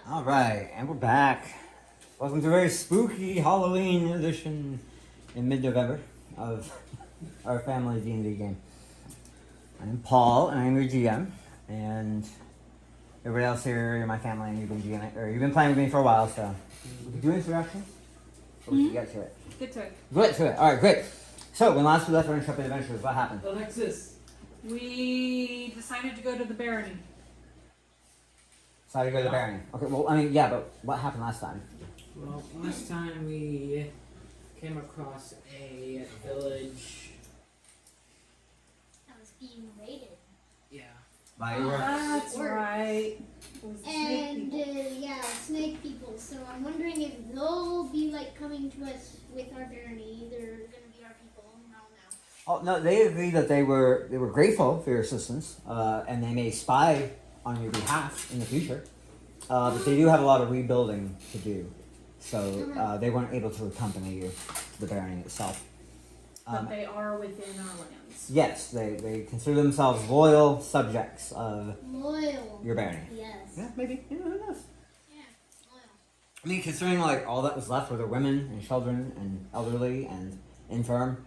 Alright, and we're back. Welcome to a very spooky Halloween edition in mid-November of our family D&D game. I'm Paul, and I'm your GM, and everybody else here, you're my family, and you've been GMing, or you've been playing with me for a while, so we can do introductions? Or we should get to it? Get to it. Get to it. Alright, great. So, when last we left our Intrepid Adventurers, what happened? Alexis. We decided to go to the Barony. Decided to go to the Barony. Okay, well, I mean, yeah, but what happened last time? Well, last time we came across a village. That was being raided. Yeah. By That's Orcs. right. And yeah, snake people. So I'm wondering if they'll be like coming to us with our barony. They're gonna be our people. I don't know. Oh no, they agreed that they were grateful for your assistance, and they may spy on your behalf in the future. But they do have a lot of rebuilding to do, so they weren't able to accompany you to the Barony itself. But they are within our lands. Yes, they consider themselves loyal subjects of Loyal. your Barony. Yes. Yeah, maybe. You know, who knows? Yeah. Loyal. I mean, considering like all that was left were the women and children and elderly and infirm.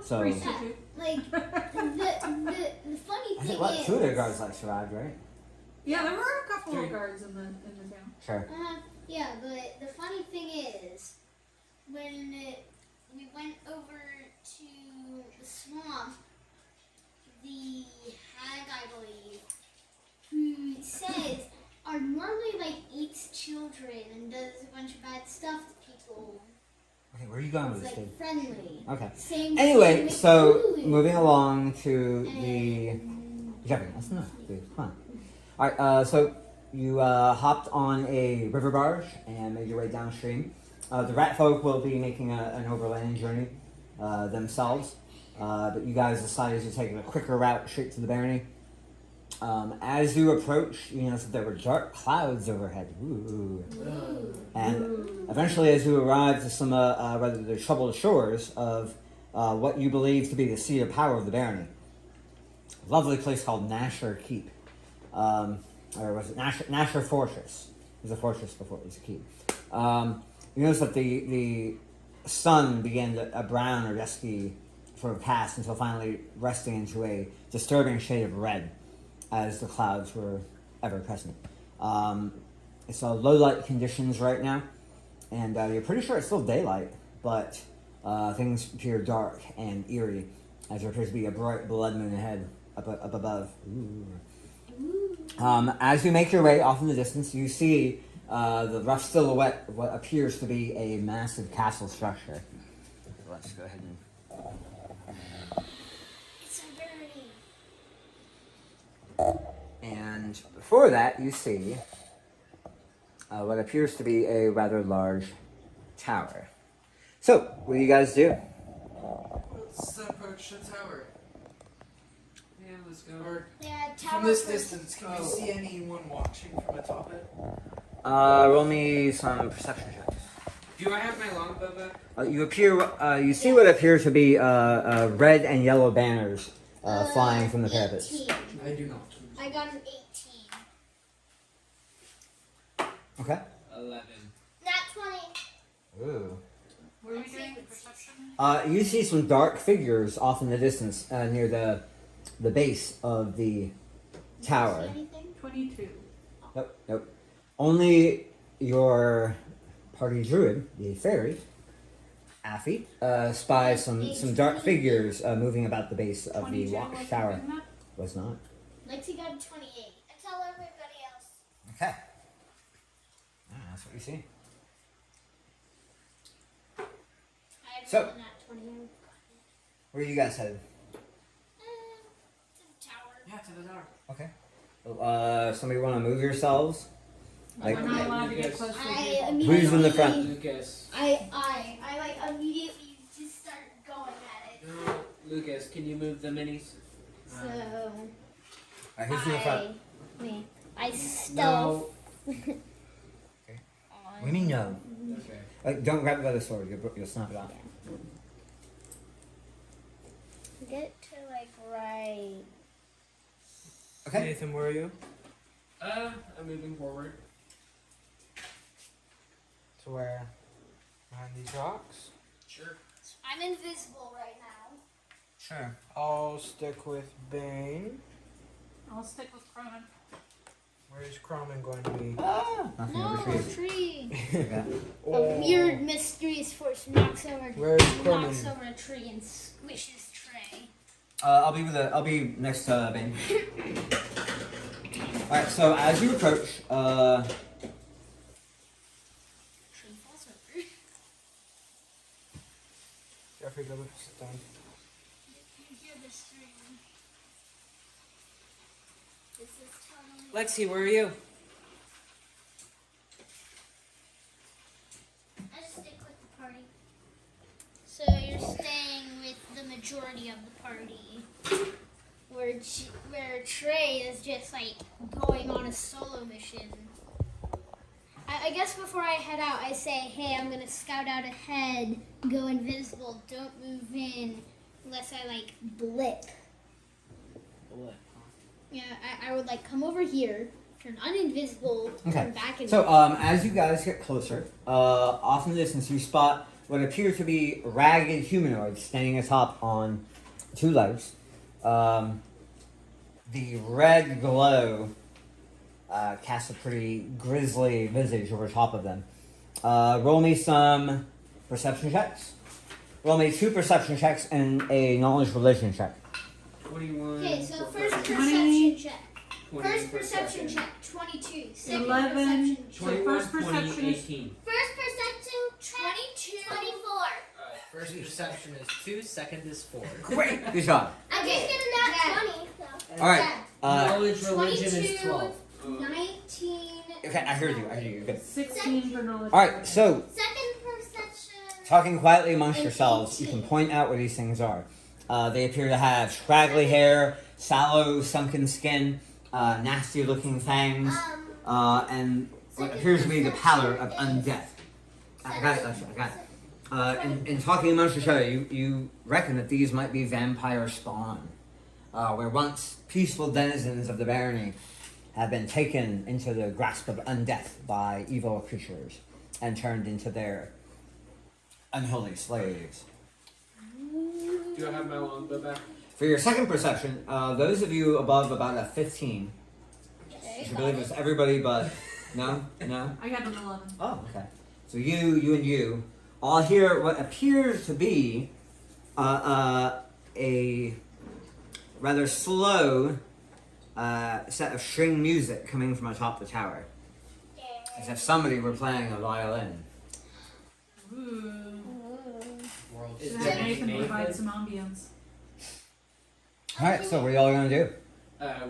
So Priests Yeah, too. like the funny I thing think is. two of their guards like survived, right? Yeah, there were a couple Three. of guards in the town. Sure. Yeah, but the funny thing is, when we went over to the swamp, the hag, I believe, who says are normally like eats children and does a bunch of bad stuff to people. Okay, where are you going with It's this, like kid? friendly. Okay. Same Anyway, thing with so food. moving along to the And- jumping. That's enough, dude. Come on. All right. So you hopped on a river barge and made your way downstream. The rat folk will be making an overland journey themselves, but you guys decided to take a quicker route straight to the Barony. As you approach, you notice that there were dark clouds overhead. Ooh. And eventually, as you arrive to some rather the troubled shores of what you believe to be the seat of power of the Barony, a lovely place called Gnasher Keep, or was it Gnasher Fortress? It was a fortress before it was a keep. You notice that the sun began to a brown or dusky sort of cast until finally resting into a disturbing shade of red as the clouds were ever present. It's low light conditions right now, and you're pretty sure it's still daylight, but things appear dark and eerie as there appears to be a bright blood moon ahead up above. Ooh. As you make your way off in the distance, you see the rough silhouette of what appears to be a massive castle structure. Let's go ahead and... It's a barony. And before that, you see what appears to be a rather large tower. So, what do you guys do? Let's approach the tower. Yeah, let's go. Or, Yeah, from tower this first. distance, can we see anyone watching from atop it? Roll me some perception checks. Do I have my longbow back? You see what appears to be red and yellow banners flying from the parapets. 18. I do not. I got an 18. Okay. 11. Not 20. Ooh. Were we doing perception? You see some dark figures off in the distance near the base of the tower. See anything? 22. Nope. Only your party druid, the fairy, Affy, spies some dark figures moving about the base of the 22 wasn't watchtower. good enough? Was not. Lexi got a 28. And tell everybody else. Okay. That's what you see. I had So- more than that 20. Where are you guys headed? To the tower. Yeah, to the tower. Okay. Somebody want to move yourselves? Like, We're not allowed to get Yes. close to I you. immediately. Who's in the front? Lucas. I like immediately just start going at it. No, Lucas, can you move the minis? So Alright, who's in the front? I stealth. What do you mean no? Okay. Don't grab it by the sword. You'll snap it off. Get to like right. Okay. Nathan, where are you? I'm moving forward. So where? Behind these rocks? Sure. I'm invisible right now. Sure. I'll stick with Bane. I'll stick with Cronin. Where's Croman going to be? Nothing No, over tree. tree. Okay. A weird, mysterious force knocks over Where's knocks Croman? over a tree and squishes Trey. I'll be next to Bane. Alright, so as you approach, Tree falls over. Jeffrey, go sit down. You hear the string. This is totally. Lexi, where are you? I just stick with the party. So you're staying with the majority of the party, where Trey is just like going on a solo mission. I guess before I head out, I say, hey, I'm gonna scout out ahead, go invisible, don't move in unless I like blip. Yeah, I would like come over here, turn uninvisible, Okay. turn back and so as you guys get closer, off in the distance you spot what appear to be ragged humanoids standing atop on two legs. The red glow casts a pretty grisly visage over top of them. Roll me some perception checks. Roll me 2 perception checks and a knowledge religion check. 21. Okay, so first 20, perception check. 20 First per perception second. check, 22. Second 11, perception check. 21, First 20, perception is- 18. First perception, 22. 24. First perception is 2, second is 4. Great, good job. I did get a nat 20, though. All right. Knowledge religion 22, is 12. 19. Okay, I heard you. You're good. 16 for knowledge. All right, so Second perception. talking quietly amongst And yourselves, you can 18. point out where these things are. They appear to have scraggly hair, sallow, sunken skin, nasty-looking fangs, and what appears to be the pallor of undeath. I got it, Lester, I got it. In talking amongst each other, you reckon that these might be vampire spawn, where once peaceful denizens of the Barony have been taken into the grasp of undeath by evil creatures and turned into their unholy slaves. Do I have my longbow back? For your second perception, those of you above about a 15, which I believe is everybody but no. I got an 11. Oh, okay. So you and you all hear what appears to be a rather slow set of string music coming from atop the tower, as if somebody were playing a violin. Ooh. World Is So there Nathan anything- provide some ambience. All right. So what are y'all gonna do?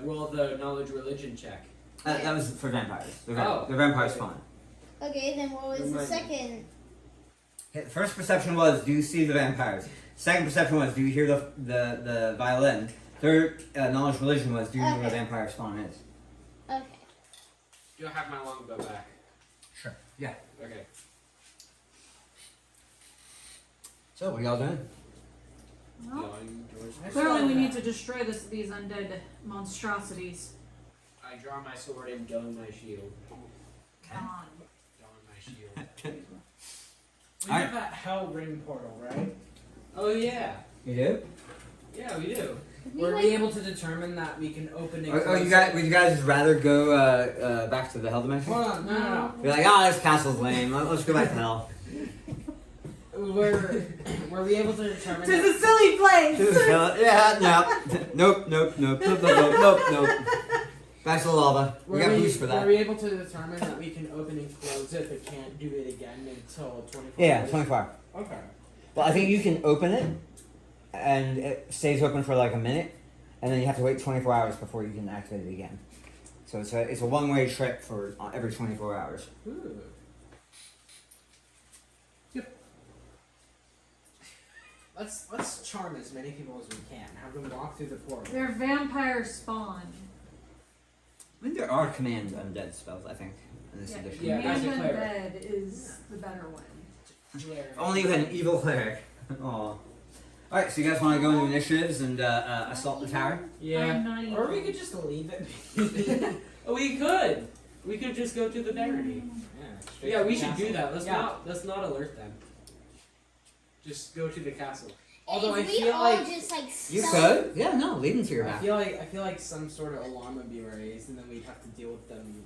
Roll the knowledge religion check. That was for vampires. Oh, The vampire okay. spawn. Okay, then what was the Remind me. second? Okay, the first perception was, do you see the vampires? Second perception was, do you hear the violin? Third knowledge religion was, do you know where Okay. vampire spawn is? Okay. Do I have my longbow back? Sure. Yeah. Okay. So what are y'all doing? Well, Going towards my clearly sword. we need to destroy these undead monstrosities. I draw my sword and don my shield. Gone. Don my shield. We Alright. have that hell ring portal, right? Oh yeah. You do? Yeah, we do. Were we able to determine that we can open it? Or you guys, would you guys rather go back to the hell dimension? Hold on, no. You're like, oh, this castle's lame. Let's go back to hell. Were we able to determine Tis that? a silly place! Yeah, no. Nope. Back to the lava. We got boost for Were that. we able to determine that we can open and close it but can't do it again until 24 Yeah, hours? 24 hours. Okay. Well, I think you can open it, and it stays open for like a minute, and then you have to wait 24 hours before you can activate it again. So it's a one-way trip for every 24 hours. Ooh. Let's charm as many people as we can. Have them walk through the portal. They're vampire spawn. I think there are command undead spells, I think, in this edition. Yeah, as a Command cleric. undead is the better one. If only you had an evil cleric. Aw. Alright, so you guys want to go into initiatives and assault the tower? Yeah. I'm not Or we evil. could just leave it. Oh, we could. We could just go to the Barony. straight Yeah, to we the should do castle. that. Let's not alert them. Just go to the castle. Although if I we feel all like just like You stealth- could? Yeah, no, lead them to your I back. feel like some sort of alarm would be raised, and then we'd have to deal with them.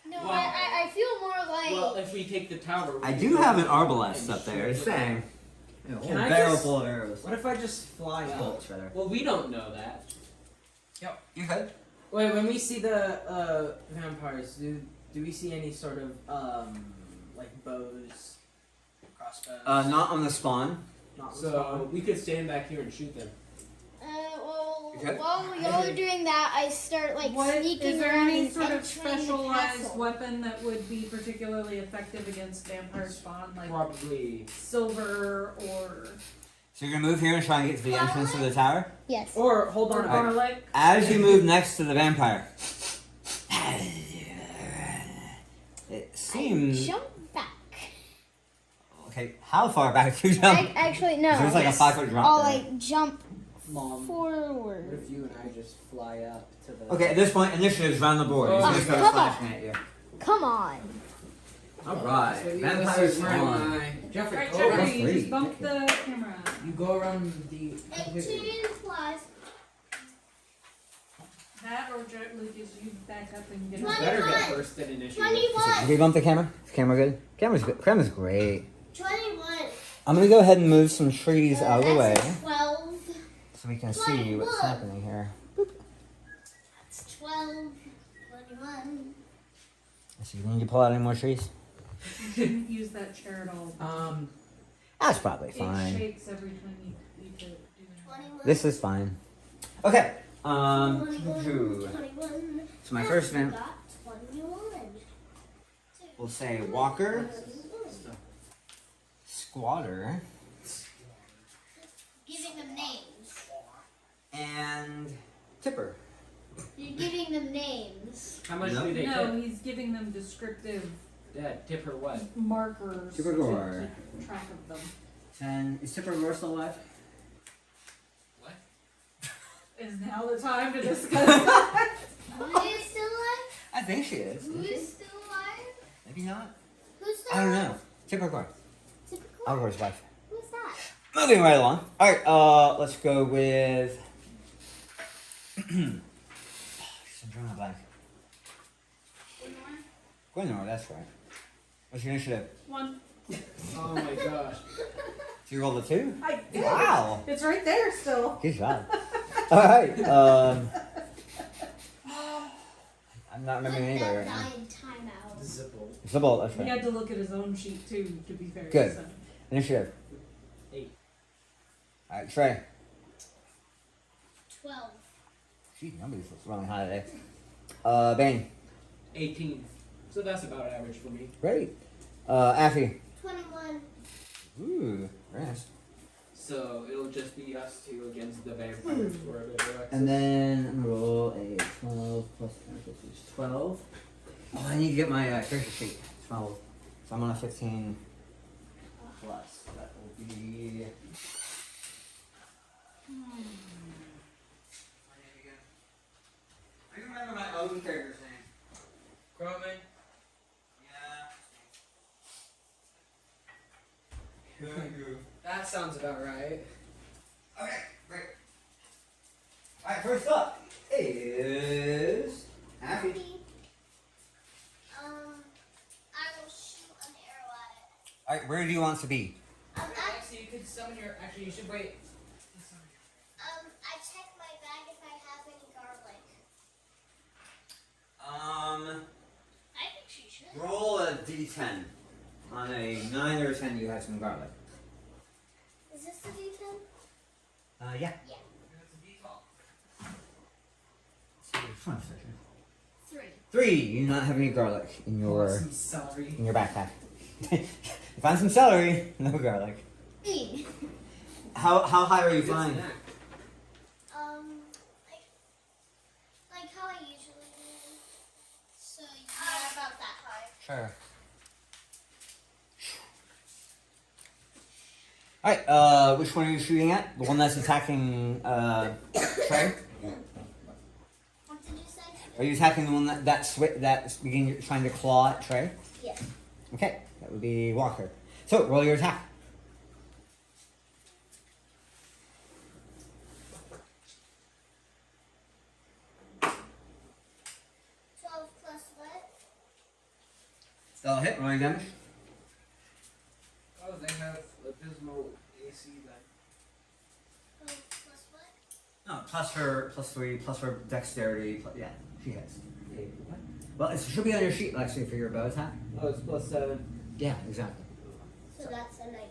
No, Well- I feel more like. Well, if we take the tower, we I can do go have an and arbalest shoot up there, just them. saying. You know, Can a I barrel just- full of arrows. What if I just fly up? Bolts, rather. Well, we don't know that. You could. Wait, when we see the vampires, do we see any sort of like bows, crossbows? Not on the spawn. Not So we could stand back here and shoot them. Well, Okay. while y'all are doing that, I start like What sneaking is there around any and sort of entering the specialized castle. weapon that would be particularly effective against vampire spawn, like Probably. silver or So you're gonna move here and try and get to the entrance of the tower. Yes. Or hold on, garlic? As you move next to the vampire, it seems. Jump back. Okay, how far back do you jump? Actually, no. There's like a 5-foot drop. I'll there. like jump Mom. What forward. if you and I just fly up to the? Okay, at this point, initiative's round the board. He's Oh, gonna start come flashing at you. Come on. Alright, So you vampires listen to on. my- Jeffrey, Alright, go Jeffrey, around. you three. just bump the camera. You go around the. 18 plus. That or Lucas, you back up and get You on. better get 21. first at initiative. 21. Did you bump the camera? Is the camera good? Camera's good. Camera's great. 21. I'm gonna go ahead and move some trees out of the way That's 12. so we can see what's 21. happening here. That's 12. 21. So you need to pull out any more trees? You shouldn't use that chair at all. That's probably It fine. shakes every time you do it. 21. This is fine. Okay. 21. So my first man, Got 21. we'll say Walker, Squatter, Giving them names. and Tipper. You're giving them names. How much No. do they No, tip? he's giving them descriptive Dad, tip her what? markers Tipper to Gore. keep track of them. 10. Is Tipper Gore still alive? What? Is now the time to discuss that? Who is still alive? I think she is. Who Isn't she? is still alive? Maybe not. Who's still I don't alive? know. Tipper Gore. Typical. Algore's wife. Who's that? Moving right along. Alright, let's go with. I'm drawing a blank. Gwenor, that's right. What's your initiative? 1. Oh my gosh. So you rolled a 2? I did. Wow! It's right there still. Good job. Alright, I'm not remembering anybody right now. Nine timeout. Zipple. It's the bolt, that's He right. had to look at his own sheet too, to be fair. Good. So. Initiative. 8. Alright, Trey. 12. Gee, nobody's running high today. Bane. 18. So that's about average for me. Great. Affy. 21. Ooh, very nice. So it'll just be us two against the vampires for a bit of And then I'm gonna roll a 12 plus 10, which is 12. Oh, I need to get my character sheet. 12. So I'm on a 15 plus. That will be. I can remember my own character's name. Gromit. Yeah. Good. That sounds about right. Okay, great. Alright, first up is Happy. I will shoot an arrow at it. Alright, where do you want to be? Actually, you could summon your. Actually, you should wait. I check my bag if I have any garlic. I think she should. Roll a d10. On a 9 or a 10, you have some garlic. Is this the D10? Yeah. Yeah. Fun. 3. 3. You do not have any garlic in your Some celery. backpack. You find some celery, no garlic. 8. How high are you Good flying? snack. Like how I usually do. So yeah, about that high. Sure. Alright, which one are you shooting at? The one that's attacking Trey? What did you say? Are you attacking the one that's trying to claw at Trey? Yeah. Okay, that would be Walker. So roll your attack. 12 plus what? That'll hit. Roll your damage. Oh, they have abysmal AC then. 12 plus what? No, plus 3, plus her dexterity. Yeah, she hits. Okay, what? Well, it should be on your sheet, actually, for your bow attack. Oh, it's +7. Yeah, exactly. So that's a 19.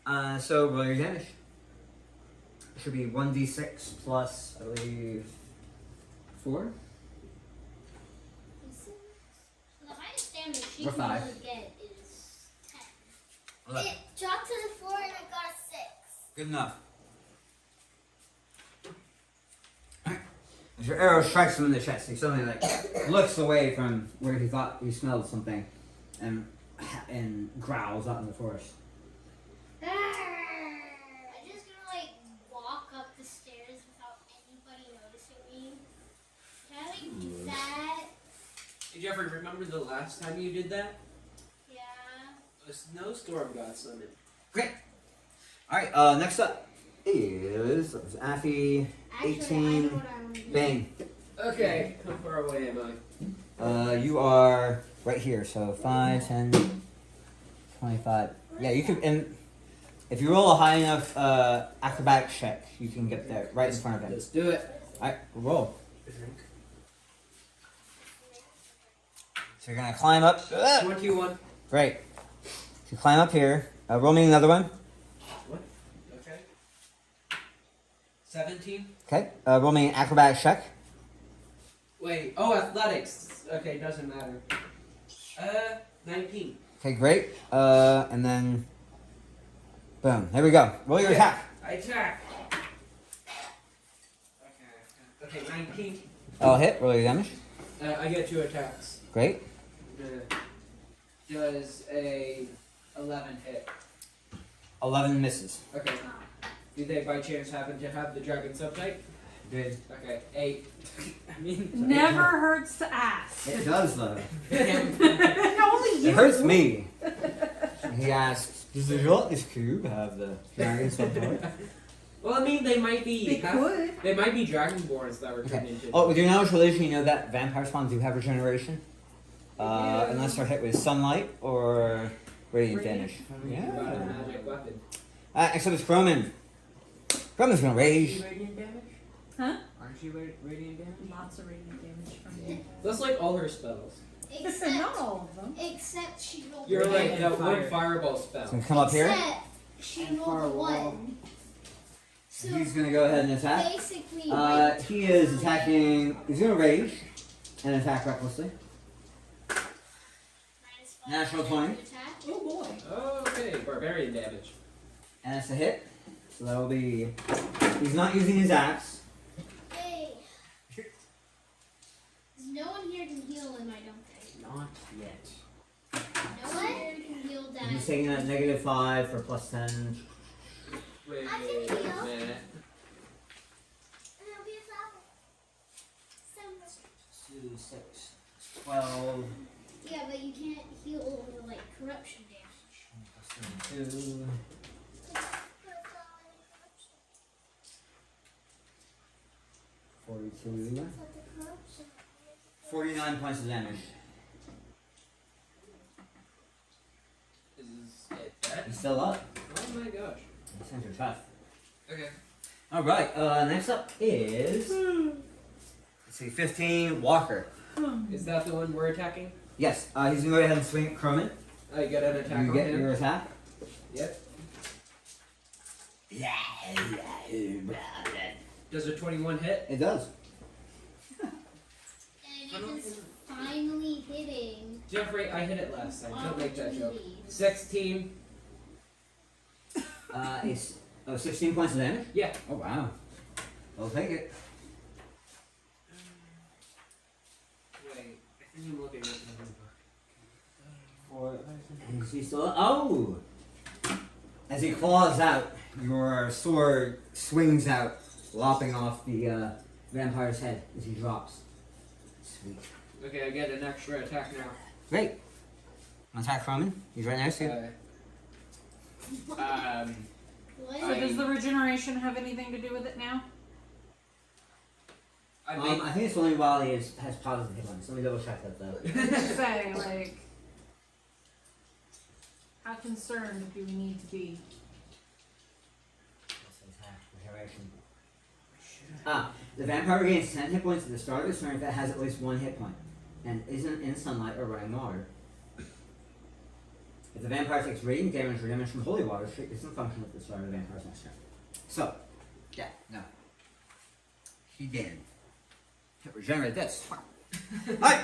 Alright, so roll your damage. It should be 1d6 plus, I believe, 4? So the highest damage she Or can 5. really get is 10. 11. It dropped to the floor and I got a 6. Good enough. Alright. As your arrow strikes him in the chest, he suddenly looks away from where he thought he smelled something and growls out in the forest. I'm just gonna walk up the stairs without anybody noticing me. Can I do that? Hey Jeffrey, remember the last time you did that? Yeah. A snowstorm got summoned. Great. Alright, next up is Affy, Actually, 18, I know what I want to do. Bang. Okay, how far away am I? You are right here, so 5, 10, 25. Yeah, you can, and if you roll a high enough acrobatic check, you can get there, right in front of him. Let's do it. Alright, roll. So you're gonna climb up. 21. Great. So you climb up here. Roll me another one. What? Okay. 17? Okay. Roll me an acrobatic check. Wait, oh, athletics. Okay, doesn't matter. 19. Okay, great. And then, boom. There we go. Roll your attack. I attack. Okay, 19. I'll hit. Roll your damage. I get 2 attacks. Great. Does a 11 hit? 11 misses. Okay. Do they by chance happen to have the dragon subtype? Good. Okay, 8. I mean, Never hurts to ask. It does though. Only you. It hurts me. He asks, does the this cube have the dragon subtype? well, I mean, they might be. They could. They might be dragonborns that were turned Okay. into. Oh, with your knowledge religion, you know that vampire spawn do have regeneration? Unless they're hit with sunlight or radiant damage. About a Yeah. magic weapon. Except it's Croman. Croman's gonna rage. Radiant damage? Huh? Aren't she radiant damage? Lots of radiant damage from you. That's like all her spells. Except, Not all of them. except she rolled You're a like one. that fire. wood fireball So spell. come up here. Except she And rolled a firewall. 1. So He's gonna go ahead and attack. basically, He is attacking. He's gonna rage and attack recklessly. -5 Natural 20. attack. Oh boy. Okay, barbarian damage. And that's a hit. So that will be. He's not using his axe. Hey. No one here can heal him, I don't think. Not yet. No one here can heal that. He's taking that -5 for +10. Wait I can a heal. minute. It'll be a flower. 2, 6, 12. Yeah, but you can't heal like corruption damage. 2. 42. 49 points of damage. Is it dead? He's still up. Oh my gosh. This things are tough. Okay. Alright, next up is. Let's see, 15, Walker. Is that the one we're attacking? Yes, he's gonna go ahead and swing at Croman. I get an attack You on get him. your attack. Yep. Does a 21 hit? It does. And it is finally hitting. Jeffrey, I hit it last time. Don't make that joke. opportunities. 16. It's 16 points of damage? Yeah. Oh, wow. I'll take it. Wait, I think I'm looking at the Is he still up? Oh! As he claws out, your sword swings out, lopping off the vampire's head as he drops. Sweet. Okay, I get an extra attack now. Great. Attack Roman. He's right next to you. What? So does the regeneration have anything to do with it now? I think it's only while he has positive hit points. Let me double check that though. Say, like, how concerned do we need to be? Attack, regeneration. The vampire gains 10 hit points at the start of its turn if it has at least 1 hit point and isn't in sunlight or running water. If the vampire takes radiant damage or damage from holy water, it isn't functional at the start of the vampire's next turn. So, yeah, no. He did. Regenerate this. Alright!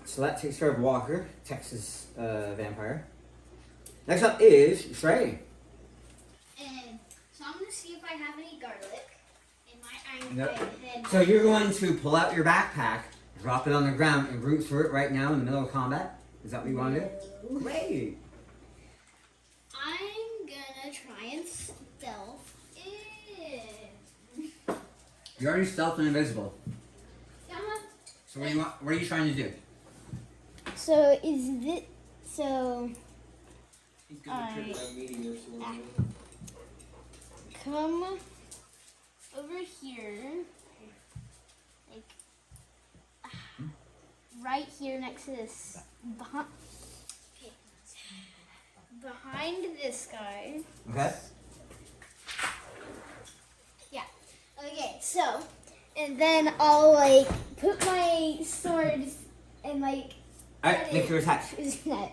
So that takes care of Walker, Texas vampire. Next up is Shrey. And so I'm gonna see if I have any garlic in my Nope. head. So you're going to pull out your backpack, drop it on the ground, and root through it right now in the middle of combat? Is that what you want to do? Great! I'm gonna try and stealth in. You're already stealth and invisible. Yeah. So what are you trying to do? So is this so? He's gonna trip that meteor sword. Come over here, like right here next to this, behind this guy. Okay. Yeah. Okay. So, and then I'll like put my sword and like Alright, make your attack. his neck.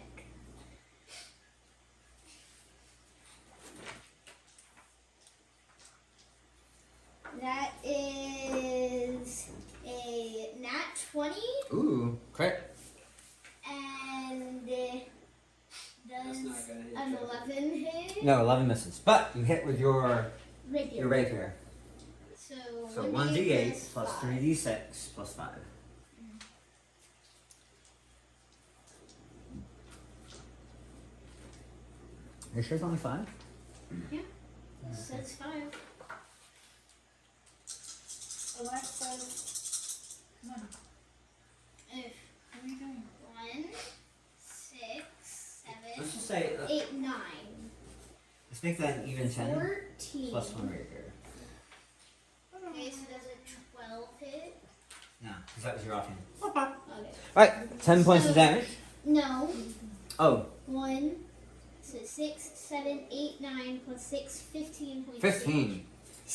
That is a nat 20, Ooh, crit. and That's does not gonna hit. an 11 hit. No, 11 misses. But you hit with your Rapier. rapier. So, So 1d8 plus 3d6 plus 5. Are you sure it's only 5? Says 5. Alexa, come on. If What are you doing? 1, 6, Let's 7, just say, 8, 9, let's make that an even 10 14. plus 1 rapier. Okay, so does a 12 hit? No, because that was your offhand. Okay. Alright, 10 points of damage. No. Oh, 1, so 6, 7, 8, 9 plus 6, 15 points. 15.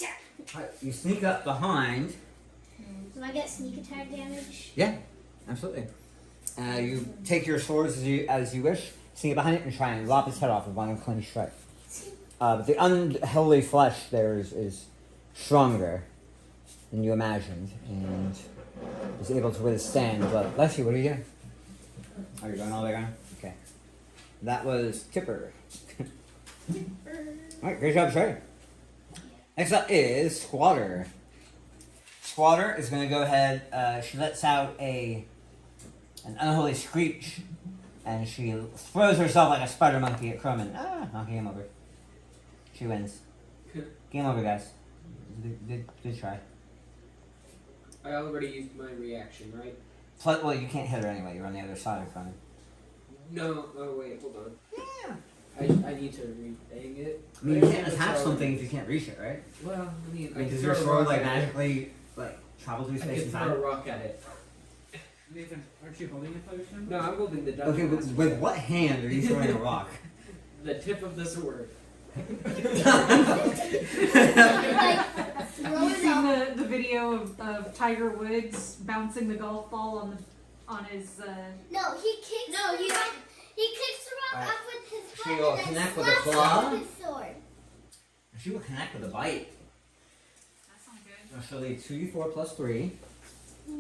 Yeah. Alright, you sneak up behind. Do I get sneak attack damage? Yeah, absolutely. You take your swords as you wish, sneak behind it, and try and lop its head off with one clean strike. But the unholy flesh there is stronger than you imagined, and is able to withstand. But Leslie, what are you doing? Are you going all the way around? Okay. That was Tipper. Alright, great job, Trey. Next up is Squatter. Squatter is going to go ahead, she lets out an unholy screech, and she throws herself like a spider monkey at Croman. Knocking him over. She wins. Game over, guys. Good try. I already used my reaction, right? Plus, well, you can't hit her anyway. You're on the other side of Croman. No. Oh wait, hold on. Yeah. I need to re-bang it. I mean, you can't attack something if you can't reach it, right? Well, I mean, I mean, I does can your throw a sword rock like at it. magically travel through I space can and throw time? a rock at it. Nathan, aren't you holding a potion? No, I'm holding the Okay, dungeon. with what hand are you throwing a rock? The tip of the sword. Like, throw Have you it seen up. the video of Tiger Woods bouncing the golf ball on his No, he kicks. No, he kicks the rock Alright. up with his She foot will and then connect with a slaps it claw. with his sword. She will connect with a bite. That's not good. She'll leave 2d4 plus 3.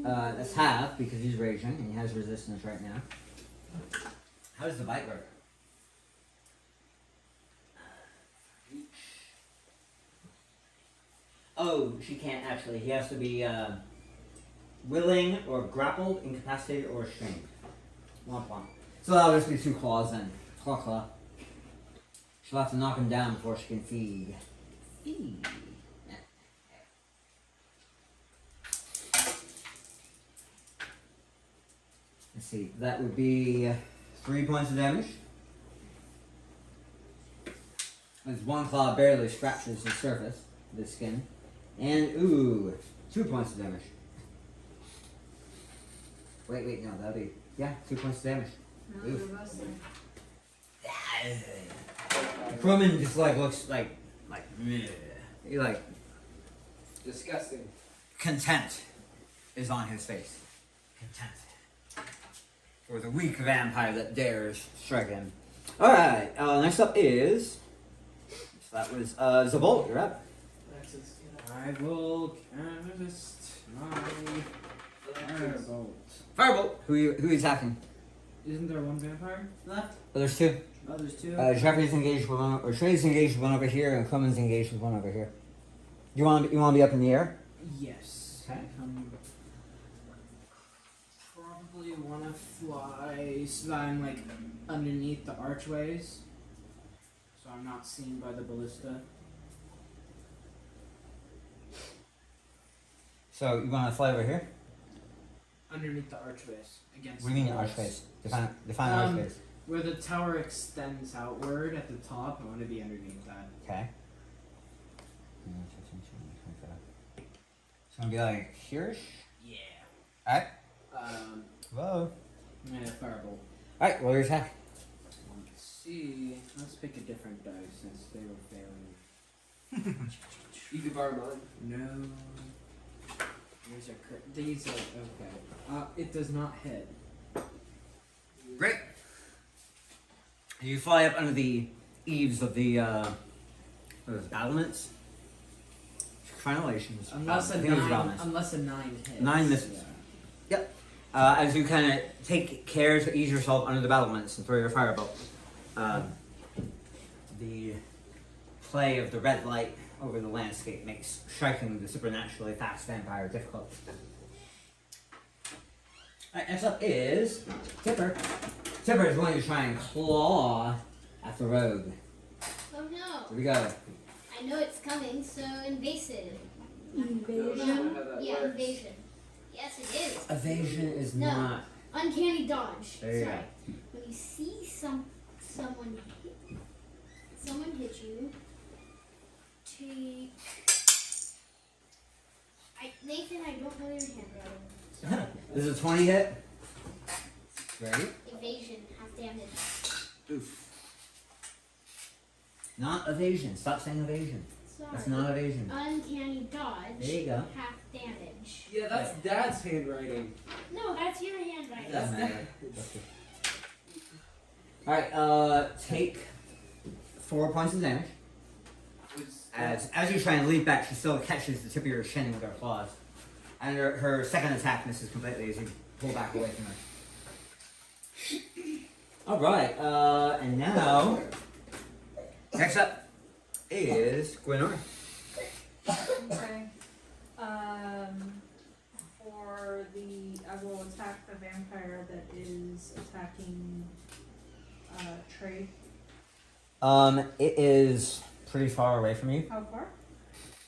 That's half because he's raging and he has resistance right now. How does the bite work? Oh, she can't actually. He has to be willing or grappled, incapacitated, or restrained. Womp womp. So that'll just be 2 claws then. Claw claw. She'll have to knock him down before she can feed. Feed. Let's see, that would be 3 points of damage. As one claw barely scratches the surface of the skin. And, ooh, 2 points of damage. Wait, no, that'll be, yeah, 2 points of damage. No, Oof. the rest Crewman just like looks like meh. He like Disgusting. content is on his face. Content. For the weak vampire that dares strike him. Alright, next up is. So that was Zabolt, you're up. I will cast my firebolt. Firebolt! Who you attacking? Isn't there one vampire left? Oh, there's two. Oh, there's two. Jeffrey's engaged with one, or Shreya's engaged with one over here, and Crewman's engaged with one over here. You want to be up in the air? Yes. Okay. Probably want to fly so that I'm like underneath the archways, so I'm not seen by the ballista. So you want to fly over here? Underneath the archways against. What do you mean the walls. archways? Define archways. Where the tower extends outward at the top, I want to be underneath that. Okay. It's gonna be like here-ish? Yeah. Alright. Whoa. Whoa. I'm gonna firebolt. Alright, roll your attack. Let's see. Let's pick a different dice since they were failing. You can borrow mine. No. These are okay. It does not hit. Great. You fly up under the eaves of the those battlements. Crenellations. Unless I a think it was 9. battlements. Unless a 9 hits. 9 misses. Yeah. As you kind of take care to ease yourself under the battlements and throw your firebolt, the play of the red light over the landscape makes striking the supernaturally fast vampire difficult. Alright, next up is Tipper. Tipper is going to try and claw at the rogue. Oh no. Here we go. I know it's coming, so invasive. Invasion? Yeah, invasion. Yes, it is. Evasion is No. not. Uncanny dodge. There you Sorry. When you see someone hit you, take. Nathan, I don't know your handwriting. Sorry. This is a 20 hit. Ready? Evasion, half damage. Oof. Not evasion. Stop saying evasion. Sorry. That's not evasion. Uncanny dodge. There you go. Half damage. Yeah, that's Dad's handwriting. No, that's your handwriting. That's Doesn't that. matter. Alright, take 4 points of damage. As you try and leap back, she still catches the tip of your shin with her claws. And her second attack misses completely as you pull back away from her. Alright, and now, next up is Gwenor. Okay. I will attack the vampire that is attacking Trey. It is pretty far away from you. How far?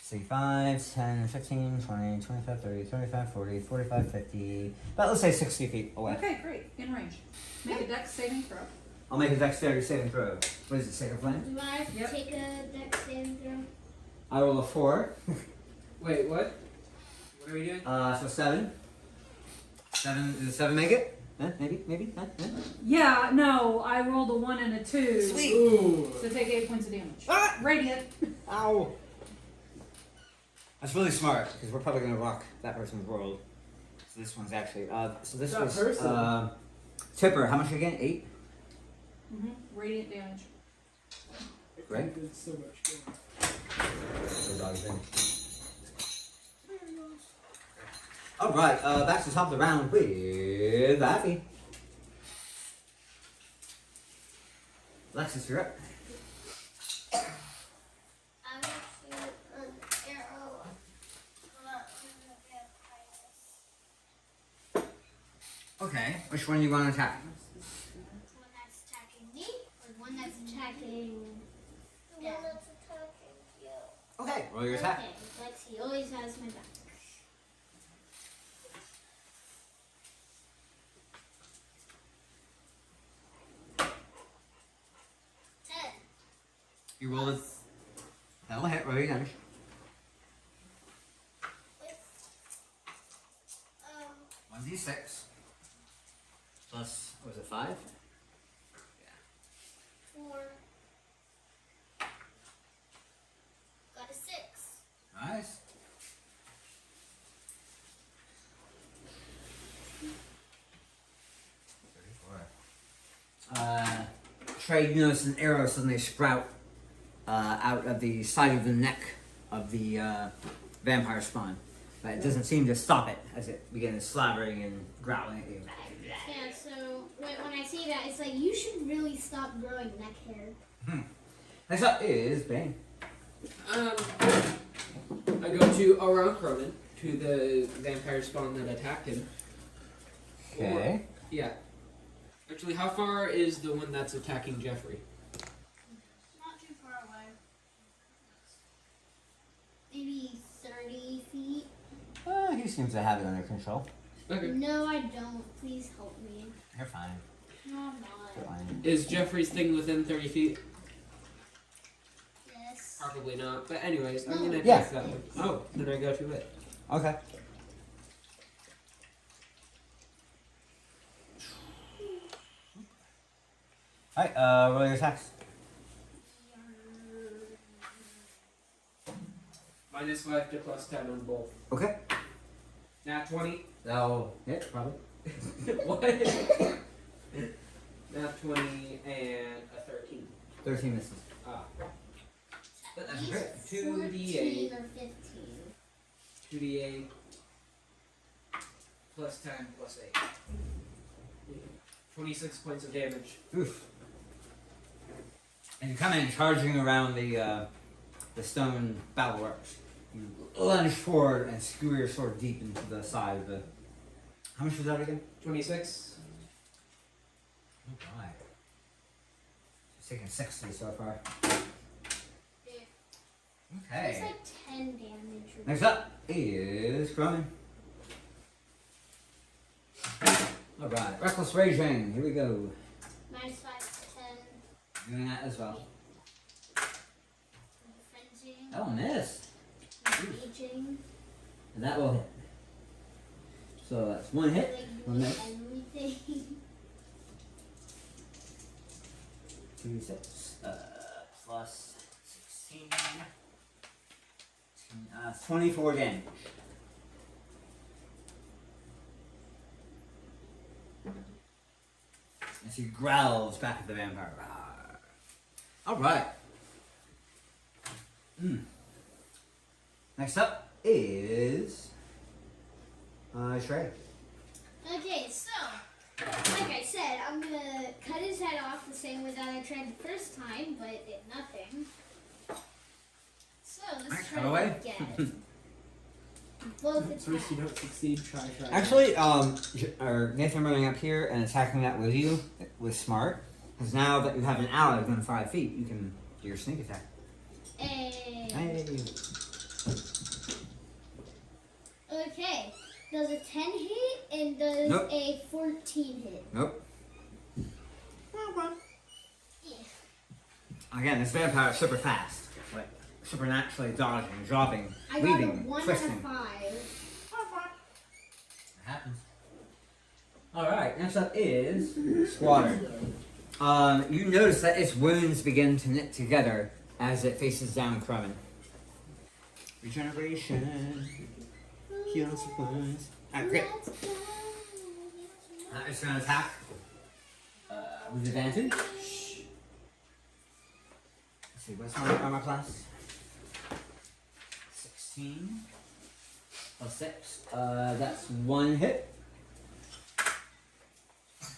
See, 5, 10, 15, 20, 25, 30, 35, 40, 45, 50, about let's say 60 feet away. Okay, great. In range. Make a dex saving throw. I'll make a dexterity saving throw. What is it, sacred flame? Do I have to Yep. take a dex saving throw? I roll a 4. Wait, what? What are we doing? So 7. 7, does a 7 make it? Maybe? Yeah, no, I rolled a 1 and a 2. Sweet. Ooh. So take 8 points of damage. Ah! Radiant. Ow! That's really smart, because we're probably going to rock that person's world. So this one's actually, so this That was, person. Tipper, how much again? 8? Radiant damage. Right? Did so much more. Alright, back to the top of the round with Abby. Alexis, you're up. I will shoot an arrow at the vampires. Okay, which one do you want to attack? One that's attacking me, or one that's attacking them? The one that's attacking you. Okay, roll your attack. Okay, Lexi always has my back. You roll it. That'll hit. Roll your damage. Um, 1d6 plus, what was it, 5? 4. Got a 6. Nice. Trey, you notice an arrow suddenly sprout out of the side of the neck of the vampire spawn. But it doesn't seem to stop it as it begins slavering and growling at you. Yeah, so when I say that, it's like, you should really stop growing neck hair. Next up is Bane. I go to around Cronin, to the vampire spawn that attacked him. Okay. Yeah. Actually, how far is the one that's attacking Jeffrey? Not too far away. Maybe 30 feet. He seems to have it under control. Okay. No, I don't. Please help me. You're fine. No, I'm You're not. fine. Is Jeffrey's thing within 30 feet? Yes. Probably not. But anyways, I'm No. gonna Yeah. attack that one. Oh, then I go to it. Okay. Alright, roll your attacks. -5 to +10 on both. Okay. Nat 20. That'll hit, probably. What? Nat 20 and a 13. 13 misses. Ah. At That's least great. 14 2d8. or 15. 2d8 +10 +8. 26 points of damage. Oof. And you come in charging around the stone battleworks. You lunge forward and skewer your sword deep into the side of the. How much was that again? 26. Oh my. It's taking 60 so far. It's Okay. like 10 damage. or- Next up is Cronin. Alright, Reckless Raging. Here we go. -5 to 10. Doing that as well. Frenzy. That'll miss. Raging. And that will hit. So that's one hit. Like One doing miss. everything. 2d6 plus 16. 24 damage. As he growls back at the vampire. Alright. Next up is Shrey. Okay, so, like I said, I'm gonna cut his head off the same way that I tried the first time, but it did nothing. So, let's Alright, try cut away. it again. Both attacks. First you don't succeed, try. Actually, Nathan running up here and attacking that with you was smart. Because now that you have an ally within 5 feet, you can do your sneak attack. Hey. Okay, does a 10 hit and does Nope. a 14 hit? Nope. Yeah. Again, this vampire is super fast. Like, supernaturally dodging, dropping, I got a weaving, 1 twisting. out of 5. It happens. Alright, next up is Squatter. You notice that its wounds begin to knit together as it faces down Crummin. Regeneration. Healing some wounds. Alright, great. It's gonna attack with advantage. Let's see, what's my armor class? 16 plus 6. That's 1 hit.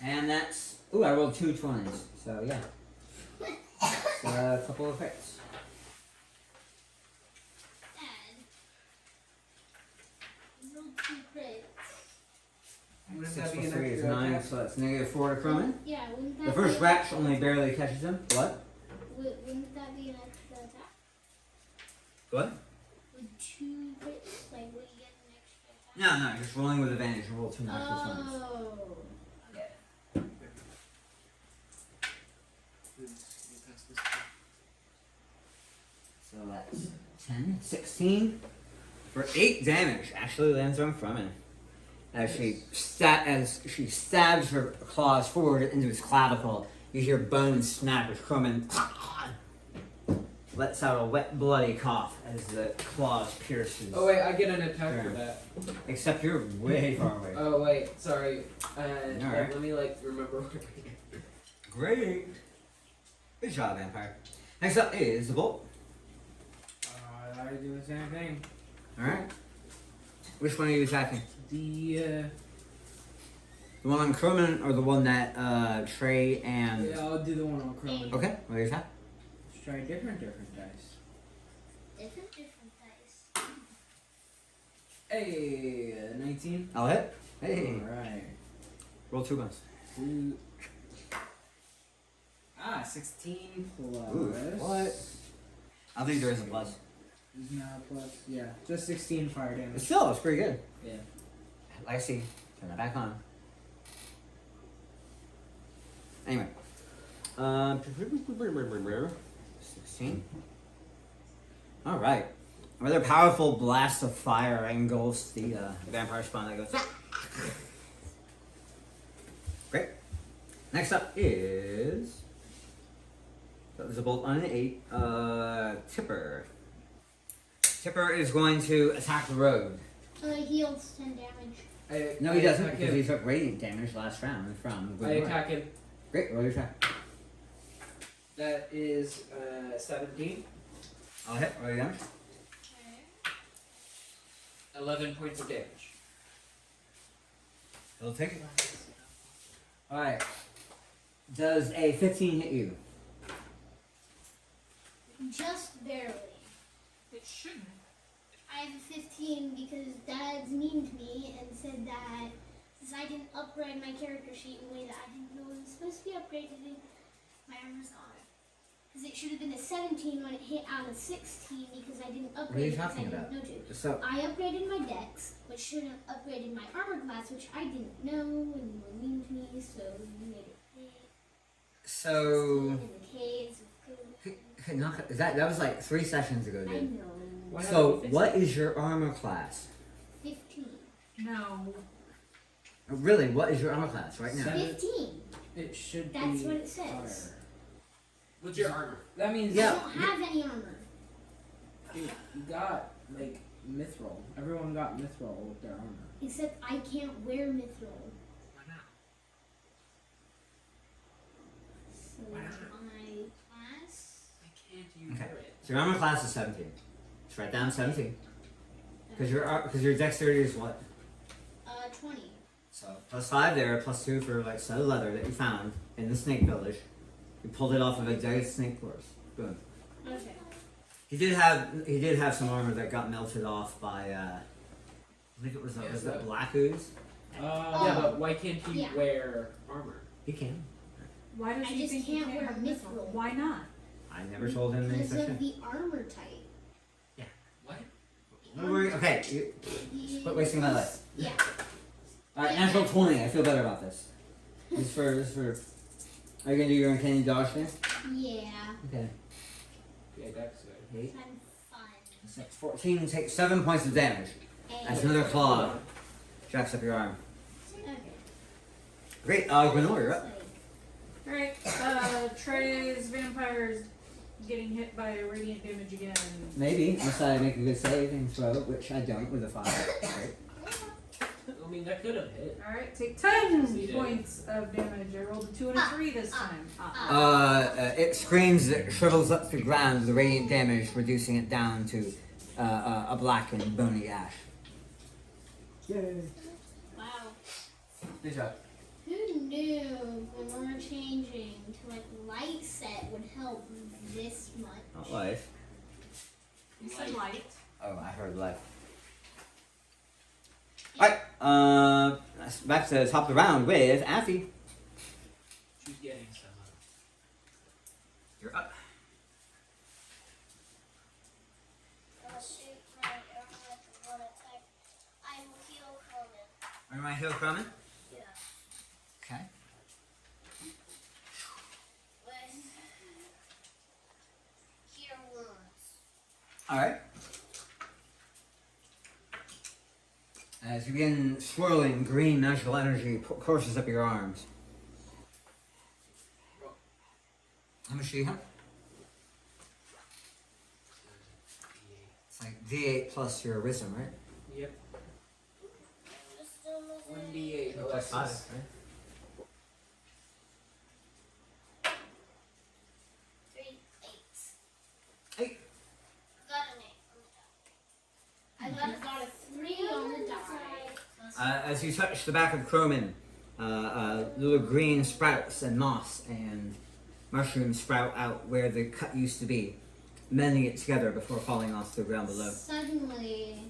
And that's. Ooh, I rolled 2 20s. So, yeah. It's a couple of hits. Dad. Roll 2 crits. Wouldn't 6 that be plus an 3 is extra 9, attack? so that's -4 to Cronin. Yeah, wouldn't that The first be scratch only barely catches him. What? Wouldn't that be an extra attack? What? With 2 crits? Like, would you get an extra attack? No, just rolling with advantage. You roll 2 natural 20s. Oh. Please, can you pass this 10, 16 for 8 damage. Actually lands on Crumman. As she stabs her claws forward into his clavicle, you hear bones snap as Crumman lets out a wet, bloody cough as the claws pierce his. Oh wait, I get an attack for Turn. that. Except you're way far away. Oh wait, sorry. Alright. Let me remember where we are. Great. Good job, Vampire. Next up is the Bolt. I do the same thing. Alright. Which one are you attacking? The The one on Crumman or the one that Trey and. yeah, I'll do the one on Chrome. Okay, what do you attack? Let's try different dice. Different dice. Hey, 19. I'll hit. Hey. Alright. Roll 2 ones. 2. 16 plus. Ooh, what? I think there is a plus. Is now plus. Yeah, just 16 fire But damage. still, it's pretty good. Yeah. Like I see. Turn that back on. Anyway. 16. Alright. Another powerful blast of fire engulfs the vampire spawn that goes. Great. Next up is. So there's a bolt on an 8. Tipper. Tipper is going to attack the road. Heals 10 damage. No, he doesn't because he took radiant damage last round from. I attack him. Great, roll your attack. That is 17. I'll hit. Roll your damage. 11 points of damage. He'll take it. Alright. Does a 15 hit you? Just barely. It shouldn't. I have a 15 because Dad's memed me and said that since I didn't upgrade my character sheet in a way that I didn't know it was supposed to be upgraded, my armor's on it. Because it should have been a 17 when it hit on a 16 because I didn't upgrade What are you it because I talking didn't about? know to. So, I upgraded my dex, which should have upgraded my armor class, which I didn't know, and you were mean to me, so you made it big. so In the caves of that was like 3 sessions ago, I dude. know. So, what is your armor class? 15. No. Really, what is your armor class right now? 15. It should That's be what it says. fire. What's your armor? That means Yeah. I don't have any armor. you got like mithril. Everyone got mithril with their armor. Except I can't wear mithril. Why not? So Wow. my class. Why can't you Okay. wear it? So your armor class is 17. Just write down 17. Because your dexterity is what? 20. So plus 5 there, plus 2 for like set of leather that you found in the snake village. You pulled it off of a dead snake horse. Boom. Okay. He did have some armor that got melted off by I think it was Yeah, was so- that black ooze? Yeah, but why can't he Yeah. wear armor? He can. Why does I he just think he can't wear have mithril. Why not? I never told him any Because such of thing. the armor type. What? Don't worry. Okay, quit wasting my life. Yeah. Alright, natural 20. I feel better about this. This for. Are you gonna do your uncanny dodge thing? Yeah. Okay. Yeah, that's good. 8, I'm fun. 6, 14. Take 7 points of damage. That's another claw. Jacks up your arm. Okay. Great. Gwenor, you're up. Alright, Trey's vampire is getting hit by radiant damage again. Maybe, unless I make a good saving throw, which I don't with a 5. Right. I mean, that could have hit. Alright, take 10 See that. points of damage. I rolled a 2 and a 3 this time. It screams, it shrivels up to the ground, the radiant damage reducing it down to a black and bony ash. Yay. Wow. Good job. Who knew when we were changing to like light set would help this much? Not life. You said light. Oh, I heard life. Alright, back to the top of the round with Affy. She's getting some. You're up. I'll shoot my arrow at the one attack. I will heal from it. Are my heal coming? Yeah. Okay. With cure wounds. Alright. As you begin swirling, green magical energy courses up your arms. How much do you have? It's like D8 plus your wisdom, right? Yep. Just a little 1d8. Plus 5, Alexis. right? 3, 8. 8. Got an 8 on the die. I got a 3 on the die. As you touch the back of Croman, little green sprouts and moss and mushrooms sprout out where the cut used to be, mending it together before falling off the ground below. Suddenly,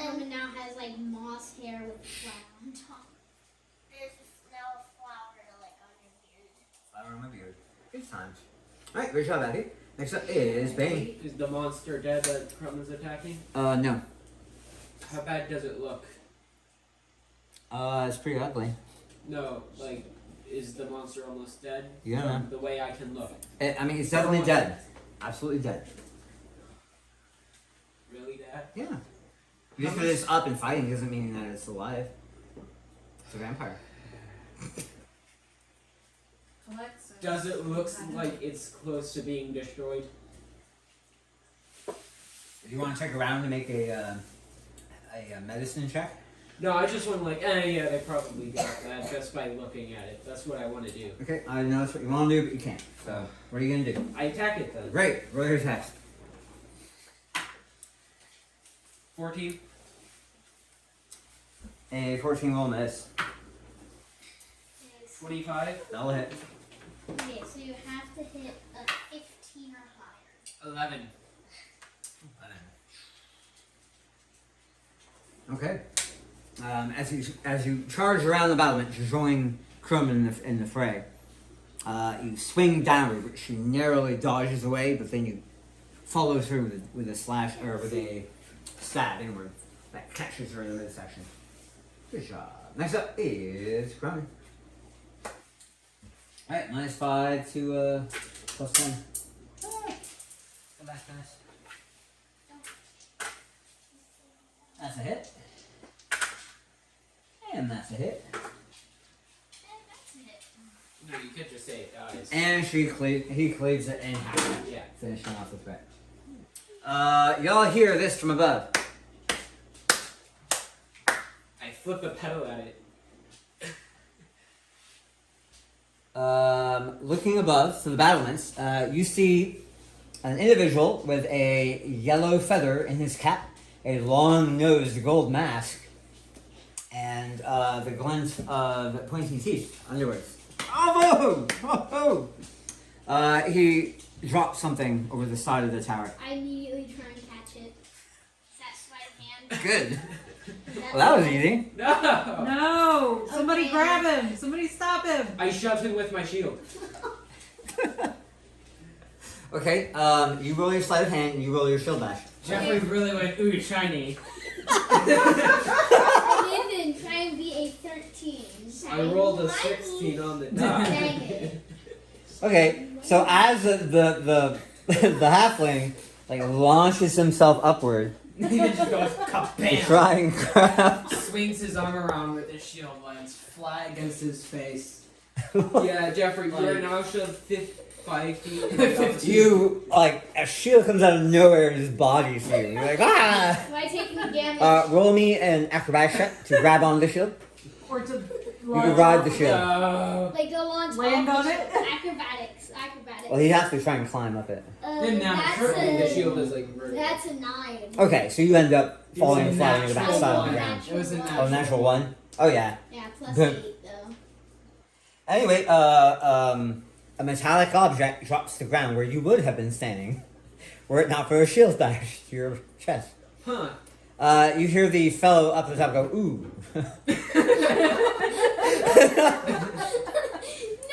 Roman now has like moss hair with flower on top. There's now a flower like on your beard. Flower on my beard. Good times. Alright, great job, Abby. Next up is Bane. Is the monster dead that Crumman's attacking? No. How bad does it look? It's pretty ugly. No, like, is the monster almost dead? Yeah. From the way I can look. I mean, it's definitely dead. Absolutely dead. Really dead? Yeah. Just because it's up and fighting doesn't mean that it's alive. It's a vampire. Alexa. Does it look like it's close to being destroyed? If you want to check around to make a medicine check. No, I just want like, yeah, they probably got that just by looking at it. That's what I want to do. Okay, I know that's what you want to do, but you can't. So, what are you going to do? I attack it then. Great, roll your attacks. 14. A 14 will miss. 25. That'll hit. Okay, so you have to hit a 15 or higher. 11. Okay. As you charge around the battlement to join Crum in the fray, you swing downward, which she narrowly dodges away, but then you follow through with a slash or with a stab inward that catches her in the midsection. Good job. Next up is Crum. Alright, -5 to +10. Come back, guys. That's a hit. And that's a hit. And that's it. No, you could just say it dies. And he cleaves it in half, Yeah. finishing off the threat. Y'all hear this from above. I flip a pedal at it. Looking above to the battlements, you see an individual with a yellow feather in his cap, a long-nosed gold mask, and the glint of pointy teeth underwards. Oh! Oh! He dropped something over the side of the tower. I immediately try and catch it. That sleight of hand. Good. Well, that was easy. No! No! Somebody Okay. grab him! Somebody stop him! I shoved him with my shield. Okay, you roll your sleight of hand and you roll your shield bash. Jeffrey really went, ooh, shiny. I didn't try and be a 13. I rolled a 16 on the die. Dang it. Okay, so as the halfling like launches himself upward He just goes, to kabam! try and grab. Swings his arm around with his shield, lands flat against his face. Yeah, Jeffrey, you're now shoved 5 feet. in the altitude. You like a shield comes out of nowhere and just bodies you. You're like ah. Am I taking the damage? Roll me an acrobatics check to grab on the shield. Or to You can ride the shield. No. Like go on top. Land on of it? Acrobatics. Well, he has to try and climb up it. Then now, That's currently the a, shield is like vertical. that's a 9. Okay, so you end up falling a and flying to the natural backside of one. the ground. It was a Oh, natural one. Oh yeah. Yeah, plus Good. 8 though. Anyway, a metallic object drops to the ground where you would have been standing, were it not for a shield bash to your chest. Huh. You hear the fellow up at the top go, ooh. No,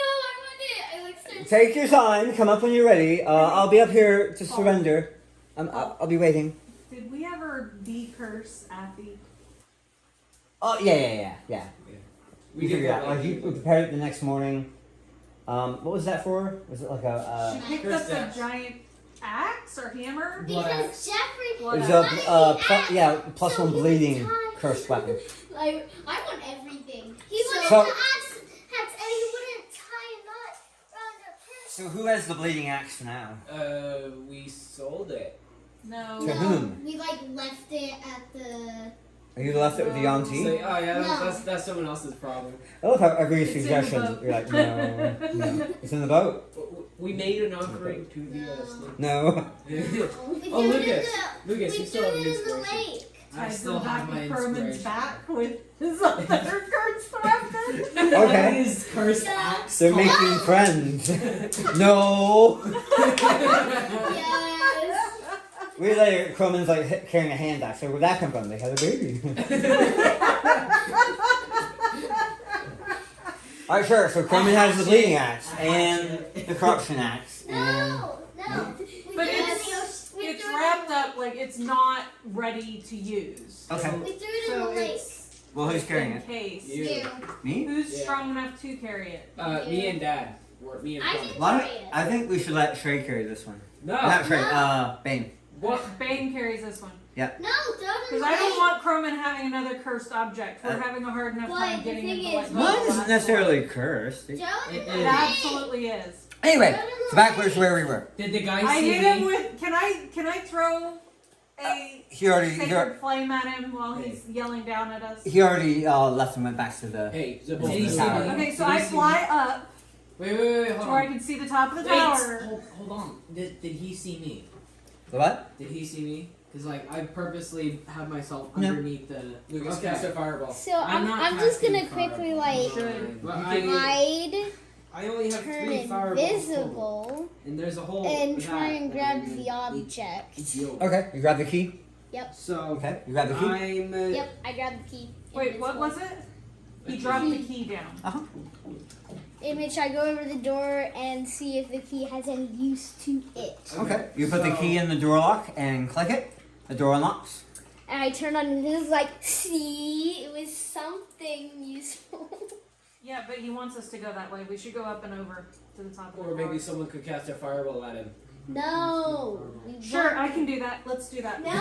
I want it. I like start. Take your time, come up when you're ready. I'll be up here to surrender. I'll be waiting. Did we ever decurse Affy? Oh, yeah. We You did figured it out. that, Like, you prepared it the next morning. What was that for? Was it like a, She picked Curse up dash. a giant axe or hammer? Blood Because axe. Jeffrey. Blood It's axe. a plus So 1 he bleeding was tied. cursed weapon. Like, I want everything. He wanted So- the axe, and he wouldn't tie a knot around a person. So who has the bleeding axe now? We sold it. No. To whom? We like left it at the. You left it with the No. auntie? So, oh yeah, No. that's someone else's problem. I love how every It's in the suggestion boat. you're like, no, no. It's in the boat? We made an offering to the No. snake. No. We Oh, threw it Lucas. in the. Lucas, We you still threw have it an in the inspiration. lake. I Tied still the have back my of Croman's inspiration. back with his other cursed weapon. Okay. His cursed Yeah. axe. They're making friends. No. Yes. We later, Croman's like carrying a hand axe. So where'd that come from? They had a baby. Alright, sure. So Croman has the bleeding axe and the corruption axe. And No. But We it's threw it wrapped in the- up like it's not ready to use. okay. We threw it in So the lake. it's Well, who's carrying in it? case. You. Me? Who's Yeah. strong enough to carry it? Me and Dad. Me and I Tom. did- Why don't, I think we should let Shrey carry this one. No. Not Shrey. No. Bane. What? Bane carries this one. No, throw it in Because the I don't lake. want Croman having another cursed object. We're Uh, having a hard enough But time the getting thing into is, like Mine the isn't last necessarily one. cursed. Throw it in It the is. It lake. absolutely is. Anyway, Throw it in so the back lake. to where we were. Did the guy I see hit me? him with. Can I throw a He already sacred flame at him while he's yelling down at us? left and went back to the. Hey, Did did he see tower. me? Okay, so Did he I see fly me? up Wait, to hold where I on. can see the top of the Wait, tower. hold on. Did he see me? The what? Did he see me? Because like I purposely have myself No. underneath the. Lucas, Okay. cast a fireball. So I'm not I'm just gonna casting quickly fireball. like Should. Well, hide, I only have turn 3 fireballs total. invisible, And there's a hole. and with try that, and grab then the object. it's yours. Okay, you grab the key. So Okay, you grab the key. I'm. Yep, I grabbed the key. Wait, what was it? He dropped the key down. Image, I go over the door and see if the key has any use to it. Okay, you put the so- key in the door lock and click it. The door unlocks. And I turn on and it's like, see, it was something useful. Yeah, but he wants us to go that way. We should go up and over to the top of the Or maybe tower. someone could cast a fireball at him. No. we Sure, won't. I can do that. Let's do that. No.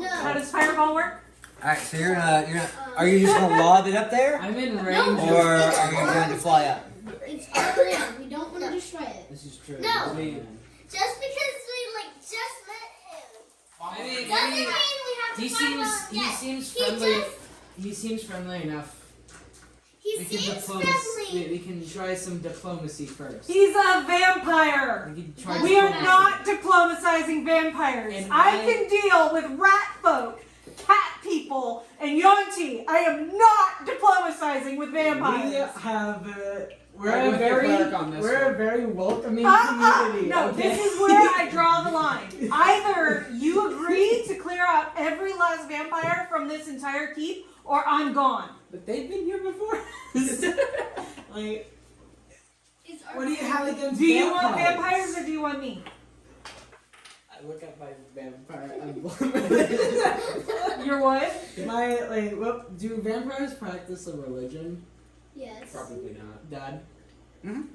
How does fireball work? Alright, so you're gonna. Are you just gonna lob it up there? I'm in range. Or are you going to fly up? It's around. We don't want to destroy it. This is true. No. Wait. Just because we just met him I mean, doesn't mean we have to he fight seems about he it. seems He friendly. just He seems friendly enough. he We can seems diplomacy. friendly. We can try some diplomacy first. He's a vampire. We can try. We are diplomacy. not diplomatizing vampires. And I I- can deal with rat folk, cat people, and Yonti. I am not diplomatizing with We vampires. have. We're I'm a with the very cleric on this we're one. a very welcoming community. No, okay? this is where I draw the line. Either you agree to clear out every last vampire from this entire keep, or I'm gone. But they've been here before. Like, It's our what do you have against Do you want vampires or do you want me? I look at my vampire emblem. You're what? Do vampires practice a religion? Yes. Probably not. Dad? Mhm.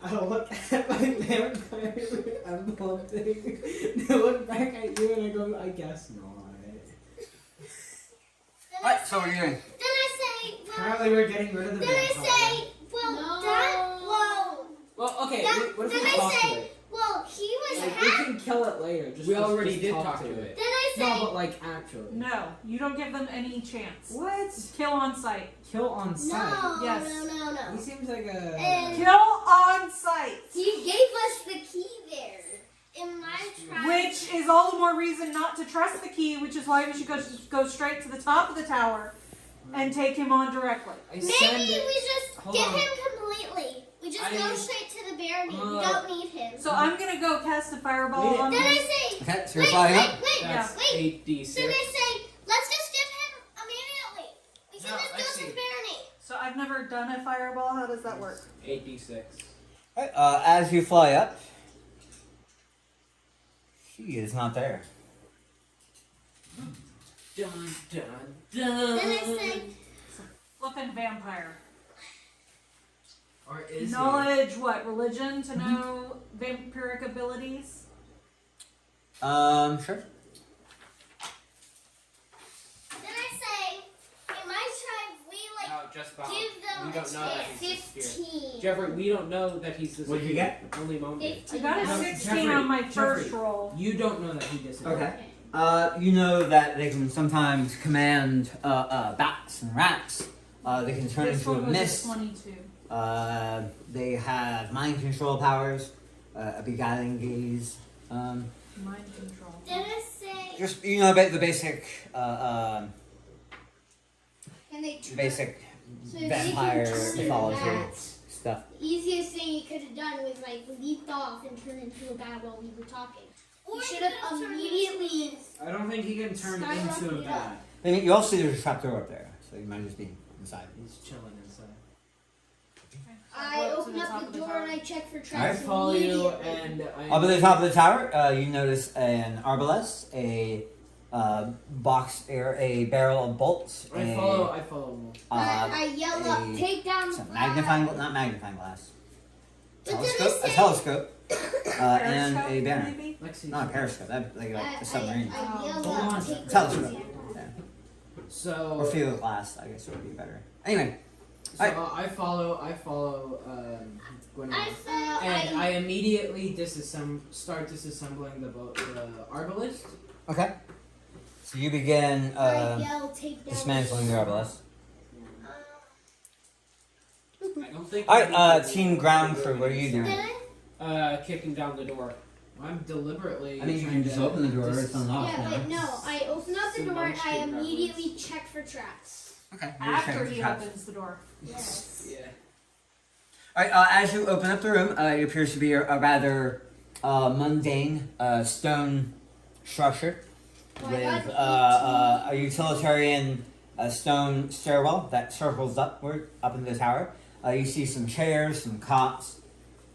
I look at my vampire emblem thing, I look back at you and I go, I guess not. Alright, so what are you doing? Then I say, well, Apparently we're getting rid of the then I vampire. say, well, No. that, well, Well, okay, that, what if then we I talk say, to it? well, he was Like, we happy. can kill it later. Just We just- already just did talk to it. Then I say, No, but like actually. No, you don't give them any chance. What? Kill on sight. Kill on sight? no, Yes. no. He seems like a. And- Kill on sight. You gave us the key there. In my tribe. Which is all the more reason not to trust the key, which is why we should go straight to the top of the tower and take him on directly. I Maybe send we it. just Hold get on. him completely. We just I go just- straight to the Barony. We Uh, don't need him. So I'm gonna go cast a fireball Wait. on Then I him. say, Okay, so you're wait, flying up? wait, That's wait. 8d6. Then I say, let's just get him immediately. We can No, just I go see. to the Barony. So I've never done a fireball. How does that work? 8d6. Alright, as you fly up, she is not there. Dun dun dun. Then I say, Flippin' vampire. Or is Knowledge, what? Religion to know vampiric abilities? Sure. Then I say, in my tribe, we like No, just about. give them We don't know that a he's the spear. 15. Jeffrey, we don't know that he's the What'd you spear. get? Only Moan did. 15. I got a No, 16 Jeffrey, on my first Jeffrey. roll. You don't know that he disappeared. Okay. You know that they can sometimes command bats and rats. They can turn This into one a was mist. 22. They have mind control powers, a beguiling gaze. Mind control. Then I say, Just about the basic, can they turn? basic So if they vampire can turn mythology bats, stuff. the easiest thing he could have done was like leaped off and turned into a bat while we were talking. He should have immediately. I don't think he can turn into a Skyrocketed bat. I mean, you also see there's a trapdoor up there, so you might just be inside. He's chilling inside. I Go up to open the up top the of the door tower. and I check for I traps follow you immediately. and I. Up at the top of the tower, you notice an arbalest, a a barrel of bolts, I follow him. I yell up, a- take down the not magnifying glass, But then I telescope, a say- telescope, and a Periscope, banner. maybe? Lexi. Not a periscope, that'd be like a submarine. I yell Hold up, on. take Telescope. down the Yeah. So. Or field glass, I guess would be better. Anyway, So I follow Gwen. I fell. And I immediately start disassembling the arbalist. okay. So you begin I yell, take down dismantling the arbalest. I don't think. Alright, team ground crew, what are you doing? Then I Kicking down the door. I'm deliberately. I mean, you trying can just to open the door, it's unlocked yeah, now. but no, I open up the Some door and I munchkin immediately check for traps. Okay. After he opens the door. Yes. Yeah. Alright, as you open up the room, it appears to be a rather mundane stone structure Oh, I with got a utilitarian stone stairwell that circles upward up into the tower. You see some chairs, some cots,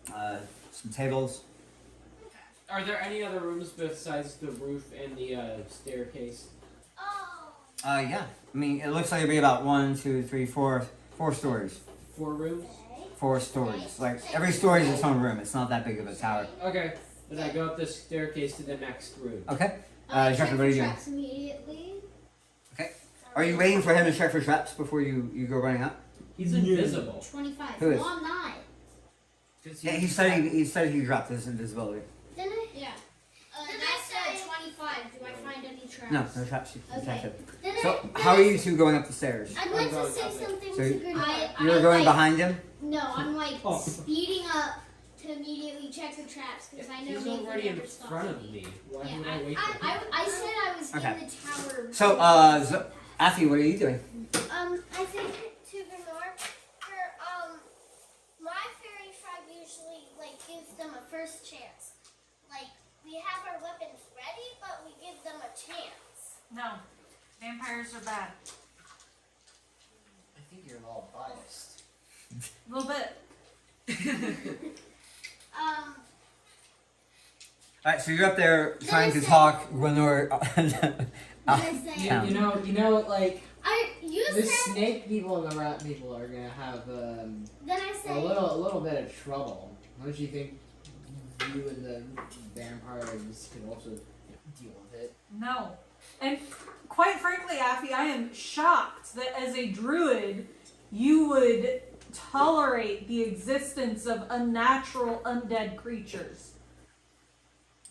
some tables. Are there any other rooms besides the roof and the staircase? Oh. Yeah. I mean, it looks like it'd be about 1, 2, 3, 4 stories. 4 rooms. 4 stories. Like every story is its own room. It's not that big of a tower. Okay. Then I go up the staircase to the next room. Okay. I Jeffrey, check what are for you doing? traps immediately. Are you waiting for him to check for traps before you go running up? He's invisible. 25. Who is? No, I'm not. Yeah, he said he dropped his invisibility. Then I. Yeah. Then I said 25. Do I find any traps? No, no traps. You Okay. checked it. Then So, how are you two going up the stairs? I'd like I'm to going say up it. something So to Grenade. You're going behind him? No, I'm like Oh. speeding up to immediately check the traps because I know He's Nathan already in never stops front me. of me. Why Yeah, would I wait for him? I said I was Okay. in the tower. So, Afi, what are you doing? I think to Grenor, my fairy tribe usually gives them a first chance. We have our weapons ready, but we give them a chance. No. Vampires are bad. I think you're all biased. A little bit. Alright, so you're up there trying to talk Gwenor. I say, Yeah. You know, you the said. snake people and the rat people are gonna have Then I a say. little bit of trouble. Don't you think you and the vampires can also deal with it? No. And quite frankly, Affy, I am shocked that as a druid, you would tolerate the existence of unnatural undead creatures.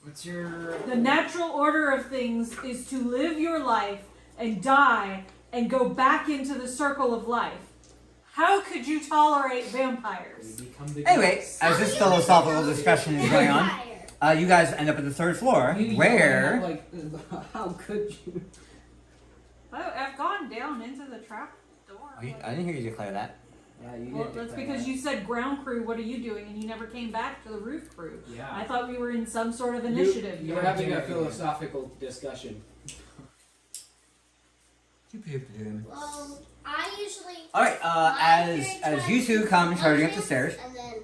What's your... The natural order of things is to live your life and die and go back into the circle of life. How could you tolerate vampires? You become the Anyway, ghost. as this philosophical discussion is going on, you guys end up at the 3rd floor, You where... how could you? I've gone down into the trap door. I didn't hear you declare that. Yeah, you Well, did that's declare because that. you said ground crew, what are you doing? And you never came back to the roof crew. Yeah. I thought we were in some sort of initiative. You were having a philosophical discussion. Well, I usually. Alright, as you two come charging up the stairs, And then.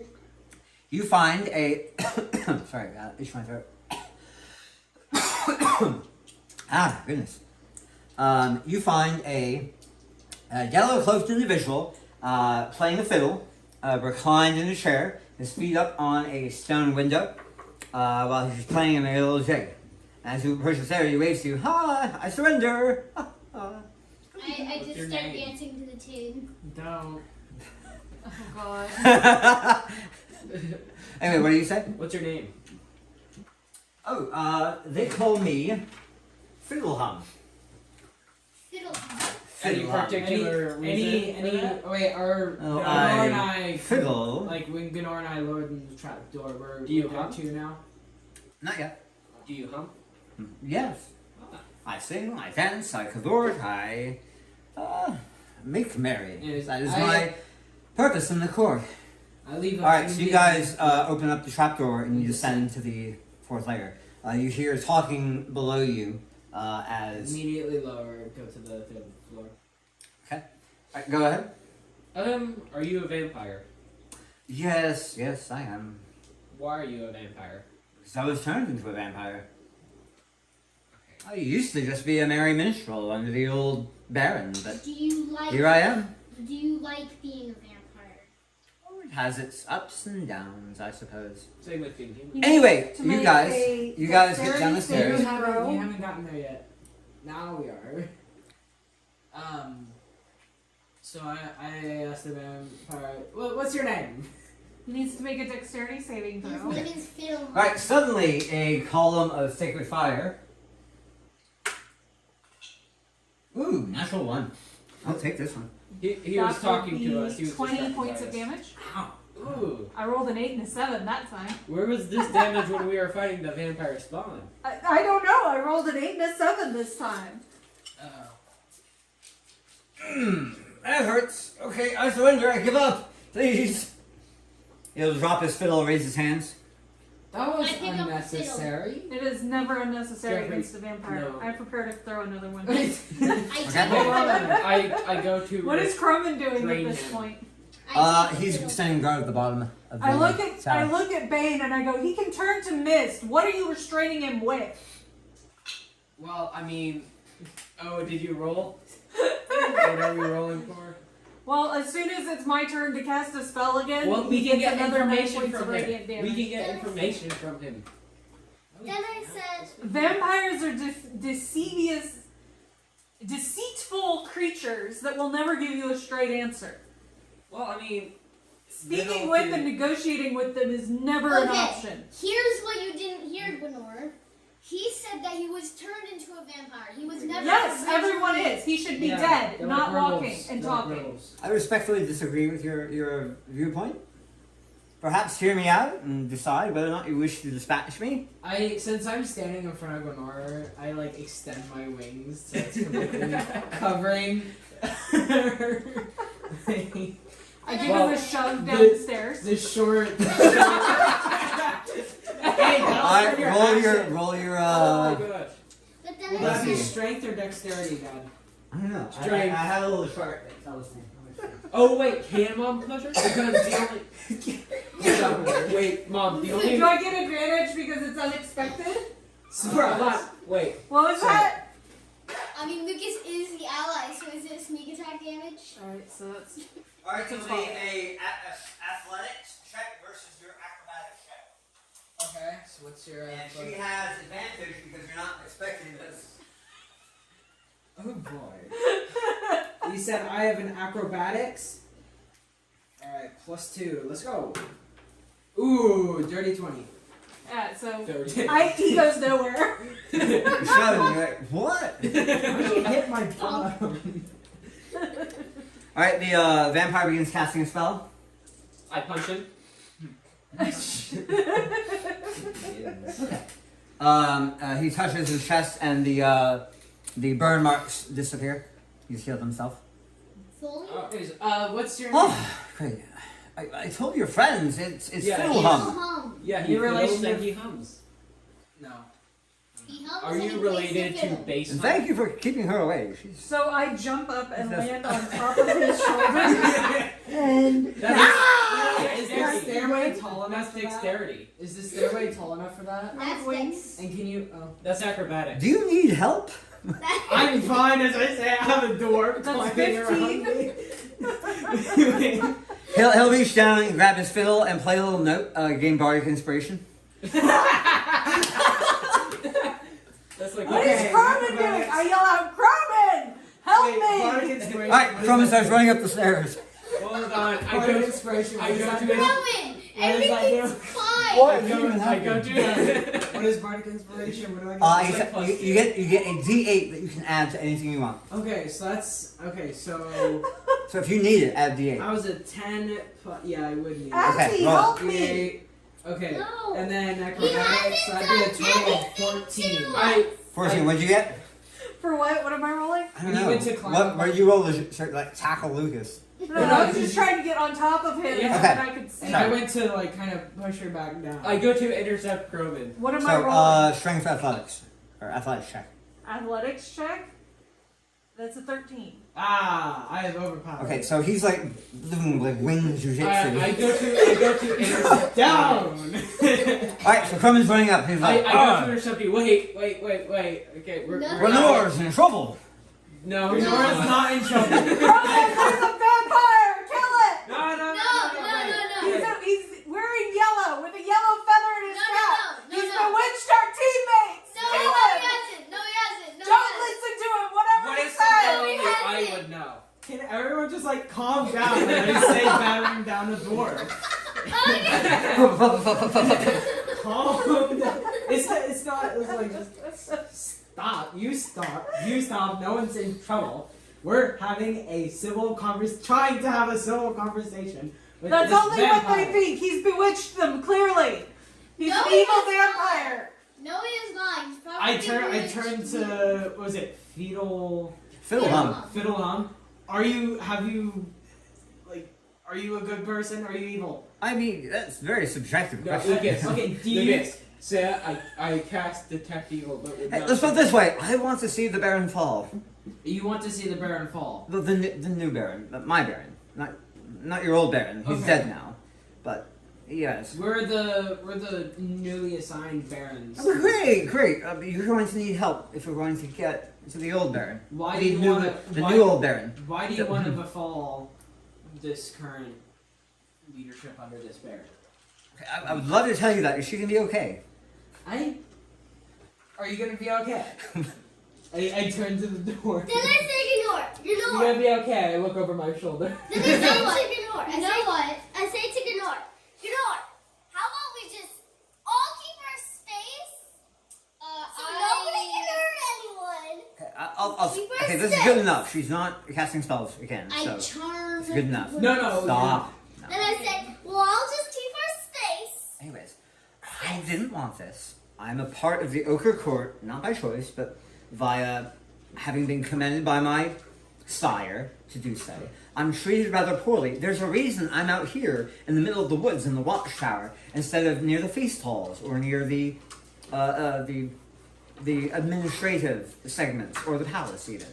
you find a... Sorry, itch my throat. Ah, goodness. You find a yellow-cloaked individual playing the fiddle reclined in a chair, his feet up on a stone window, while he's playing a little jig. As you approach this area, he waves to you. Ha! I surrender! Ha, ha. I What's just your start name? dancing to the tune. Don't. Oh god. Anyway, what do you say? What's your name? Oh, they call me Fiddlehum. Fiddle. Any Fiddlehum. particular reason? Any? Wait, are Oh, Gnor and I Fiddle. like when Gnor and I lowered in the trap door? We're Do you down hum? 2 now. Not yet. Do you hum? Yes. I sing, I dance, I cavort, I make merry. Yes, That is I- my purpose in the court. I leave. Alright, so you guys open up the trapdoor and you descend to the 4th layer. You hear talking below you as... Immediately lower, go to the 5th floor. Alright, go ahead. Are you a vampire? Yes, I am. Why are you a vampire? Because I was turned into a vampire. I used to just be a merry minstrel under the old Baron, but Do you like? here I am. Do you like being a vampire? Oh, it has its ups and downs, I suppose. Same with being human. You need Anyway, to you make guys a get down the dexterity stairs. saving throw. You haven't gotten there yet. Now we are. So I asked the vampire, what's your name? He needs to make a dexterity saving His throw. name is Fiddle. Alright, suddenly a column of sacred fire. Ooh, natural 1. I'll take this one. He That was would talking be to us. He was 20 distracted points by of us. damage. Ooh. I rolled an 8 and a 7 that time. Where was this damage when we were fighting the vampire spawn? I don't know. I rolled an 8 and a 7 this time. That hurts. Okay, I surrender. I give up. Please. He'll drop his fiddle, raise his hands. That was I pick up the unnecessary. It is never unnecessary Jeffrey, against a vampire. no. I'm prepared to throw another one. I take I go to. What is Croman doing at Drain this him. point? He's standing guard at the bottom of the I look at tower. Bane and I go, he can turn to mist. What are you restraining him with? Well, I mean. Oh, did you roll? What are we rolling for? Well, as soon as it's my turn to cast a spell again, Well, we he can gets get another 9 information points of from radiant him. damage. We can get information from him. Then I said, Vampires are deceitful creatures that will never give you a straight answer. Well, I mean. Speaking with and negotiating with them is never an Okay. option. here's what you didn't hear, Gnor. He said that he was turned into a vampire. He was never. Yes, originally- everyone is. He should be Yeah, dead, they're not like walking werewolves. and They're like talking. werewolves. I respectfully disagree with your viewpoint. Perhaps hear me out and decide whether or not you wish to dispatch me. Since I'm standing in front of Gnor, I like extend my wings so it's completely covering. I give Well, him a shove down the- the stairs. the short. Hey, Alright, roll your Oh my gosh. But then Will I that be said, strength or dexterity, Dad? I don't know. I Strength. had a little chart that tells me. Oh wait, can Mom pleasure? Because the only. Hold on, wait, Mom, the only. Do I get advantage because it's unexpected? Hold on, wait. What was that? I mean, Lucas is the ally, so is it sneak attack damage? Alright, so that's. Alright, so a athletics check versus your acrobatics check. Okay, so what's your. And she has advantage because you're not expecting this. Oh boy. You said I have an acrobatics? Alright, +2. Let's go. Ooh, dirty 20. Yeah, so. 30. He goes nowhere. You're shouting, you're like, what? How did you hit my bum? Alright, the vampire begins casting a spell. I punch him. He touches his chest and the burn marks disappear. He's healed himself. Fully? What's your name? Oh, great. I told your friends, it's Yeah, Fiddlehum. Yeah, he You relation fiddles and to- he hums. No. He hums Are and you he related plays the to fiddle. bass? And thank you for keeping her away. She's So I jump up and That's- land on top of his shoulder. And Is the stairway tall enough That's for that? dexterity. Is the stairway tall enough for that? That's wings. dex. And can you? Oh. That's acrobatics. Do you need help? I'm fine, as I say. I have a door That's climbing 15. around me. He'll reach down and grab his fiddle and play a little note, gain bardic inspiration. That's like What is Cronin doing? I yell out, Cronin! Help Wait, me! bardic inspiration. Alright, what is Cronin that? starts running up the stairs. Hold on. Bardic inspiration. What I does go that to do? it. Rowan, What does that do? everything's fine. What? I go to What is bardic inspiration? What do I get? You get a D8 that you can add to anything you want. Okay, so that's okay. So So if you need it, add D8. I was a 10. Yeah, I would need it. Abby, roll. help me! D8. Okay, No. and then He acrobatics. So hasn't that'd be a done total of anything 14. to I 14, what'd you get? For what? What am I rolling? I don't You know. went to climb What did you roll to like tackle Lucas? No, I was just trying to get on top of him Yeah. so that I could see. And I went to like kind of push her back down. I go to intercept Cronin. What am I rolling? So, strength athletics. Or athletics check. Athletics check? That's a 13. I have overpowered. Okay, so he's like doing like wing I jujitsu. go to intercept Down. Alright, so Cronin's running up. He's I like, go to intercept you. Wait. Okay, we're Renoir's in trouble. No, Nora's not in trouble. Cronin, there's a vampire! Kill it! No. He's wearing yellow with a yellow feather in his cap. He's bewitched our teammates! No, Kill he him! hasn't. No, he hasn't. No, Don't he listen to him, whatever What he is says! something he that hasn't. I would know? Can everyone just like calm down when I say battering down the dwarf? Calm down. It's not. It's like just stop. You stop. You stop. No one's in trouble. We're having a trying to have a civil conversation. With That's this only what vampire. they think. He's bewitched them, clearly. He's No, an he evil has vampire. No, he is not. He's probably I turn to what was it? Fiddle Yeah. hum. Fiddle hum. Are you a good person or are you evil? I mean, that's very subjective No, question. Lucas. Okay, do you Lucas. Say I cast detect evil, but would Hey, not. let's put it this way. I want to see the Baron fall. you want to see the Baron fall? The new Baron. My Baron. Not your old Baron. He's Okay. dead now. But, yes. We're the newly assigned barons. Oh, great. You're going to need help if we're going to get to the old Baron. Why do The you new, want the new old Baron. Why do you want to befall this current leadership under this baron? Okay, I would love to tell you that. Is she going to be okay? Are you gonna be okay? I turn to the door. Then I say ignore. You're Ignore. gonna be okay. I look over my shoulder. Then I say You know what? to ignore. You know what? I say to ignore. Ignore. How about we just all keep our space so nobody can hurt anyone? Okay, I'll Keep her okay, this is safe. good enough. She's not casting spells again, I so charm. it's good enough. No. Stop. No. Then I say, well, I'll just keep our space. Anyways, I didn't want this. I'm a part of the Ochre Court, not by choice, but via having been commended by my sire to do so. I'm treated rather poorly. There's a reason I'm out here in the middle of the woods in the watchtower instead of near the feast halls or near the administrative segments or the palace even.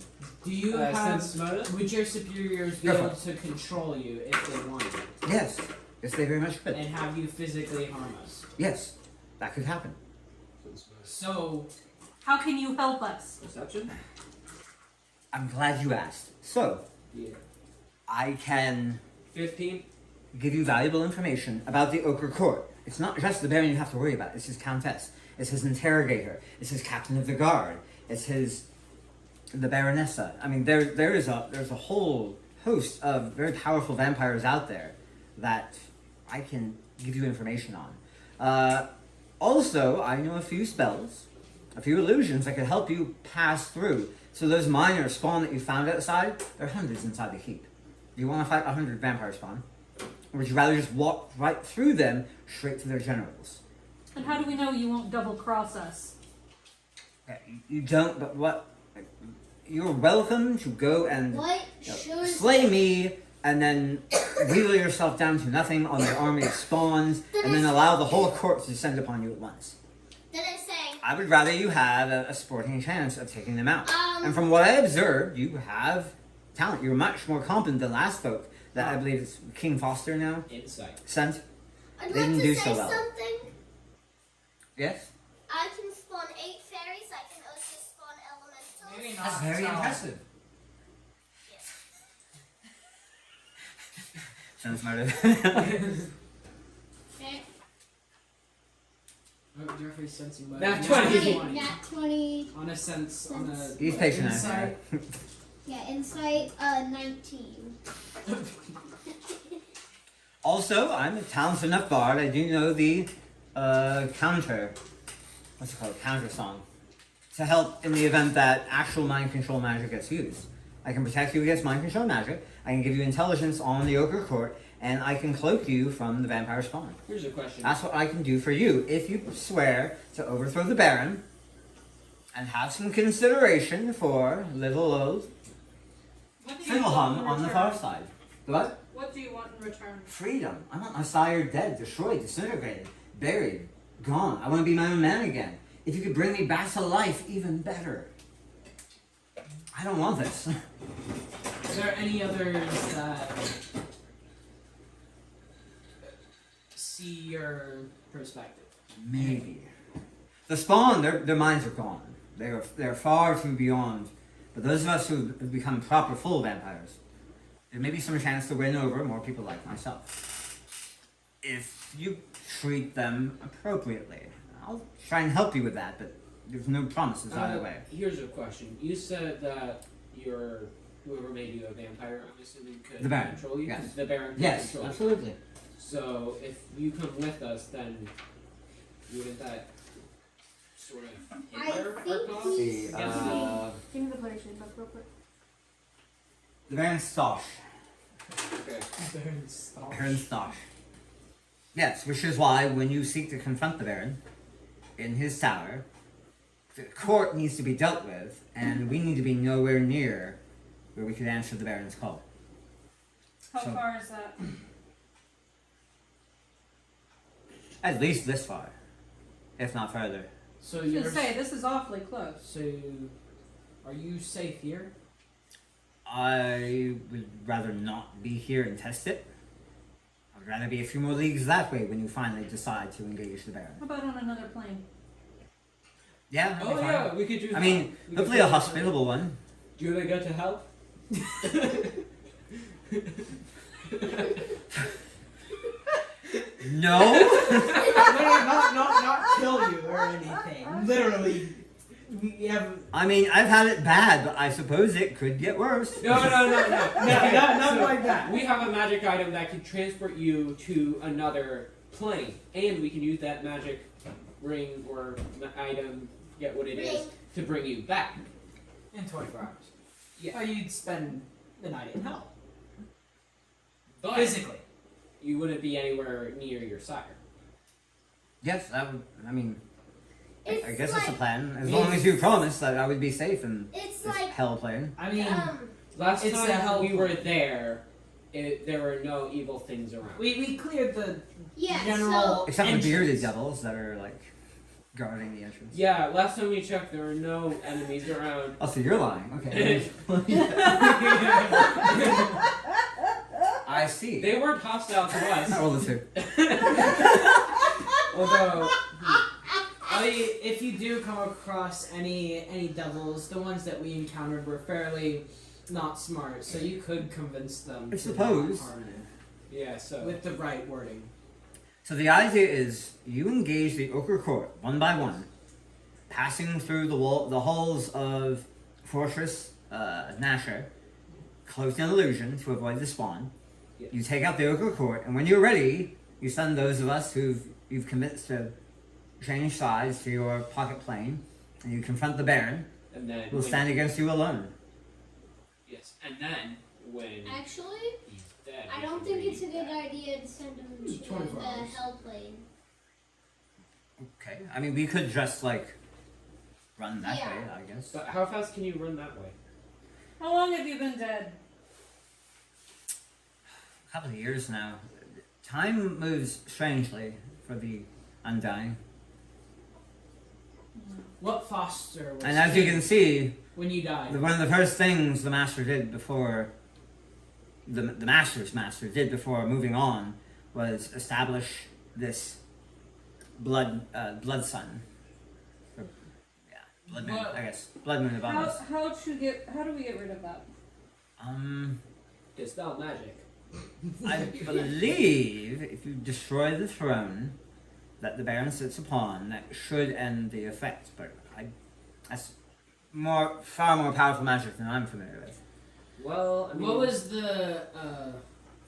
Do you Sense have? motive? Would your superiors be Go for able it. to control you if they wanted, Yes, they very much could. and have you physically harm us? Yes, that could happen. So How can you help us? Perception? I'm glad you asked. So, Yeah. I can 15. give you valuable information about the Ochre Court. It's not just the Baron you have to worry about. It's his Countess. It's his Interrogator. It's his Captain of the Guard. It's the Baronessa. I mean, there's a whole host of very powerful vampires out there that I can give you information on. Also, I know a few spells, a few illusions that could help you pass through. So those minor spawn that you found outside, there are hundreds inside the keep. Do you want to fight 100 vampire spawn? Or would you rather just walk right through them, straight to their generals? And how do we know you won't double cross us? Okay, you don't, but what? You're welcome to go and What you know, should slay me, and then wheedle yourself down to nothing on their army of spawns, and then allow the whole court to descend upon you at once. then I say, I would rather you have a sporting chance of taking them out. And from what I observed, you have talent. You're much more competent than last folk that I believe it's King Foster now Insight. sent. I'd They like didn't to do say so well. something. Yes? I can spawn 8 fairies. I can also spawn elementals. maybe That's not. very so- impressive. Sense motive. Okay. Oh, Jeffrey's sensing what? Nat 20. 20. Nat 20. On a sense, on a He's patient out insight. here. Yeah, insight 19. Also, I'm a talented enough bard. I do know the counter. What's it called? Counter song. To help in the event that actual mind control magic gets used. I can protect you against mind control magic. I can give you intelligence on the Ogre Court, and I can cloak you from the vampire spawn. Here's a question. That's what I can do for you if you swear to overthrow the Baron and have some consideration for little old What do you want Fiddlehum in on the return? far side. What? What do you want in return? Freedom. I want my sire dead, destroyed, disintegrated, buried, gone. I want to be my own man again. If you could bring me back to life, even better. I don't want this. Is there any others that see your perspective? Maybe. The spawn, their minds are gone. They're far too beyond. But those of us who have become proper full vampires, there may be some chance to win over more people like myself. If you treat them appropriately. I'll try and help you with that, but there's no promises either way. Here's a question. You said that whoever made you a vampire, I'm assuming, could The Baron, control you? yes. The Baron could Yes, control you. absolutely. So if you come with us, then wouldn't that sort of I hinder our think cause? See, Give me the player sheet book real quick. the Baron Stosh. Okay. Baron Stosh. Yes, which is why when you seek to confront the Baron in his tower, the court needs to be dealt with, and we need to be nowhere near where we could answer the Baron's call. How So- far is that? At least this far, if not further. So I was you're gonna say, this is awfully close. so are you safe here? I would rather not be here and test it. I would rather be a few more leagues that way when you finally decide to engage the Baron. How about on another plane? Yeah, that'd be Oh fine. yeah, we could do that. I mean, We could hopefully do a that. hospitable one. Do you want to go to help? No? not kill you or anything. Literally, we have I mean, I've had it bad, but I suppose it could get worse. No. nothing like that. We have a magic item that can transport you to another plane, and we can use that magic ring or item, forget what it is, Ring. to bring you back. In 24 hours. Yeah. Or you'd spend the night in hell. But Physically. you wouldn't be anywhere near your sire. Yes, that would, I mean, I It's guess that's the like, plan. As long as you promise that I would be safe in it's this like, hell plane. I mean, Last It's the time hell we were plane. there, there were no evil things around. we cleared the yeah, general Except for the entrance. bearded devils that are, like, guarding the entrance. Yeah, last time we checked, there were no enemies around. Oh, so you're lying. Okay. I see. They weren't hostile to us. Roll the two. Although, If you do come across any devils, the ones that we encountered were fairly not smart, so you could convince them I to suppose. not harm you yeah, so. with the right wording. So the idea is you engage the Ochre Court one by one, passing through the halls of Fortress Gnasher, cloaked in illusion to avoid the spawn. Yeah. You take out the Ochre Court, and when you're ready, you send those of us you've convinced to change sides to your pocket plane, and you confront the Baron. And then. We'll stand against you alone. Yes, and then when actually, he's dead. I we don't can think bring it's a you good back. idea to send him to 24 the hours. hell plane. Okay. I mean, we could just like run that Yeah. way, I guess. But how fast can you run that way? How long have you been dead? A couple of years now. Time moves strangely for the undying. What Foster was And as you can see, when you died? one of the first things the master did before the master's master did before moving on was establish this blood sun. Or, yeah, blood moon. What- I guess blood moon above us. How do we get rid of that? Dispel magic. I believe if you destroy the throne that the Baron sits upon, that should end the effect. But that's far more powerful magic than I'm familiar with. Well, I mean, What was the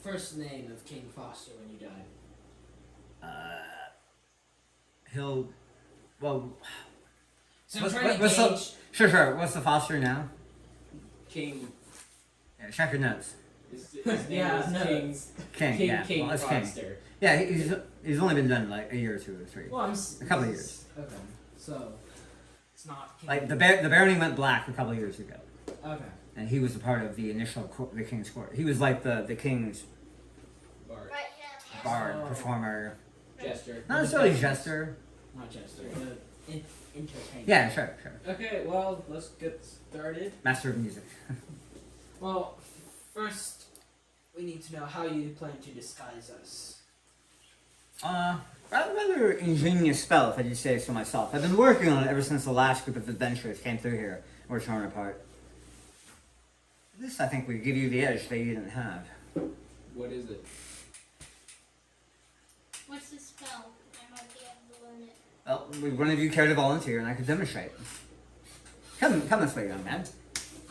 first name of King Foster when you died? Well, So I'm What's- trying what's to the- gauge. sure. What's the Foster now? King. Yeah, check your notes. His name Yeah, is no, King. it's- King, King, yeah. King Well, it's King. Foster. Yeah, he's only been done like a year or two or three. Well, A couple of years. Okay, so it's not King. Like the Barony went black a couple of years ago, Okay. and he was a part of the initial the King's court. He was like the King's Bard. Right hand. bard, Oh. performer, Jester. not necessarily jester. Not Chester. Entertainer. Yeah, sure. Okay, well, let's get started. Master of music. Well, first we need to know how you plan to disguise us. Rather ingenious spell, if I do say so myself. I've been working on it ever since the last group of adventurers came through here and were torn apart. This, I think, would give you the edge that you didn't have. What is it? What's the spell? I might be able to learn it. Well, would one of you care to volunteer and I could demonstrate? Come this way, young man.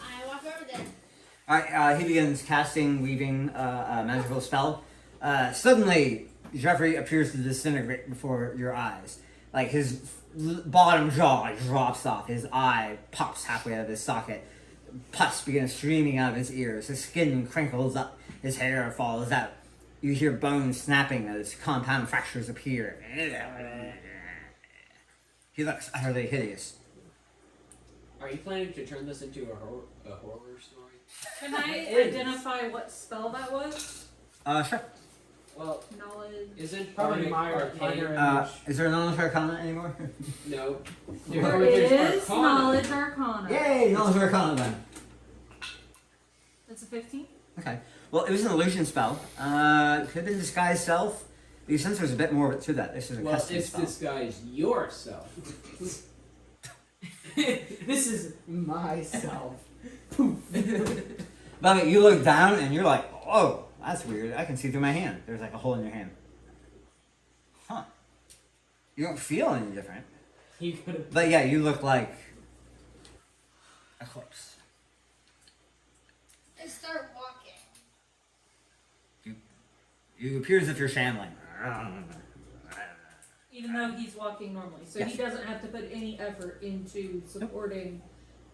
I walk over there. Alright, he begins casting, weaving a magical spell. Suddenly, Jeffrey appears to disintegrate before your eyes. Like, his bottom jaw drops off, his eye pops halfway out of his socket. Pus begins streaming out of his ears, his skin crinkles up, his hair falls out. You hear bones snapping as compound fractures appear. He looks utterly hideous. Are you planning to turn this into a horror story? Can I It is. identify what spell that was? Sure. Well, Knowledge. isn't Probably Bardic minor Arcane? Is there a knowledge arcana anymore? No. There There's is Arcana. knowledge arcana. Yay, knowledge arcana then. That's a 15. Okay. Well, it was an illusion spell. It could have been disguised self. But since there's a bit more of it to that, this is a Well, custom it's spell. disguise yourself. This is myself. But you look down and you're like, oh, that's weird. I can see through my hand. There's like a hole in your hand. Huh. You don't feel any different. You could have. But yeah, you look like a corpse. I start walking. You appear as if you're shambling. Even though he's walking normally. So Yes. he doesn't have to put any effort into supporting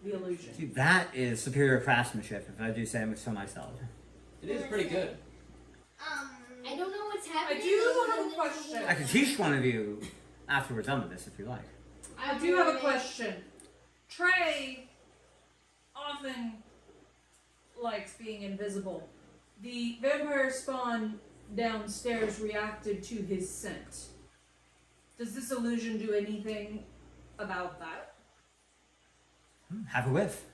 the illusion. See, that is superior craftsmanship, if I do say so myself. It is pretty good. I don't know what's I happening. do other have than a it's question. I could teach one of you after we're done with this, if you like. I do have a question. Trey often likes being invisible. The vampire spawn downstairs reacted to his scent. Does this illusion do anything about that? Have a whiff.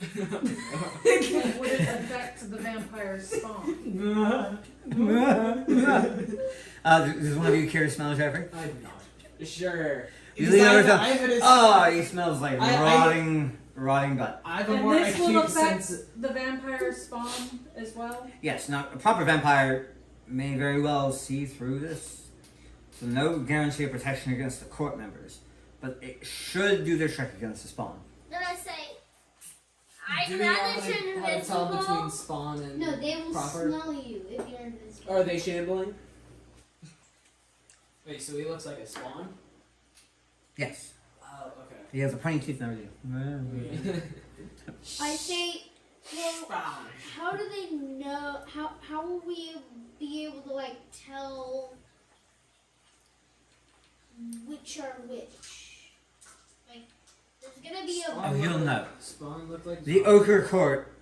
Would it affect the vampire spawn? Does one of you care to smell Jeffrey? I do not. Sure. You Because lean over I to have it as- oh, he smells like I- rotting butt. I have a And more this will acute affect sense. the vampire spawn as well? Yes, now a proper vampire may very well see through this, so no guarantee of protection against the court members, but it should do their trick against the spawn. Then I say, Do I'd we know rather how turn to tell between invisible. spawn and No, they will proper? smell you if you're invisible. Are they shambling? Wait, so he looks like a spawn? Yes, Oh, okay. he has a pointy tooth and everything. I say, well, Spawn. how do they know? How will we be able to like tell which are which? Like, there's gonna be a Oh, you'll know. Spawn look like The spawn. ochre court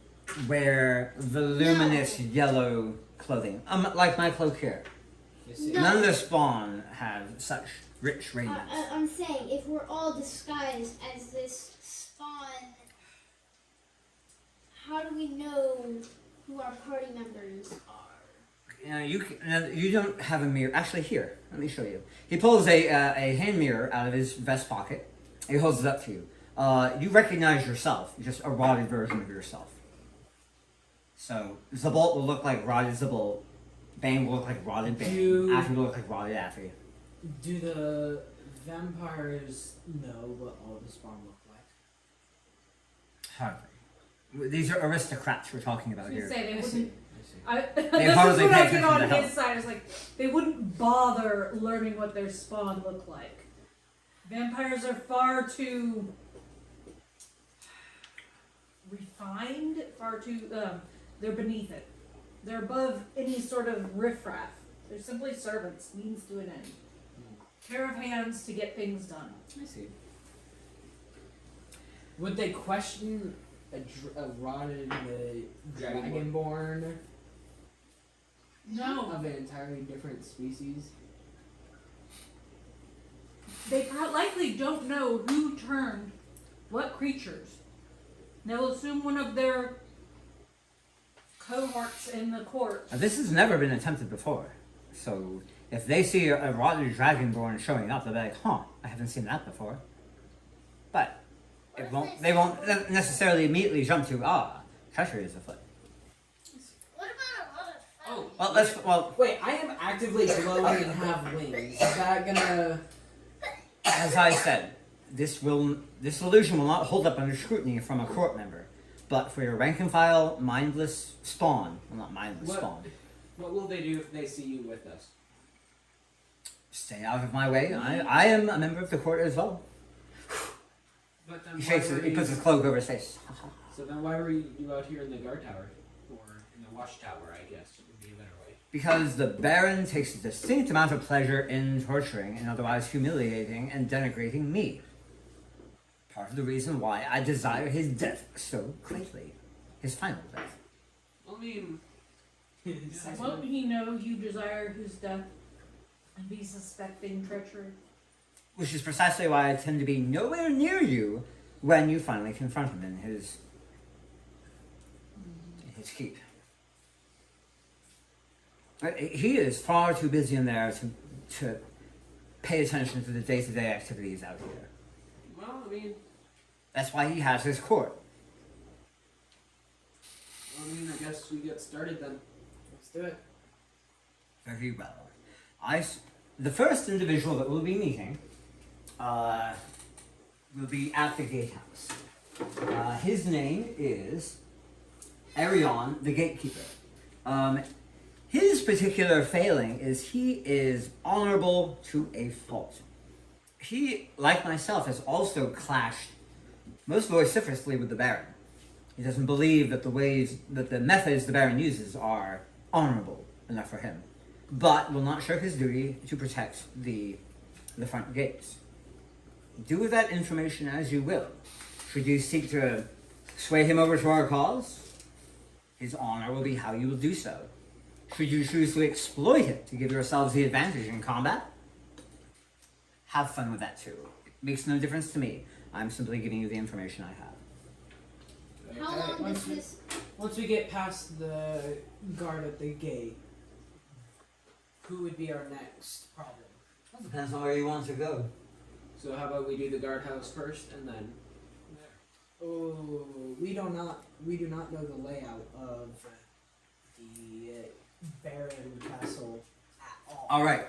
wear voluminous yellow clothing, like my cloak here. You see? No. None of the spawn have such rich raiment. I'm saying if we're all disguised as this spawn, how do we know who our party members are? You don't have a mirror. Actually, here, let me show you. He pulls a hand mirror out of his vest pocket. He holds it up to you. You recognize yourself, just a rotted version of yourself. So Zabolt will look like rotted Zabolt. Bane will look like rotted Bane. Affy will look like rotted Affy. Do the vampires know what all the spawn look like? Hardly. These are aristocrats we're talking about I was here. gonna say they I see. wouldn't. I see. This They is hardly what pay I get attention on to his health. side. Is like they wouldn't bother learning what their spawn look like. Vampires are far too refined, far too. They're beneath it. They're above any sort of riffraff. They're simply servants, means to an end. Pair of hands to get things done. I see. Would they question a rotted dragonborn No, of an entirely different species? they likely don't know who turned what creatures. They'll assume one of their cohorts in the court. Now, this has never been attempted before. So if they see a rotted dragonborn showing up, they'll be like, huh, I haven't seen that before. But they won't necessarily immediately jump to, treachery is afoot. What about a lot of Oh, Wait, I am actively glowing and have wings. Is that gonna... as I said, this illusion will not hold up under scrutiny from a court member. But for your rank and file, mindless spawn, well, not mindless What? spawn, What will they do if they see you with us? stay out of my way. I am a member of the court as well. But then He puts his cloak over his face. So then why were you out here in the guard tower? Or in the watchtower, I guess, would be a better way. Because the Baron takes a distinct amount of pleasure in torturing and otherwise humiliating and denigrating me. Part of the reason why I desire his death so greatly. His final death. I mean, Won't he know you desire his death and be suspecting treachery? Which is precisely why I tend to be nowhere near you when you finally confront him in his keep. He is far too busy in there to pay attention to the day-to-day activities out here. well, I mean, That's why he has his court. I guess we get started then. Let's do it. Very well. The first individual that we'll be meeting will be at the gatehouse. His name is Arion, the gatekeeper. His particular failing is he is honorable to a fault. He, like myself, has also clashed most vociferously with the Baron. He doesn't believe that the methods the Baron uses are honorable enough for him, but will not shirk his duty to protect the front gates. Do with that information as you will. Should you seek to sway him over to our cause, his honor will be how you will do so. Should you choose to exploit it to give yourselves the advantage in combat, have fun with that too. It makes no difference to me. I'm simply giving you the information I have. How long does this? Once we get past the guard at the gate, who would be our next problem? Well, depends on where you want to go. So how about we do the guardhouse first and then Oh, we do not know the layout of the Baron Castle at all. All right.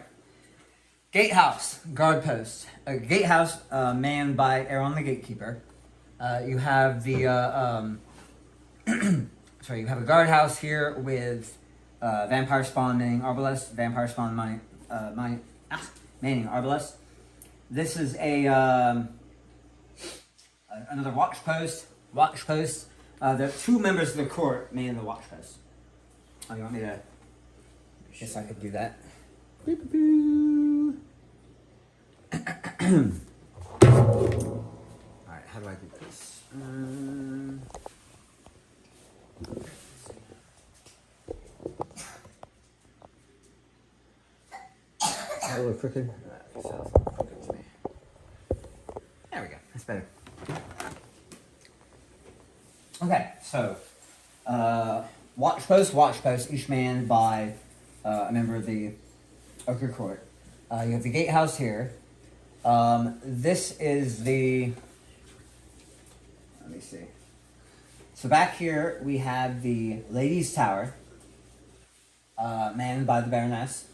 Gatehouse, guard post. A gatehouse manned by Aaron the gatekeeper. You have the you have a guardhouse here with vampire spawn manning arbalest, vampire spawn manning arbalest. This is another watch post. There are two members of the court man the watch post. Oh, you want me to? I guess I could do that. Alright, how do I do this? A little crooked. There we go. That's better. Okay, so watch post, each manned by a member of the Ochre Court. You have the gatehouse here. This is the. Let me see. So back here we have the Ladies' Tower, manned by the Baroness.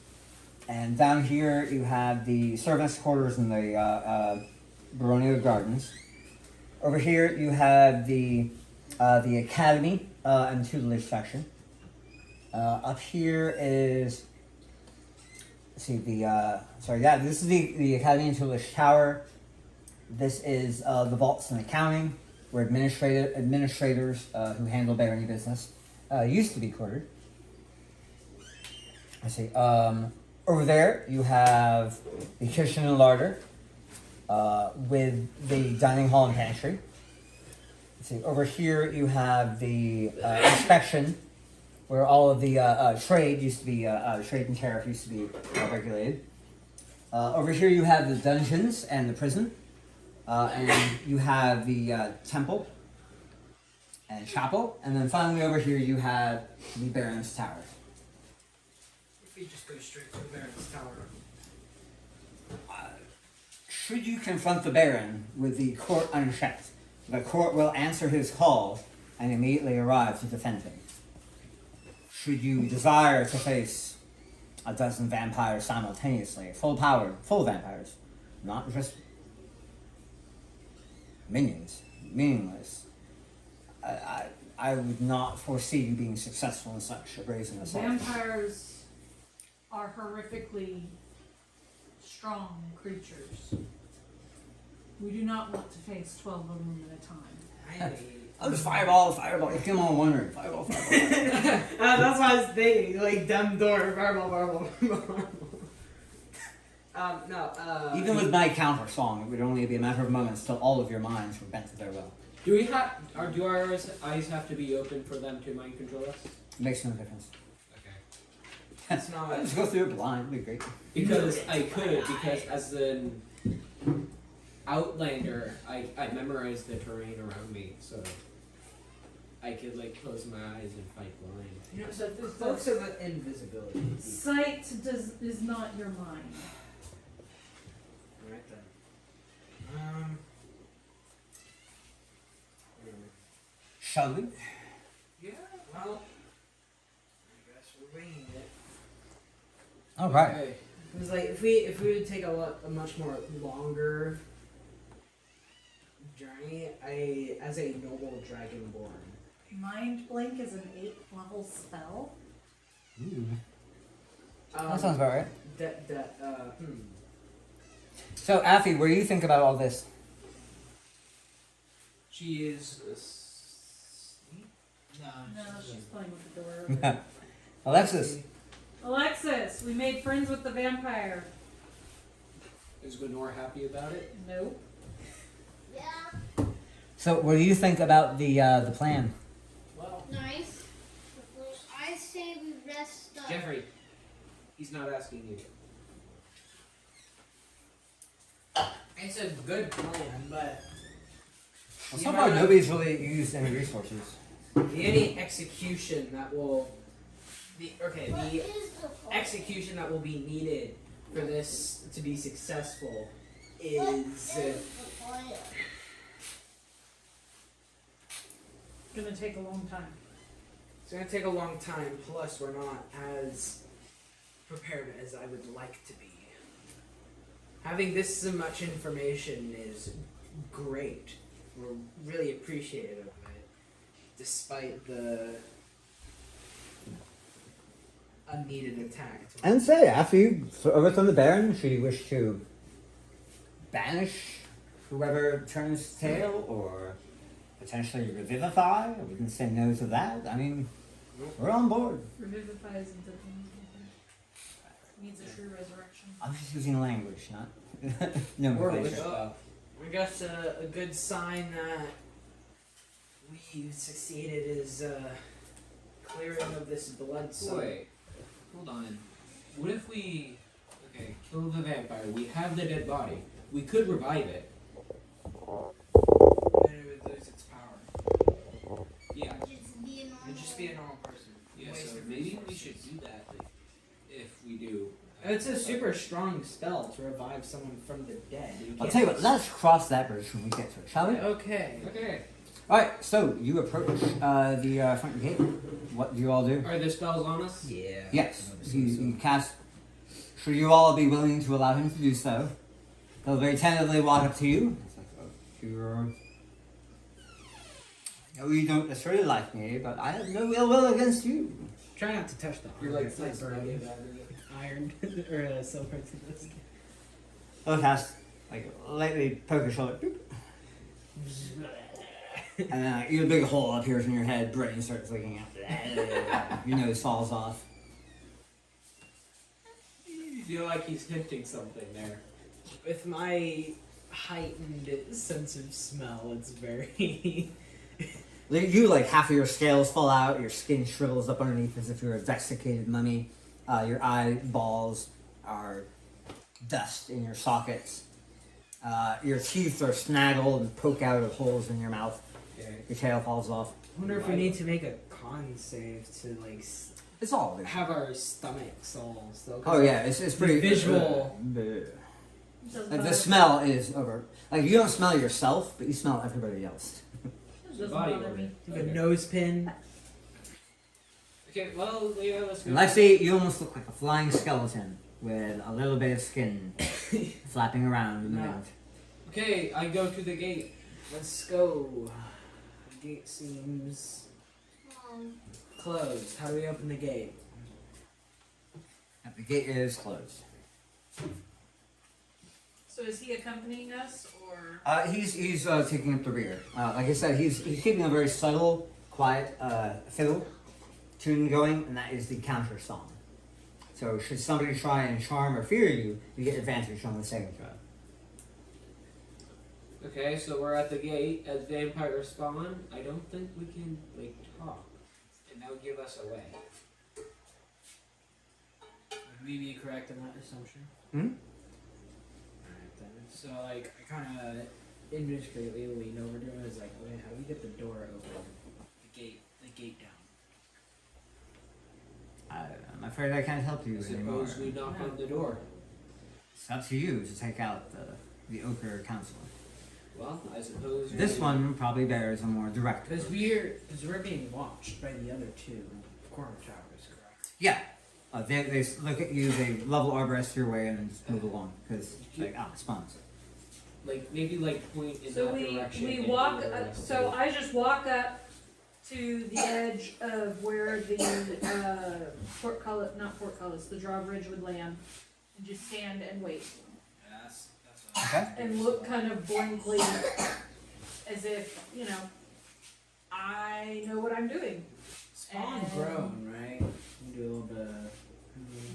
And down here you have the servants' quarters in the Barony Gardens. Over here you have the Academy and tutelage section. Up here is, let's see, this is the Academy and tutelage tower. This is the vaults and accounting, where administrators who handle barony business used to be quartered. Let's see. Over there, you have the kitchen and larder with the dining hall and pantry. Let's see. Over here, you have the inspection, where all of the trade used to be trade and tariff used to be regulated. Over here, you have the dungeons and the prison, and you have the temple and chapel, and then finally over here you have the Baron's Tower. If you just go straight to the Baron's Tower. Should you confront the Baron with the court unchecked, the court will answer his call and immediately arrive to defend him. Should you desire to face a dozen vampires simultaneously, full vampires, not just minions, meaningless, I would not foresee you being successful in such a brazen assault. Vampires are horrifically strong creatures. We do not want to face 12 of them at a time. I'll just fireball. You come on wondering. Fireball. That's what I was thinking. Like, dumb door, fireball. Even with my counter song, it would only be a matter of moments till all of your minds were bent to their will. Do our eyes have to be open for them to mind control us? It makes no difference. Okay. It's not Just go through it blind. It'd be great. because as an outlander, I memorized the terrain around me, so I could like close my eyes and fight blind. You know, so there's also the invisibility. Sight is not your mind. Alright then. Shall we? Yeah, well, I guess we're winging it. All right. Okay. It was like if we would take a much more longer journey, as a noble dragonborn. Mind Blink is an 8th level spell. Ooh. That sounds about right. So, Affy, what do you think about all this? She is No, she's playing with the door. Over. Alexis. Alexis, we made friends with the vampire. Is Gwenor happy about it? Nope. Yeah, So, what do you think about the plan? Well, Nice. I say we rest up. Jeffrey, he's not asking you. It's a good plan, but Well, so far, nobody's really used any resources. the any execution that will the What is the plan? execution that will be needed for this to be successful What is the plan? Gonna take a long time. it's going to take a long time. Plus, we're not as prepared as I would like to be. Having this much information is great. We're really appreciative of it, despite the unneeded attack. And say, after you overthrow the Baron, should you wish to banish whoever turns tail, or potentially revivify? We can say no to that. I mean, we're on board. Revivify isn't a thing. Needs a true resurrection. I'm just using language, not nomenclature. I guess a good sign that we succeeded is clearing of this blood. Wait, hold on. What if we kill the vampire? We have the dead body. We could revive it. And it would lose its power. Yeah. Just be a normal. It'd just be a normal person. Yeah. Waste So of maybe we resources. should do that if we do. It's a super strong spell to revive someone from the dead. You I'll can't tell you what, just- let's cross that bridge when we get to it, shall we? Okay. Okay. Alright, so you approach the front gate. What do you all do? Are there spells on us? Yeah. Yes, you cast. Should you all be willing to allow him to do so? He'll very tentatively walk up to you. It's like, oh, you're. I know you don't necessarily like me, but I have no ill will against you. Try not to touch the You're armor. like It's burning. iron or silver to this. He'll cast, like, lightly poke your shoulder. Boop. And then like, a big hole appears in your head, brain starts leaking out. Your nose falls off. You feel like he's hinting something there. With my heightened sense of smell, it's very. You, like, half of your scales fall out, your skin shrivels up underneath as if you're a desiccated mummy. Your eyeballs are dust in your sockets. Your teeth are snaggled and poke out of holes in your mouth. Okay. Your tail falls off. I wonder if we need to make a con save to like It's all there. have our stomachs all still. Oh yeah, it's pretty visual. Doesn't Like, the matter. smell is over. Like you don't smell yourself, but you smell everybody else. Doesn't Body bother odor. me. The nose pin. Okay, well, yeah, let's go. And Lexi, you almost look like a flying skeleton with a little bit of skin flapping around in the No. wind. Okay, I go to the gate. Let's go. The gate seems closed. How do we open the gate? And the gate is closed. So is he accompanying us, or He's taking up the rear. Like I said, he's keeping a very subtle, quiet fiddle tune going, and that is the counter song. So should somebody try and charm or fear you, you get advantage on the second throw. Okay, so we're at the gate. As vampires spawn, I don't think we can, like, talk. And that would give us away. Would we be correct in that assumption? Hmm? Alright then. So like I kinda indiscreetly lean over to him and was like, okay, how do we get the door open? The gate down. I'm afraid I can't help you I anymore. suppose we knock on the door. It's up to you to take out the Ochre Council. Well, I suppose This we- one probably bears a more direct. Because we're being watched by the other two corner towers, correct? Yeah. They look at you, they level arbalest your way, and then just move along. Because, like, spawns. like maybe like point in so that we direction. we and walk? do the rest So of it. I just walk up to the edge of where the the drawbridge would land, and just stand and wait Yes, that's Okay. and look kind of blankly, as if I know what I'm doing. Spawn And- grown, right? We do a little bit of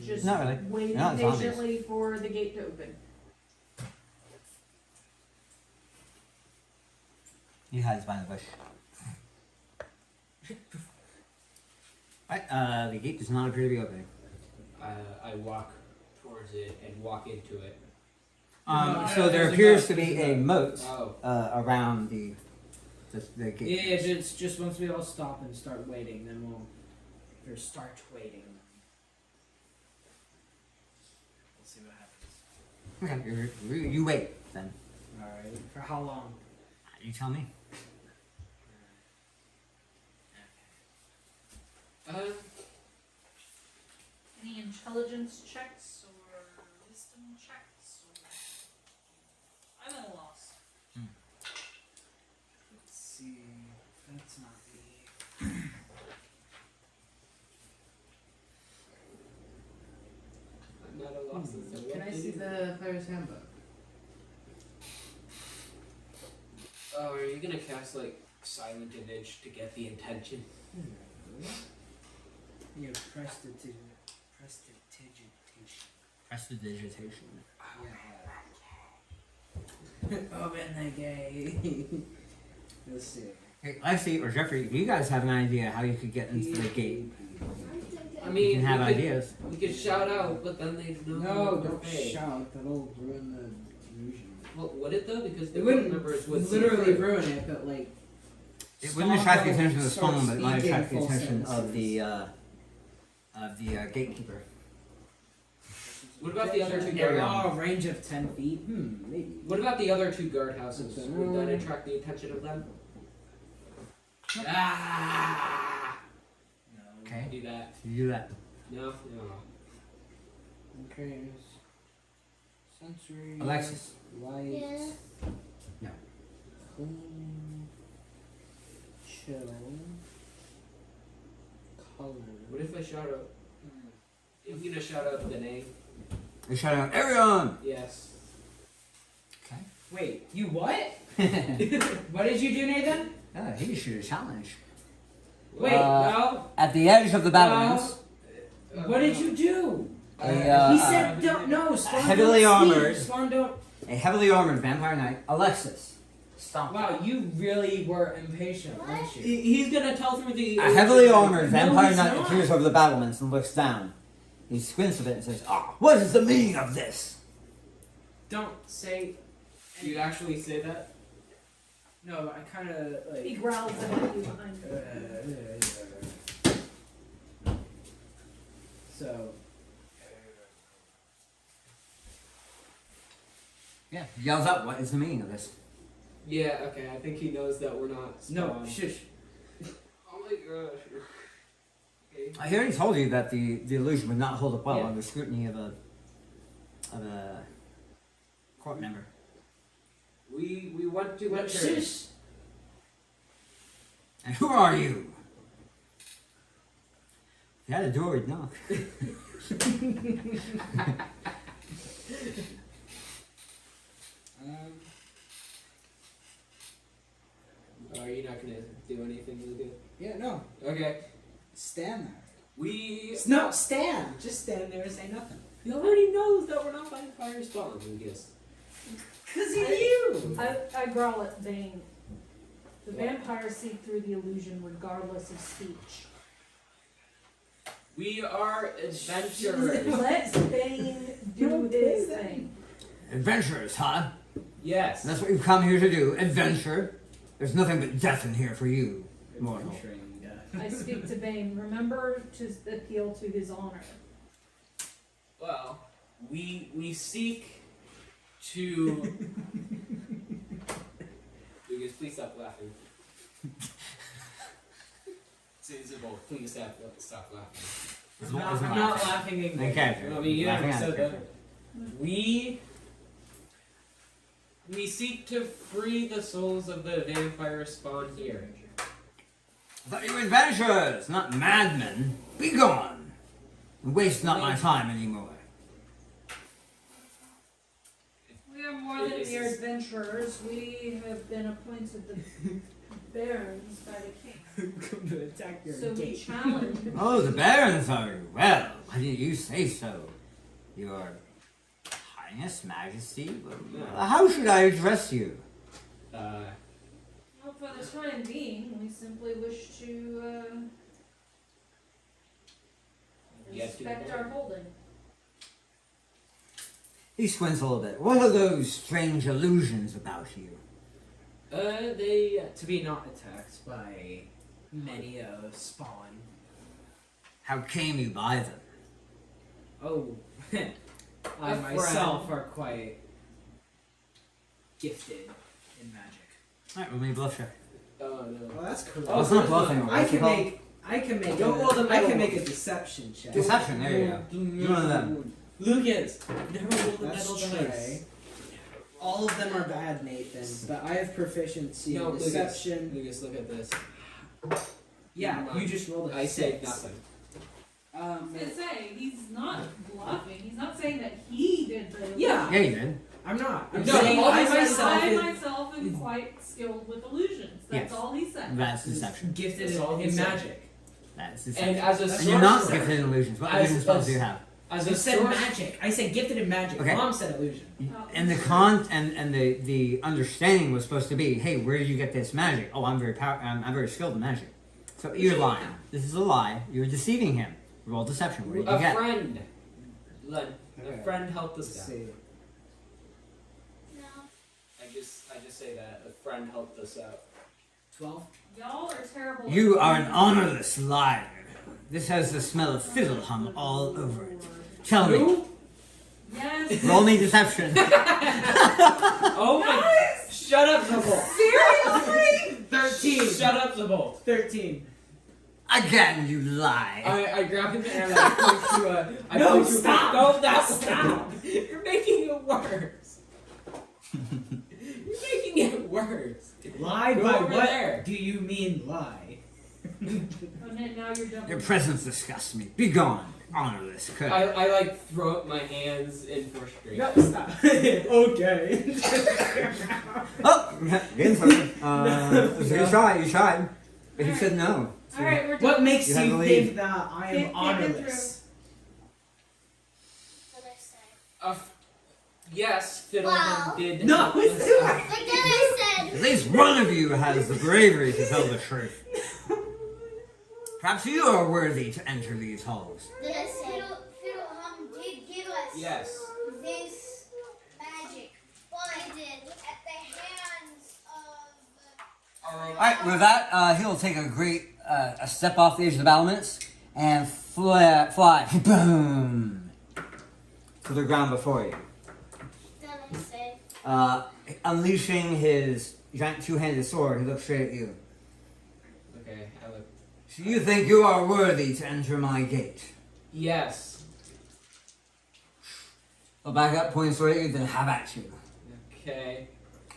Just Not really. waiting They're not zombies. patiently for the gate to open. He hides behind the bush. Right, the gate does not appear to be opening. I walk towards it and walk into it. So there appears to be a moat Oh, around the gate. Yeah, just once we all stop and start waiting, then we'll start waiting. We'll see what happens. Okay, you wait then. Alright. For how long? You tell me. Any intelligence checks or wisdom checks? Or... I'm at a loss. Let's see. That's not the. I'm not a loss. Can I see the player's handbook? Oh, are you gonna cast like silent image to get the intention? Yeah, prestidigitation. Prestidigitation. Yeah. Open the gate. Let's see. Hey, Lexi or Jeffrey, do you guys have an idea how you could get into the gate? I You mean, can have we could, ideas. we could shout out, but then they'd know. No, we're don't fake. shout. That'll ruin the illusion. Well, would it though? Because the It wouldn't members would see literally first. ruin it, but like. It wouldn't attract the attention of the start spawn, but it might speaking attract the false attention of sentences. the gatekeeper. What about the other two Carry guard? on. Oh, range of 10 feet? Maybe. What about the other two guardhouses? Okay. Would that attract the attention of them? Ah! No, Okay. do that. You do that. No. Okay. Sensory. Alexis. Light. Yeah. No. Clean. Chill. Color. What if I shout out? I'm gonna shout out the name. You shout out, everyone! Yes. Okay. Wait, you what? What did you do, Nathan? He issued a challenge. Wait, Well, At the edge of the battlements, what did you do? a, He said don't. No, Spawn heavily don't speak. armored. Spawn don't. a heavily armored vampire knight, Alexis, stomped. Wow, you really were impatient, weren't you? he's gonna tell through the. A heavily armored No, vampire he's knight not. appears over the battlements and looks down. He squints a bit and says, what is the meaning of this? Don't say. Do you actually say that? No, I kind of He like. growls at you behind you. So. Yeah, he yells out, what is the meaning of this? Yeah. Okay. I think he knows that we're not. No, Spawn. shush. Oh my gosh. Okay. I already told you that the illusion would not hold up well Yeah. under scrutiny of a court member. We want to No, enter. shush. And who are you? If you had a door, we'd knock. Are you not gonna do anything to do? Yeah, no. Okay. Stand there. We. No, stand. Just stand there and say nothing. He already knows that we're not fighting fire spawn. I guess. Cause of you. I growl at Bane. The What? vampires see through the illusion regardless of speech. We are adventurers. Let Bane do his thing. Adventurers, huh? Yes. That's what you've come here to do. Adventure. There's nothing but death in here for you, mortal. Adventuring, I speak to Bane. Remember to appeal to his honor. Well, we seek to. Lucas, please stop laughing. Isabel, please stop laughing. I'm not laughing again. Okay. I mean, you Laughing never at said it. that. We seek to free the souls of the vampire spawn here. I thought you were adventurers, not madmen. Be gone. And waste not my time anymore. We are more than mere adventurers. We have been appointed the barons by the king. Come to attack your So we gate. challenge. Oh, the barons are you? Well, why didn't you say so? Your Highness, Majesty? Well, how should I address you? Well, for the time being, we simply wish to inspect our holding. He squints a little bit. What are those strange illusions about you? They. To be not attacked by many spawn. How came you by them? Oh, I A myself are quite gifted in magic. Alright, roll me a bluff check. Oh no. Oh, that's cool. Oh, it's not bluffing. I What's it can called? make Don't roll the I can metal. make a deception check. Deception, there you go. Do one of them. Lucas, never roll the That's metal Trey. dice. All of them are bad, Nathan, but I have proficiency No, in deception. Lucas, look at this. Yeah, you just rolled a I say 6. nothing. I was gonna say, he's not bluffing. He's not saying that he did the. Yeah. Yeah, you did. I'm not. I'm No, saying all I he says is myself I is myself am quite skilled with illusions. That's Yes. all he said. That's deception. gifted That's all he in said. magic. That's deception. And as a And you're not sorcerer- gifted in illusions. What As- illusion spells as- do you have? As I a said sorcerer, magic. I said gifted in magic. Okay. Mom said illusion. And the the understanding was supposed to be, hey, where did you get this magic? Oh, I'm very skilled in magic. So you're lying. This is a lie. You're deceiving him. Roll deception. What did you a get? friend. Len, Okay. a friend helped us Let's out. see. No. I just say that a friend helped us out. 12. Y'all are terrible. You at are an illusions. honorless liar. This has the smell of fiddle hum all over it. Tell me. Yes. Roll me deception. Oh my! Shut up, Zibble. Seriously? 13. Shut up, Zibble. 13. Again, you lie. I grab him and I point to a. No, stop! No, that's stop! You're making it worse. You're making it worse. Lie Go by over what there. do you mean lie? Oh, now you're done. Your presence disgusts me. Be gone, honorless cur. I like throw up my hands in frustration. No, stop. Okay. Oh, getting something. So you tried. But you said no. So Alright, we're done. What makes You have to you leave. think that I Can't am get honorless? What did I say? Yes, Fiddleman Wow. did. No, it's But then I at said, least one of you has the bravery to tell the truth. Perhaps you are worthy to enter these halls. then I said, Fiddlehum did give us Yes. this magic, but it did at the hands of. Alright, with that, he'll take a great a step off the edge of the battlements and fly boom to the ground before you. Then I said, Unleashing his giant two-handed sword, he looks straight at you. Okay, I look. So you think you are worthy to enter my gate? Yes. I'll back up, point sword at you, then have at you. Okay.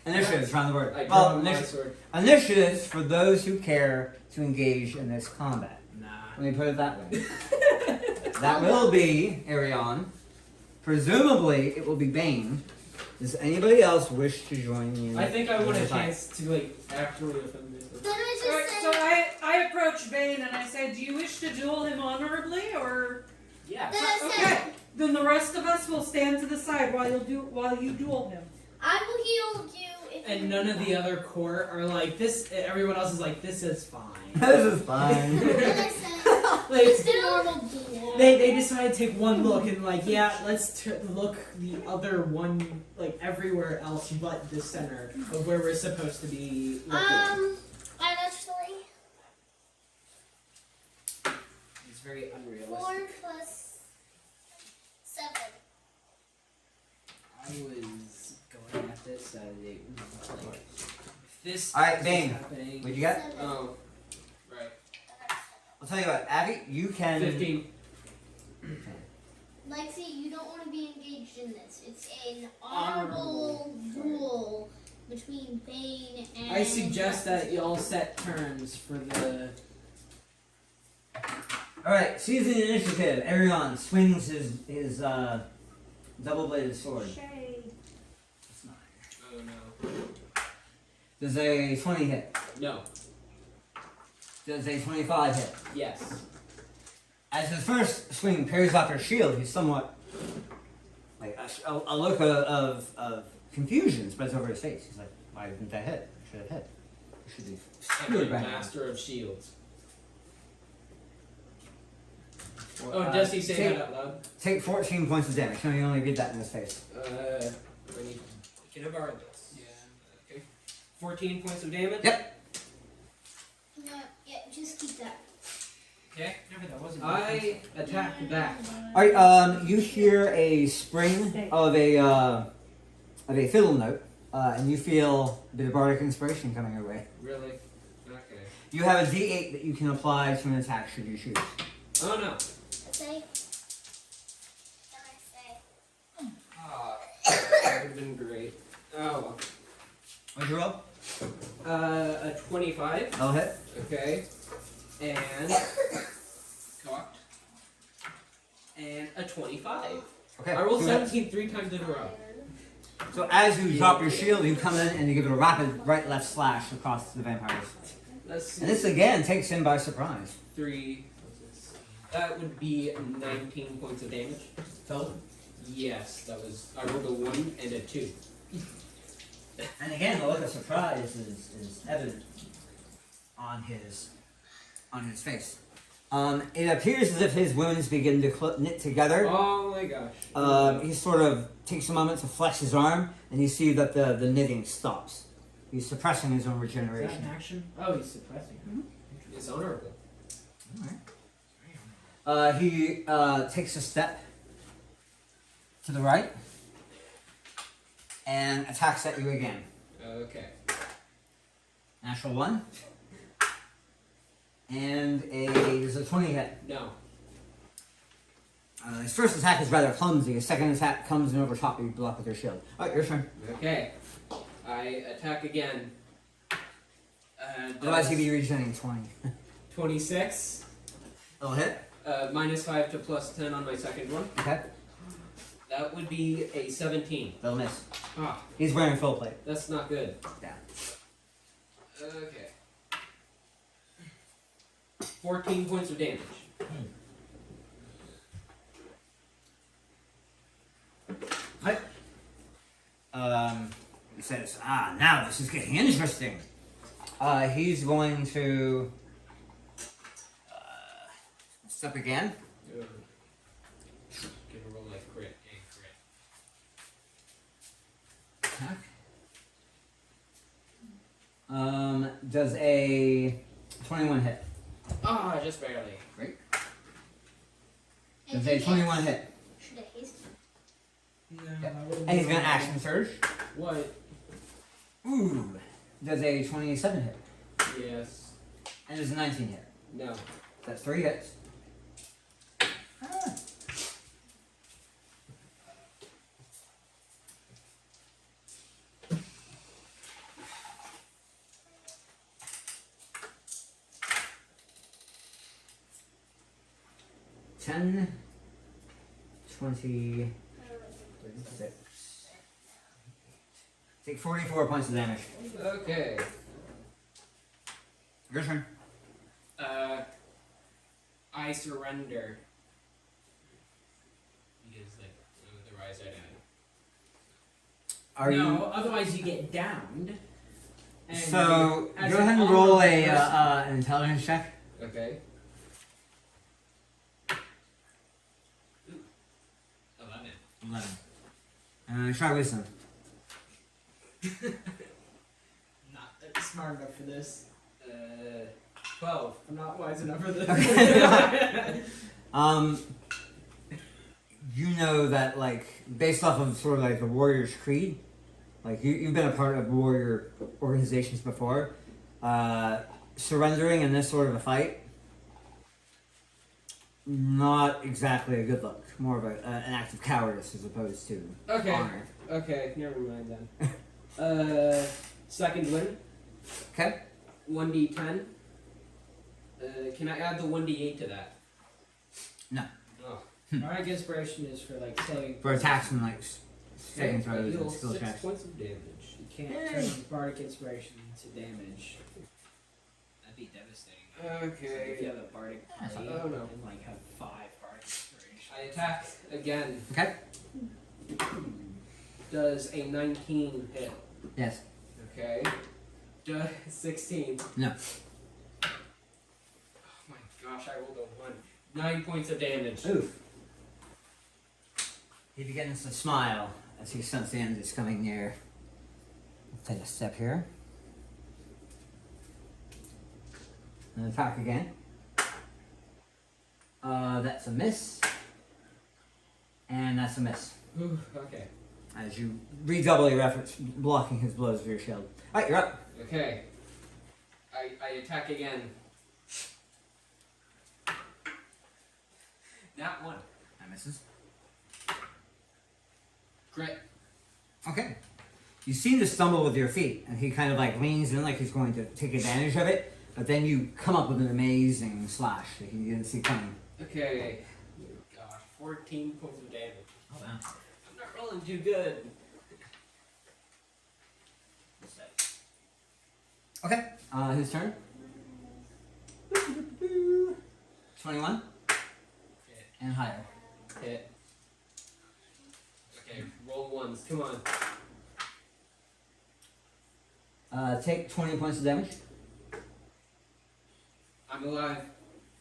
Initiatives around the word. I draw Well, my sword. initiatives for those who care to engage in this combat. Nah. Let me put it that way. That will be Arion. Presumably, it will be Bane. Does anybody else wish to join me? I think I want a in the fight? chance to like actually offend this. then I Alright, just so said, I approached Bane and I said, do you wish to duel him honorably or Yeah. then I okay. said, Then the rest of us will stand to the side while you duel him. I will heal you if And you none of the other court are like this. Everyone else is like, this is fine. This is fine. Then I said, Like, it's the normal duel. they decide to take one look and like, yeah, let's look the other one like everywhere else but the center of where we're supposed to be looking. I actually It's very 4 unrealistic. plus 7. I was going at this as a like, if this Alright, is Bane. happening. What'd you get? 7. Oh. Right. I'll tell you what, Abby, you can. 15. Lexi, you don't want to be engaged in this. It's an honorable duel between Bane and. I suggest that y'all set terms for the. Alright, season initiative. Arion swings his double-bladed sword. Shade. It's not. Oh no. Does a 20 hit? No. Does a 25 hit? Yes. As his first swing parries off your shield, he's somewhat like a look of confusion spreads over his face. He's like, "Why didn't that hit? I should have hit. I should be I'm skewered a by now." master of shields. Well, Oh, does he say take, that out loud? Take 14 points of damage. No, you only read that in his face. I need. Can I borrow this? Yeah. Okay. 14 points of damage. Yep. No, yeah, just keep that. Okay. That wasn't I attack back. All right. You hear a spring of a fiddle note, and you feel a bit of bardic inspiration coming your way. Really? Okay. You have a D8 that you can apply to an attack should you choose. Oh no. Say. Then I say. Ah, that would have been great. Oh well. What'd you roll? A 25. I'll hit. Okay. And cocked. And a 25. Okay. I rolled do that. 17 3 times in a row. So as you drop your shield, you come in and you give it a rapid right-left slash across the vampires. Let's see. And this again takes him by surprise. 3. That would be 19 points of damage. Total. Yes, that was. I rolled a 1 and a 2. And again, the look of surprise is evident on his face. It appears as if his wounds begin to knit together. Oh my gosh. He sort of takes a moment to flex his arm, and you see that the knitting stops. He's suppressing his own Is that regeneration. an action? Oh, he's suppressing. It's honorable. He takes a step to the right and attacks at you again. Okay. Natural 1. And there's a 20 hit. No. His first attack is rather clumsy. His second attack comes in over top. You block with your shield. Alright, your turn. Okay. I attack again. Otherwise, he'd be regenerating 20. 26. It'll hit. -5 to +10 on my second one. Okay. That would be a 17. That'll miss. Ah, He's wearing full plate. that's not good. Yeah. Okay. 14 points of damage. Right. He says, now this is getting interesting. He's going to step again. Give a roll like crit and crit. Attack. Does a 21 hit? Ah, just barely. Great. And Does a 21 hit? Should I haste? No, Yep. I wouldn't And he's do gonna that. action surge. What? Ooh. Does a 27 hit? Yes. And does a 19 hit? No. That's 3 hits. Ah. Ten, 20, 36. Take 44 points of damage. Okay. Your turn. I surrender. Because, like, otherwise I'd Are no, you? otherwise you get downed. And So as go an ahead and roll honorable person- an intelligence check. Okay. Ooh. 11. 11. Try wisdom. Not smart enough for this. 12. I'm not wise enough for this. You know that, like, based off of sort of like the Warrior's Creed, like you've been a part of warrior organizations before. Surrendering in this sort of a fight, not exactly a good look. More of an act of cowardice as opposed to Okay. honor. Okay, never mind then. Second win. Okay. 1d10. Can I add the 1d8 to that? No. Oh. Bardic inspiration is for like saving. For attacks and like saving I throws and deal skill 6 checks. points of damage. You can't turn bardic inspiration into damage. That'd be devastating. So if you Okay. have a bardic That's blade not- oh, no. and like have 5 bardic inspiration. I attack again. Okay. Does a 19 hit? Yes. Okay. Does 16? No. Oh my gosh, I rolled a 1. 9 points of damage. Oof. He begins to smile as he senses the end is coming near. Let's take a step here. And attack again. That's a miss. And that's a miss. Ooh, okay. As you redouble your efforts blocking his blows with your shield. Alright, you're up. Okay. I attack again. That one. That misses. Crit. Okay. You seem to stumble with your feet, and he kind of like leans in like he's going to take advantage of it, but then you come up with an amazing slash that he didn't see coming. Okay. Gosh, 14 points of damage. Oh, wow. I'm not rolling too good. Okay, his turn. 21 Hit. and higher. Hit. Okay, roll ones. Come on. Take 20 points of damage. I'm alive.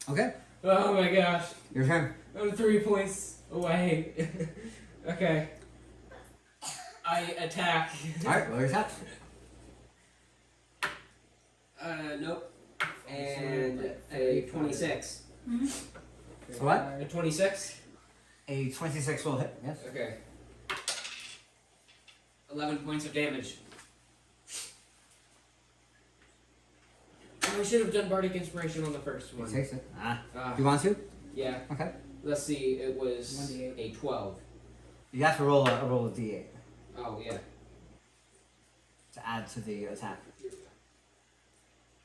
Okay, Oh my gosh. your turn. I'm 3 points away. Okay. I attack. Alright, roll your attack. Nope. And a 26. What? A 26? A 26 will hit, yes. Okay. 11 points of damage. I should have done Bardic Inspiration on the first He one. takes it. Ah. Ah, Do you want to? yeah. Okay. Let's see. It was 1d8. a 12. You have to roll a d8 Oh yeah. to add to the attack. Here we go.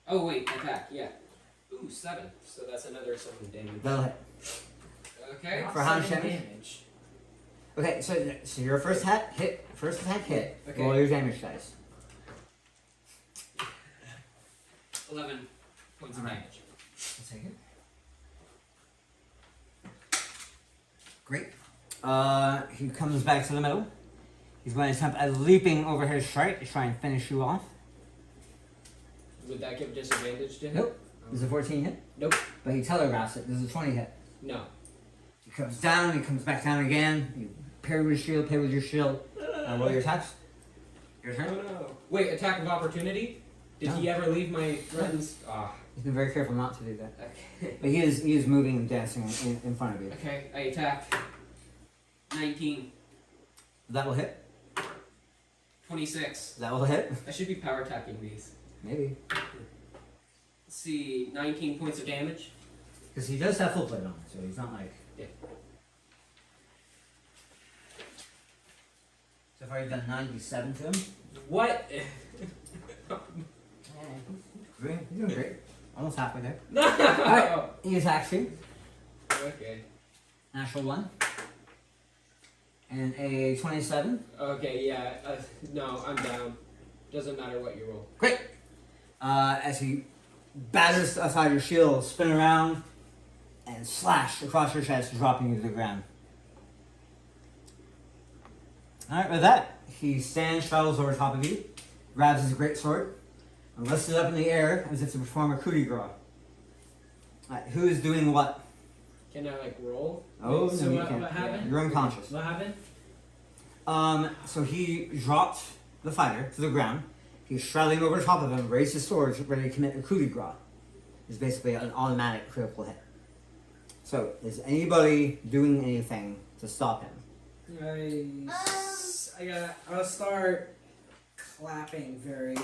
Oh wait, attack. Yeah. Ooh, 7. So that's another 7 damage. That'll hit. Okay. For how much 7 damage? Okay, so your first attack hit. First attack hit. Okay. Roll your damage dice. 11 points of Alright. damage. Let's take it. Great. He comes back to the middle. He's going to attempt a leaping overhead strike to try and finish you off. Would that give disadvantage to him? Nope. Does a 14 hit? Nope. But he telegraphs it. Does a 20 hit? No. He comes down, he comes back down again. You parry with your shield, parry with your shield. Roll your attacks. Your turn. No. Wait, attack of opportunity? Did he ever leave my friends? Ah. He's been very careful not to do that. Okay. But he is moving and dancing in front of you. Okay, I attack. 19. That will hit. 26. That will hit. I should be power attacking these. Maybe. Let's see, 19 points of damage. Because he does have full plate on, so he's not like... Yeah. So far you've done 97 to him. What? Great. You're doing great. Almost halfway there. No! Alright, he attacks you. Okay. Natural 1. And a 27. Okay, yeah. No, I'm down. Doesn't matter what you roll. Great. As he batters aside your shield, spin around, and slash across your chest, dropping you to the ground. Alright, with that, he stands, travels over top of you, grabs his greatsword, and lifts it up in the air as if to perform a coup de grace. Alright, who is doing what? Can I, like, roll? Oh, So no, you what can't. happened? You're unconscious. What happened? So he dropped the fighter to the ground. He's straddling over top of him, raised his sword, ready to commit a coup de grace. It's basically an automatic critical hit. So, is anybody doing anything to stop him? I'll start clapping very.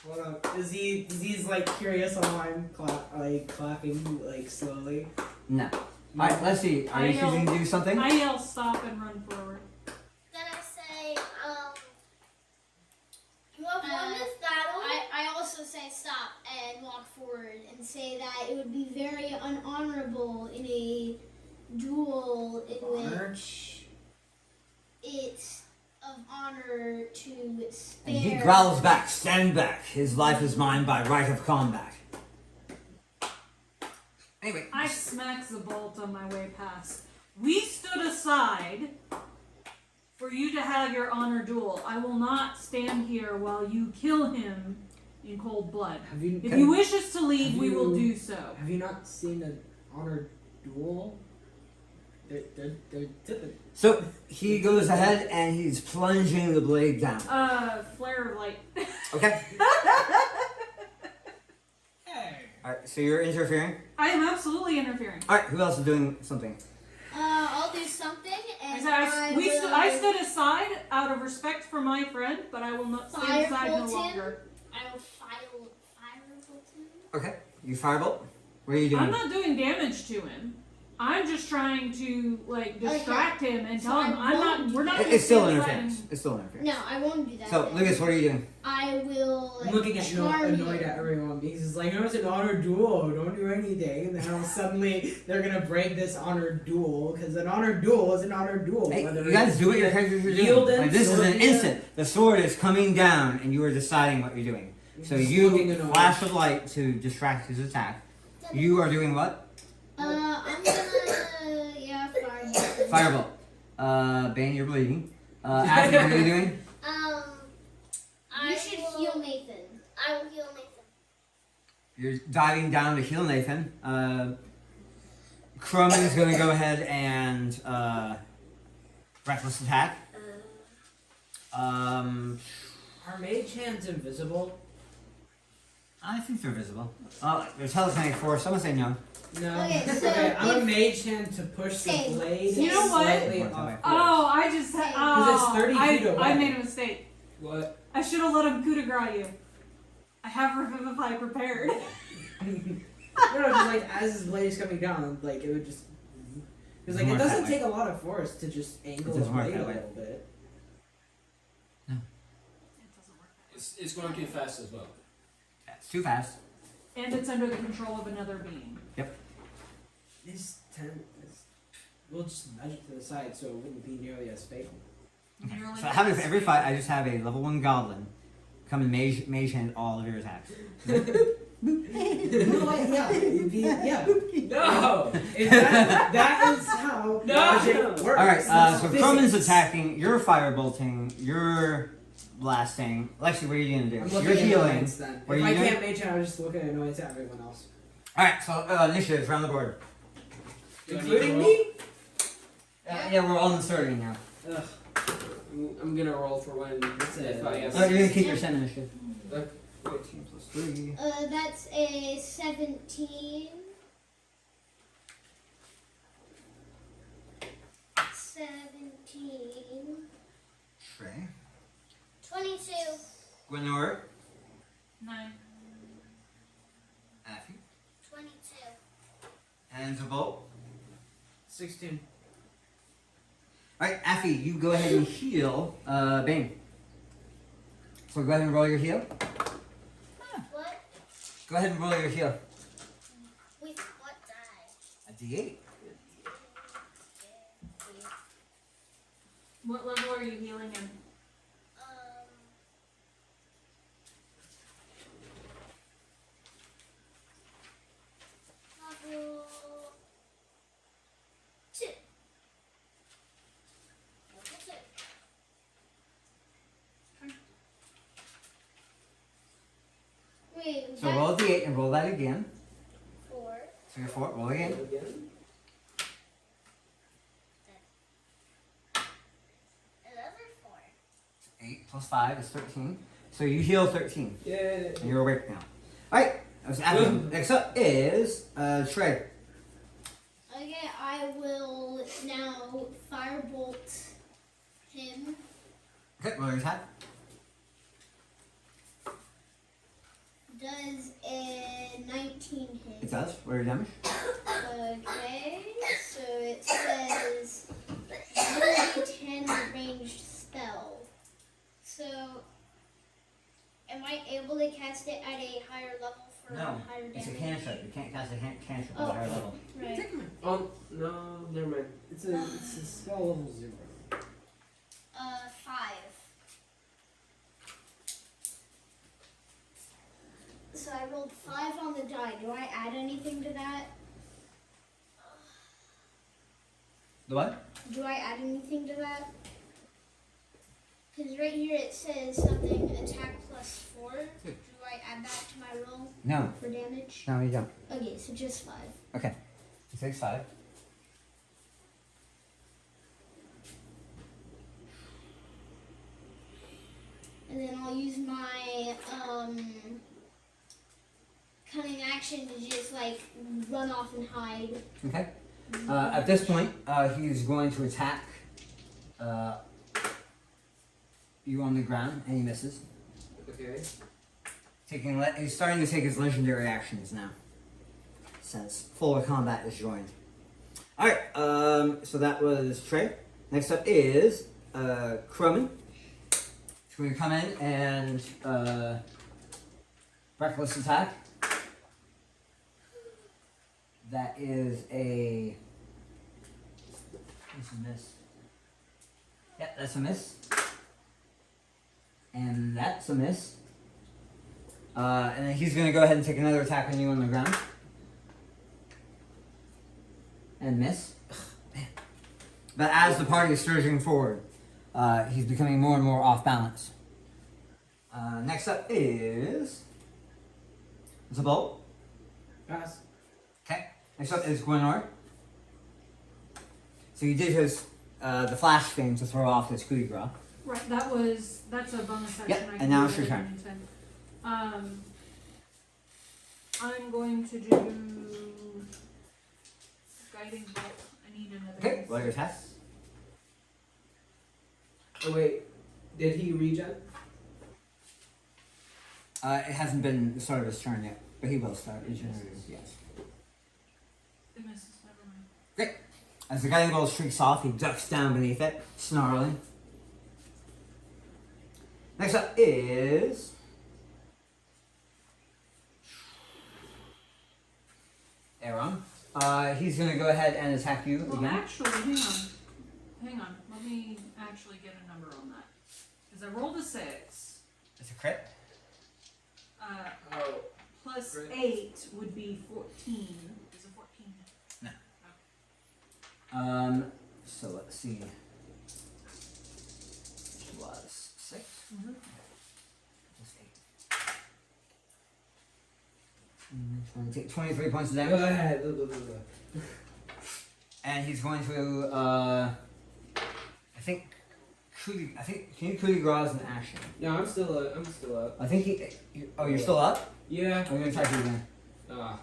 Hold up. Is he's like curious on why I'm clapping like slowly? No. Alright, let's see. Are you choosing to do something? I yell stop and run forward. Then I say, you have won this battle. I also say stop and walk forward and say that it would be very unhonorable in a duel in which it's of honor to spare. And he growls back, stand back. His life is mine by right of combat. Anyway. I smack the bolt on my way past. We stood aside for you to have your honor duel. I will not stand here while you kill him in cold blood. Have you? If you wish us to leave, Have we will you- do so. Have you not seen an honor duel? They're So, he goes ahead and he's plunging the blade down. Flare of light. Okay? Hey. Alright, so you're interfering? I am absolutely interfering. Alright, who else is doing something? I'll do something and I stood aside out of respect for my friend, but I will not stand aside no Firebolt him. longer. I will firebolt him. Okay, you firebolt. What are you doing? I'm not doing damage to him. I'm just trying to like distract him and tell him I'm not. We're not. It's still gonna stand interference. aside It's still interference. No, I won't do that. So, then. Lucas, what are you doing? I will. I'm looking at charm annoyed him. at everyone because it's like, no, it's an honor duel. Don't do anything. And then suddenly they're gonna break this honor duel because an honor duel is an honor duel. Hey, whether you guys it's do what your characters are yield doing. it, Like, this is sword an it. instant. The sword is coming down, and you are deciding what you're doing. So Just you looking annoyed. flash of light to distract his attack. You are doing what? I'm gonna firebolt. Firebolt. Bane, you're bleeding. Ashley, what are you doing? You should heal Nathan. I will heal Nathan. You're diving down to heal Nathan. Croman's going to go ahead and reckless attack. Are mage hands invisible? I think they're visible. They're telekinetic force. Someone say no. No. Okay, so I'm a if- mage hand to push the Same. blade. You know what? Slightly Same. off. Oh, I just said. Because Oh, it's 30 feet away. I made a mistake. What? I should have let him coup de grace you. I have Revivify prepared. No, just like as his blade is coming down, like it would just. Because like it doesn't take a lot of force to just angle the blade a little bit. It doesn't work. It's going too fast as well. It's too fast. And it's under the control of another being. This 10. We'll just nudge it to the side so it wouldn't be nearly as fatal. Nearly So how does every fight I just have a level 1 goblin come and mage hand all of your attacks? No, like, yeah, it'd be, yeah. No! That is how magic works. Alright, so Physics. Croman's attacking, you're firebolting, you're blasting. Lexi, what are you gonna do? I'm You're looking at healing. annoyance then. What are If you I doing? can't mage hand, I'll just look at annoyance at everyone else. Alright, so initiatives around the board. Do I need Including to roll? me? Yeah, we're all inserting now. Ugh. I'm gonna roll for when if I have. Oh, you're gonna keep your 10 initiative. 14 plus 3. That's a 17. 17. Trey. 22. Gwenor. 9. Affy. 22. And Zabol. 16. Alright, Affy, you go ahead and heal Bane. So go ahead and roll your heal. What? Go ahead and roll your heal. With what die? A D8. What level are you healing in? Level 2. Level 2. Wait, So roll a D8 and roll that again. 4. So you're 4. Roll again. Another 4. 8 plus 5 is 13. So you heal 13. Yeah. And you're awake now. Alright, that was Affy. Next up is Trey. Okay, I will now firebolt him. Okay, roll your attack. Does a 19 hit? It does. Roll your damage. Okay, so it says 1d10 ranged spell. So, am I able to cast it at a higher level for No, higher damage? it's a cantrip. You can't cast a cantrip at Oh. a higher level. Right. Oh no, never mind. It's a spell level 0. 5. So I rolled 5 on the die. Do I add anything to that? The what? Do I add anything to that? Because right here it says something attack plus 4. Do I add that to my roll No. for damage? No, you don't. Okay, so just 5. Okay. It takes 5. And then I'll use my cunning action to just like run off and hide. Okay. At this point, he's going to attack you on the ground, and he misses. Okay. He's starting to take his legendary actions now, since full combat is joined. All right. So that was Trey. Next up is Croman. He's going to come in and reckless attack. That is a. That's a miss. Yep, that's a miss. And that's a miss. And then he's going to go ahead and take another attack on you on the ground. And miss. Man. But as the party is surging forward, he's becoming more and more off balance. Next up is Zabol. Pass. Okay. Next up is Gwenor. So you did his the flash thing to throw off his coup de grace. Right, that's a bonus action. Yep, I and can now do it's your at turn. any time. I'm going to do guiding bolt. I need another. Okay. Roll your attack. Oh wait, did he regen? It hasn't been the start of his turn yet, but he will start regenerating. Yes. It misses. Never mind. Great. As the guiding bolt streaks off, he ducks down beneath it, snarling. Next up is Aaron. He's gonna go ahead and attack you Well, again. actually, hang on. Hang on. Let me actually get a number on that. Because I rolled a 6. It's a crit. Oh, Plus Great. 8 would be 14. Is it 14? So let's see. Plus 6. Mhm. Plus 8. Trying to take 23 points of Go damage. ahead. And he's going to, I think, can you coup de grace as an action? No, I'm still up. I think oh, you're still up? Yeah. I'm going to attack you again. Ah.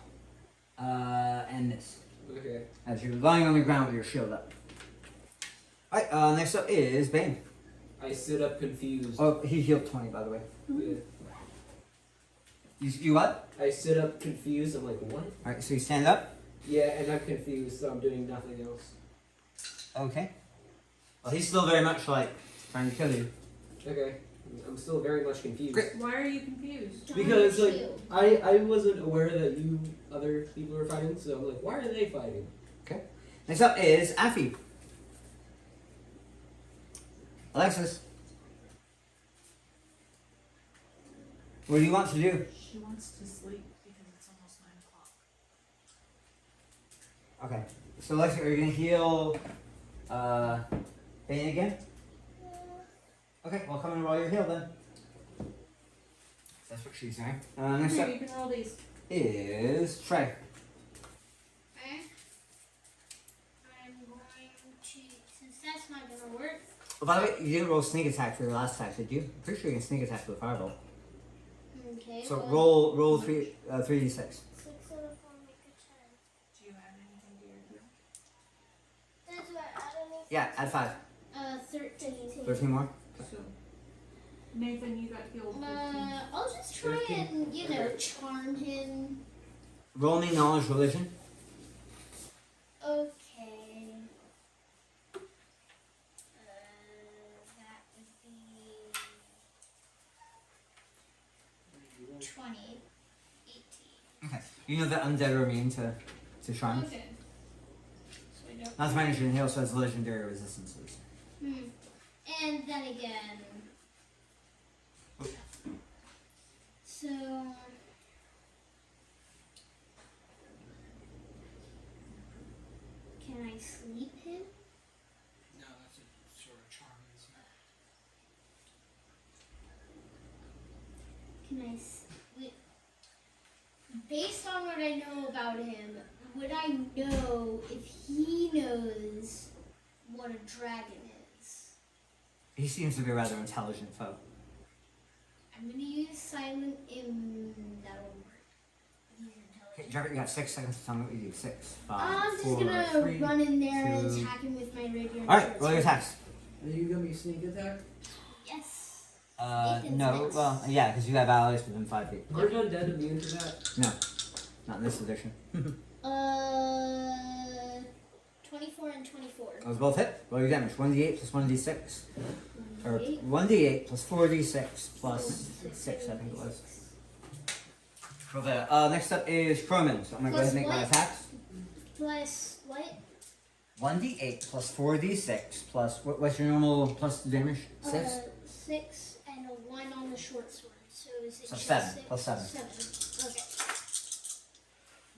And miss. Okay. As you're lying on the ground with your shield up. Alright, next up is Bane. I sit up confused. Oh, he healed 20, by the way. Yeah. You what? I sit up confused. I'm like, what? Alright, so you stand up. Yeah, and I'm confused, so I'm doing nothing else. Okay. Well, he's still very much like trying to kill you. Okay. I'm still very much confused. Great. Why are you confused? Because like Shield. I wasn't aware that you other people were fighting, so I'm like, why are they fighting? Next up is Affy. Alexis. What do you want to do? She wants to sleep because it's almost 9 o'clock. Okay. So Alexis, are you gonna heal Bane again? Okay, well come and roll your heal then. That's what she's saying. Next Here, up you can roll these. is Trey. Okay. I'm going to, since that's not gonna work. Oh, by the way, you didn't roll sneak attack for your last attack, did you? I'm pretty sure you can sneak attack with a fireball. Okay. So well, roll 3d6. 6 out of 4 make a 10. Do you add anything to your heal? That's what I don't know. Yeah, add 5. 13. 13 more. So, Nathan, you got healed 15. I'll just try and, charm him. Roll me knowledge religion. Okay. That would be 20. 18. Okay. You know that undead are immune to charms. Okay. So I don't. Not to mention, he also has legendary resistances. And then again. So. Can I sleep him? No, that's a sort of charm, isn't it? Can I? Based on what I know about him, would I know if he knows what a dragon is? He seems to be a rather intelligent foe. I'm gonna use silent in that'll work. He's intelligent. Okay, Trevor, you got 6 seconds to tell me what you do. 6, 5, I'm just 4, gonna 3. run in there and 2. attack him with my rapier. Alright, roll your attacks. Are you gonna be sneak attack? Yes. Nathan's No, next. well, yeah, because you have allies within 5 feet. Aren't undead immune to that? No, not in this edition. 24 and 24. Those both hit. Roll your damage. 1d8 plus 1d6. Or 1d8 1d8 plus 4d6 plus 6, I think it was. For the, next up is Croman. So I'm going to go ahead and make my Plus attacks. Plus what? 1d8 plus 4d6 plus, what's your normal plus damage? 6? 6 and a 1 on the short sword. So is it So just 7, 6? plus 7. 7. Okay.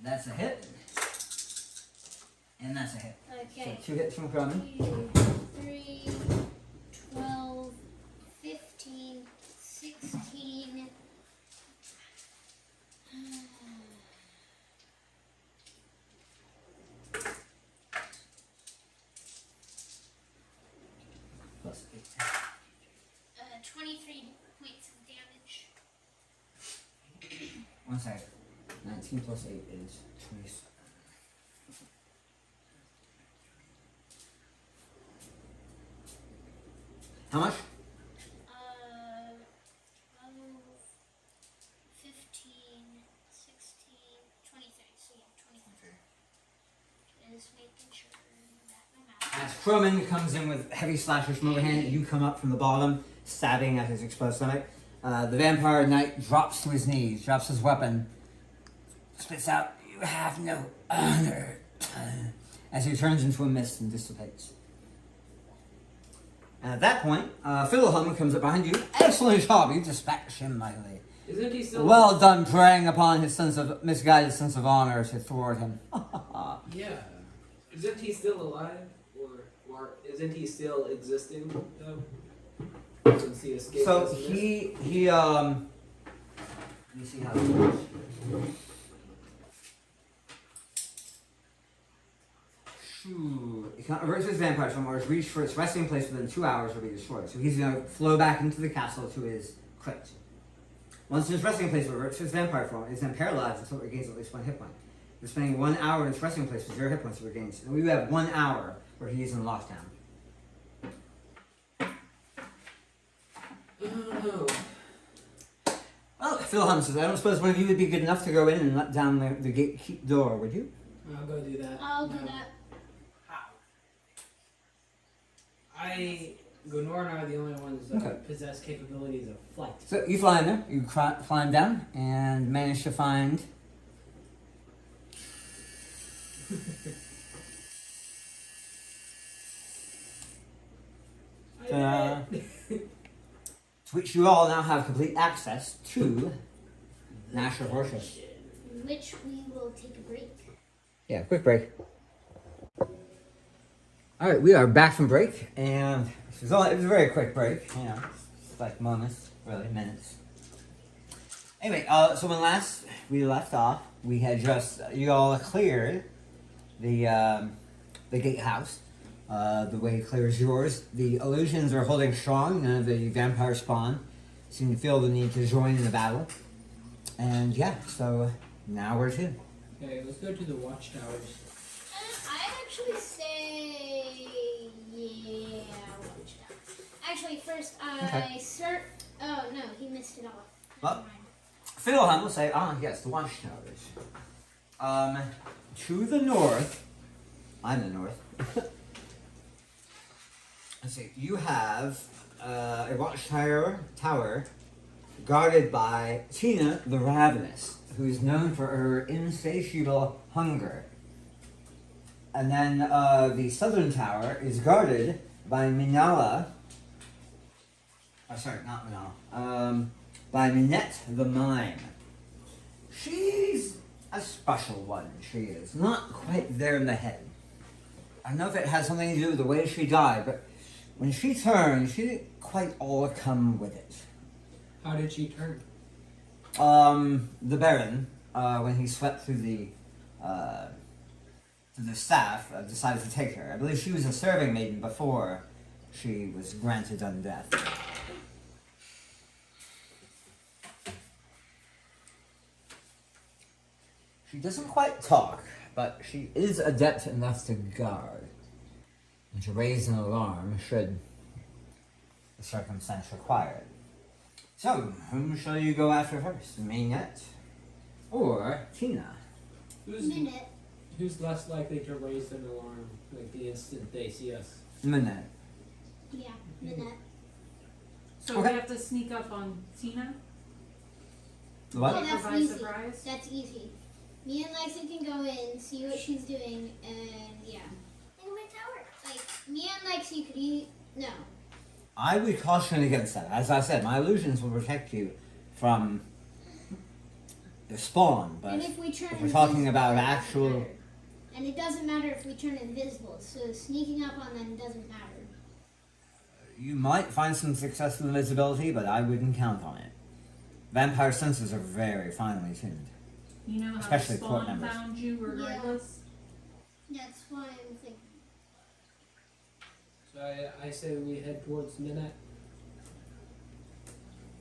That's a hit. And that's a hit. Okay. So 2 hits from Croman. 2, 3, 12, 15, 16. Plus 8. 23 points of damage. 1 second. 19 plus 8 is 27. How much? 12, As Croman comes in with heavy slashes from overhand, you come up from the bottom, stabbing at his exposed stomach. The vampire knight drops to his knees, drops his weapon, spits out, "You have no honor," as he turns into a mist and dissipates. And at that point, Fiddlehum comes up behind you. "Excellent job, you dispatch him mightily. Isn't he still? Well done preying upon his misguided sense of honor to thwart him." Yeah. Isn't he still alive? Or isn't he still existing though? Since he escaped. So as a mist? let me see how this works. It cannot avert his vampire form or is reached for its resting place within 2 hours or be destroyed. So he's going to flow back into the castle to his crypt. Once his resting place reverts to his vampire form, it is then paralyzed until it regains at least 1 hit point. We're spending 1 hour in its resting place with 0 hit points, it regains. And we have 1 hour where he's in lockdown. Oh. Well, Philham says, "I don't suppose one of you would be good enough to go in and let down the gate door, would you?" I'll go do that. I'll do that. Gunor and I are the only ones that Okay. possess capabilities of flight. So you fly in there, you climb down, and manage to find... to which you all now have complete access to Gnasher Worship. Which we will take a break. Yeah, quick break. Alright, we are back from break, and it was a very quick break, you know, it's like moments, really, minutes. Anyway, so when last we left off, we had just, you all cleared the gatehouse. The way clears yours. The illusions are holding strong. None of the vampire spawn seem to feel the need to join in the battle. And yeah, so now where to? Okay, let's go to the watchtowers. I actually say, yeah, watchtower. Actually, first Okay. Oh no, he missed it off. Well, Never mind. Philham will say, yes, the watchtowers. To the north, I'm the north. Let's see, you have a watchtower guarded by Tina the Ravenous, who is known for her insatiable hunger. And then the southern tower is guarded by Minala. Oh, sorry, not Minala. By Minette the Mime. She's a special one, she is. Not quite there in the head. I don't know if it has something to do with the way she died, but when she turned, she didn't quite all come with it. How did she turn? The Baron, when he swept through the staff, decided to take her. I believe she was a serving maiden before she was granted undeath. She doesn't quite talk, but she is adept enough to guard and to raise an alarm should the circumstance require it. So, whom shall you go after first? Mainette or Tina? Minute. Who's less likely to raise an alarm, like the instant they see us? Minette. Yeah, minute. So Okay. we have to sneak up on Tina? What? Oh, that's Provide easy. surprise? That's easy. Me and Lyson can go in, see what she's doing, and yeah. In my tower. Like, me and Lexi could eat. No. I would caution against that. As I said, my illusions will protect you from the spawn, but And if we turn if we're talking invisible, about it doesn't actual... matter. And it doesn't matter if we turn invisible, so sneaking up on them doesn't matter. You might find some success with invisibility, but I wouldn't count on it. Vampire senses are very finely tuned. You know how Especially the court spawn members. found you regardless? That's why I'm thinking. So I say we head towards Minette.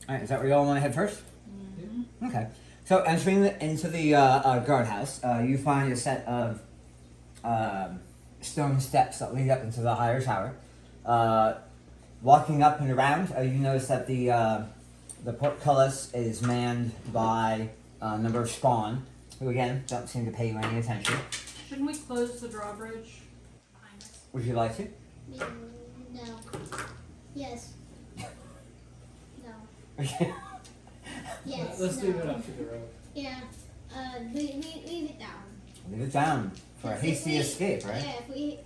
Alright, is that where you all want to head first? Mm-hmm. Okay. So entering into the guardhouse, you find a set of stone steps that lead up into the higher tower. Walking up and around, you notice that the portcullis is manned by a number of spawn, who again don't seem to pay you any attention. Shouldn't we close the drawbridge behind us? Would you like to? No. Yes. No. Okay. Yes. Let's no. leave it up to the road. Yeah. Leave it down. Leave it down for a If hasty we- escape, right? Yeah, if we.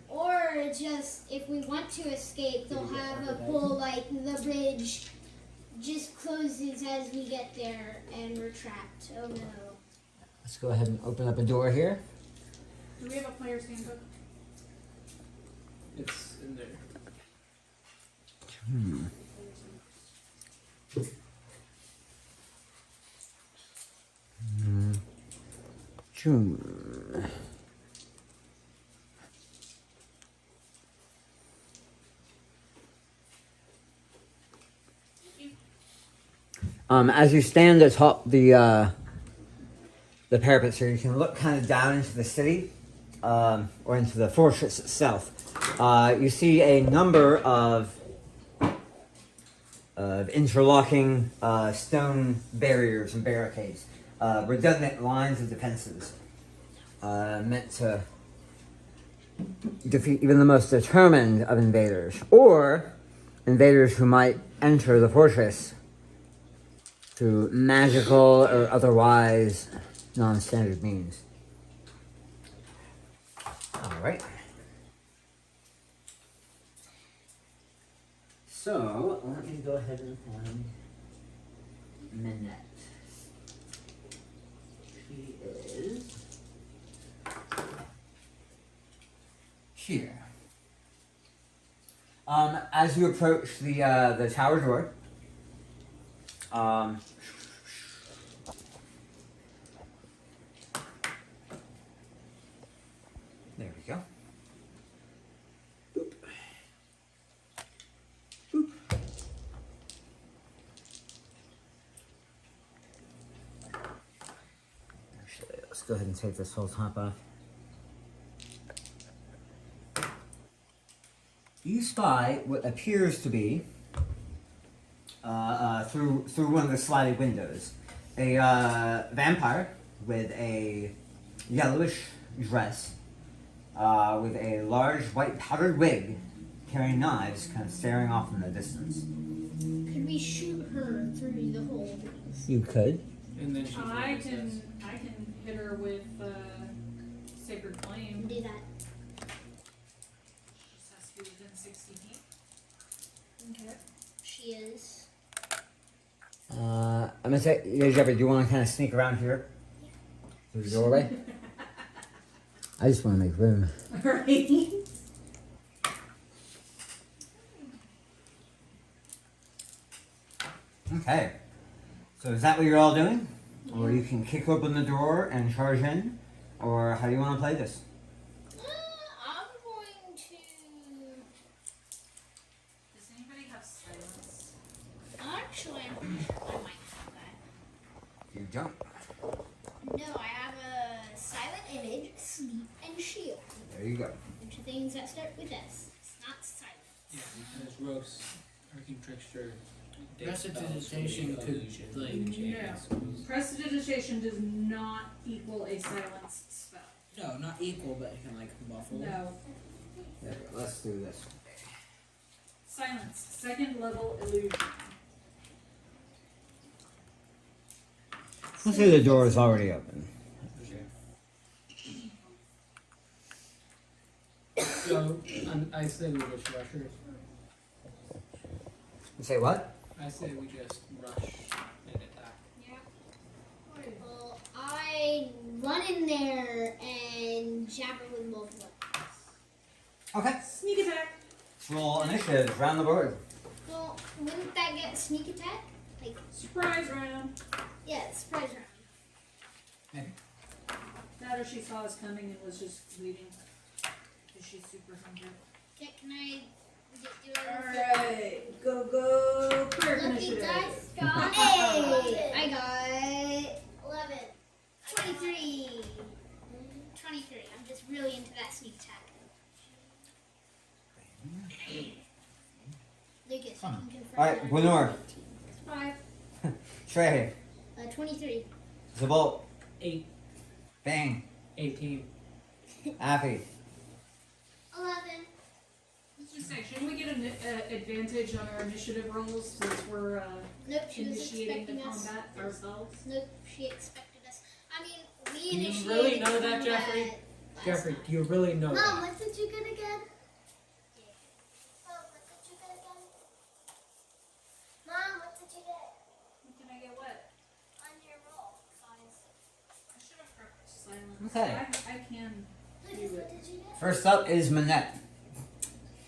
Or just if we want to escape, they'll have a pull like the bridge just closes as we get there and we're trapped. Oh no. Let's go ahead and open up a door here. Do we have a player's handbook? It's in there. June. As you stand atop the parapet here, you can look kind of down into the city, or into the fortress itself. You see a number of interlocking stone barriers and barricades, redundant lines of defenses, meant to defeat even the most determined of invaders, or invaders who might enter the fortress through magical or otherwise non-standard means. Alright. So, let me go ahead and find Minette. She is here. As you approach the tower door, there we go. Boop. Boop. Actually, let's go ahead and take this whole top off. You spy what appears to be through one of the sliding windows, a vampire with a yellowish dress, with a large white powdered wig, carrying knives, kind of staring off in the distance. Could we shoot her through the hole? You could. And then she I can hit her with Sacred Flame. Do that. Just has to be within 60 feet. Okay. She is. I'm gonna say, Jeffrey, do you want to kind of sneak around here? Through the doorway? I just want to make room. Right. Okay. So is that what you're all doing? Or you can kick open the door and charge in? Or how do you want to play this? I'm going to. Does anybody have silence? Actually, I might have that. You don't. No, I have a silent image, sleep, and shield. There you go. Two things that start with S. It's not silent. Yeah, because roast, arcane trickster, Prestidigitation could, like, Yeah. Prestidigitation does not equal a silence spell. no, not equal, but it can like muffle. No. There, let's do this. Silence. Second level illusion. Let's say the door is already open. So, I say we just rush her. Say what? I say we just rush and attack. Yeah. Well, I run in there and jab her with both weapons. Okay. Sneak attack. Let's roll initiative around the board. Well, wouldn't that get sneak attack? Like, Surprise round. yeah, surprise round. Maybe. That or she saw us coming and was just leaving. Because she's super hungry. Okay, can I do it? Alright. Go. Cleric Lucky initiative. dice got Hey! I got 11. 23. 23. I'm just really into that sneak attack. Lucas, you can confirm. Alright, that. Gwenor. 5. Trey. 23. Zabult. 8, Bang. 18. Affy. advantage on our initiative rolls since we're Nope, she was initiating the expecting us. combat ourselves? Nope, she expected us. I mean, we Do you initiated really know that, combat Jeffrey? last Jeffrey, time. do you really know Mom, that? what did you get again? Mom, what did you get again? Mom, what did you get Can I get what? on your roll? I should have practiced silence. Okay. I can. Lucas, what did you get? First up is Manette.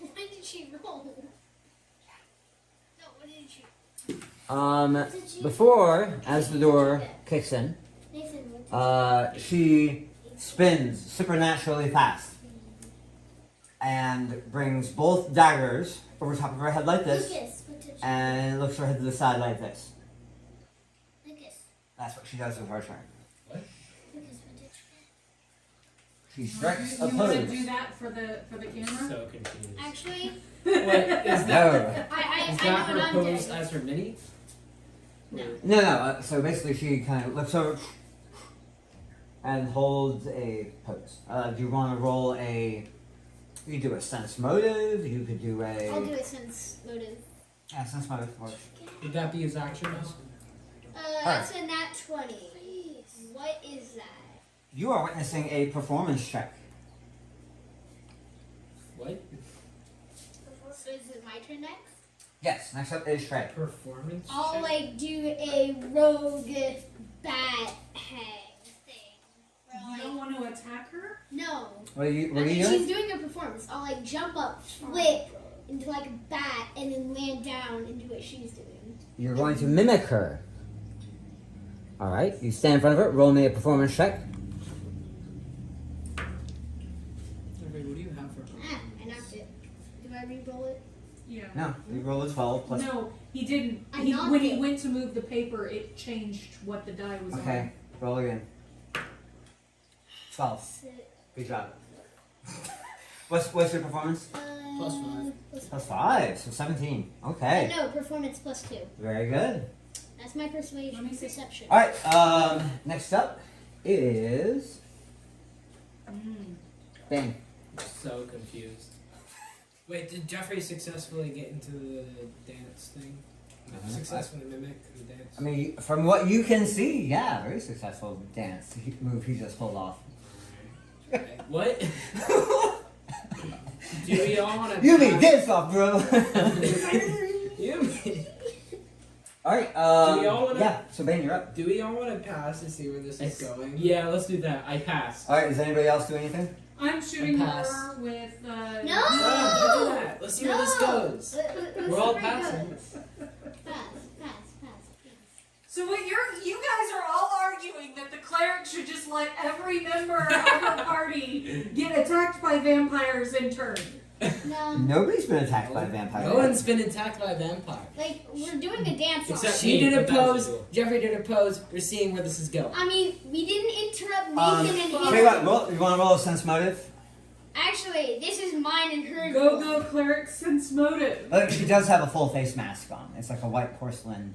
Why did she roll? No, what did she? What did you Before, as the door kicks in, Nathan, what did she spins supernaturally fast and brings both daggers over top of her head like this, Lucas, what did you and looks her head to the side like this. Lucas, That's what she does with her turn. Lucas, what did you get? She strikes a You want to pose. do that for the camera? So confused. Actually, What is that? No. I Is know that what her I'm pose doing. as her mini? No. No. So basically, she kind of looks over and holds a pose. Do you want to roll a? You could do a sense motive. You could do a. I'll do a sense motive. Yeah, sense motive works. Would that be his action? That's a nat 20. What is that? You are witnessing a performance check. What? So is it my turn next? Yes. Next up is Shrek. Performance? I'll check? like do a rogue bat hang thing. Where, You don't want to attack her? no. What are you? I What are mean, you doing? she's doing a performance. I'll like jump up, flip into like a bat, and then land down into what she's doing. You're going to mimic her. All right. You stand in front of her. Roll me a performance check. Jeffrey, what do you have for her? Ah, I knocked it. Do I re-roll it? Yeah. No. You roll a 12 plus. No, he didn't. I He, knocked when he it. went to move the paper, it changed what the die was Okay. Roll again. 12. So, Good job. What's your performance? Plus 5. Plus 5, so 17. Okay. No, performance plus 2. Very good. That's my Let persuasion me see. perception. All right. Next up is on. Bang. So confused. Wait, did Jeffrey successfully get into the dance thing? Successfully mimic the dance? I mean, from what you can see, yeah, very successful dance move he just pulled off. Okay. What? Do we all want to? You mean dance off, bro? You mean? All right. Do we all wanna- Yeah. So Bang, you're up. Do we all want to pass to see where this is going? Yeah, let's do that. I pass. All right. Does anybody else do anything? I'm shooting pass. her with. No! No, do that. Let's see where this goes. We're all passing. Pass, pass. So what you guys are all arguing that the cleric should just let every member of her party get attacked by vampires in turn. No. Nobody's been attacked by a vampire. No one's been attacked by a vampire. Like, we're doing a dance off. Except- She did a but that was pose. a duel. Jeffrey did a pose. We're seeing where this is going. I mean, we didn't interrupt Nathan Tell and you his. what. Roll, you want to roll a sense motive? Actually, this is mine and hers. Go cleric sense motive She does have a full face mask on. It's like a white porcelain.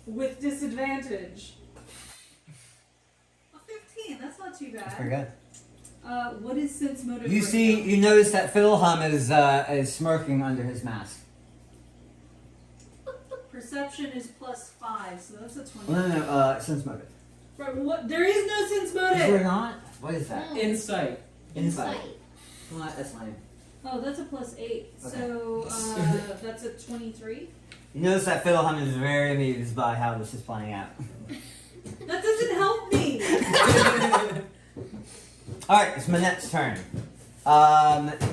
with disadvantage. A 15. That's not too That's pretty bad. good. What is sense motive? You right see, now? you notice that Philham is smirking under his mask. Perception is plus 5, so that's a 20. No, sense motive. Right, what? There is no sense Is there motive. not? What is that? No. Insight. Insight. Well, that's fine. Oh, that's a plus 8. Okay. So that's a 23. You notice that Philham is very amused by how this is playing out. That doesn't help me. Alright, it's Manette's turn.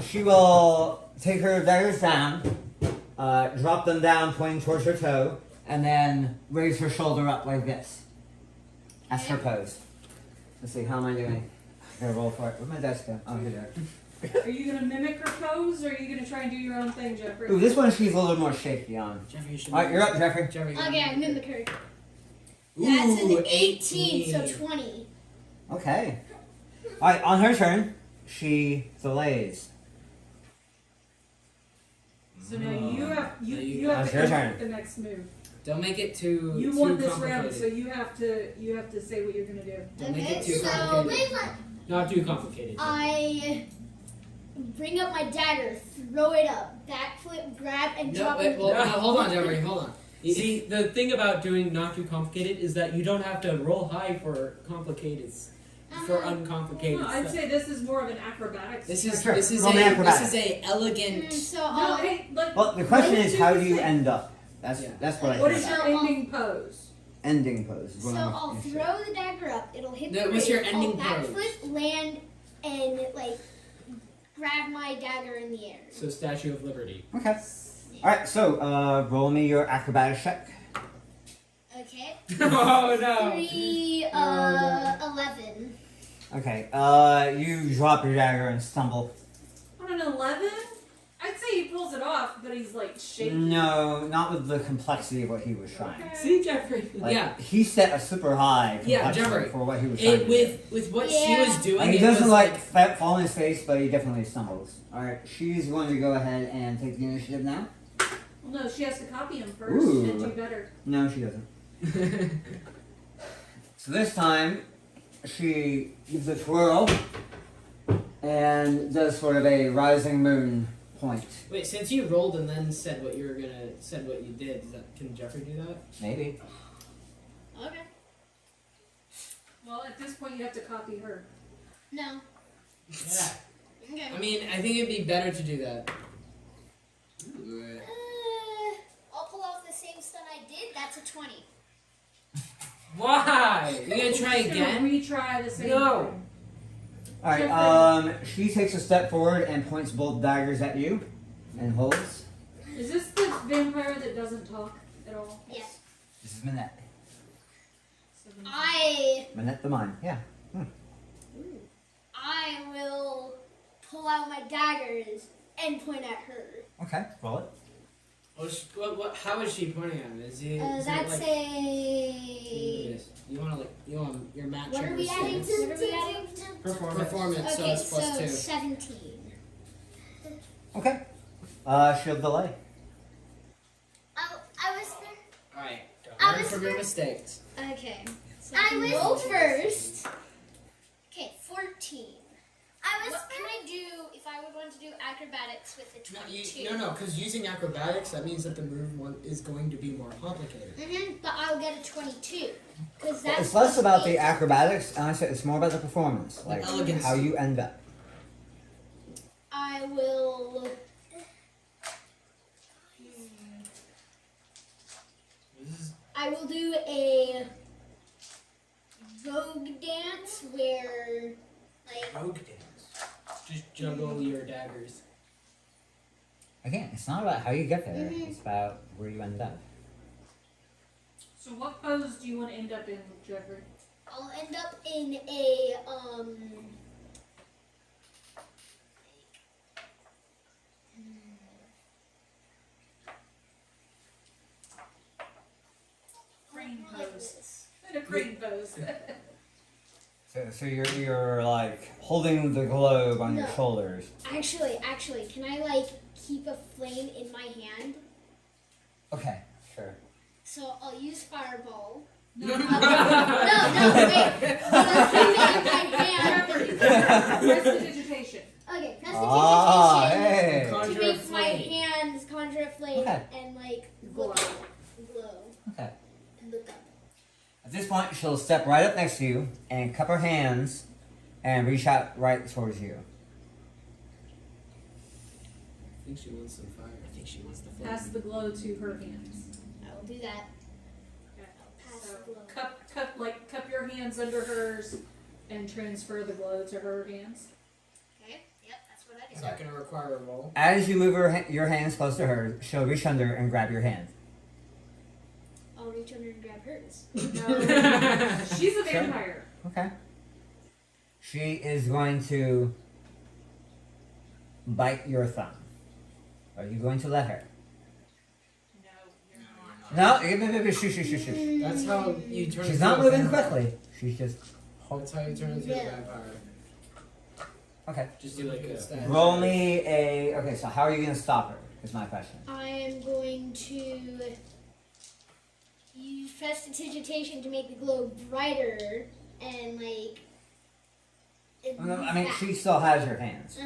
She will take her daggers down, drop them down, pointing towards her toe, and then raise her shoulder up like this. That's her pose. Let's see, how am I doing? I gotta roll for it. Where'd my dice go? Oh, here they are. Are you going to mimic her pose, or are you going to try and do your own thing, Jeffrey? Ooh, this one she's a little more shaky on. Jeffrey, you should. Alright, you're up, Jeffrey. Jeffrey. Okay, I mimic her. Ooh, That's an 18, 18. so 20. Okay. Alright, on her turn, she delays. So now you have Now you have That's to your come up turn. with the next move. Don't make it too. You too want this complicated. round, so you have to say what you're going to do. Don't make Okay, it too so complicated. Wait, what? Not too complicated. I bring up my dagger, throw it up, backflip, grab, and drop it. no, hold on, Jeffrey, hold on. See, the thing about doing not too complicated is that you don't have to roll high for complicated, for uncomplicated No, I'd stuff. say this is more of an acrobatics. This is Sure. this is Roll me a acrobatics. this is a elegant. So No, I'll, hey, look, Well, the question is, how do you thing. end up? That's Yeah. what I What care is about. your ending pose? Ending pose? is so what I'm I'll interested throw the dagger up. It'll hit No, the what's your bridge, ending I'll pose? backflip, land, and like grab my dagger in the air. So Statue of Liberty. in. Okay. All right. So roll me your acrobatics check. Okay. Oh no! 3, 11. Okay. You drop your dagger and stumble. On an 11? I'd say he pulls it off, but he's like shaking. No, not with the complexity of what he was trying. Okay. See, Jeffrey. Like, Yeah. he set a super high Yeah, complexity Jeffrey. for what he was trying to do. With what she Yeah. was doing, Like, he it doesn't was like fall on his face, but he definitely stumbles. Alright, she's going to go ahead and take the initiative now. Well, no, she has to copy him first Ooh. and do better. No, she doesn't. So this time, she gives a twirl and does sort of a rising moon point. Wait, since you rolled and then said what you did, can Jeffrey do that? Maybe. Okay. Well, at this point, you have to copy her. No. Yeah. Okay. I mean, I think it'd be better to do that. I'll pull off the same stun I did. That's a 20. Why? You gonna try She's gonna again? retry the same No. thing. Alright, she takes a step forward and points both daggers at you and holds. Is this the vampire that doesn't talk at all? Yes. This is Minette. I Minette the Mime, yeah. will pull out my daggers and point at her. Okay, roll it. How is she pointing at him? Is he? Is That's it like, a. You want your match. What are we adding to? What are we adding? Performance, so Okay, it's plus so 2. 17. Okay. Shield delay. I whisper. Alright, I learn was from your fir- mistakes. Okay. So I I was- roll first. Okay, 14. I What whisper. can I do if I would want to do acrobatics with a 22? No, because using acrobatics, that means that the move one is going to be more complicated. But I'll get a 22. Because Well, that's it's less about the eight. acrobatics, and I said it's more about the performance. Like elegance. how you end up. I will. I will do a vogue dance where, like, Rogue dance. Just juggle your daggers. Again, it's not about how you get there, Mhm. it's about where you end up. So what pose do you want to end up in, Jeffrey? I'll end up in a Crane like pose. this. In a crane pose. So you're like holding the globe on your No. shoulders. Actually, can I like keep a flame in my hand? Okay, sure. So I'll use fireball. No, No, wait. I'll keep it in my hand. Prestidigitation. Okay, prestidigitation. Ah, hey. To Conjure a make my flame. hands conjure a flame Okay. and like Glow. glow Okay. and look up. At this point, she'll step right up next to you and cup her hands and reach out right towards you. I think she wants some fire. I think she wants the flame. Pass the glow to her hands. I will do that. Okay. Pass So the glow. cup your hands under hers and transfer the glow to her hands. Okay. Yep, that's what I Is do. that going to require a roll? As you move your hands close to her, she'll reach under and grab your hand. I'll reach under and grab hers. No, she's a vampire. Okay. She is going to bite your thumb. Are you going to let her? No, No, shush. That's how you turn She's into not a moving vampire. quickly. She's just That's how you turn into Yeah. a vampire. okay. Just do like a stab. Roll me a. Okay, so how are you gonna stop her? Is my question. I am going to use prestidigitation to make the glow brighter and like I mean, she still has her hands.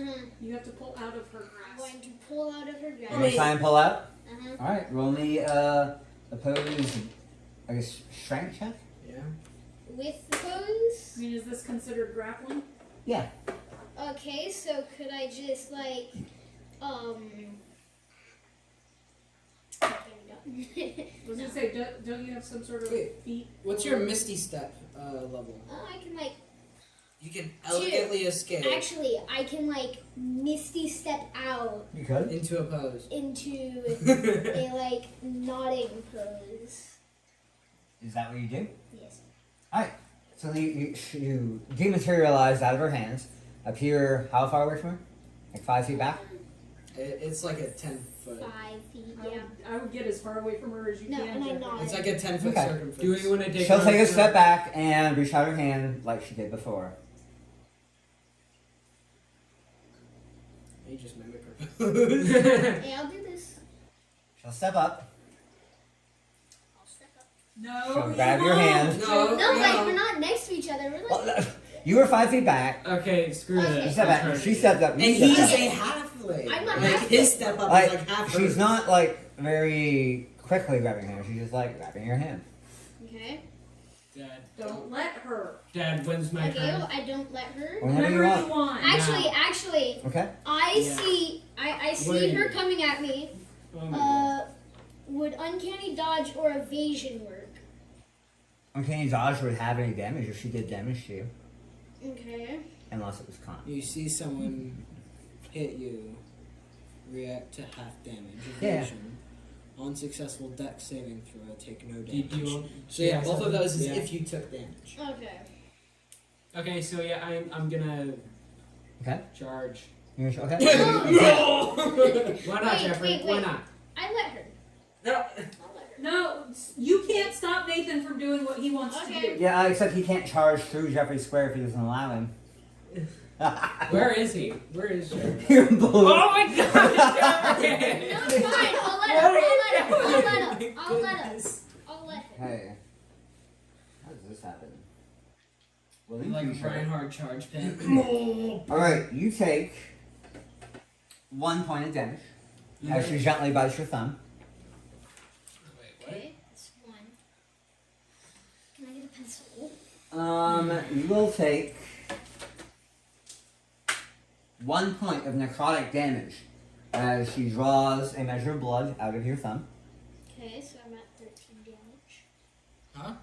You have to pull out of her I'm grasp. going to pull out of her You grasp. want to try and pull out? Uh-huh. Alright, roll me opposed, I guess, strength check? Yeah. With the pose. I mean, is this considered grappling? Yeah. Okay, so could I just like, I was gonna say, don't you have some sort of Wait, feat? What's your Misty Step level? I can like, You can elegantly escape actually, I can like misty step out You could? into a pose. into a like nodding pose. Is that what you do? Yes. Alright. So you dematerialize out of her hands, appear how far away from her? Like 5 feet back? It's like a 10-foot. 5 feet, I yeah. I would get as far away from her as you No, can. and I Jeffrey. nod. It's like a 10-foot Okay. circumference. Do we want to take? She'll take a her- step back and reach out her hand like she did before. You just mimic her pose. Hey, I'll do this. She'll step up. I'll step up. No, She'll you grab your won't. hand. No. No, like we're not next to each other. We're like. Well, you were 5 feet back. Okay, screw Okay. You this. stepped back. She stepped up. You And stepped he's up. a halfling. I'm not like halfling. his step up Like, is like half. she's not like very quickly grabbing her hand. She's just like grabbing your hand. Okay. Dad, Don't let her. Dad, when's my Okay, turn? I don't let her. Whenever you Whenever you want. want. Actually, Okay. I Yeah. see. I What are see you her doing? coming at me. Oh my God. Would uncanny dodge or evasion work? Uncanny dodge would have any damage if she did damage to you, Okay. unless it was con. You see someone hit you, react to half damage. Yeah. Evasion. Unsuccessful dex saving throw, take no Do you damage. want- So yeah, both of those is Yeah. if you took damage. Okay. Okay, so yeah, I'm gonna Okay. charge. You're sure? Okay. No! Why not, Wait, Jeffrey? wait, Why wait. not? I let her. No. I'll let her. No, you can't stop Nathan from doing what he wants to Okay. do. Yeah, except he can't charge through Jeffrey's square if he doesn't allow him. Where is he? Where is Jeffrey? You're blue. Oh my God, Jeffrey! No, it's fine. I'll let her. I'll let her. I'll let her. I'll let her. Hey, how does this happen? Well, Like you a sure. Reinhard charge pit. All right, you take 1 point of damage as she gently bites your thumb. Okay. That's 1. Can I get a pencil? You will take 1 point of necrotic damage as she draws a measure of blood out of your thumb. Okay, so I'm at 13 damage. Huh?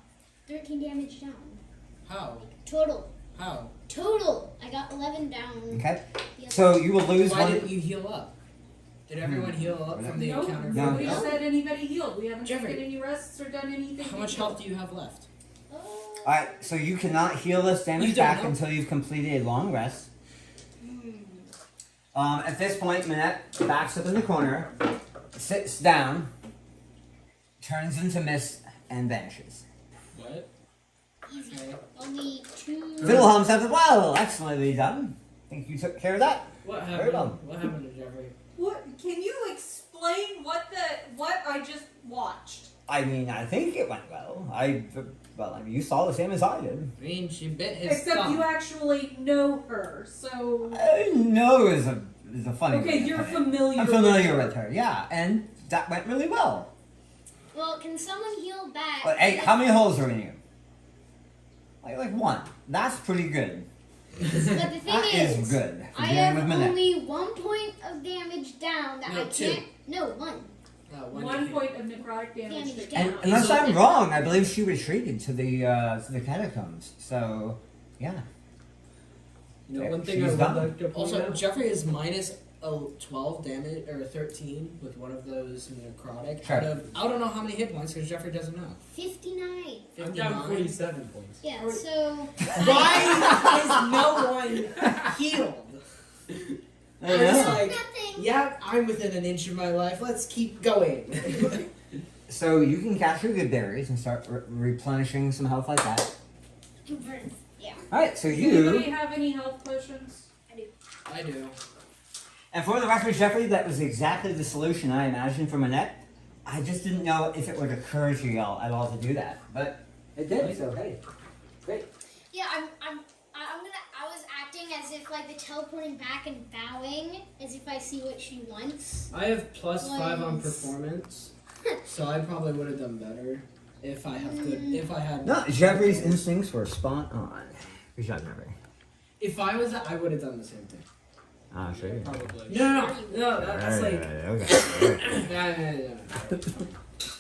13 damage down. How? Total. How? Total. I got 11 down. Okay, The other- so you will lose Why one. didn't you heal up? Did everyone heal up from the Nope, encounter? No. nobody said anybody healed. We haven't Jeffrey. taken any rests or done anything. How much health do you have left? Alright, so you cannot heal this damage You don't back know. until you've completed a long rest. At this point, Minette backs up in the corner, sits down, turns into mist, and vanishes. What? Easy. Okay. Only 2. Wilhelm says, well, excellently done. Think you took care of that? What Very happened? well. What happened to Jeffrey? What? Can you explain what I just watched? I mean, I think it went well. You saw the same as I did. I mean, she bit his Except thumb. you actually know her, so No is a funny way okay, to you're put it. familiar. I'm familiar with her, yeah, and that went really well. Well, can someone heal back? But, hey, how many holes are in you? Like 1. That's pretty good. But the thing That is good for I dealing have with Minette. only 1 point of damage down that No, I 2. can't. No, 1. One point of necrotic damage. Damage taken. down. Unless I'm wrong, I believe she retreated to the catacombs. So, yeah. You know, Yeah, one thing I she's would done. like to point Also, out. Jeffrey is minus 12 damage or 13 with one of those necrotic. Sure. Out of I don't know how many hit points because Jeffrey doesn't know. 59. I'm down 59. 47 points. Yeah, so. Why is no one healed? I was like, Nothing. yeah, I'm within an inch of my life. Let's keep going. So you can capture good berries and start replenishing some health like that. Yeah. All right, so Does anybody you. have any health potions? I do. And for the record, Jeffrey, that was exactly the solution I imagined for Minette. I just didn't know if it would occur to y'all at all to do that, but it did. So hey, great. Yeah, I was acting as if like the teleporting back and bowing, as if I see what she wants. I have +5 on Was- performance, so I probably would have done better if I have good. If I had. No, Jeffrey's instincts were spot on. Good job, Jeffrey. If I was, I would have done the same thing. Ah, sure. Probably. No. That's like. Okay. No.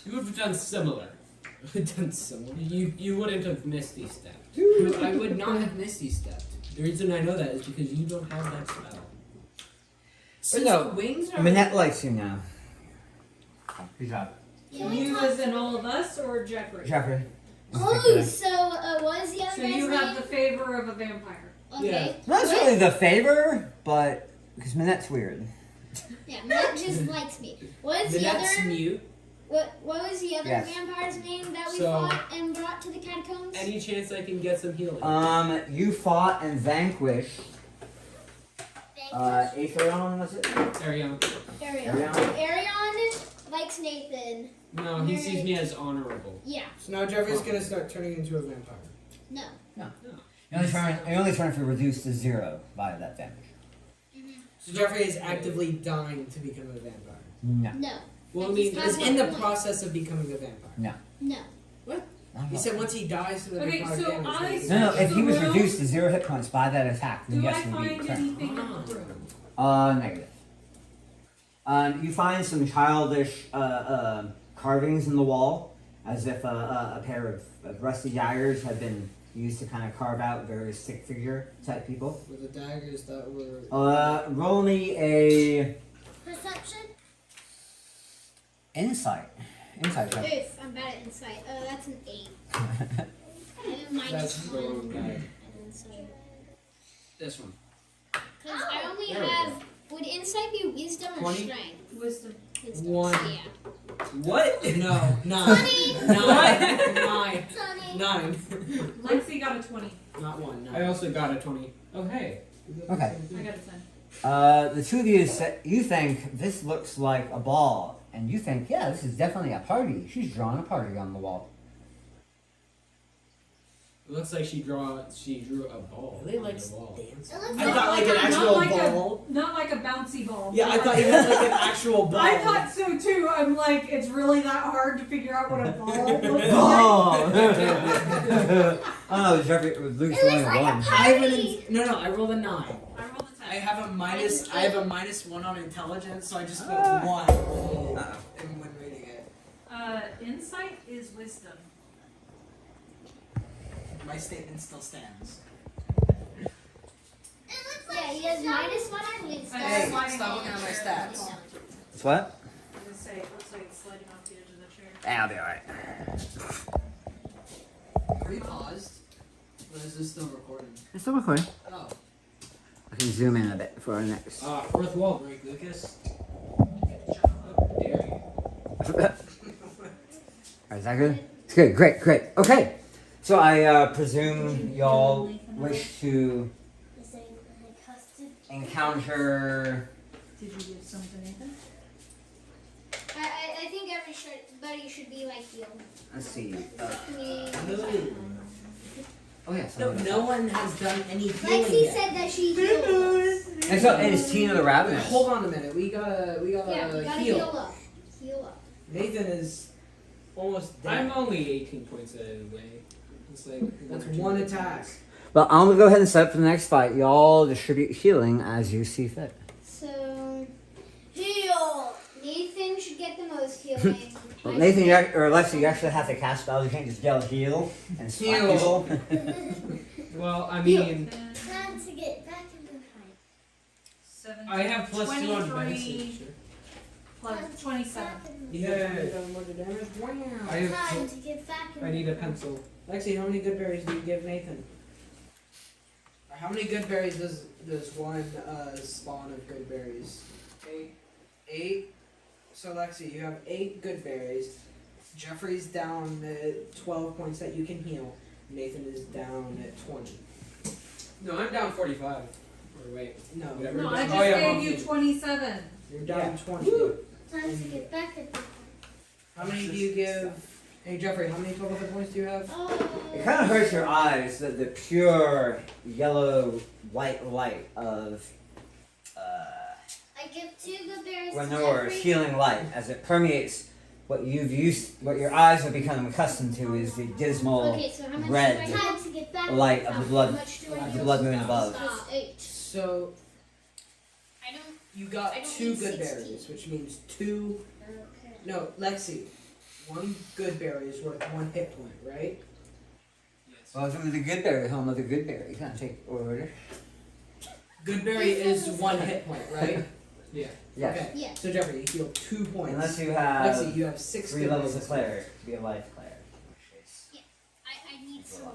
You would have done similar. I would have done similar. You wouldn't have Misty stepped. I would not have Misty stepped. The reason I know that is because you don't have that spell. Since no, the wings are. Minette likes you now. Good job. You as in all of us, or Jeffrey? Jeffrey. Oh, so what is the other So guy's you have name? the favor of a vampire. Okay. Not necessarily the favor, but because Minette's weird. Yeah, Matt just likes me. What is the That's other? mute. What was the other Yes. vampire's name that we So- fought and brought to the catacombs? Any chance I can get some healing? You fought and vanquished. Aetherion, was it? Ariana. Arion likes Nathan. No, he sees me as honorable. Yeah. So now Jeffrey's gonna start turning into a vampire. No. You're only trying to reduce to 0 by that damage. So Jeffrey is actively dying to become a vampire. No. No. Well, I Like, mean, he's He's not in the one. process of becoming a vampire. No. He said once he dies to the Okay, vampire so damage. I- he's- No, if he was The room- reduced to 0 hit points by that attack, then Do I yes, he'd be find correct. anything in the room? Negative. You find some childish carvings in the wall, as if a pair of rusty daggers had been used to kind of carve out various stick figure type people. With the daggers that were. Roll me a Perception? insight. Insight check. Oof, I'm bad at insight. That's an 8. I have a That's the -1 wrong guy. in insight. This one. Because I only There we have. Would insight be wisdom or 20? strength? Wisdom. Wisdom. One. Yeah. What? No. 9. 20! 9. 20! 9. Lexi got a 20. Not 1. I 9. also got a 20. Oh, hey. Okay. I got a 10. The two of you you think this looks like a ball, and you think, yeah, this is definitely a party. She's drawing a party on the wall. It looks like she drew a ball Really on likes the wall. dancing. It looks I like thought like an Not actual like ball. Not like a bouncy ball. Yeah, I but thought you meant like an actual ball. I thought so too. I'm like, it's really that hard to figure out what a ball looks like. Oh! Oh, Jeffrey, Luke's It only looks like one. a I have party! no, I rolled a 9. I rolled a 10. I have a minus. I have a -1 on intelligence, so I just put 1 in when reading it. Insight is wisdom. My statement still stands. Yeah, he has -1 on wisdom. Hey, sliding stop off looking the at my chair. stats. It's what? I was gonna say, it looks like it's sliding off the edge of the chair. I'll be alright. Are we paused? Or is this still recording? It's still recording. Oh. I can zoom in a bit for our next. Fourth wall break, Lucas. How dare you? Alright, is that good? It's good, great. Okay. So I presume y'all wish to encounter. Did you give some to Nathan? I think everybody should be like you. Let's see. Me. Oh yes. No one has done any healing Lexi yet. said that she heals. Next up is Tina the Ravenous. Hold on a minute. We gotta Yeah, we gotta heal. heal up. Heal up. Nathan is almost dead. I'm only 18 points away. It's like That's or two. one attack. But I'm gonna go ahead and set up for the next fight. Y'all distribute healing as you see fit. So, heal. Nathan should get the most healing. Well, Nathan, or Lexi, you actually have to cast spells. You can't just yell heal and slap Heal. people. Well, I mean, Time to get back in the fight. 7, I have +2 on 23 medicine. plus 27. Yeah. I have. Time to get back in I need a pencil. Lexi, how many good berries do you give Nathan? Or how many good berries does one spawn of good berries? 8. 8. So Lexi, you have 8 good berries. Jeffrey's down at 12 points that you can heal. Nathan is down at 20. No, I'm down 45. Or wait. No, Whatever. No, Oh, I just yeah, gave wrong you thing. you're down 20. Time to get back in the fight. How many do you give Hey Jeffrey, how many total hit points do you have? It kind of hurts your eyes that the pure yellow white light of I give 2 good berries to Lenore's Jeffrey. healing light as it permeates what your eyes have become accustomed to is the dismal Okay, so how much red do I have to get back? light of the blood, How much do I the need? blood moon above. Stop. 8. So I don't. you got I don't 2 need good 16. berries, which means 2. Okay. No, Lexi, 1 good berry is worth 1 hit point, right? Yes. Well, from the good berry home of the good berry, you can't take order. Good berry is 1 hit point, right? Yeah. Yes. Okay. Yeah. So Jeffrey, you heal 2 points. Unless you have Lexi, you have 6 3 good levels berries. of cleric to be a life cleric. I need some more.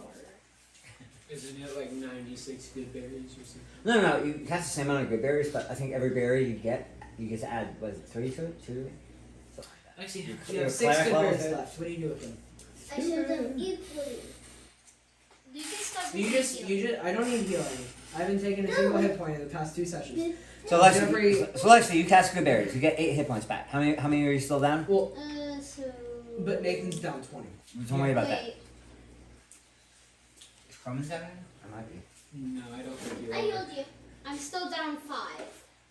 Isn't it like 96 good berries or something? No, you cast the same amount of good berries, but I think every berry you get to add, was it 3 to it? 2 to it? Something like Lexi, that. you have 6 Cleric good level berries hit. left. What do you do with them? I should them equally. You can start You just, I don't need healing. I haven't taken a single hit point in the past 2 sessions. So Lexi, you cast good berries. You get 8 hit points back. How many are you still down? Well, So. but Nathan's down 20. Don't worry about that. Wait, Is Chrome's down? I might be. No, I don't think you I are. healed you. I'm still down 5.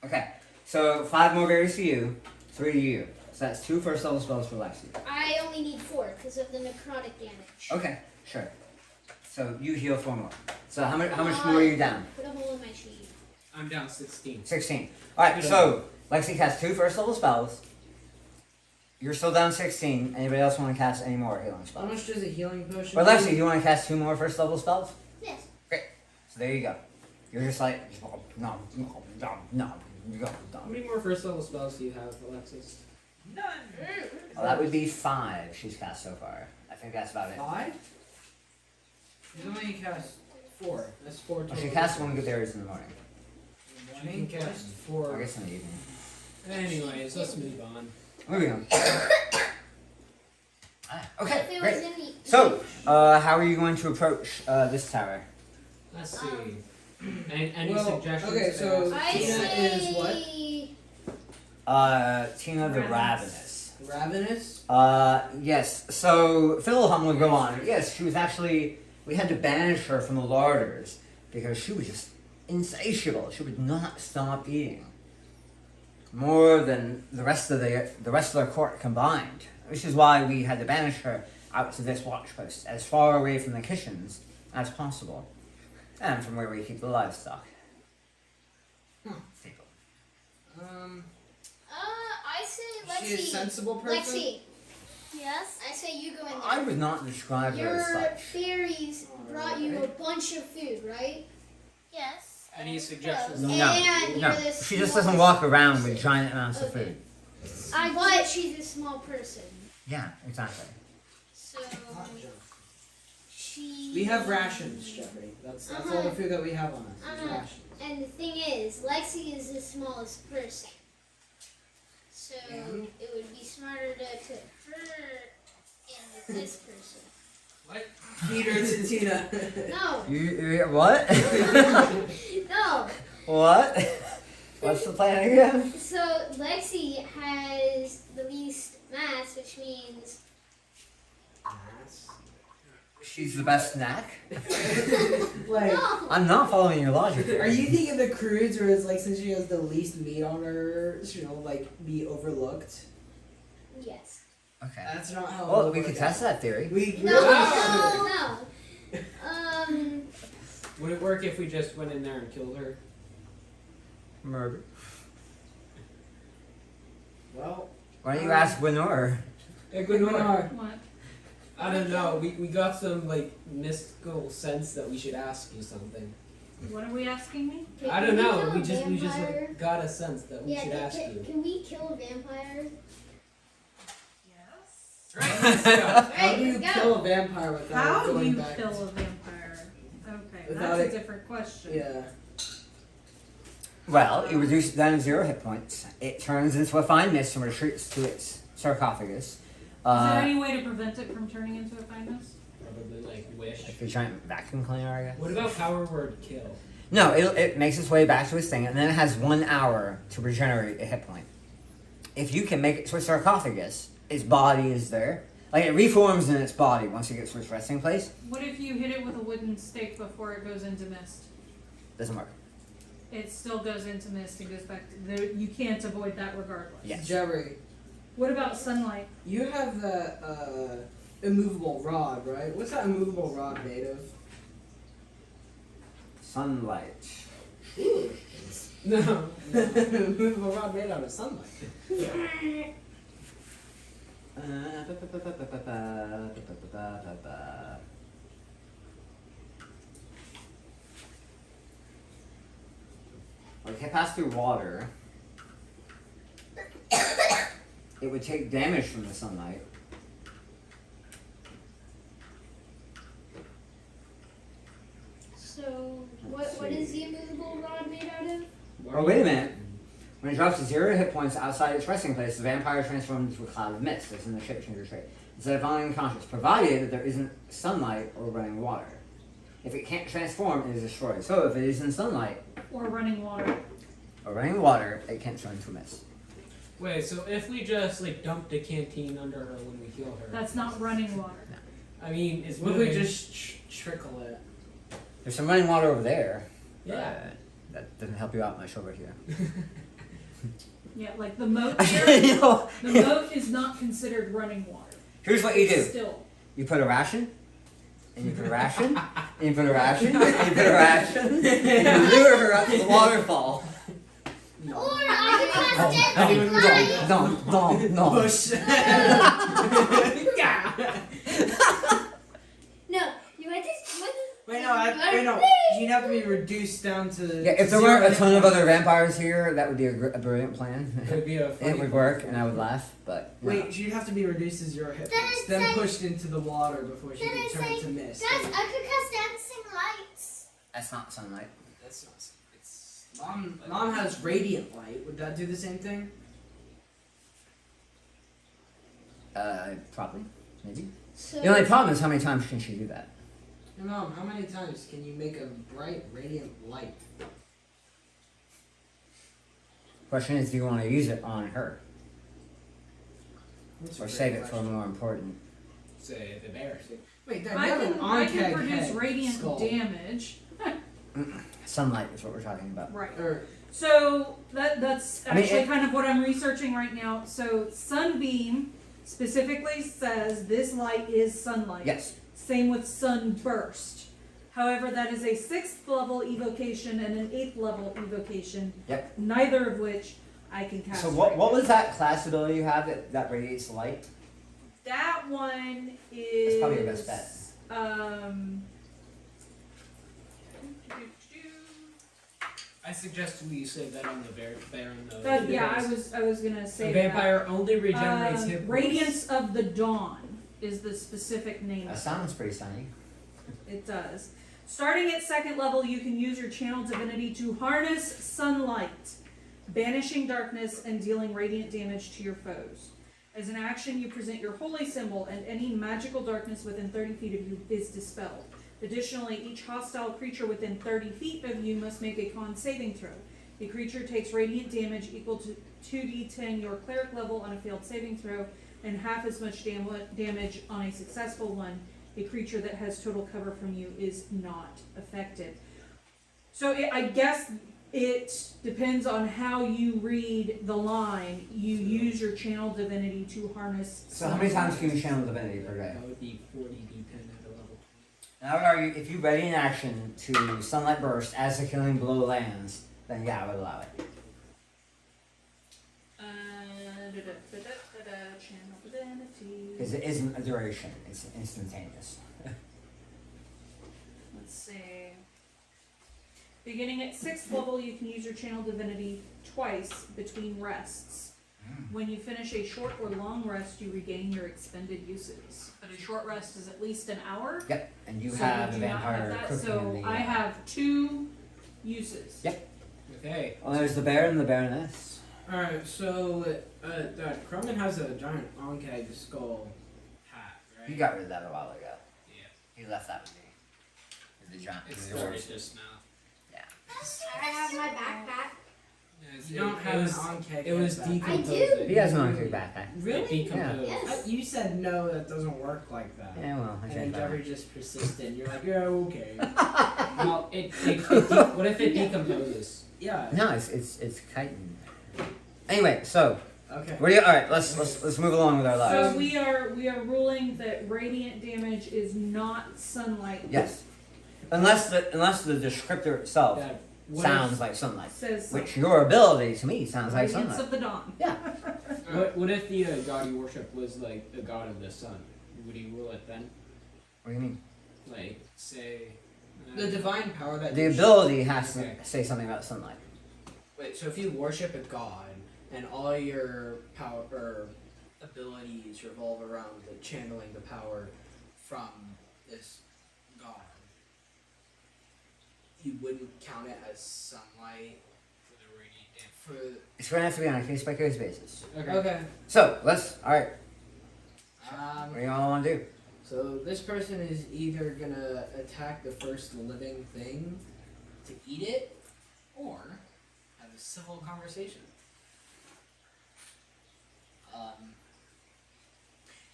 Okay, so 5 more berries for you, 3 to you. So that's 2 first level spells for Lexi. I only need 4 because of the necrotic damage. Okay, sure. So you heal 4 more. So how much more are you down? Put a hole in my sheet. I'm down 16. 16. Alright, so Lexi casts 2 first level spells. You're still down 16. Anybody else want to cast any more healing How spells? much does a healing potion Or do? Lexi, do you want to cast 2 more first level spells? Yes. So there you go. You're just like, no. How many more first level spells do you have, Alexis? Well, that would be 5 she's cast so far. I think that's about it. 5? He's only cast 4. That's 4 total. Well, she cast 1 good berries in the morning. She can cast I 4. guess in the evening. Anyways, let's move on. Moving on. Okay, If it great. was in the So, how are you going to approach this tower? Let's see. Any Well, suggestions? okay, to so- ask? I Tina say is what? Tina the Ravenous. Ravenous. Ravenous? Yes. So Philham will go on. Yes, she was actually. We had to banish her from the larders because she was just insatiable. She would not stop eating. More than the rest of their court combined. Which is why we had to banish her out to this watch post, as far away from the kitchens as possible, and from where we keep the livestock. People. I say Is she a Lexi. sensible person? Lexi, Yes. I say you go in there. I would not describe her Your as such. fairies brought you a bunch of food, right? Yes. Any suggestions? No, And no. you're the She just smallest doesn't walk around person. with giant amounts of Okay. food. But she's a small person, Yeah, exactly. so she. We have rations, Jeffrey. That's all the food that we have on us. is Uh-huh. rations. And the thing is, Lexi is the smallest person, so And? it would be smarter to put her in with this person. What? Feed her to Tina. No, You what? no. What? What's the plan again? So Lexi has the least mass, which means She's the best snack. Like, no. I'm not following your logic here. are you thinking the crudes where it's like since she has the least meat on her, she'll like be overlooked? Yes. Okay. That's not how. Well, it'll we work could out. test that theory. We No, really no, no. Would it work if we just went in there and killed her? Murder. Well, Why don't you ask Winor? Hey, Gunnar. What? I don't know. We got some like mystical sense that we should ask you something. What are we asking me? Okay, I can don't know. kill We a just vampire? like got a sense that we Yeah, should ask can, you. can we kill a vampire? Yes. How do you let's kill a vampire without How do going you back? kill a vampire? Okay, Without that's it- a different question. Yeah. Well, you reduce it down to 0 hit points. It turns into a fine mist and retreats to its sarcophagus. Is there any way to prevent it from turning into a fine mist? Probably like wish. Like a giant vacuum cleaner, I guess. What about power word kill? No, it makes its way back to its thing, and then it has 1 hour to regenerate a hit point. If you can make it to a sarcophagus, its body is there, Like it reforms in its body once it gets to its resting place. What if you hit it with a wooden stake before it goes into mist? Doesn't work. It still goes into mist and goes back to there. You can't avoid that regardless. Yes. Jerry, What about sunlight? you have that immovable rod, right? What's that immovable rod made of? Sunlight. No. Immovable rod made out of sunlight. Well, it can pass through water. It would take damage from the sunlight. So, what is the immovable rod made out of? Oh, wait a minute. When it drops to 0 hit points outside its resting place, the vampire transforms into a cloud of mist, as in the shape-changer trait, instead of falling unconscious, provided that there isn't sunlight or running water. If it can't transform, it is destroyed. So if it is in sunlight Or running water? or running water, it can't turn into a mist. Wait, so if we just like dumped a canteen under her when we heal her, That's not running water. I mean, it's What if we moving. just trickle it? There's some running water over there. Yeah. That doesn't help you out much over here. Yeah, like the moat You here. know, The moat is not considered running water. here's what you do. Still. You put a ration, and you put a ration, and you put a ration, and you put a ration, and you lure her up to the waterfall. Or I can cast dead light. No. Push. No, you want this? Wait, no. You'd have to be reduced down to. Yeah, if there weren't a ton of other vampires here, that would be a brilliant plan. It would be a funny It would work, and I would laugh, but no. Wait, she'd have to be reduced to 0 hit Then points, it's then like- pushed into the water before she Then could it's turn like- to mist. Guys, I could cast dancing lights. That's not sunlight. That's not. It's. Mom has radiant light. Would that do the same thing? Probably, maybe. So, The only problem is how many times can she do that? Hey, Mom, how many times can you make a bright radiant light? Question is, do you want to use it on her, That's a or great save it for question. more important? say the bear. Wait, Dad, I you have an can on-keg produce head radiant skull. damage. Sunlight is what we're talking about. Right. Or, So that's I mean, actually it- kind of what I'm researching right now. So sunbeam specifically says this light is sunlight. Yes. Same with sunburst. However, that is a 6th level evocation and an 8th level evocation. Yep. Neither of which I can cast. So what right was that class ability you have that radiates light? That one is. That's probably your best bet. I suggest we save that on the Baron though. That, yeah, because I was gonna say a vampire only regenerates that. hit points. Radiance of the Dawn is the specific name. That of it. sounds pretty sunny. It does. Starting at 2nd level, you can use your channel divinity to harness sunlight, banishing darkness and dealing radiant damage to your foes. As an action, you present your holy symbol, and any magical darkness within 30 feet of you is dispelled. Additionally, each hostile creature within 30 feet of you must make a con saving throw. A creature takes radiant damage equal to 2d10 your cleric level on a failed saving throw, and half as much damage on a successful one. A creature that has total cover from you is not affected. So I guess it depends on how you read the line. You use your channel divinity to harness. So how many times can you channel divinity per day? That would be 40 d10 at a level. Now, I would argue if you ready in action to sunlight burst as the killing blow lands, then yeah, I would allow it. Channel divinity. Because it isn't a duration; it's instantaneous. Let's see. Beginning at 6th level, you can use your channel divinity twice between rests. When you finish a short or long rest, you regain your expended uses. But a short rest is at least an hour. Yep, and you So have do the not have vampire that. cooking So in the. I have 2 uses. Yep. Okay. Well, there's the Baron and the Baroness. Alright, so Cronin has a giant on-keg skull hat, right? You got rid of that a while ago. Yeah. He left that with me. With the giant. It with the started yours. just now. I have my backpack. You don't have an on-keg. It was backpack. decomposing. He has an on-keg backpack. It Really? decomposed. Yes. You said no, that doesn't work like that. Yeah, well, I And then changed that. Jeffrey just persisted. You're like, yeah, okay. Well, what if it decomposes? Yeah. No, it's chitin. Anyway, so Okay. what do you? All right, let's move along with our lives. So we are ruling that radiant damage is not sunlight. Yes, unless the descriptor itself That what sounds like sunlight, Says which your ability to me sounds like radiance sunlight. of the dawn. what if the god you worship was like the god of the sun? Would he rule it then? What do you mean? Like say The divine power that The you ability has to Okay. say something about sunlight. Wait, so if you worship a god and all your power or abilities revolve around the channeling the power from this god, you wouldn't count it as sunlight for the radiant damage. for. It's going to have to be on a case by case basis. Okay. So all right. Um, What do you all want to do? so this person is either gonna attack the first living thing to eat it, or have a civil conversation.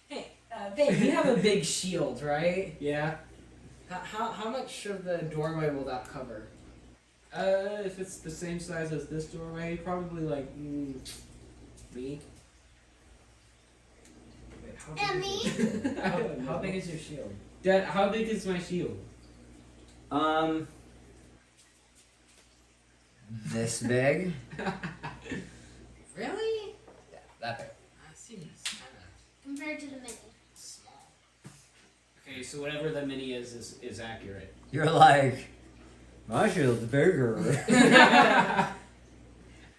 Hey, babe, you have a big shield, right? Yeah. How much of the doorway will that cover? If it's the same size as this doorway, probably like me. Wait, how And big me? is it? How big is your shield? Dad, how big is my shield? This big. Really? Yeah, that big. That seems kind of Compared to the mini. small. Okay, so whatever the mini is accurate. You're like, my shield's bigger.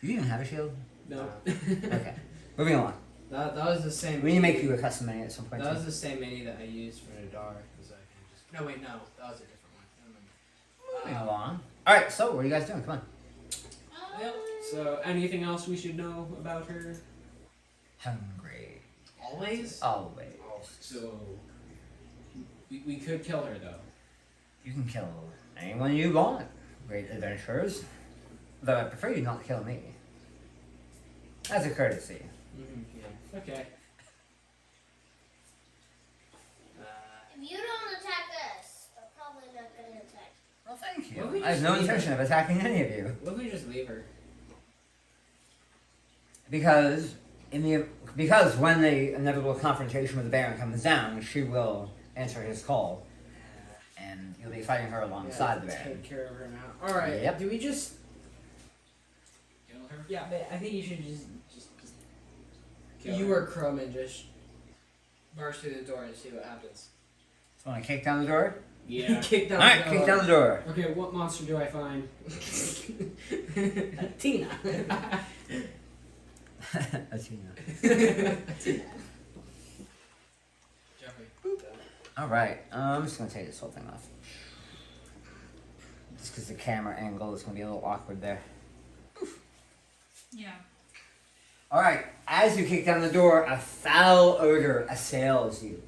You even have a shield? No. Okay. Moving on. That was the same. We need to make you a custom mini at some point. That too. was the same mini that I used for Nadar. No, wait, no, that was a different one. Never Moving mind. along. Alright, so what are you guys doing? Come on. So anything else we should know about her? Hungry. Always? Always. So we could kill her though. You can kill anyone you want. Great adventurers. Though I prefer you not kill me. As a courtesy. Yeah. Okay. If you don't attack us, I'm probably not gonna attack. Well, thank Well, we you. I have just no leave intention of attacking any of you. What if we just leave her? Because when the inevitable confrontation with the Baron comes down, she will answer his call. And you'll be fighting her alongside the Baron. Take care of her now. Alright, Yep. do we just. Kill her? Yeah, but I think you should just Kill you her. or Crowman just burst through the door and see what happens. So want to kick down the door? Yeah. Kick down Alright, the kick down the door. Okay, what monster do I find? Tina. Athena. Jeffrey. Alright, I'm just going to take this whole thing off. Just because the camera angle is going to be a little awkward there. Yeah. Alright, as you kick down the door, a foul odor assails you.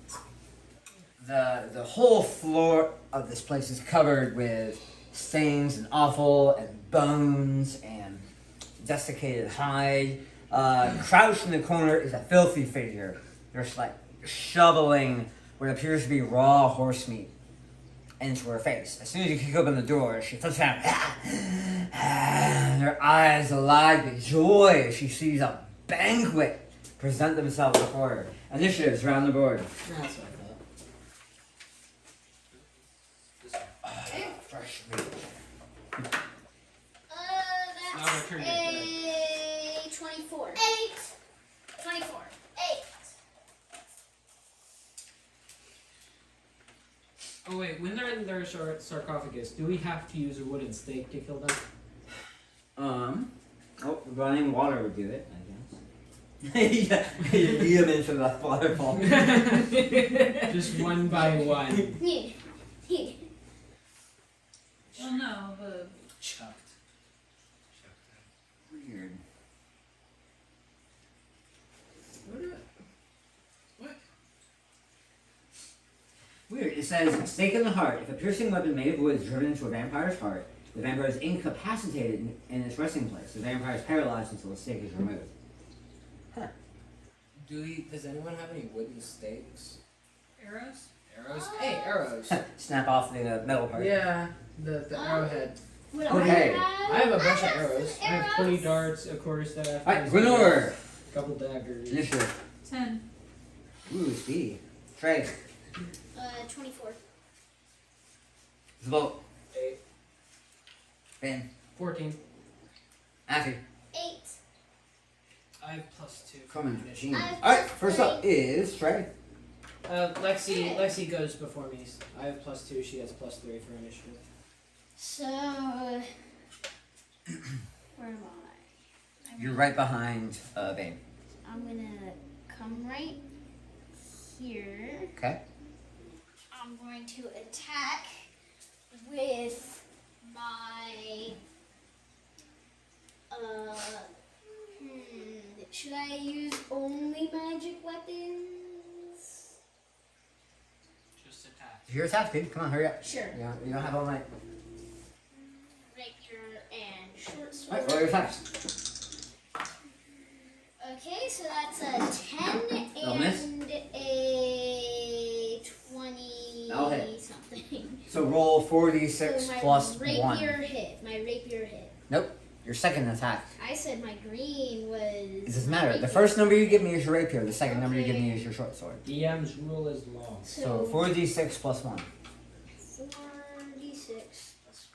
The whole floor of this place is covered with stains and offal and bones and desiccated hide. Crouched in the corner is a filthy figure, just like shoveling what appears to be raw horse meat into her face. As soon as you kick open the door, she flips around, and her eyes alive with joy as she sees a banquet present themselves before her. Initiatives around the board. That's what I thought. Fresh meat. Now our turn, That's a 24. 24. 8. Oh wait, when they're in their sarcophagus, do we have to use a wooden stake to kill them? Oh, running water would do it, I guess. Yeah, you beat them into the waterfall. Just one by one. Well, no, the Chucked. Weird. Weird. It says, stake in the heart. If a piercing weapon made of wood is driven into a vampire's heart, The vampire is incapacitated in its resting place. The vampire is paralyzed until the stake is removed. Does anyone have any wooden stakes? Arrows? Arrows? Hey, arrows. Snap off the metal part. Yeah, the arrowhead. What Okay. I have a bunch of arrows. I have 20 darts, a quarterstaff, Alright, Gwenor! a couple daggers. Initiative. 10. Ooh, speed. Trey. 24. Zvol. 8. Ben. 14. Afi. 8. I have +2. Coleman. Jean. I have Alright, +3. first up is Trey. Lexi goes before me. I have +2. She has +3 for initiative. So, where am I? You're right behind Bane. I'm gonna come right here. Okay. I'm going to attack with my should I use only magic weapons? Just attack. Your attack, dude. Come on, hurry up. Sure. You don't have all night. Rapier and short sword. Alright, roll your attacks. Okay, so that's a 10 That'll miss. and a 20 That'll hit. something. So roll So 4d6 my plus rapier 1. hit. My rapier hit. Nope. Your second attack. I said my green was. It doesn't matter. The first number you give me is your rapier. The second number you give me is your short sword. DM's rule is law. So 4d6 plus 1. 4d6 plus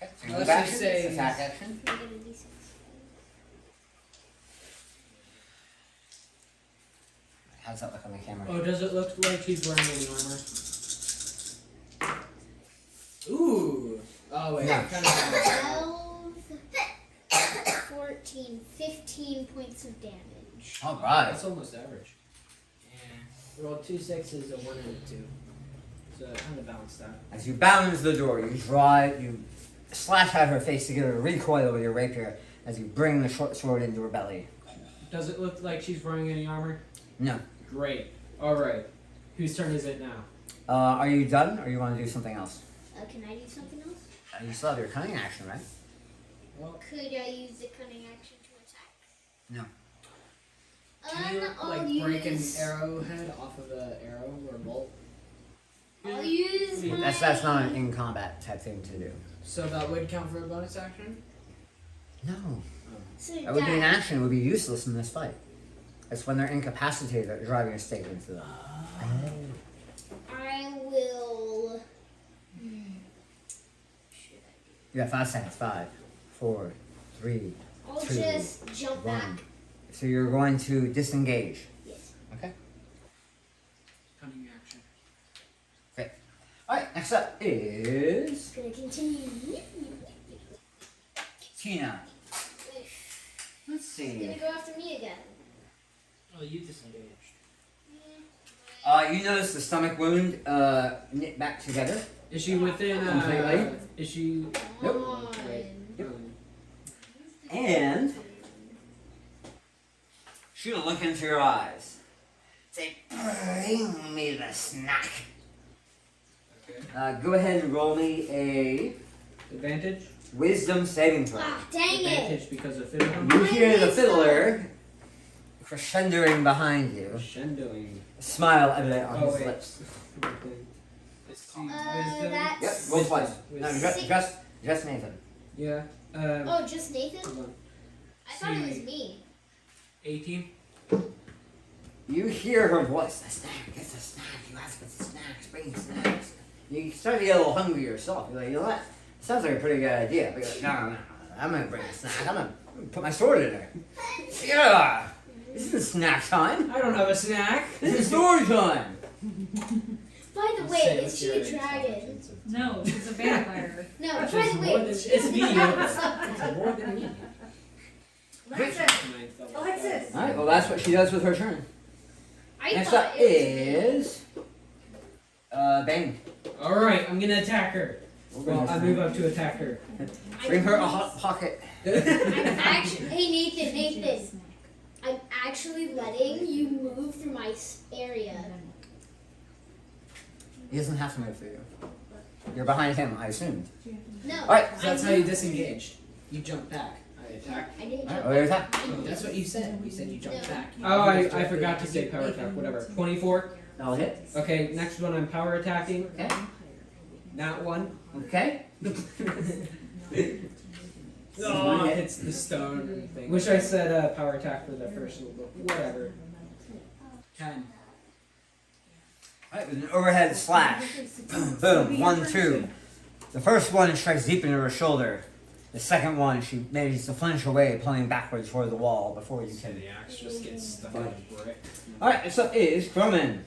Okay. So Unless move you action, say- attack action. negative d6. How's that look on the camera? Oh, does it look like she's wearing any armor? Ooh. Oh wait. Yeah. Kind of. 12, 14, 15 points of damage. Alright. That's almost average. Yeah. Rolled 2 6s, a 1 and a 2. So it kind of balanced out. As you bounce the door, you draw it, you slash out her face to get her to recoil with your rapier as you bring the short sword into her belly. Does it look like she's wearing any armor? No. Great. Alright. Whose turn is it now? Are you done, or you want to do something else? Can I do something else? You still have your cunning action, right? Could I use the cunning action to attack? No. Can you I'll like use, break an arrowhead off of an arrow or a bolt? I'll use my. That's not an in combat type thing to do. So that would count for a bonus action? No. So That would be an that- action. It would be useless in this fight. It's when they're incapacitated that you're driving a stake into them. I will. You have 5 seconds. 5, 4, 3. I'll 2, just jump 1. back. So you're going to disengage. Yes. Okay. Cunning action. Alright, next up is Gonna continue. Tina. Let's He's see. gonna go after me again. Oh, you disengaged. You notice the stomach wound knit back together. Is she within Completely? Is she Nope. Right. Yep. And she'll look into your eyes. Say, bring me the snack. Okay. Go ahead and roll me a advantage? wisdom saving throw. Ah, dang it! Advantage because of fiddle. You hear the fiddler crescendoing behind you. Crescendoing. A smile evident on Oh, his wait. lips. Let's see. Wisdom. That's. Yep, roll twice. No, Wisdom. just Nathan. Yeah. Oh, just Nathan? Hold on. I thought it was me. 18. You hear her voice. The snack, get the snack. You ask for the snacks, bring the snacks. You start to get a little hungry yourself. You're like, you know what? Sounds like a pretty good idea. But you're like, no. I'm gonna bring a snack. I'm gonna put my sword in there. Yeah! This isn't snack time. I don't have a snack. This is story time. By the way, is she a dragon? No, she's a vampire. No, by It's the more way, than- she's it's a mediocre. dragon. More than me. Alexis! Alright, well that's what she does with her turn. I Next thought up it is Bane. Alright, I'm gonna attack her. Well, I move up to attack her. Bring her a hot pocket. I'm actually. Hey, Nathan. I'm actually letting you move through my area. He doesn't have to move for you. You're behind him, I assumed. No. Alright. So that's I how you moved. disengaged. You jump back. I attack. I didn't Alright, jump what do you back. attack? I That's what you said. You said you jumped No. back. You Oh, moved I forgot to directly. say power attack. Whatever. 24. That'll hit. Okay, next one I'm power attacking. Okay. Not one. Okay. Oh, it's the stone thing. Wish I said power attack for the first one, but whatever. 10. Alright, with an overhead slash. Boom. 1, 2. The first one strikes deep into her shoulder. The second one, she manages to flinch away, pulling backwards toward the wall before you So can. the axe just gets stuck in a brick. Alright, next up is Croman.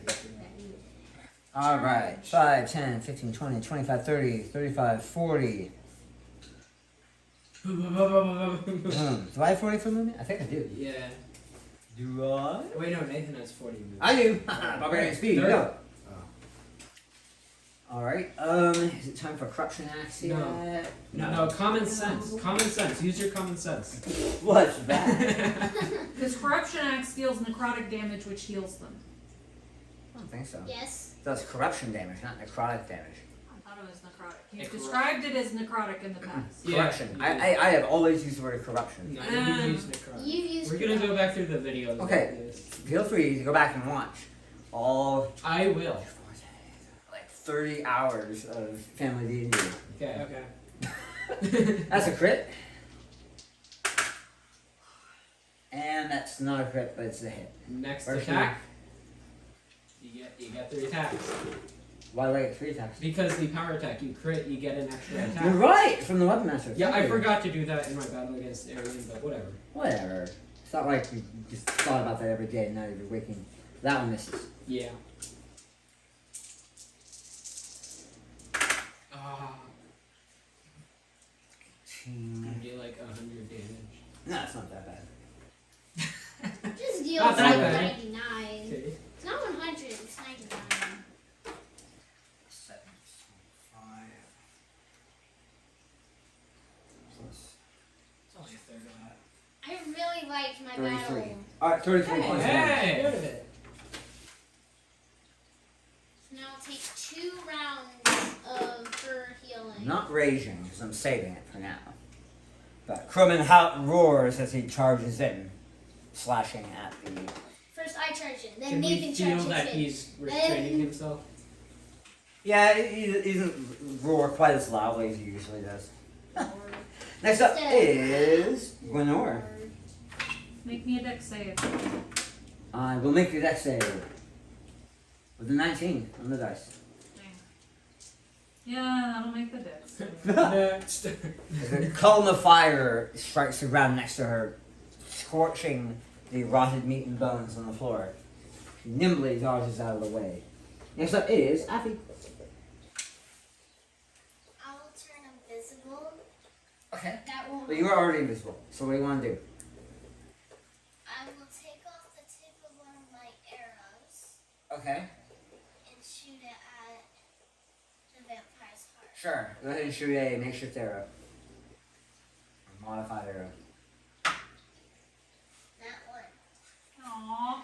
Alright, 5, 10, 15, 20, 25, 30, 35, 40. Do I have 40 for movement? I think I do. Yeah. Do I? Wait, no, Nathan has 40 moves. I do. Barbarian speed. There. Go. Alright, is it time for Corruption Axe yet? No. No, common sense. Common sense. Use your common sense. What's that? Because Corruption Axe deals necrotic damage, which heals them. I don't think so. Yes. It does corruption damage, not necrotic damage. I thought it was necrotic. You Necro- described it as necrotic in the past. Yeah. Corruption. I have always used the word corruption. No, you use necrotic. You used. We're gonna go back through the videos. Okay. Like this. Feel free to go back and watch all I will. like 30 hours of Family D&D. Okay. Okay. That's a crit. And that's not a crit, but it's a hit. Next First attack. You get 3 attacks. Why do I get 3 attacks? Because the power attack, you crit, you get an extra You're attack. right! From the Weapon Master. Yeah, I Thank you. forgot to do that in my battle against Arian, but whatever. Whatever. It's not like you just thought about that every day and now you're waking. That one misses. Yeah. Ah, No, do like 100 damage. it's not that bad. Just deals Not that like bad. 99. Okay. It's not 100. It's 99. 7, 5. Plus. It's only a third of that. I really liked my 33. battle. Alright, 33 points of damage. Hey! Rid of it. So now I'll take 2 rounds of her healing. Not raging, because I'm saving it for now. But Croman roars as he charges in, slashing at the. First I charge in, then Can we Nathan feel charges that in. he's restraining himself? Yeah, he doesn't roar quite as loudly as he usually does. Next up is Gwenor. Make me a dex save. I will make your dex save with a 19 on the dice. Yeah, that'll make the dex. Next. The column of fire strikes the ground next to her, scorching the rotted meat and bones on the floor. She nimbly dodges out of the way. Next up is Affy. I will turn invisible. Okay. That won't. But you are already invisible, so what do you want to do? I will take off the tip of one of my arrows Okay. and shoot it at the vampire's heart. Sure. Go ahead and shoot a makeshift arrow. Or modified arrow. That one. Aww.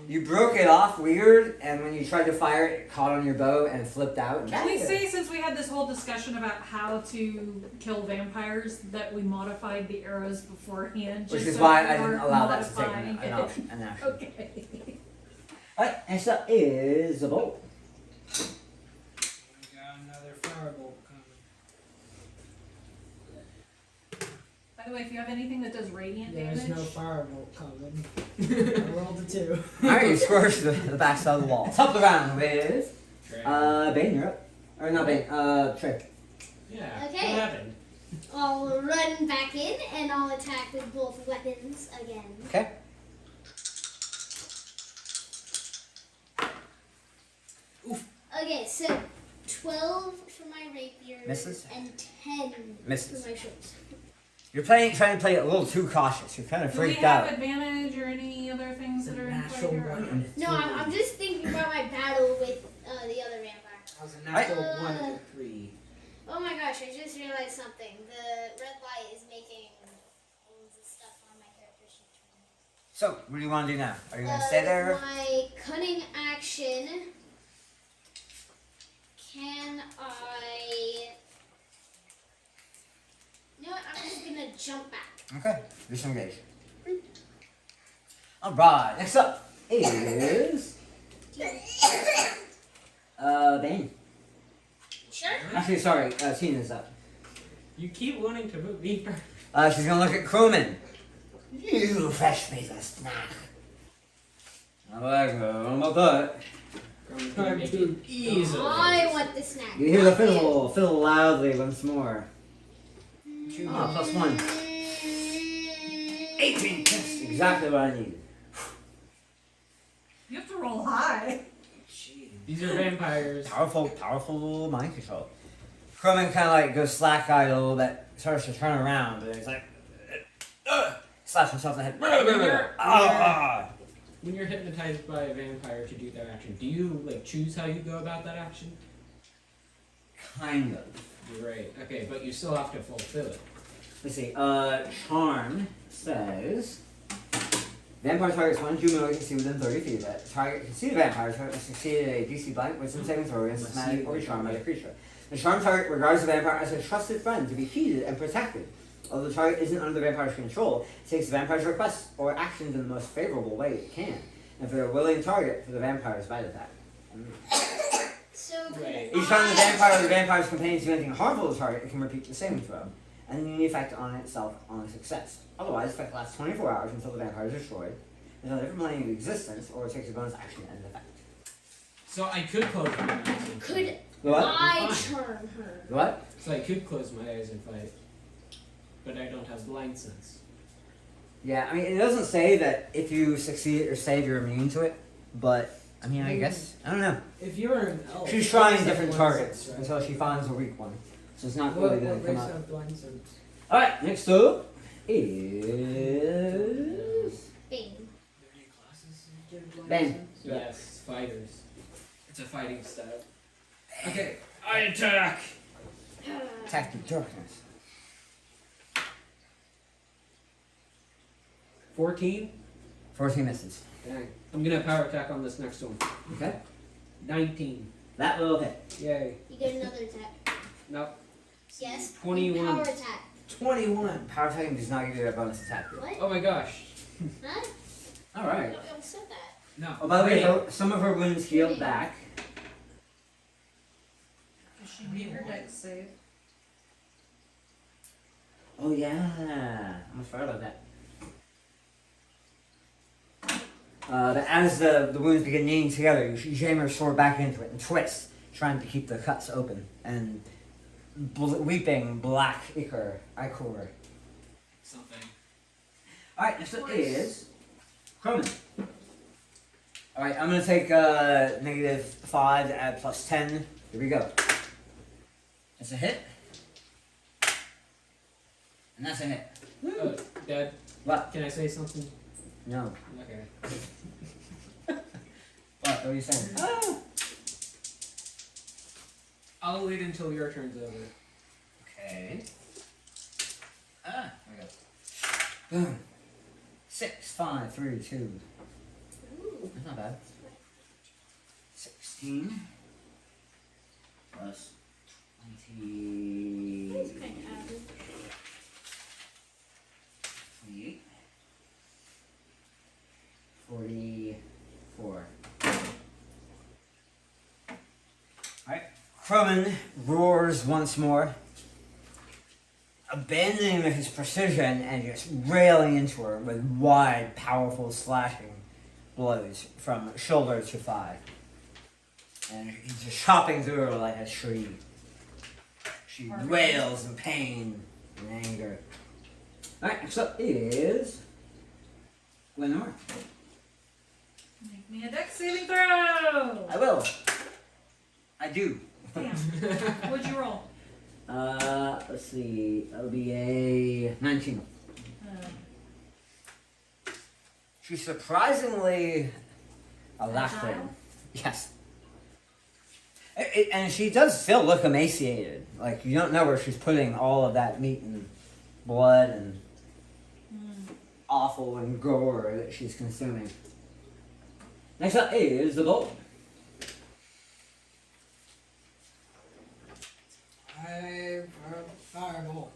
You broke it off weird, and when you tried to fire it, it caught on your bow and flipped out. Can we say, since we had this whole discussion about how to kill vampires, that we modified the arrows beforehand? Which just is so why we I didn't weren't allow that to take modifying an it? option. An action. Okay. Alright, next up is the bolt. We got another firebolt coming. By the way, if you have anything that does radiant There's damage, no firebolt coming. I rolled a 2. Alright, you scorch the backside of the wall. Top of the round with Bane, you're up. Or not Bane, Trey. Yeah. Okay. What happened? I'll run back in and I'll attack with both weapons again. Okay. Okay, so 12 for my rapier Misses. and 10 Misses. for my shorts. You're trying to play it a little too cautious. You're kind of do we freaked have out. advantage or any other things that are in play Natural here? weapon. No, I'm just thinking about my battle with the other vampire. I was a natural I- 1 and a 3. Oh my gosh, I just realized something. The red light is making all of the stuff on my character sheet. So, what do you want to do now? Are you going to stay there? My cunning action Can I? You know what? I'm just gonna jump back. Okay, disengage. Alright, next up is. Bane. Sure. Actually, sorry, Tina's up. You keep wanting to move me first. She's gonna look at Crewman. You fetch me the snack. I like her, I don't know about that. Time to easily. I want the snack. You hear the fiddle loudly once more. Ah, +1. 18, yes, exactly what I needed. You have to roll high. These are vampires. Powerful mind control. Crewman kind of like goes slack-eyed a little bit, starts to turn around, and he's like, slaps himself in the head. When you're hypnotized by a vampire to do their action, do you like choose how you go about that action? Kind of. You're right. Okay, but you still have to fulfill it. Let's see. Charm says vampire targets one humanoid can see within 30 feet of it. Target can see the vampire target must succeed a DC blank wisdom saving throw against systematic or charm by the creature. The charm target regards the vampire as a trusted friend to be heeded and protected. Although the target isn't under the vampire's control, it takes the vampire's requests or actions in the most favorable way it can, and for a willing target for the vampire's bite attack. So Right. Each time the vampire or the vampire's companions do anything harmful to the target, it can repeat the saving throw, and then the effect on itself on a success. Otherwise, the effect lasts 24 hours until the vampire is destroyed, until a different plane of existence, or it takes a bonus action to end the effect. So I could close my eyes and could fight. What? I Fine. charm her? What? So I could close my eyes and fight, but I don't have blind sense. Yeah, I mean, it doesn't say that if you succeed or save, you're immune to it, but, I mean, I guess, I don't know. If you're an elf, She's trying it's different like targets blind sense, until she finds a weak one, so it's not What, really going what to come race up. have blind sense? Alright, next up is... Bing. Bane. Yes, fighters. It's a fighting style. Okay, I attack. Attack the darkness. 14. 14 misses. Dang. I'm gonna power attack on this next one. Okay. 19. That will hit. Yay. You get another attack. Nope. Yes. 21. Power attack. 21. Power attacking does not give you that bonus attack. What? Oh my gosh. Huh? Alright. No, I said that. No. Oh, by the way, Great. some of her wounds healed back. Does she need her dex save? Oh yeah, I almost forgot about that. But as the wounds begin knitting together, you jam your sword back into it and twist, trying to keep the cuts open. And weeping black ichor. Something. Alright, next up is Cronin. Alright, I'm gonna take -5 to add +10. Here we go. That's a hit. And that's a hit. Dad, What? can I say something? No. Okay. What are you saying? I'll wait until your turn's over. Okay. There we go. Boom. 6, 5, 3, 2. That's not bad. 16 plus 20. That's kind of average. 28. 44. Alright. Crowman roars once more, abandoning his precision and just railing into her with wide, powerful slashing blows from shoulder to thigh. And he's just chopping through her like a tree. She wails in pain and anger. Alright, next up is Glenore. Make me a dex saving throw! I will. I do. Damn. What'd you roll? Let's see. That'll be a 19. She's surprisingly laughing. Agile? Yes. And she does still look emaciated. Like, you don't know where she's putting all of that meat and blood and offal and gore that she's consuming. Next up is the bull. Fireball.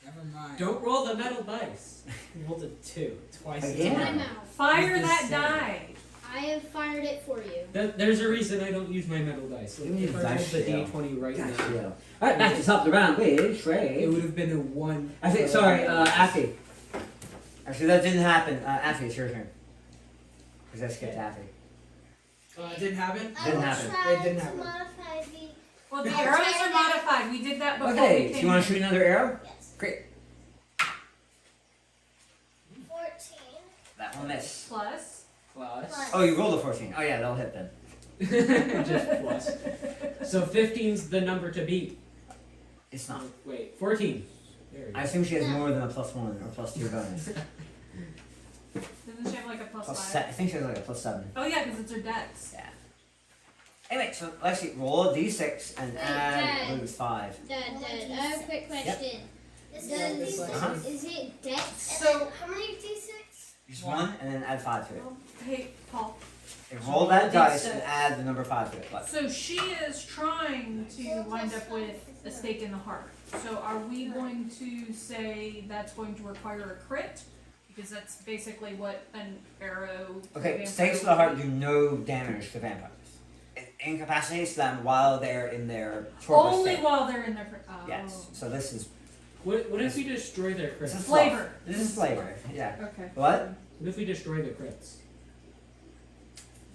Never mind. Don't roll the metal dice. You rolled a 2 twice. Again? Time out. Fire It's the that same. die. I have fired it for you. There's a reason I don't use my metal dice. Like, You need if I rolled dice the shield. d20 right Gosh, now, yeah. Alright, back to top of the round, please. it Trey. would have been a 1. I think, sorry, Affy. Actually, that didn't happen. Affy, it's your turn. Because I skipped Affy. It didn't happen? I Didn't will happen. try It didn't to happen. modify the. Well, the I'll arrows try are that. modified. We did that before Okay, we so came you want in. to shoot another arrow? Yes. Great. 14. That will miss. Plus. Plus. Oh, you rolled a 14. Oh, yeah, that'll hit then. Just plus. So 15's the number to beat. It's not. Wait, 14. There we I go. assume she has more than a +1 or +2 bonus. Doesn't she have like a plus Plus 5? I think she has like a +7. Oh yeah, because it's her dex. Yeah. Anyway, so Lexi, roll a d6 and Wait, add, Dad. I believe it's 5. Dad, I have a quick question. This Does, is Uh-huh. is it dex? So- how many d6? Just one, and then add 5 to it. Hey, Paul. Okay, roll that D6. dice and add the number 5 to it. Like, So she is trying to wind up with a stake in the heart. So are we going to say that's going to require a crit? Because that's basically what an arrow. to a okay, vampire stakes to the would heart do. do no damage to vampires. It incapacitates them while they're in their torpor Only state. while they're in their. Oh. Yes, so this is What if we destroy their this crits? is Flavor. fluff. This is flavor. Yeah. Okay. What? What if we destroy the crits?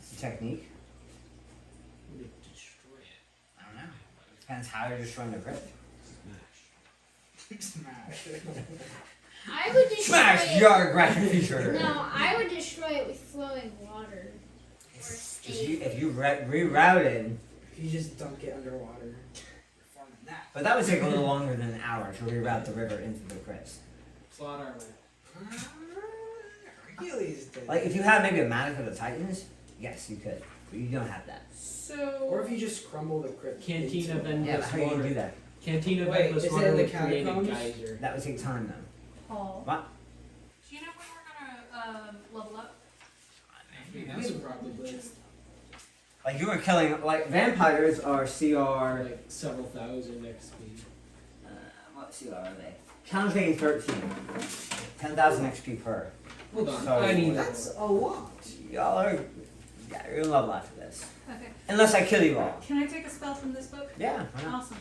It's a technique. We destroy it. I don't know. Depends how you're destroying the crit. Smash. I would destroy Smash it. your aggression feature. No, I would destroy it with flowing water. If you rerouted, You just dunk it underwater. You're farming that. but that would take a little longer than an hour to reroute the river into the crits. Plot armor. Hercules did. Like if you had maybe a Manic of the Titans, yes, you could, but you don't have that. So. Or if you just crumble the crypt. Canteen into of it. Endless Yeah, but how do you Water. do that? Canteen of Wait, Endless is it Water in the would create a catacombs? geyser. That would take time though. Paul. What? Do you know when we're gonna level up? That's probably Like you were killing, like vampires are CR. like several thousand XP. What CR are they? Counting 13. 10,000 XP per. Hold on, So- I need that. That's a lot. Y'all are, yeah, you're gonna level after this. Okay. Unless I kill you all. Can I take a spell from this book? Yeah, why not? Awesome.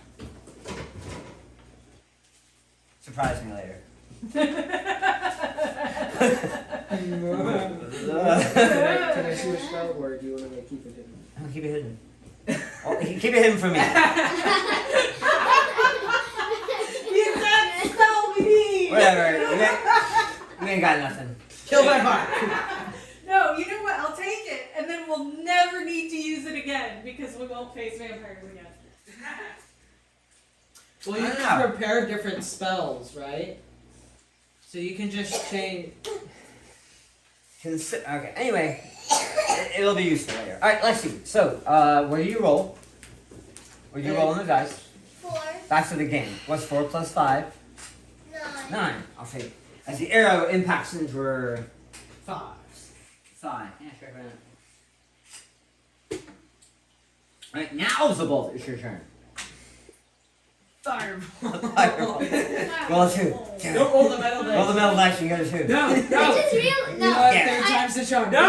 Surprise me later. Can I shoot a spell or do you want to like, keep it hidden? I'll keep it hidden. Oh, keep it hidden from me. Whatever. We ain't got nothing. Kill vampire! No, you know what? I'll take it, and then we'll never need to use it again because we won't face vampires again. Well, you I don't can know. prepare different spells, right? So you can just change. Okay, anyway. It'll be useful later. Alright, let's see. So, what do you roll? What do you roll on the dice? 4. Back to the game. What's 4 plus 5? 9. 9. I'll say. As the arrow impacts into her 5. thigh. Yeah, sure, why not? Alright, now's the bolt. It's your turn. Fireball. Fireball. Roll a 2. Don't roll the metal dice. Roll the metal dice and you get a 2. No, I no. just real You know no. what? Yeah. Third time's the charm. No! I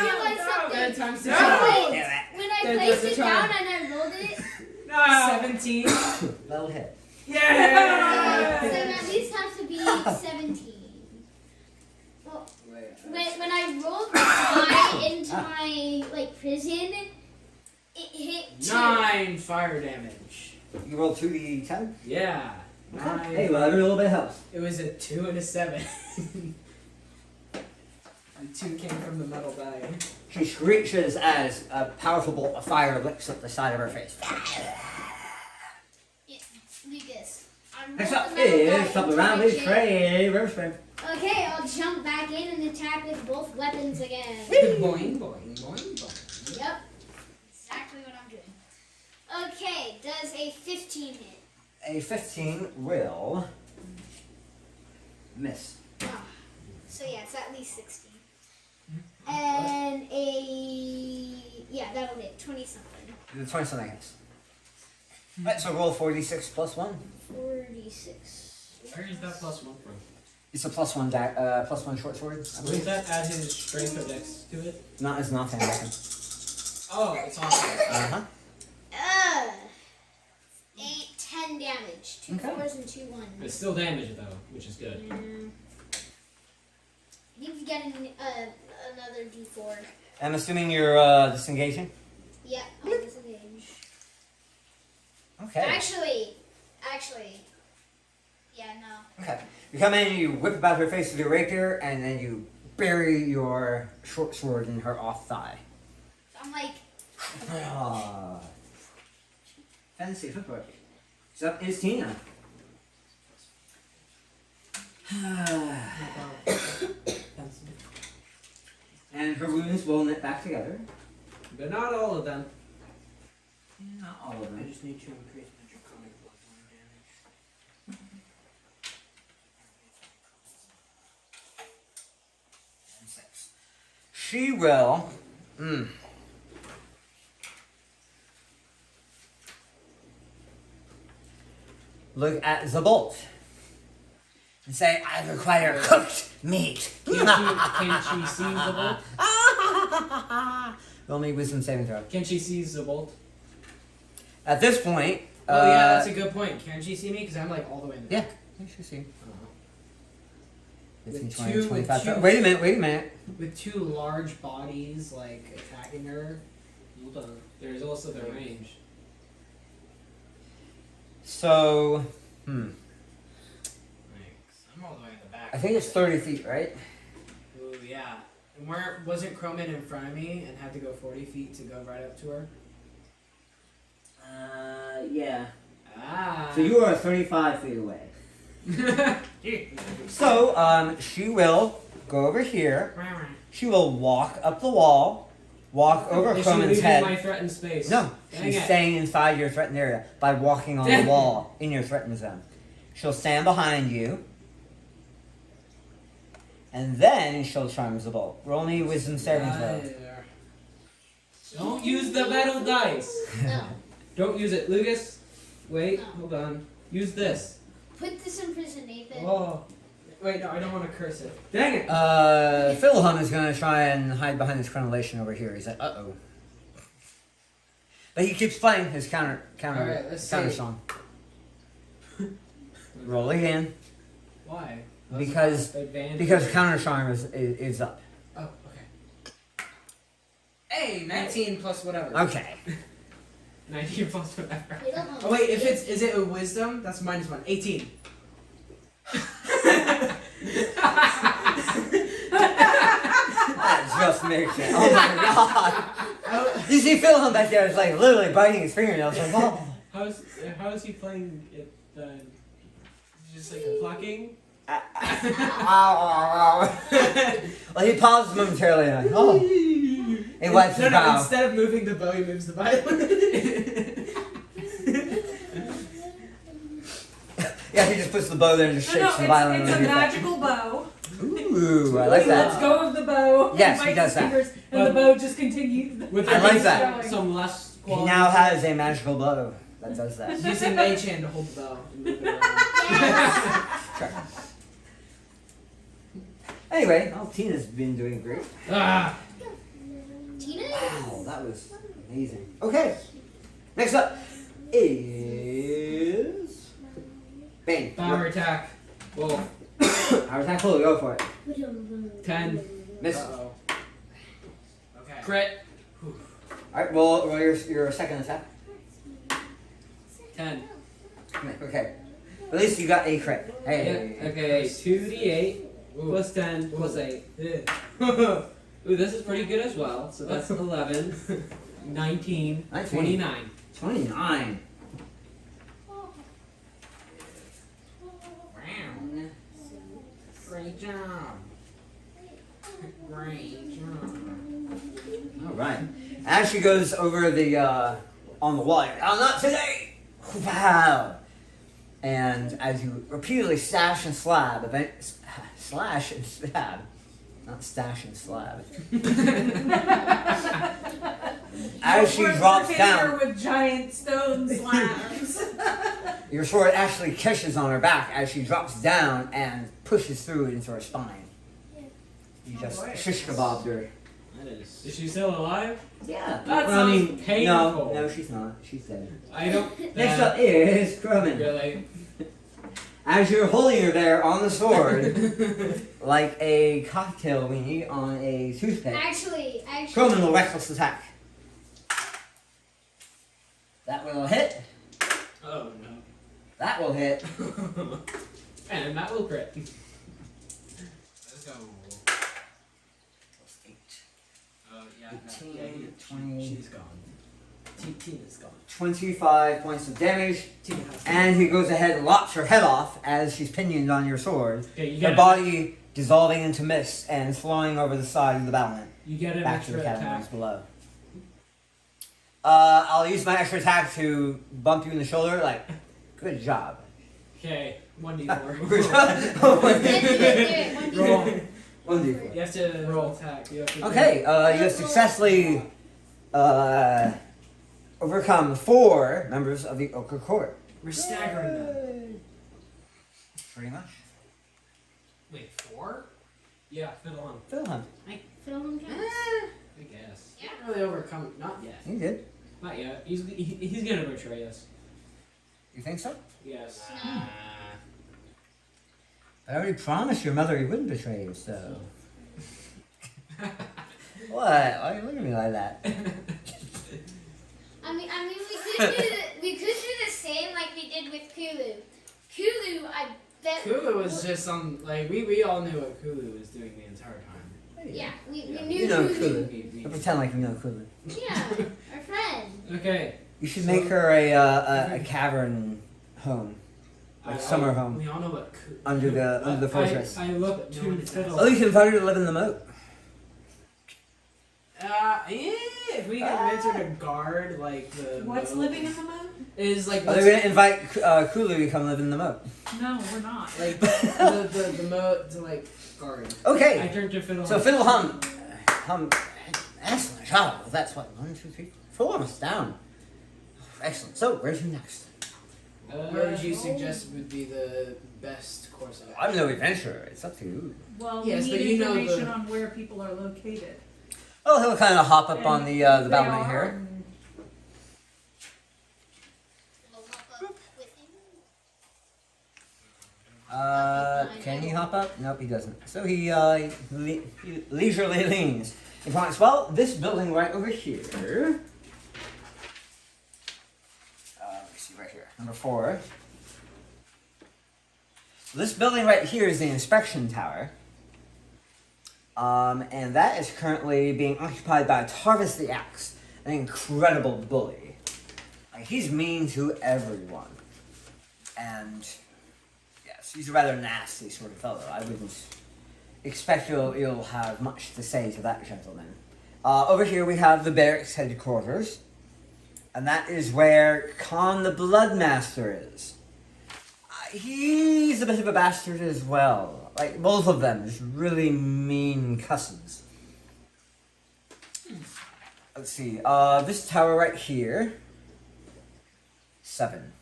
realized something. Third time's the No! charm. Wait, Damn it. when I That placed does it the charm. down and I rolled it, No. 17. That'll hit. so Yeah. it at least has to be 17. Well, when I rolled my into my like prison, it hit 2. 9 fire damage. You roll 2d10? Yeah. 9. Hey, well, every little bit helps. It was a 2 and a 7. The 2 came from the metal die. She screeches as a powerful bolt of fire licks up the side of her face. Lucas, I'm Next rolling up the metal is die top of the into round my is chin. Trey Riverspring. Okay, I'll jump back in and attack with both weapons again. Boing, boing, boing, boing. Yep. Exactly what I'm doing. Okay, does a 15 hit? A 15 will miss. Ah, so yeah, it's at least 16. And a... yeah, that'll hit. 20 something. The 20 something hits. Alright, so roll 46 plus 1. 46. Where is that plus one from? It's a plus 1 short sword. I Wouldn't believe. that add his strength or dex to it? It's not fan weapon. Oh, it's awesome. 10 damage. 2 Okay. 4s and 2 1s. It's still damage though, which is good. You can get another d4. I'm assuming you're disengaging? Yeah, I'll disengage. Okay. Actually, yeah, no. Okay. You come in and you whip about her face with your rapier, and then you bury your short sword in her off thigh. I'm like, Fancy footwork. So it's Tina. And her wounds will knit back together. But not all of them. Not all of I them. just need to increase my draconic bloodborne damage. And 6. She will. Look at the bolt and say, I require cooked meat. Can't she see the bolt? Roll me wisdom saving throw. Can she see the bolt? At this point, Oh yeah, that's a good point. Can she see me? Because I'm like all the way in the yeah. back. I should see. 15, With 20, two- 25. with two- Wait a minute. With two large bodies like attacking her. Hold on. There's also the range. So, Like, I'm all the way in the back. I think it's 30 feet, right? Ooh, yeah. And wasn't Croman in front of me and had to go 40 feet to go right up to her? Yeah. Ah. So you are 35 feet away. So, she will go over here. She will walk up the wall, walk over Is she Croman's leaving head. my threatened space? No, Dang she's it. staying inside your threatened area by walking on the wall in your threatened zone. She'll stand behind you, and then she'll charms the bolt. Roll me wisdom saving throw. Don't use the metal dice. No. Don't use it, Lucas. Wait, No. hold on. Use this. Put this in prison, Nathan. Oh, Wait, no, I don't want to curse it. dang it! Philham is gonna try and hide behind this crenellation over here. He's like, uh-oh. But he keeps playing his counter Alright, let's see. song. Roll again. Why? Because counter charm is up. Oh, okay. Hey, 19 plus whatever. Okay. 19 plus whatever. We don't know. Oh wait, if is it a wisdom? That's -1. 18. That just makes it. Oh my god. You see Philham back there is like literally biting his fingernails. Like, oh. How is he playing it then? Just like plucking? Ow, ow, ow. Well, he pauses momentarily and like, oh. He wipes his No, brow. instead of moving the bow, he moves the violin. Yeah, he just puts the bow there and just shakes the violin. It's a underneath it. magical bow. Ooh, I like He lets that. go of the bow. Yes, he bites does his that. fingers, and the bow just continues. With I like that. Some less He quality. now has a magical bow that does that. He's using mage hand to hold the bow and move it around. Yes. Sure. Anyway, Tina's been doing great. Ah! Tina? Wow, that was amazing. Okay, next up is Bane. Power attack. Well, Power attack, full, go for it. 10. Miss. Uh-oh. Okay. Crit. Alright, roll your second attack. 10. Okay. At least you got a crit. Hey. Yeah, okay, 2d8 plus 10 plus 8. Ooh, this is pretty good as well. So that's 11, 19, 29. 29. Great job. Great job. Alright. As she goes over the, on the wall, you're, oh, not today! Wow! And as you repeatedly slash and slab, slash and stab, not stash and slab. as she drops Hitting her down, with giant stone slabs. your sword actually catches on her back as she drops down and pushes through into her spine. You just boy. shish kebabbed her. That is. Is she still alive? Yeah. That Well, I mean, sounds painful. no, she's not. She's dead. I don't. Next up is Croman. Really? As you're holding her there on the sword, like a cocktail weenie on a toothpick, Actually, Croman will reckless attack. That will hit. Oh no. That will hit. And that will crit. Let's go. Plus 8. Yeah. 18, 20, She's gone. Tina's gone. 25 points of damage. Tina has And he goes ahead and lops her head off as she's pinioned on your sword. Okay, you Her get body dissolving into mist and flying over the side of the battlement you get an back to extra the catacombs attack. below. I'll use my extra attack to bump you in the shoulder. Like, good job. Okay, 1d4. Good job. do it. Roll. 1d4. You have to roll attack. You have to Okay, you have successfully overcome 4 members of the Ochre Court. We're staggering them. Pretty much. Wait, 4? Yeah, fiddle on. Fiddle him. Film counts. I guess. Can't really overcome. Not yet. You did. Not yet. He's gonna betray us. You think so? Yes. I already promised your mother he wouldn't betray you, so. What? Why are you looking at me like that? I mean, we could do the same like we did with Kulu. Kulu, I bet. Kulu was just some like we all knew what Kulu was doing the entire time. Yeah, we Yeah. knew You know Kulu. Kulu. We- Don't pretend like you know Kulu. Yeah, our friend. Okay. You should make her a cavern home, like summer home, We all know what Kulu. under the fortress. I look No to one is fiddle. Oh, you can invite her to live in the moat. If we convince her to guard like the What's moat, living in the moat? is like Are they gonna invite Kulu to come live in the moat? No, we're not. like the moat to like guard. I Okay. turn to fiddle. So fiddle hum. Excellent job. That's what 1, 2, 3, 4 almost down. Excellent. So where's you next? What would you suggest would be the best course of action? I'm no adventurer. It's up to you. Well, Yes, we but need you know information the- on where people are located. Oh, he'll kind of hop up on And the who they battlement are, here. and We'll hop up with him. Can he hop up? Nope, he doesn't. So he leisurely leans. He points, well, this building right over here. Let me see right here. Number 4. This building right here is the inspection tower. And that is currently being occupied by Tarvis the Axe, an incredible bully. Like, he's mean to everyone. And yes, he's a rather nasty sort of fellow. I wouldn't expect you'll have much to say to that gentleman. Over here we have the barracks headquarters. And that is where Khan the Bloodmaster is. He's a bit of a bastard as well. Like, both of them, just really mean cusses. Let's see, this tower right here, 7.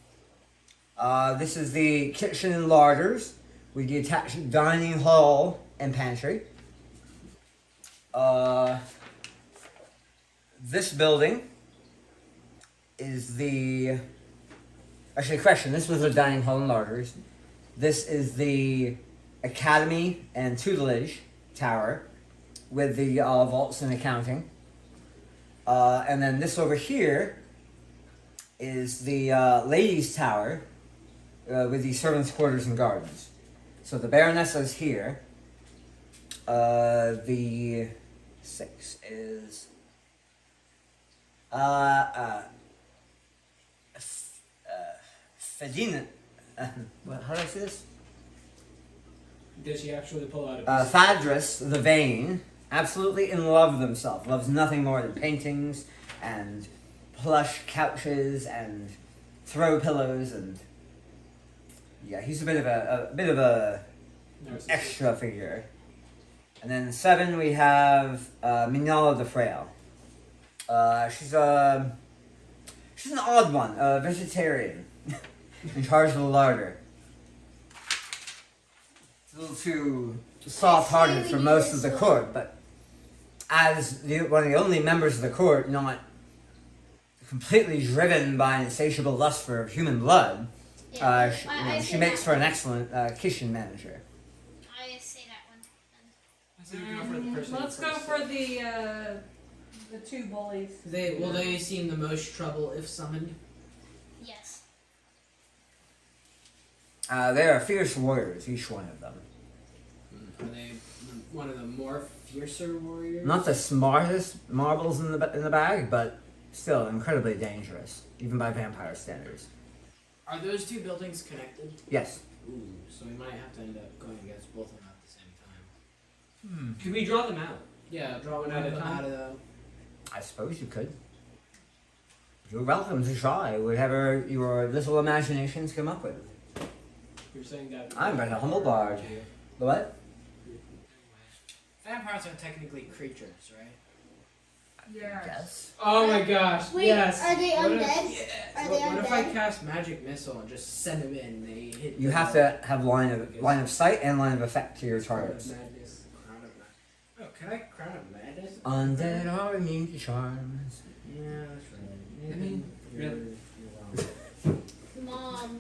This is the kitchen and larders with the attached dining hall and pantry. This building is the... Actually, correction, this was the dining hall and larders. This is the academy and tutelage tower with the vaults and accounting. And then this over here is the ladies' tower with the servants' quarters and gardens. So the Baroness is here. The 6 is Fedina. How do I say this? Did she actually pull out a piece? Thadris the Vain, absolutely in love with himself, loves nothing more than paintings and plush couches and throw pillows, and yeah, he's a bit of a Narcissist. extra figure. And then 7 we have Minala the Frail. She's an odd one, a vegetarian, in charge of the larder. It's a little too soft-hearted for most of the court, but as one of the only members of the court not completely driven by an insatiable lust for human blood, she makes for an excellent kitchen manager. I say that one. I say we go for the person Let's who go first for the two bullies. Will they seem the most trouble if summoned? Yes. They are fierce warriors, each one of them. Are they one of the more fiercer warriors? Not the smartest marbles in the bag, but still incredibly dangerous, even by vampire standards. Are those two buildings connected? Yes. Ooh, so we might have to end up going against both of them at the same time. Could we draw them out? Yeah, Draw one at a time? Out of the... I suppose you could. You're welcome to try whatever your little imaginations come up with. You're saying that. I'm but a humble bard. The what? Vampires are technically creatures, right? Yeah. Yes. Oh my gosh. Wait, yes. are they What if- undead? Are they What if I undead? cast magic missile and just send them in? They hit. You have to have line of sight and line of effect to your Crown of targets. Madness. Crown of Madness. Oh, can I Crown of Madness? Undead are immune to charms. Yeah, that's right. I mean, you're really. wrong. Mom,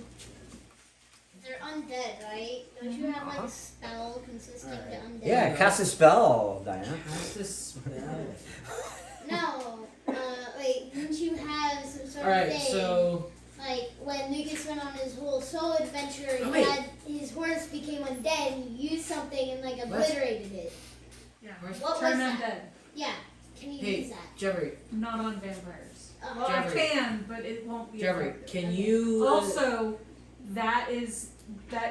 they're undead, right? Don't you have like a spell consisting Alright. to undead? Yeah, cast a spell, Diana. Cast a spell. No. Wait, didn't you have some sort of Alright, thing? so Like when Lucas went on his whole solo adventure, Oh, he wait. had his horse became undead and you used something and like obliterated it. Yeah. What Turn was them that? dead. Yeah. Can you Hey. use that? Jeffrey, Not on vampires. Oh. Well, I Jeffrey. can, but it won't be. Jeffrey, effective. can you Also, that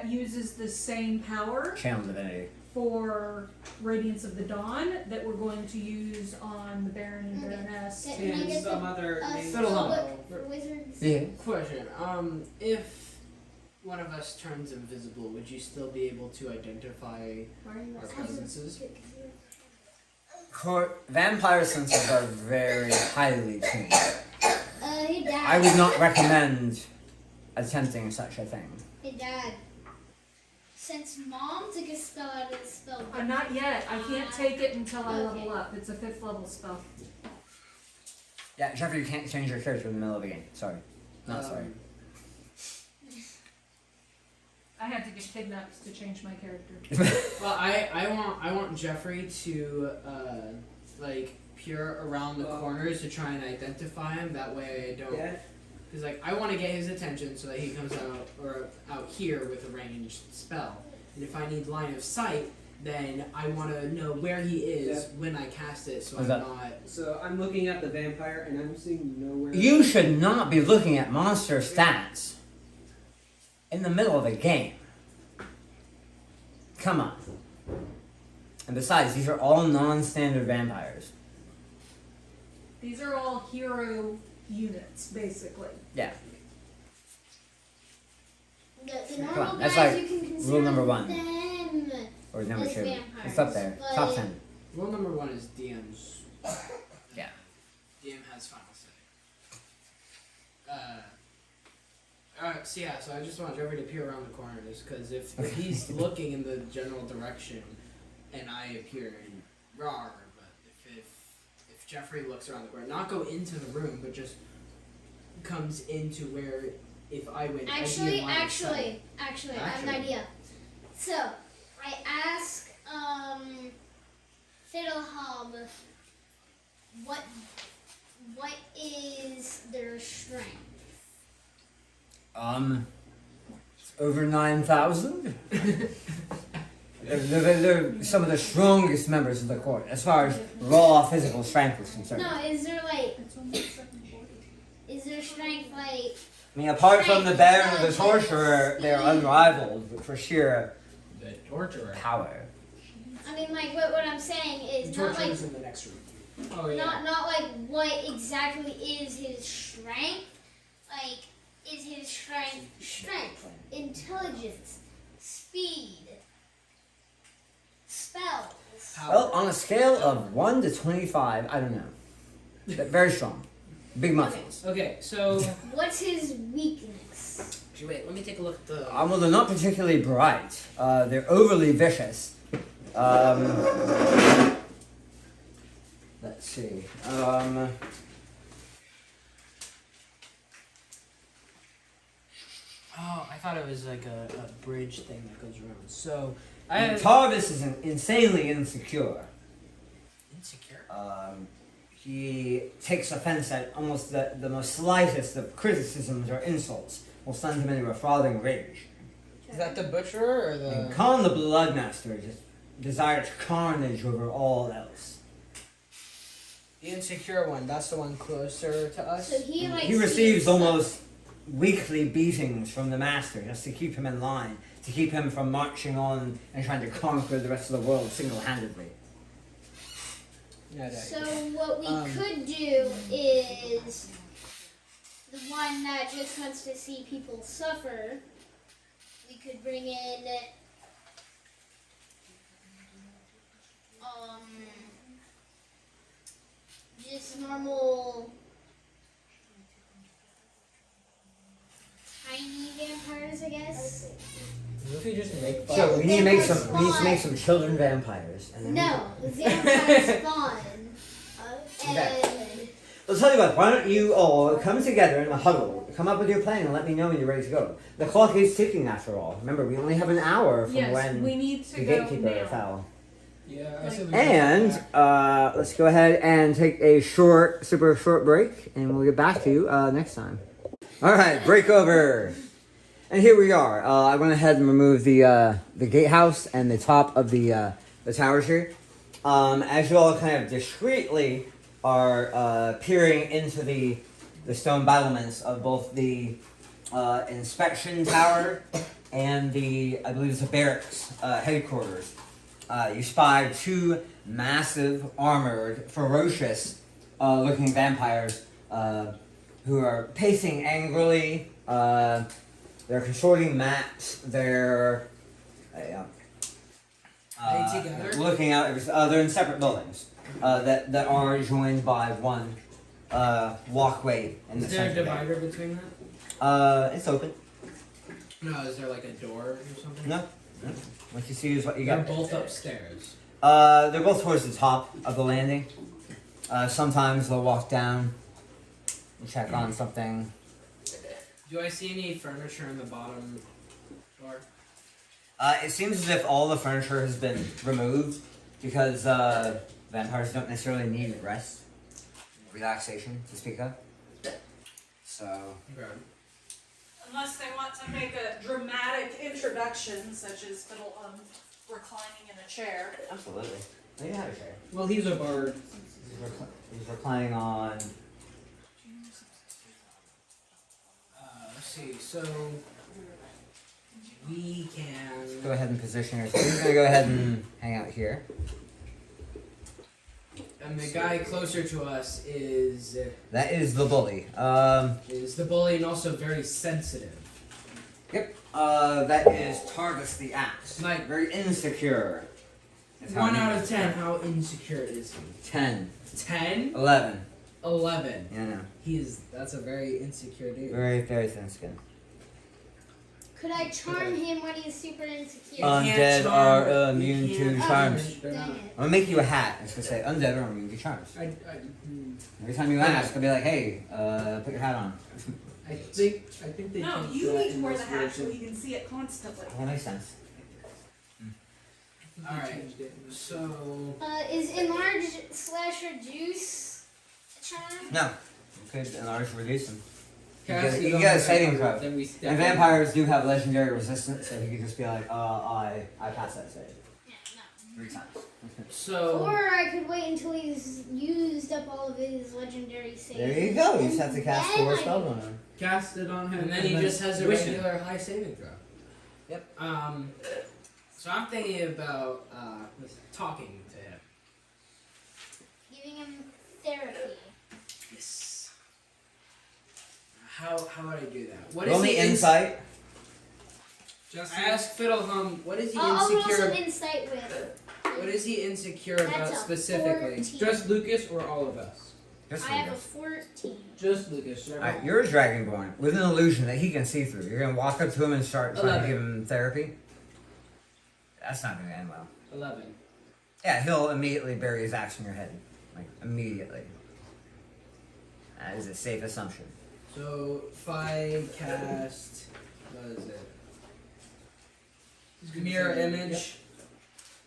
uses the same power Channel divinity. for Radiance of the Dawn that we're going to use on the Baron and Okay. Baroness. Can I And get some the other names. spellbook for wizards? Yeah. question? If one of us turns invisible, would you still be able to identify our presences? Vampire senses are very highly tuned. Hey Dad. I would not recommend attempting such a thing. Hey Dad. Since Mom took a spell out of the spell book, Not yet. I can't take it until I Okay. level up. It's a 5th level spell. Yeah, Jeffrey, you can't change your character in the middle of the game. Sorry. Not sorry. I had to get kidnapped to change my character. Well, I want Jeffrey to like peer around the corners to try and identify him. That way I don't. Yeah. Because like I want to get his attention so that he comes out here with a ranged spell. And if I need line of sight, then I want to know where he is when I cast it, so What's I'm that? not. So I'm looking at the vampire and I'm seeing nowhere. You should not be looking at monster stats in the middle of a game. Come on. And besides, these are all non-standard vampires. These are all hero units, basically. Yeah. the Come normal on, that's guys like you can consider rule number 1. them. Or number As 2. vampires, It's up there. but- Top 10. Rule number 1 is DM's. Yeah. DM has final say. So yeah, so I just want Jeffrey to peer around the corners, because if he's looking in the general direction, and I appear in rawr, but if Jeffrey looks around the corner, not go into the room, but just comes into where if I win, I'd be in line of sight. Actually, I have an idea. So, I ask, Fiddlehob, what is their strength? It's over 9,000. They're some of the strongest members of the court, as far as raw physical strength is concerned. No, is there like, It's almost 740. is their strength like, I mean, apart from the Baron of the Torturer, they are unrivaled for sheer The torturer. power. I mean like what I'm saying is The not like, torturer's in the next room. Oh yeah. not like what exactly is his strength, like, is his strength, intelligence, speed, spells. Well, on a scale of 1 to 25, I don't know. but very strong. Big muscles. Okay, so What's his weakness? actually, wait. Let me take a look at the. Well, they're not particularly bright. They're overly vicious. Let's see. Oh, I thought it was like a bridge thing that goes around. So I Tarvis is insanely insecure. insecure. He takes offense at almost the most slightest of criticisms or insults. Will send him into a frothing rage. Is that the butcher or And the? Khan the Bloodmaster just desires carnage over all else. The insecure one. That's the one closer to us. So he like He receives almost weekly beatings from the Master just to keep him in line, to keep him from marching on and trying to conquer the rest of the world single-handedly. No, no. So what we Um, could do is the one that just wants to see people suffer. We could bring in just normal tiny vampires, I guess. What if you just make fun? So we need to make some. vampires We need to make spawn. some children vampires. And then No, vampires spawn. Okay. And I'll tell you what. Why don't you all come together in a huddle? Come up with your plan and let me know when you're ready to go. The clock is ticking after all. Remember, we only have an hour from Yes, when we need the to go gatekeeper now. fell. Yeah, I said we And let's go ahead and take a super short break, and we'll get back to you next time. All right, break over. And here we are. I went ahead and removed the gatehouse and the top of the towers here. As you all kind of discreetly are peering into the stone battlements of both the inspection tower and the, I believe it's a barracks headquarters. You spy two massive, armored, ferocious looking vampires who are pacing angrily. They're consorting mats. They're together? looking out. They're in separate buildings that are joined by one walkway in the Is there a center. divider between that? It's open. No, is there like a door or something? No. What you see is what you They're got. both upstairs. They're both towards the top of the landing. Sometimes they'll walk down and check on something. Do I see any furniture in the bottom floor? It seems as if all the furniture has been removed because vampires don't necessarily need rest, relaxation to speak of. So, Okay. Unless they want to make a dramatic introduction, such as Fiddle reclining in a chair. absolutely. Oh, you have a chair. Well, he's a bard. He's reclining on. Let's see. So we can. Go ahead and position yourself. He's gonna go ahead and hang out here. And the guy closer to us is That is the bully. the bully and also very sensitive. Yep. That is Tarvis the Axe. Like- Very insecure. That's how 1 he out is. of 10. How insecure is he? 10. 10? 11. 11. Yeah, no. That's a very insecure dude. Very, very thin skin. could I charm him when he's super insecure? can't Undead charm- are you immune to can't- charms. They're not. Dang it. I'm gonna make you a hat. It's gonna say undead are immune to charms. Every time you ask, I'll be like, hey, put your hat on. I think they No, changed you that need to in wear the this hat so version. we can see it constantly. That makes sense. They Alright, changed it in this So Is enlarge/reduce a charm? No. You could enlarge reduce him. Cass You is get on a saving throw. Then we And vampires do have legendary resistance, so he could just be like, I pass that save. Yeah, no. 3 times. So Or I could wait until he's used up all of his legendary saves. There you go. You just have to cast Then 4 I spells can- on him. cast it on him, and then he just has a wish it. regular high saving throw. Yep. So I'm thinking about talking to him. Giving him therapy. Yes. How would I do that? What Roll is me he insight. Just I asked Fiddlehum, what is he I'll roll insecure? some insight with. What is he insecure about That's a specifically? 14. just Lucas or all of us. Just I have a Lucas. 14. Just Lucas. Alright, you're a dragonborn with an illusion that he can see through. You're gonna walk up to him and start trying 11. to give him therapy. That's not gonna end well. 11. Yeah, he'll immediately bury his axe in your head. Like, immediately. That is a safe assumption. So if I cast, what is it? Mirror image.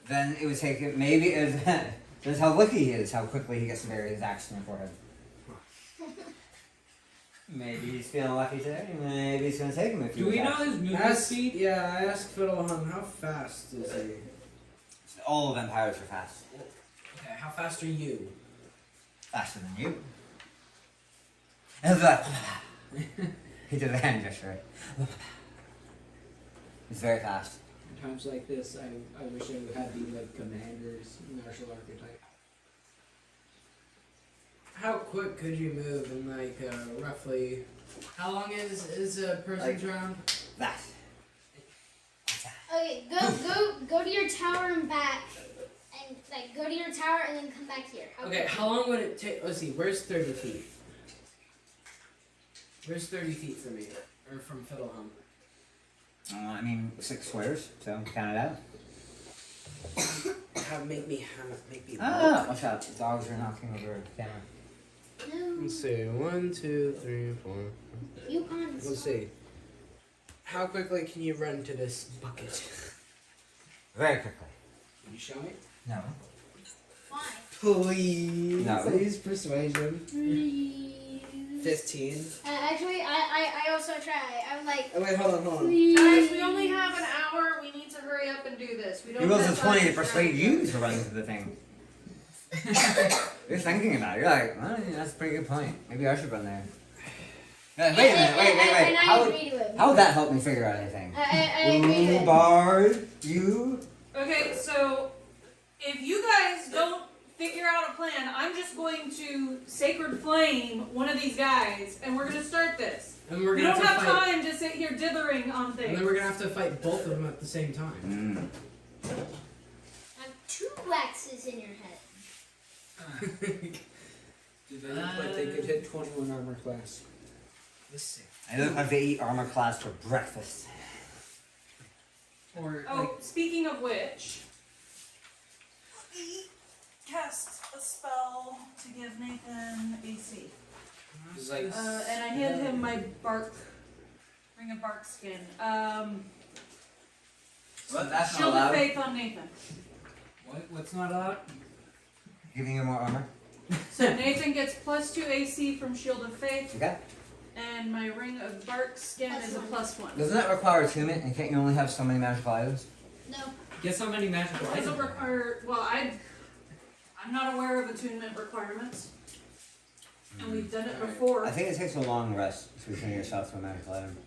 Then it would take it, maybe, that's how lucky he is, how quickly he gets to bury his axe in your forehead. Maybe he's feeling lucky today, maybe it's gonna take him a few Do we know attacks. his movement Ask, speed? yeah, I asked Fiddlehun, how fast is he? All vampires are fast. Okay, how fast are you? Faster than you. And like, he did the hand gesture. He's very fast. In times like this, I wish I had the like commander's martial archetype. How quick could you move in like roughly? How long is a person's round? That. Okay, go to your tower and back, and like go to your tower and then come back here. Okay, how long would it take? Let's see. Where's 30 feet? Where's 30 feet from me, or from Fiddlehum? I mean, 6 squares, so count it out. Make me Ah, watch out, the dogs are knocking over the camera. No, Let's see. 1, 2, 3, 4. you can't. Let's see. How quickly can you run to this bucket? Very quickly. Can you show me? No. Why? Please. No. Use persuasion. Please. 15. Actually, I also try. I'm like, Oh wait, hold on. please. Guys, we only have an hour. We need to hurry up and do this. We don't He rolls a have 20 time to persuade you to run into the thing. You're thinking about it. You're like, well, yeah, that's a pretty good point. Maybe I should run there. Wait a minute, wait. And I How agree to it. would that help me figure out anything? I agree to Ooh, it. Bard, you. Okay, so if you guys don't figure out a plan, I'm just going to Sacred Flame one of these guys, and we're gonna start this. And we're We gonna don't have have to fight. time to sit here dithering on And things. then we're gonna have to fight both of them at the same time. Mm. I have 2 waxes in your head. Do they look like they could hit 21 armor class? Let's see. They look like they eat armor class for breakfast. Or Oh, speaking of which, let me cast a spell to give Nathan AC. It's like And I hand him my ring of bark skin. Well, that's not Shield of allowed. Faith on Nathan. what's not allowed? Giving you more armor. So Nathan gets +2 AC from Shield of Faith, Okay. and my ring of bark skin is a +1. Doesn't that require attunement? And can't you only have so many magical items? No. Get so many magical Doesn't items. require. Well, I'm not aware of attunement requirements, and we've done it before. I think it takes a long rest to attune yourself to a magical item.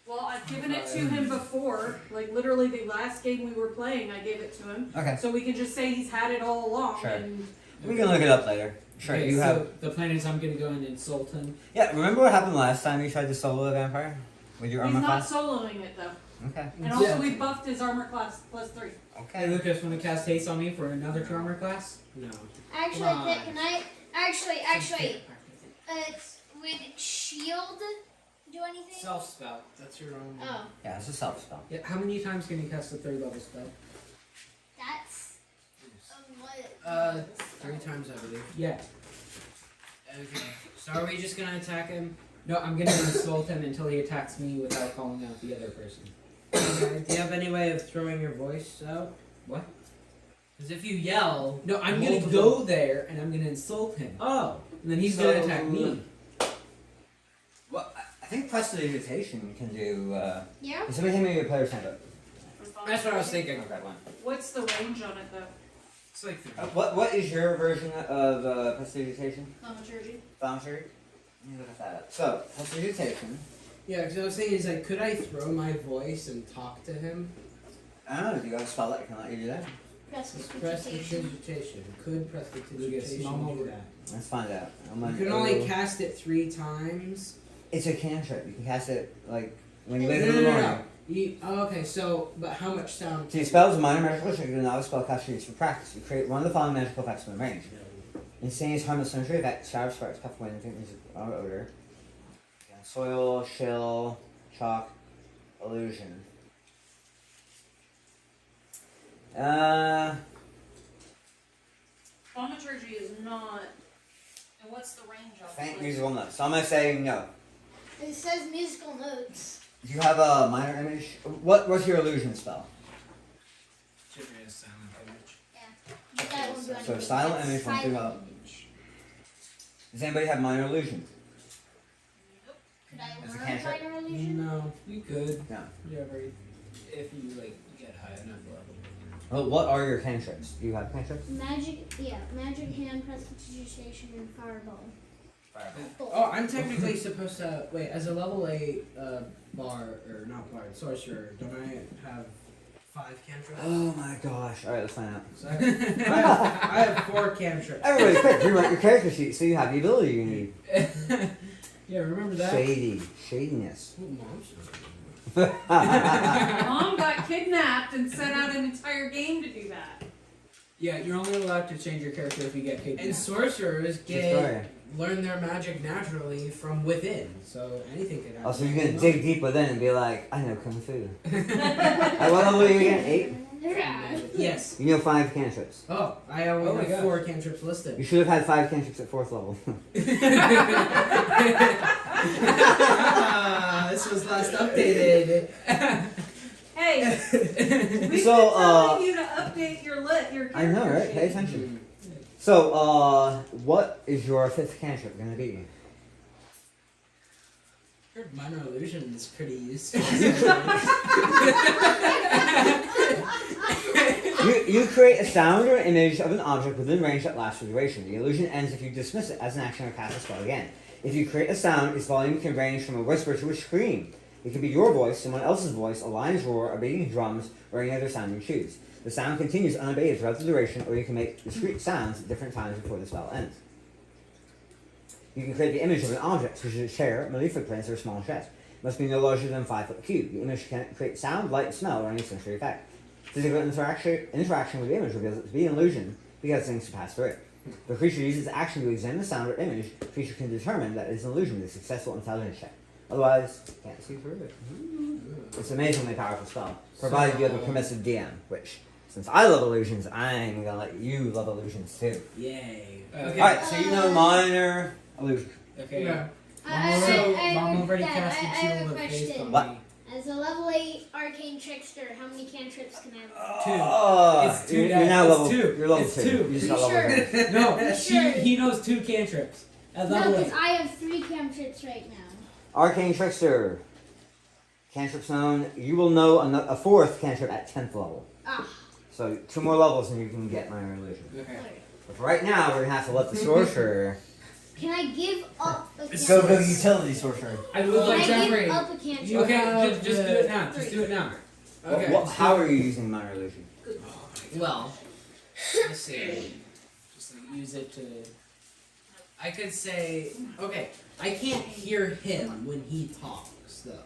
Well, I've given it to him before. Like literally the last game we were playing, I gave it to him. Okay. So we can just say he's had it all along. Sure. And We can look it up later. Sure, Okay, you so have. the plan is I'm gonna go and insult him. Yeah, remember what happened last time you tried to solo a vampire? With your he's armor not class? soloing it though. Okay. And also we buffed his armor class +3. Hey Okay. Lucas, wanna cast haste on me for another armor class? No. Actually, Come on. can I? Actually, would shield do anything? Self spell. That's your own. Oh, Yeah, it's a self spell. Yeah, how many times can you cast a 3rd level spell? that's what? 3 times I believe. Yeah. Okay. So are we just gonna attack him? No, I'm gonna insult him until he attacks me without calling out the other person. Okay. Do you have any way of throwing your voice out? What? Because if you yell, No, I'm gonna multiple- go there and I'm gonna insult him. Oh. And then he's gonna attack me. Well, I think prestidigitation can do. Yeah. Can somebody hand me your player's handbook? That's what I was thinking. Okay, one. What's the range on it though? It's like 3. What is your version of prestidigitation? Thaumaturgy? Thaumaturgy? Let me look at that up. So, prestidigitation. Yeah, because I was thinking, is like, could I throw my voice and talk to him? I don't know, do you have a spell that can let you do that? Prestidigitation. Prestidigitation. Could Lucas, prestidigitation mom do over that? Let's find out. You can only cast it 3 times. It's a cantrip. You can cast it, like, when you No, wake up no, in the no, morning. no. Okay, so, but how much sound? See, spells are minor magical trick. You're not a spellcaster used for practice. You create one of the following magical effects within range. Instantaneous harmless symmetry effect. Shadow sparks, puff wind, music, odor. Yeah, soil, shell, chalk, illusion. Thaumaturgy is not. And what's the range of Faint it? musical notes. So I'm gonna say no. It says musical notes. Do you have a minor image? What's your illusion spell? Jeffrey has silent image. But that won't do anything. So silent That's image won't do silent well. image. Does anybody have minor illusion? Could I As a learn cantrip? minor illusion? No, you could. No. Jeffrey, if you like get high enough level. Well, what are your cantrips? Do you have cantrips? Magic, magic hand, prestidigitation, and fireball. Oh, I'm technically supposed to wait as a level 8 bar or not bard sorcerer. Don't I have 5 cantrips? Oh my gosh. Alright, let's find out. So I have 4 cantrips. Everybody, quick, rewrite your character sheet so you have the ability you need. Yeah, remember that? Shady. Shadiness. Ooh, mom's Mom got kidnapped and sent out an entire game to do that. Yeah, you're only allowed to change your character if you get kidnapped. And sorcerers learn their magic naturally from within, so anything could happen. Oh, so you're gonna dig deep within and be like, I know Kung Fu. At what level are you again? 8? Yes. You know 5 cantrips. Oh, I only Oh my have gosh. 4 cantrips listed. You should have had 5 cantrips at 4th level. This was last updated. Hey, we've So, been telling you to update your character I know, right? Pay sheet. attention. So, what is your 5th cantrip gonna be? Heard minor illusion is pretty useful. You create a sound or image of an object within range that lasts for duration. The illusion ends if you dismiss it as an action or cast a spell again. If you create a sound, its volume can range from a whisper to a scream. It can be your voice, someone else's voice, a lion's roar, a beating of drums, or any other sound you choose. The sound continues unabated throughout the duration, or you can make discrete sounds at different times before the spell ends. You can create the image of an object, such as a chair, melee footprints, or a small chest. It must be no larger than 5 foot cube. The image can create sound, light, smell, or any sensory effect. Physical interaction with the image reveals it to be an illusion because things pass through it. If the creature uses action to examine the sound or image, the creature can determine that it is an illusion with a successful intelligence check. Otherwise, can't see through it. It's an amazingly powerful spell, provided you have a permissive DM, which, since I love illusions, I'm gonna let you love illusions too. Yay. Okay. Alright, so you know minor illusion. Okay. Yeah. Mom already Dad, casted I have Shield a of Faith question. on What? me. As a level 8 arcane trickster, how many cantrips can I have? 2. Oh, It's 2, you're Dad. now It's level 2. You're level It's 2. 2. You just You got level sure? 2. No, Sure. he knows 2 cantrips. At No, level because 8. I have 3 cantrips right now. Arcane Trickster. Cantrips known. You will know a 4th cantrip at 10th level. Ah. So 2 more levels and you can get minor illusion. Okay. But for right now, we're gonna have to let the sorcerer Can I give up a go cantrip? utility sorcerer. I would Can like I Jeffrey. give up a cantrip? You Okay, have just do it now. Just do it now. Okay. How are you using minor illusion? Well, let's see. Just like use it to. I could say, okay, I can't hear him when he talks, though.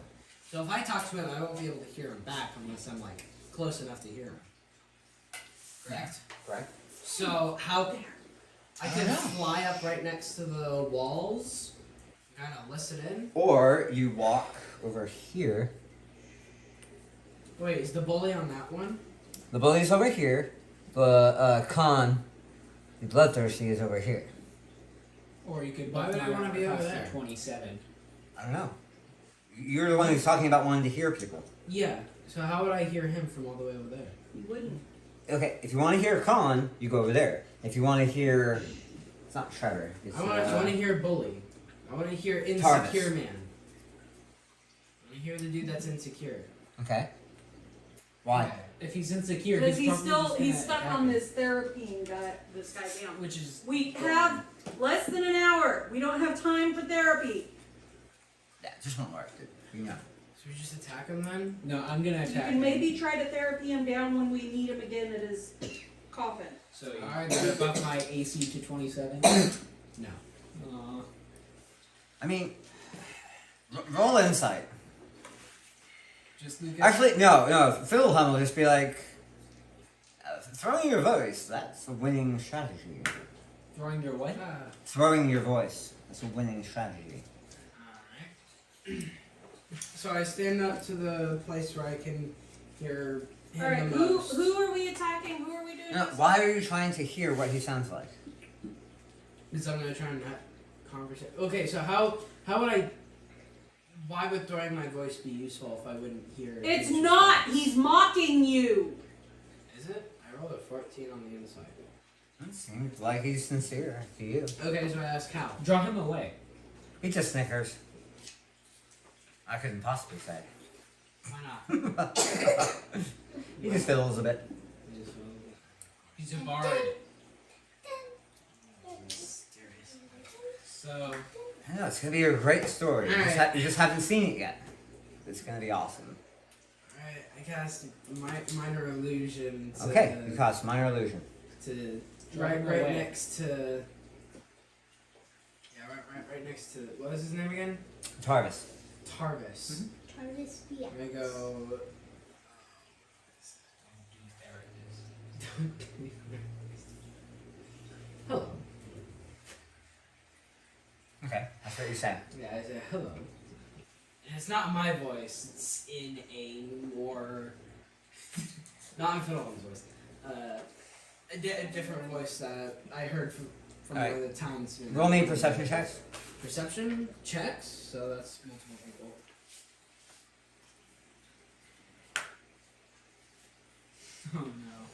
So if I talk to him, I won't be able to hear him back unless I'm like close enough to hear him. Correct. Correct. So how? I can fly up right next to the walls, kind of listen in. Or you walk over here. Wait, is the bully on that one? The bully's over here. The Khan, the bloodthirsty, is over here. Or you could Why bump would I me wanna around be over across there? to 27. I don't know. You're the one who's talking about wanting to hear people. Yeah. So how would I hear him from all the way over there? You wouldn't. Okay, if you want to hear Khan, you go over there. If you want to hear, it's not Trevor. It's, I want to hear bully. I want to hear insecure Tarvis. man. I want to hear the dude that's insecure. Okay. Why? If he's insecure, Because he's probably he's just stuck gonna on attack this therapy this guy down. Which is We have less than an hour. We don't have time for therapy. Yeah, just won't work, dude. You know. so we just attack him then? him. No, I'm gonna You attack can him. maybe try to therapy him down when we need him again at his coffin. So you Alright, gonna then. buff my AC to 27? No. I mean, roll insight. Just Lucas. Actually, no. Philhelm will just be like, throwing your voice. That's the winning strategy. Throwing your what? Throwing your voice. That's a winning strategy. Alright. So I stand up to the place where I can hear him Alright, the who most. are we attacking? Who are we doing No, this? why are you trying to hear what he sounds like? Because I'm gonna try and have conversation. Okay, so how would I? Why would throwing my voice be useful if I wouldn't hear? It's his not. response? He's mocking you. Is it? I rolled a 14 on the inside. It seems like he's sincere to you. Okay, so I ask how. Draw him away. He just snickers. I couldn't possibly say. Why not? He just fiddles a bit. He's a bard. So I know, it's gonna be a great story. Alright. You just haven't seen it yet. It's gonna be awesome. alright, I cast minor illusion. To, Okay, you cast minor illusion. To Draw right him right away. next to. Yeah, right next to. What was his name again? Tarvis. Tarvis. Travis I'm BX. gonna go. Hello. Okay, that's what you say. Yeah, I said hello. And it's not my voice, it's in a more. Not in Fiddleman's voice. A different voice that I heard from Alright. one of the townsmen. Roll me perception checks. Perception checks, so that's multiple people. Oh no.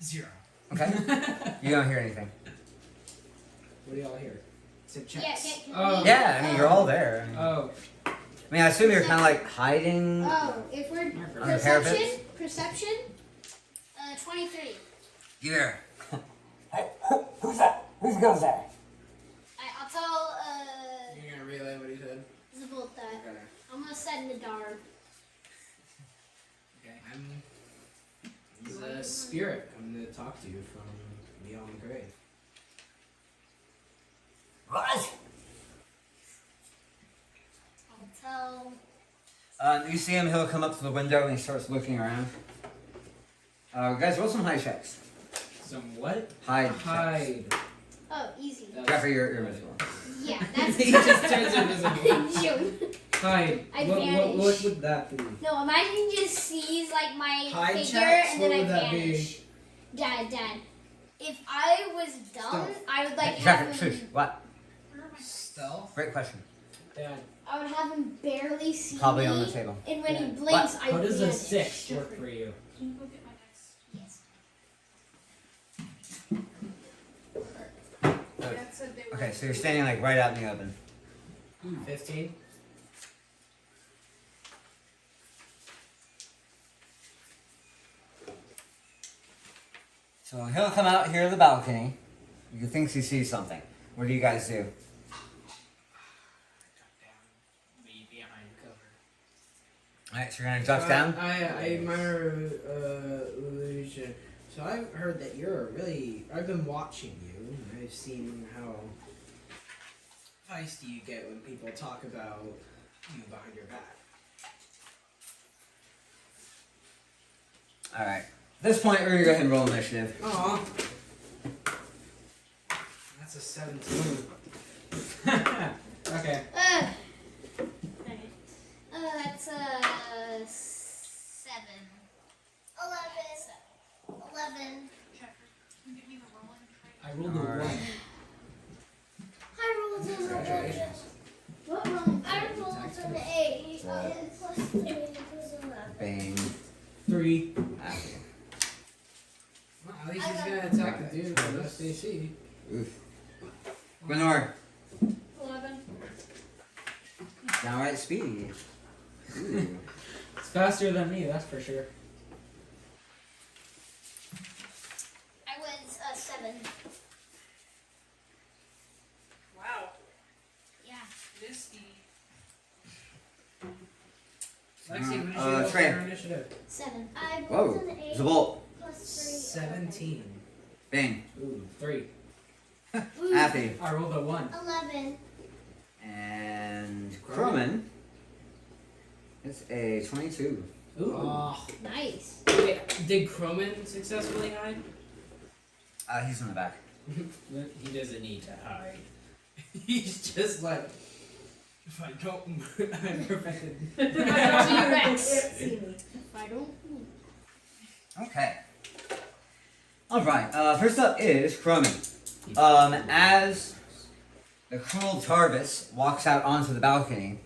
0. Okay. You don't hear anything. What do y'all hear? It's a Yeah, checks. Oh. Yeah, I mean you're all there. I mean, Oh. I mean, I assume you're kind of like hiding. Oh, if we're On the parapets? perception, 23. You there? Who's that? Who's goes there? I'll tell You're gonna relay what he said? Zabult that Okay. I'm gonna set in the dark. Okay. He's a spirit coming to talk to you from beyond the grave. What? I'll tell. You see him. He'll come up to the window and he starts looking around. Guys, roll some hide checks. Some what? Hide. Checks. Hide. Oh, easy. Jeffrey, you're miserable. Yeah, that's. He just turns invisible. Joke. Hide. I What vanish. would that be? No, imagine he just sees like my Hide figure checks? and then What I would that be? vanish. Dad. If I was dumb, I would like have Jeffrey, him. shush. What? Stealth? Great question. Dad. I would have him barely see Probably me, on the table. and when he Dad. blinks, I How does a vanish. 6 work for you? Can you go get my next? Yes. Dad said they were. Okay, so you're standing like right out in the open. 15? So he'll come out here to the balcony. He thinks he sees something. What do you guys do? Be behind cover. Alright, so you're gonna duck down? I minor illusion. So I've heard that you're really. I've been watching you. And I've seen how feisty you get when people talk about you behind your back. Alright. At this point, we're gonna go ahead and roll initiative. Aw. That's a 17. Okay. That's 7. 11. Jeffrey, can you give me the rolling tray? I rolled a 1. I rolled an 11. Congratulations. What roll? I rolled an 8. Plus 3 was 11. Bang. 3. After. Well, at least he's gonna attack the dude with SDC. Oof. Gwenor. 11. Downright speedy. Ooh. It's faster than me, that's for sure. I was 7. Wow. Yeah. Misty. Lexi, what did you Uh, roll for Trey. your initiative? 7. I rolled Whoa. an 8. Zabolt. Plus 3. 17. Bang. Ooh, 3. Ooh, Affy. I rolled a 1. 11. And Croman. It's a 22. Ooh. Oh. Nice. Wait, did Croman successfully hide? He's in the back. He doesn't need to hide. He's just like, if I don't, I'm perfected. If I don't move. Okay. Alright, first up is Crummy. As the cruel Tarvis walks out onto the balcony,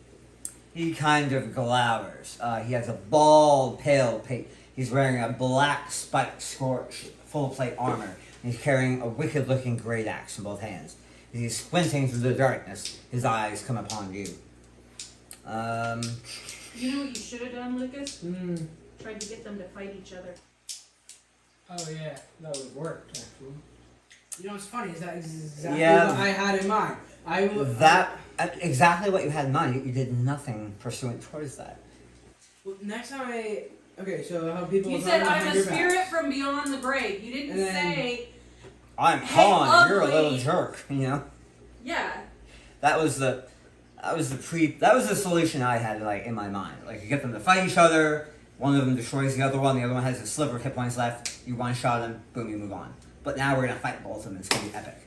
he kind of glowers. He has a bald, pale pate. He's wearing a black spiked scorch full plate armor. And he's carrying a wicked looking great axe in both hands. As he's squinting through the darkness, his eyes come upon you. You know what you should have done, Lucas? Mm. Tried to get them to fight each other. Oh yeah, that would work actually. You know what's funny is that exactly Yeah. what I had in mind. Exactly what you had in mind. You did nothing pursuant towards that. Well, next time okay, so how people You will said find I'm behind a your back. spirit from beyond the grave. You didn't And then- say, I'm Hey, Han, you're a ugly. little jerk, you know? yeah. That was the solution I had like in my mind. Like you get them to fight each other, one of them destroys the other one has a sliver of hit points left, you one shot him, boom, you move on. But now we're gonna fight both of them, it's gonna be epic.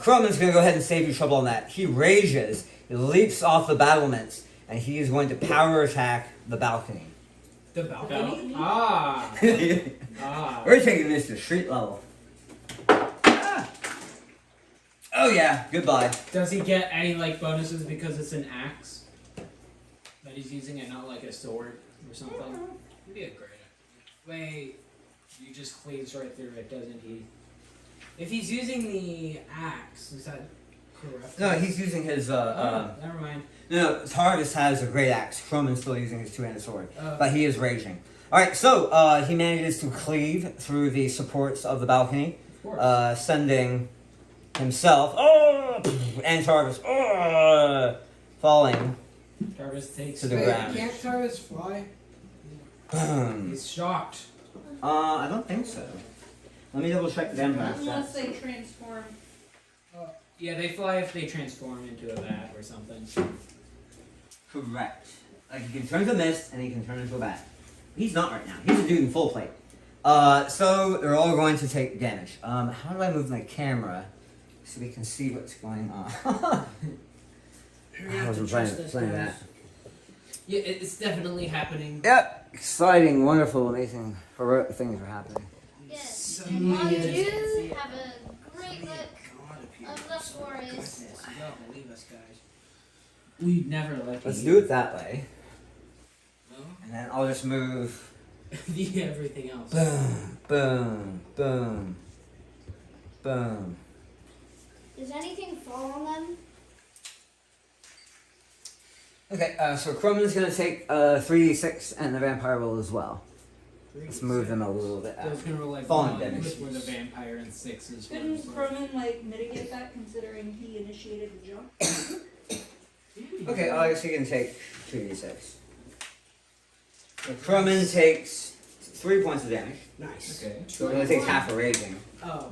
Crowman's gonna go ahead and save you trouble on that. He rages, he leaps off the battlements, and he is going to power attack the balcony. The balcony? Ah. We're Ah. taking this to street level. Ah. Oh yeah, goodbye. Does he get any like bonuses because it's an axe that he's using and not like a sword or something? It'd be a great Wait, you just cleaves right through it, doesn't he? If he's using the axe, is that correct? No, he's using his Never mind. no, Tarvis has a great axe. Crowman's still using his two-handed sword. Oh. But he is raging. Alright, so he manages to cleave through the supports of the balcony, Of course. sending himself and Tarvis falling Jarvis takes. to the Wait, ground. can't Tarvis fly? Boom. He's shocked. I don't think so. Let me double check the damage. Unless they transform. Yeah, they fly if they transform into a bat or something. Correct. Like he can turn to mist and he can turn into a bat. He's not right now. He's a dude in full plate. So they're all going to take damage. How do I move my camera so we can see what's going on? I wasn't playing that. Yeah, it's definitely happening. Yep. Exciting, wonderful, amazing, heroic things are happening. Yes. So And while you many do, have a great look of the forest. You don't believe us, guys. We'd never let Let's you. do it that way. Well, And then I'll just move the everything else. boom, boom, boom, boom. Does anything fall on them? Okay, so Crowman's gonna take 3d6 and the vampire will as well. Let's move them a little bit So out. it's gonna roll like Falling one damage. for the vampire and sixes. for Couldn't the- Cronin like mitigate that considering he initiated the jump? Okay, I guess you can take 2d6. So Crowman takes 3 points of damage. Nice. Okay. So he only takes half a raging. Oh,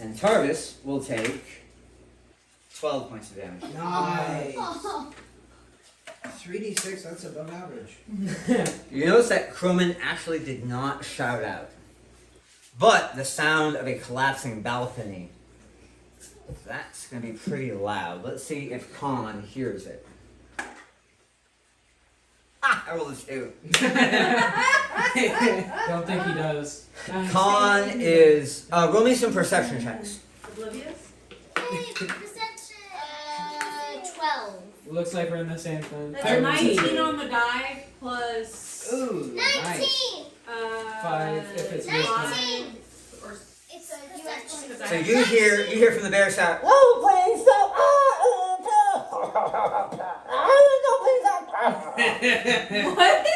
And Tarvis will take 12 points of damage. nice. Oh, 3d6, that's above average. You notice that Crowman actually did not shout out. But the sound of a collapsing balcony, that's going to be pretty loud. Let's see if Khan hears it. Ah, I rolled a 2. Don't think he does. Khan is... roll me some perception checks. Oblivious? hey, perception. 12. Looks like we're in the same thing. That's a 19 on the die plus Ooh, 19. nice. 5 if it's wisdom. 19. or It's a perception. So you hear from the bear shout, "Whoa, please stop! what?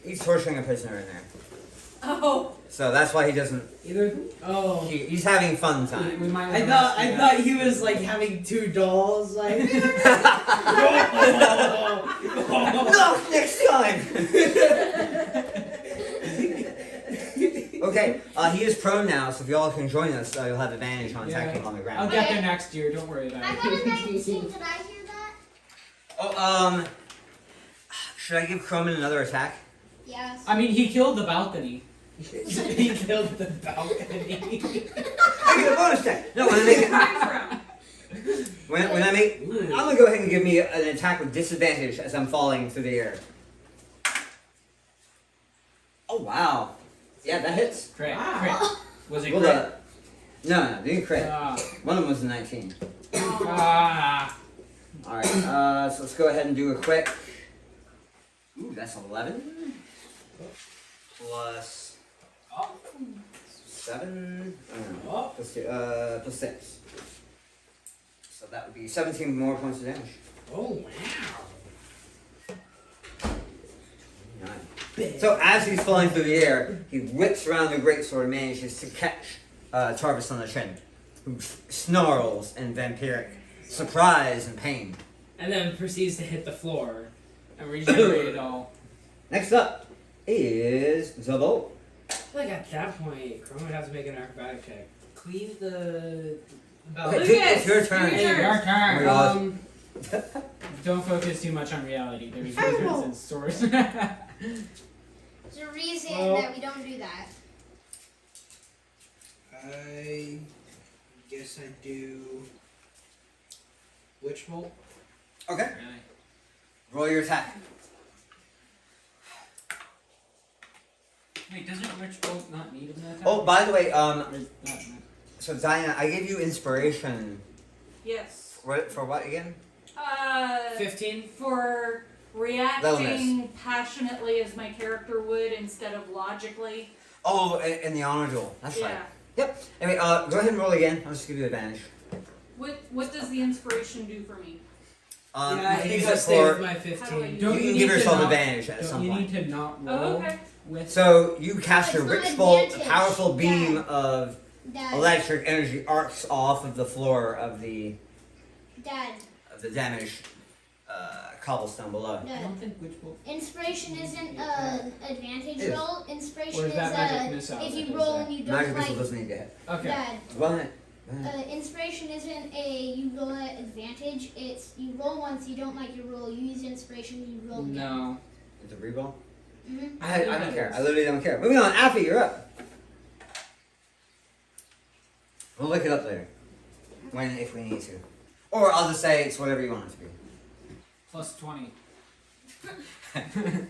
He's torturing a prisoner in there. Oh, So that's why he doesn't. Either. Oh. He's having fun time. We might I thought he was like having two dolls, like. No, next time. Okay, he is prone now, so if y'all can join us, you'll have advantage on attacking on the I'll ground. get there next year. Don't worry about I it. got a 19. Did I hear that? Oh, should I give Crowman another attack? Yes. I mean, he killed the balcony. He killed the balcony. I get a bonus check. No, when I make it, when I make, I'm gonna go ahead and give me an attack with disadvantage as I'm falling through the air. Oh wow, yeah, that hits. Crit. Was it Roll crit? that. No, didn't crit. Ah. One of them was a 19. Ah. All right, so let's go ahead and do a quick. Ooh, that's 11 plus 7. Plus 6. So that would be 17 more points of damage. Oh wow. 9. So as he's flying through the air, he whips around the greatsword and manages to catch Tarvis on the chin, who snarls in vampiric surprise and pain. And then proceeds to hit the floor and regenerate it all. Next up is Zabo. Like at that point, Chrome would have to make an acrobatic check. Cleave the Okay, Lucas, it's your turn. your Hey, turn. your turn. Oh my God. Don't focus too much on reality. There's wizards and swords. There's a reason that we don't do that. I guess I do Witch Bolt. Okay. Roll your attack. Wait, doesn't Rich Bolt not need an attack? Oh, by the way, Or is that- so Diana, I gave you inspiration. Yes. For what again? 15. For That'll reacting passionately as my character would instead of logically. Oh, in the honor duel. That's Yeah. right. Yep. Anyway, go ahead and roll again. I'll just give you advantage. What does the inspiration do for me? Yeah, I You can think use I'll it stay with for. my How do I 15. use You Don't can you give need to yourself not- advantage at Don't some you point. need to not roll Oh, okay. with? So you cast your It's not Witch Bolt, a advantage. powerful beam Dad. of Dad, electric energy arcs off of the floor of the Dad, damaged cobblestone below. I Dad. don't think Witch Bolt. Inspiration isn't an advantage It is. roll. Inspiration Or is is that magic missile if that you does roll that? and you Magic don't missile like. doesn't need to hit. Okay. Dad, Run it. inspiration isn't a you roll at advantage. It's you roll once, you don't like your roll, you use inspiration, you roll again. No. It's a reroll. Mm-hmm. I don't care. I literally don't care. Moving on. Affy, you're up. We'll look it up later. If we need to. Or I'll just say it's whatever you want it to be. Plus 20.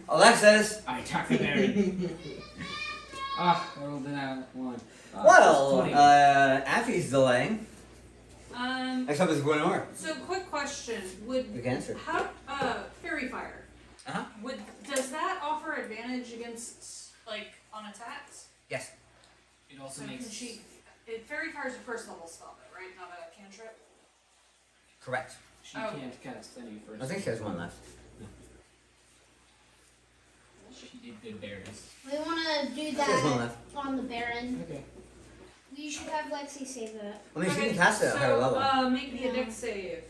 Alexis! I attack the Baron. I rolled an 1. Well, plus 20. Affy's delaying. Next up is Gwenor. So quick question: Would You can answer. how fairy fire? Uh-huh. Does that offer advantage against on attacks? Yes. It also So makes. fairy fire is a first level spell, though, right? Not a cantrip. Correct. She Oh. can't cast any first. I think she has one left. She did good berries. We want to do She has one that left. on the Baron. Okay. We should have Lexi save that. I mean, she can cast it at a higher level. So make me a dex save.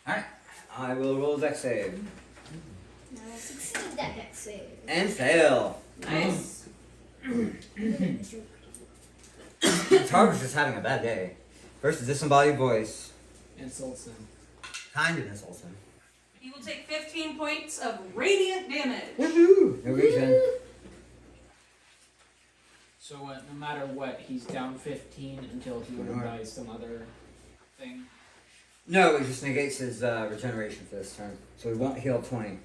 I will roll a dex save. No, succeed that dex save. And fail. Nice. Tarvis is having a bad day. First, a disembodied voice. Insults him. Kind of insults him. You will take 15 points of radiant damage. Woohoo! Norwegian. So no matter what, he's down 15 until he Alright. buys some other thing. No, it just negates his regeneration for this turn. So he won't heal 20.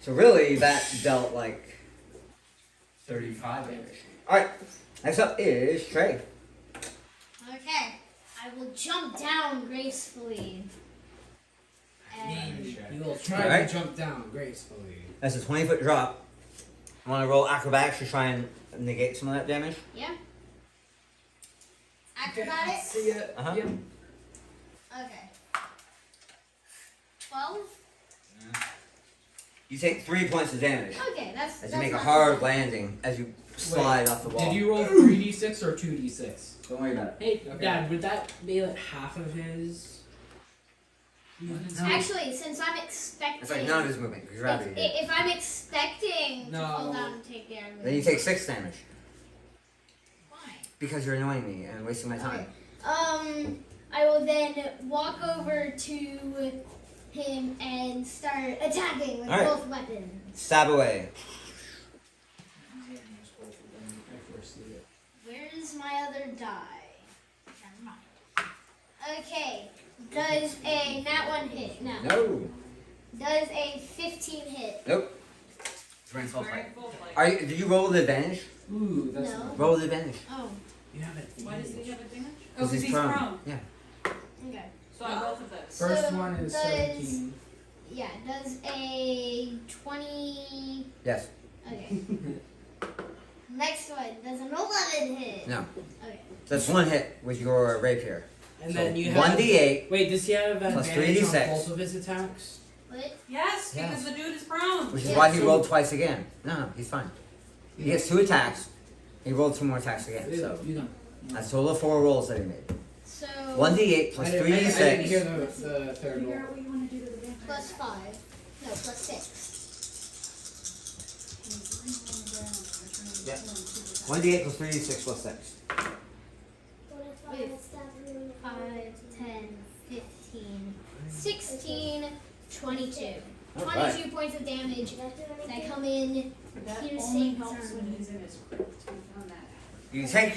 So really, that dealt 35 damage. Alright, next up is Trey. Okay, I will jump down gracefully. And You will try Alright. to jump down gracefully. That's a 20-foot drop. I want to roll acrobatics to try and negate some of that damage. yeah. Acrobatics. See ya. Uh-huh. Yep. Okay. 12. You take 3 points of damage Okay, that's. as that's you make a not hard bad. landing as you slide off the wall. Did you roll 3d6 or 2d6? Don't worry about it. Hey, Okay. Dad, would that be half of his? Actually, since I'm expecting. It's like none of his movement because gravity did. If I'm expecting to No. fall down and take damage. Then you take 6 damage Why? because you're annoying me and wasting my time. I will then walk over to him and start attacking with Alright. both weapons. Stab away. I foresee it. my other die. Never mind. Okay. Does a nat 1 hit? No. No. Does a 15 hit? Nope. It's very full Very fight. full fight. Are you? Did you roll with advantage? Ooh, that's No. Roll with advantage. Oh. You have it. Why does he have advantage? Oh, 'Cause because he's prone. Yeah. Okay. So on both of those. First So one is does- 17. Yeah. Does a 20? Yes. Okay. Next one. Does an 11 hit? No. Okay. So that's one hit with your rapier. And So then you have 1d8 Wait, does he have Plus advantage on 3d6. both of his attacks? What? Yes, because Yes. the dude is prone. which is Yeah, why he so- rolled twice again. No, he's fine. He gets 2 attacks. He rolled 2 more attacks again. So You don't. that's a total of 4 rolls that he made. So 1d8 plus I didn't hear 3d6. the third roll. what you want to do to the vampire. plus 5. No, plus 6. 1d8 plus 3d6 plus 6. Wait. 5, 10, 15, 16, 22. Alright. 22 points of damage that come in. That Here's only same helps turn. when he's in his crypt. We found that You take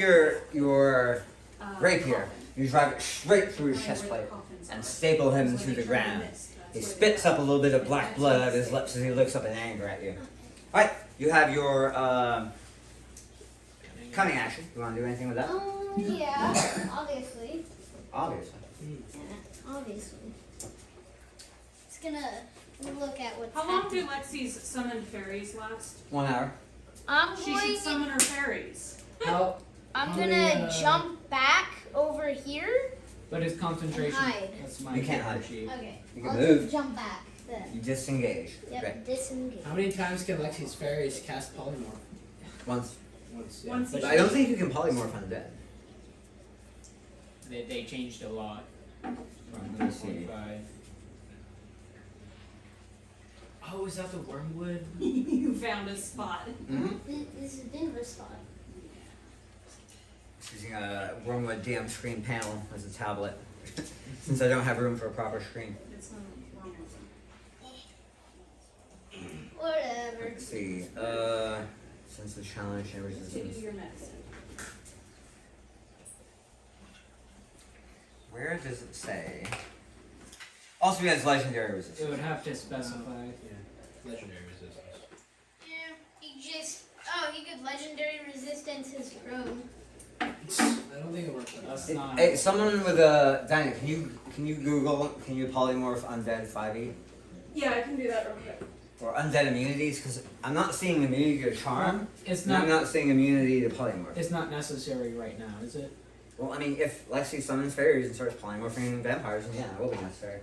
your out. rapier, Coffin. you drive it straight through his Right chest where plate the coffins and are. staple him That's into where the they turn ground. mist. That's He where spits they up a little bit of black That's blood what out of his they lips as he looks up in anger at you. Alright, you have your cunning action. You want to do anything with that? Oh, yeah, obviously. Obviously. Yeah, obviously. It's gonna look at what's How long happening. do Lexi's summoned fairies last? 1 hour. I'm She going. should summon her fairies. How? I'm how gonna many, jump back over here. But his concentration. Hide. That's my You can't hide. sheet. Okay. You can I'll move. just jump back. Then. You disengage. Yep. Okay. Disengage. How many times can Lexi's fairies cast polymorph? Once. Once. Once But I don't think you can polymorph on the dead. They changed a lot. From Let me see. 1.5. Oh, is that the wormwood? You found a spot. This is Denver's spot. Using a Wormwood DM screen panel as a tablet. Since I don't have room for a proper screen. It's not wrong with it. Whatever. Let's see. Since the challenge and Just give resistance. you your medicine. Where does it say? Also, he has legendary It resistance. would have to specify. Legendary resistance. Yeah, he just. Oh, he could legendary resistance his own. I don't think it works like That's that. not. Hey, someone with a Dinah, can you Google can you polymorph undead 5e Yeah, I can do that real quick. or undead immunities? Because I'm not seeing immunity to charm. It's And I'm not. not seeing immunity to polymorph. It's not necessary right now, is it? Well, I mean, if Lexi summons fairies and starts polymorphing vampires, then yeah, it will be necessary.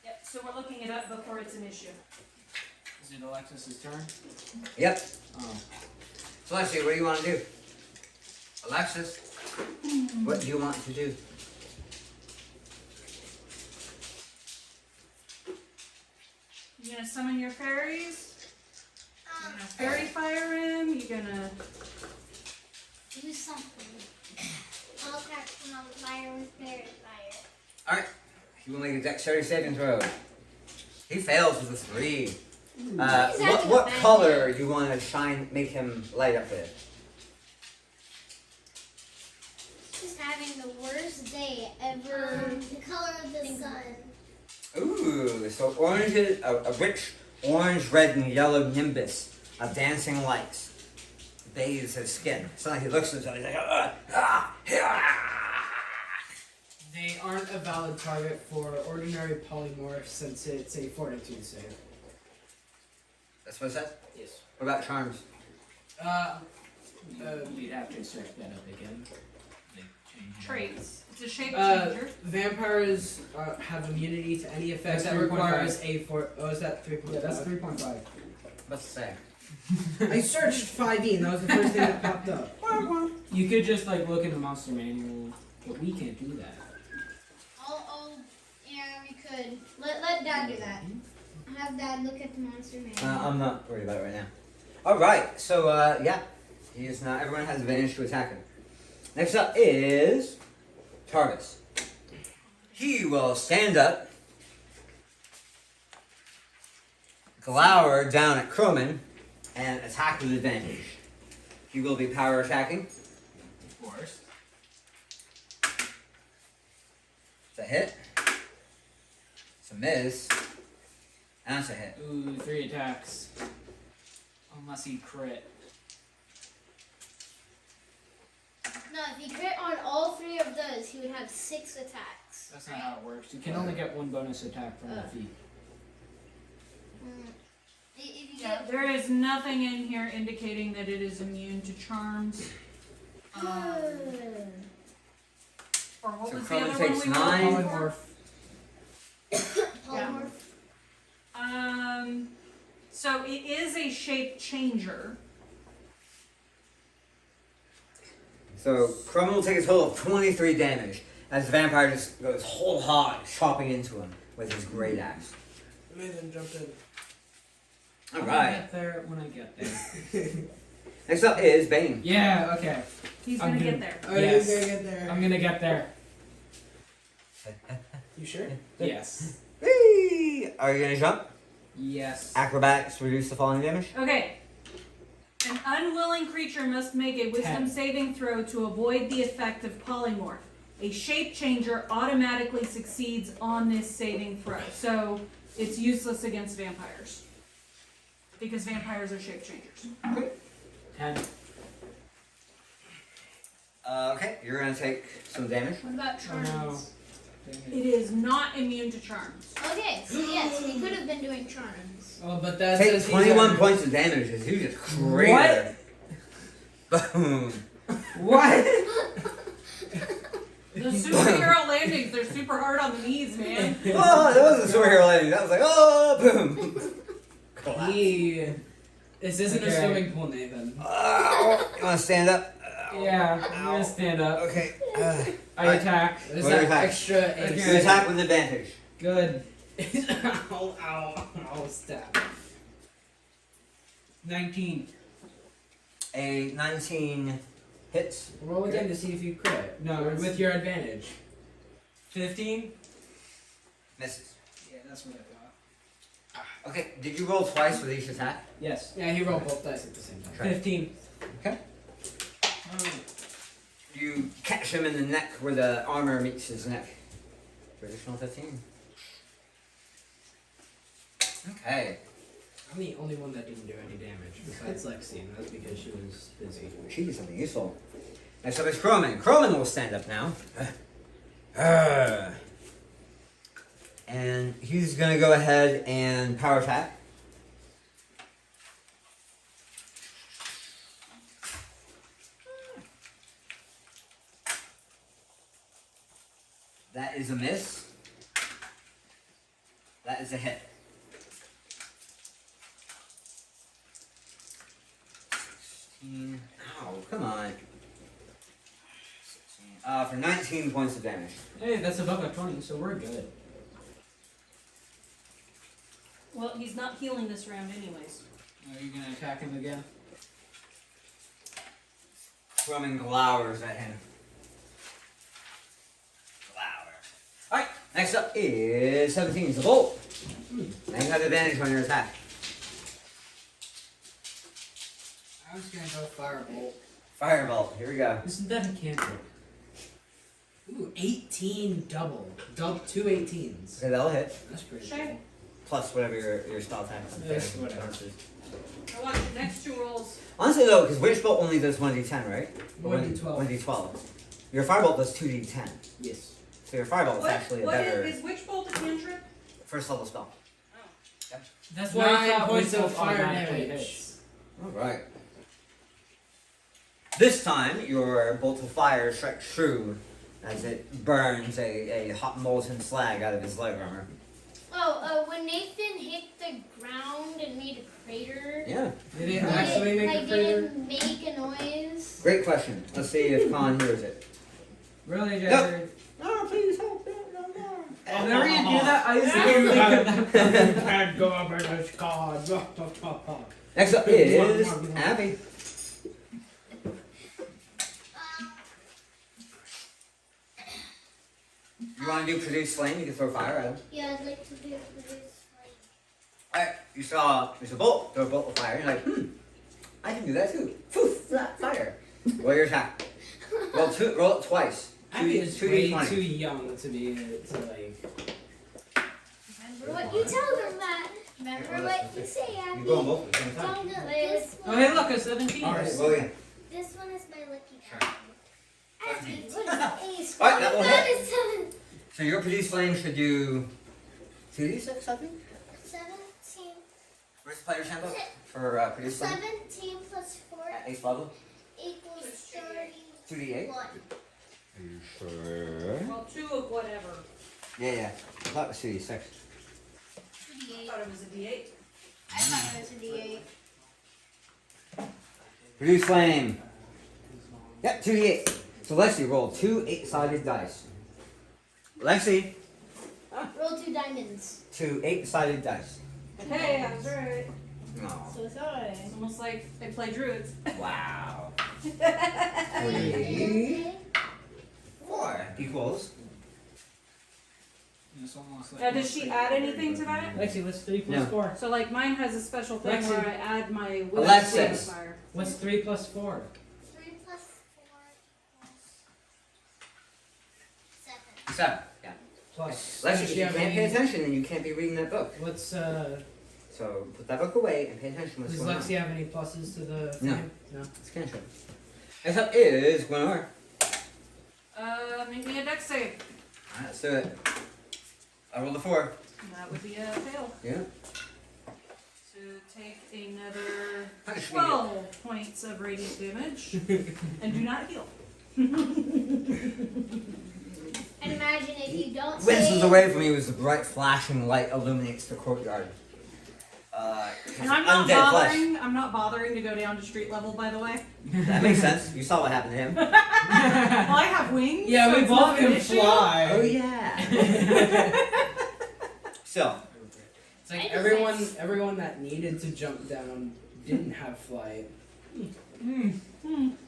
Yep, so we're looking it up before it's an issue. Is it Alexis's turn? Yep. Oh. So Lexi, what do you want to do? Alexis, what do you want to do? You gonna summon your fairies? You gonna fairy fire him? You gonna Do something. I'll catch him on fire with fairy fire. Alright. He will make a dexterity saving throw. He fails with a 3. He's having What a bad color day. you want to shine, make him light up with? He's having the worst day ever. The color of the sun. Ooh, so orange is a rich orange, red, and yellow nimbus of dancing lights bathes his skin. It's not like he looks at himself, he's like, They aren't a valid target for ordinary polymorph since it's a fortitude save. That's what it says? Yes. What about charms? You'd have to search that up again. They changed it. traits. It's a shape Uh, changer. Vampires have immunity to any effect That's that 3.5. requires a four. Oh, is that 3.5? Yeah, that's 3.5. What's it say? I searched 5e and that was the first thing that popped up. You could just like look in the monster manual, but we can't do that. Yeah, we could. Let Dad do that. Have Dad look at the monster manual. I'm not worried about it right now. Alright, so yeah. He is not, everyone has advantage to attack him. Next up is Tarvis. He will stand up, glower down at Croman, and attack with advantage. He will be power attacking. Of course. It's a hit. It's a miss. And it's a hit. Ooh, 3 attacks. Unless he crit. No, if he crit on all 3 of those, he would have 6 attacks. That's not how it works. You can only get 1 bonus attack from the feat. If you Yeah, get there is nothing in here indicating that it is immune to charms. Or what So was the Cronin other one takes we 9. rolled for? polymorph. So it is a shape changer. So Crumb will take a total of 23 damage as the vampire just goes whole hog chopping into him with his great axe. Nathan jumped in. All When I right. get there, when I get there. Next up is Bane. Yeah, okay. He's I'm gonna gonna- get there. Oh, Yes. you're gonna get there. I'm gonna get there. You sure? Yes. Whee! Are you gonna jump? Yes. Acrobatics reduce the falling damage. Okay. An unwilling creature must make a wisdom 10. saving throw to avoid the effect of polymorph. A shape changer automatically succeeds on this saving throw. So it's useless against vampires. Because vampires are shape changers. 10. Okay, you're gonna take some damage. What about Oh no. charms? Dang It is not immune to charms. Okay, so yes, he could have been doing charms. Oh, but that Take says he's 21 already- points of damage as you just crater. Boom. What? The superhero landings, they're super hard on the knees, man. Oh, that wasn't a superhero landing. That was like, oh, boom. Collapse. This isn't a Okay. swimming pool, Nathan. You wanna stand up? Yeah, I'm gonna stand up. Okay. I Alright. attack. There's What that attack? extra Okay. You attack with advantage. Good. ow, ow, ow, stab. 19. A 19 hits. Roll again to see if you crit. No, it's with your advantage. 15. Misses. Yeah, that's what I thought. Okay, did you roll twice with each attack? Yes. Yeah, he rolled both dice at the same time. Right. 15. Okay. You catch him in the neck where the armor meets his neck. Traditional 15. Okay. I'm the only one that didn't do any damage besides Lexi, and that's because she was busy. She did something useful. Next up is Croman. Croman will stand up now. And he's gonna go ahead and power attack. That is a miss. That is a hit. 16. Ow, come on. 16. For 19 points of damage. Hey, that's above a 20, so we're good. Well, he's not healing this round anyways. Are you gonna attack him again? Croman glowers at him. Glowers. Alright, next up is 17. It's a bolt. Now you have advantage on your attack. I was gonna go firebolt. Firebolt, here we go. Isn't that a cantrip? Ooh, 18 double. 2 18s. Okay, that'll hit. That's pretty Sure. cool. Plus whatever your spell attack Yes, whatever. bonuses. I watch the next 2 rolls. Honestly though, because Witch Bolt only does 1d10, right? Or 1d12. 1d12. Your Firebolt does 2d10. Yes. So your Firebolt is actually a What better is Witch Bolt a cantrip? first level spell. That's why I 9 thought points Witch of Bolt fire automatically damage. hits. Alright. This time, your bolt of fire strikes true as it burns a hot molten slag out of his leg armor. When Nathan hit the ground and made a crater, Yeah, Did it did actually it, make like, a crater? didn't make a noise? great question. Let's see if Khan hears it. Really, Jeffrey? No, please help me, no more. Whenever you do that, I used to think of that. Can't go up in this god. Next up is Abby. You want to do produce flame? You can throw fire at him. Yeah, I'd like to do this. Alright, you saw there's a bolt, throw a bolt of fire. You're like, I can do that too. Poof, fire. Roll your attack. Roll it twice. Abby is 2d20. way too young to be to like. Remember what you tell them, Matt. Remember what you say, Abby. You go on both at the same time. Don't go this Oh, one. hey, look, a 17. Alright, roll again. This one is my lucky die. Abby, what is Alright, that will hit. is 7. So your produce flame should do 2d6, I think? 17. Where's the player's handbook for produce flame? 17 plus 4 At 8th level? equals 31. 2d8? Are you sure? Well, 2 of whatever. Yeah. I thought it was 2d6. I thought it was a D8. I thought it was a D8. Produce flame. Yep, 2d8. So Lexi, roll 2 8-sided dice. Lexi, Roll 2 diamonds. 2 8-sided dice. Hey, I was right. No. So it's alright. It's almost like they play druids. Wow. Okay. 4 equals. It's almost like Now, does she add anything to that? Lexi, what's 3 plus No. 4? So, like, mine has a special thing Lexi. where I add my Alexis. modifier. What's 3 plus 4? 3 plus 4 plus 7. 7. Yeah. Plus. Lexi, does if she you have can't pay any- attention, then you can't be reading that book. What's So put that book away and pay attention to what's does going on. Lexi have any pluses to the No. flame? No. It's cantrip. Next up is Glenore. Make me a dex save. Alright, let's do it. I rolled a 4. That would be a fail. Yeah. To take another How does she 12 points of radiant damage and do not heal. And imagine if you don't Winces save. away from you as the bright flashing light illuminates the courtyard. And I'm not Undead flesh. bothering. I'm not bothering to go down to street level, by the way. That makes sense. You saw what happened to him. Well, I have wings. Yeah, so we it's both not an can issue. fly. Oh yeah. So, It's like I just everyone that needed to jump down didn't have flight.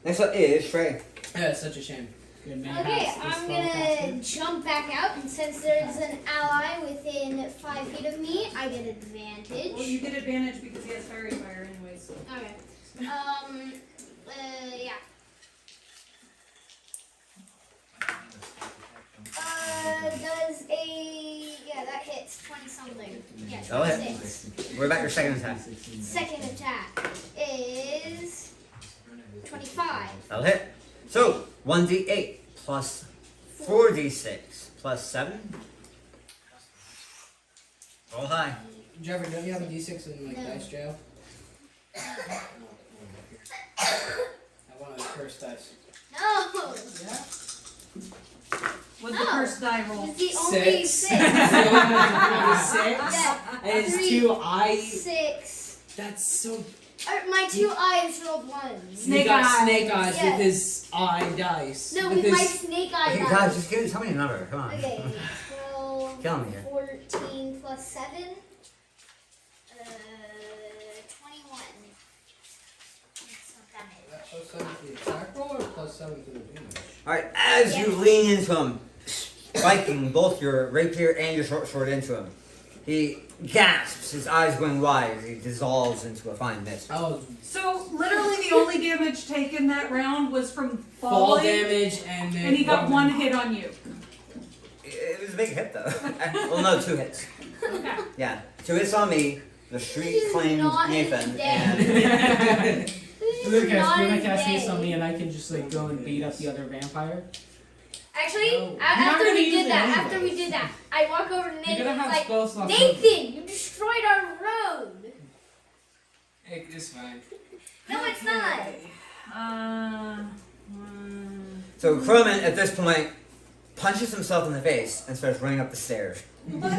next up is Shrey. Yeah, it's such a shame. Good man. Okay, has this I'm spellcaster. gonna jump back out, and since there's an ally within 5 feet of me, I get advantage. Well, you get advantage because he has fairy fire, anyways. Okay. Yeah. That hits 20 something. Yeah, Oh, hit. 26. What about your second attack? Second attack is 25. That'll hit. So, 1d8 plus 4d6 plus 7. Roll high. Jeffrey, don't you have a D6 in like No. dice jail? I want a cursed dice. No! What'd Oh. the first die roll? It's the only 6. 6. Six. Yeah, And it's 3, 2 eyes. 6. That's so. My 2 eyes rolled 1. He Snake got eyes. snake eyes Yeah. with his eye dice. No, with with my his. snake eye Hey dice. guys, just tell me a number. Come on. Okay, 12, Kill me here. 14 plus 7, 21. Plus 7 to the attack roll or plus 7 to the damage? Alright, as you lean into him, striking both your rapier and your short sword into him, he gasps, his eyes going wide as he dissolves into a fine mist. Oh, So literally, the only damage taken that round was from fall falling, damage and then. and he got one hit on you. It was a big hit though. Well, no, 2 hits. Okay. Yeah, 2 hits on me, the street He's claimed not Nathan, dead. and Lucas, Not you wanna as cast gay. haste on me and I can just like go and beat up the other vampire? Actually, No. You're not after gonna we use did it that, anyways. I walk over to You're Nathan gonna and have like, spell slots. Nathan, you destroyed our road. It's fine. No, it's not. so Croman at this point punches himself in the face and starts running up the stairs. What?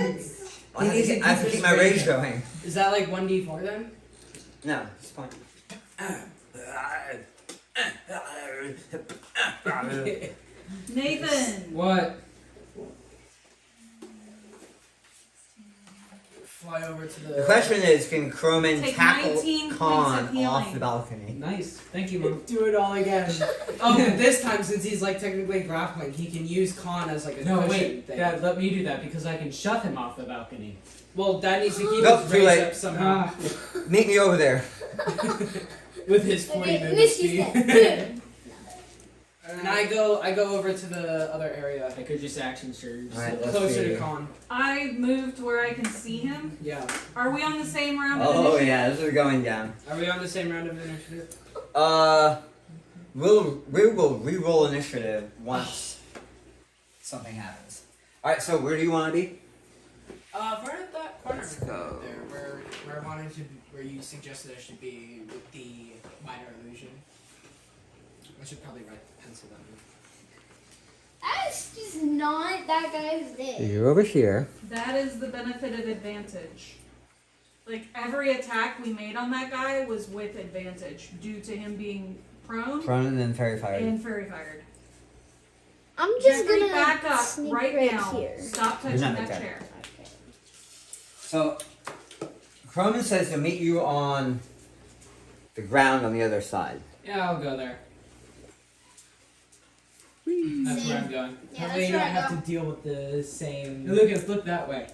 I have to keep my rage going. Is that like 1d4 then? No, it's fine. Nathan. What? Fly over to The question is, can Croman Take tackle 19 points of Khan healing. off the balcony? Nice. Thank you, Mom. Do it all again. Oh, but this time, since he's like technically grappling, he can use Khan as like a No, cushion wait. thing. Dad, let me do that because I can shove him off the balcony. Well, Dad needs to keep Nope, his too raise late. up somehow Meet me over there. with his 40 Okay, movement Missy's speed. dead. And I go over to the other area. I could just action surge. Alright, let's Closer see. to Con. I moved to where I can see him. Yeah. Are we on the same round of Oh initiative? yeah, this is going down. Are we on the same round of initiative? We will re-roll initiative once something happens. Alright, so where do you want to be? Right at that corner Let's go. there, where I wanted to, where you suggested I should be with the minor illusion. I should probably pencil that in. That's just not that guy's day. You're over here. That is the benefit of advantage. Like, every attack we made on that guy was with advantage due to him being prone Prone and then fairy fire. and fairy fired. I'm just Jeffrey, gonna back up sneak right now. here. Stop You're touching not that okay. chair. Okay. So, Croman says to meet you on the ground on the other side. Yeah, I'll go there. That's where I'm going. Yeah, That that's way you where don't I have go. to deal with the same. Hey, Lucas, look that way.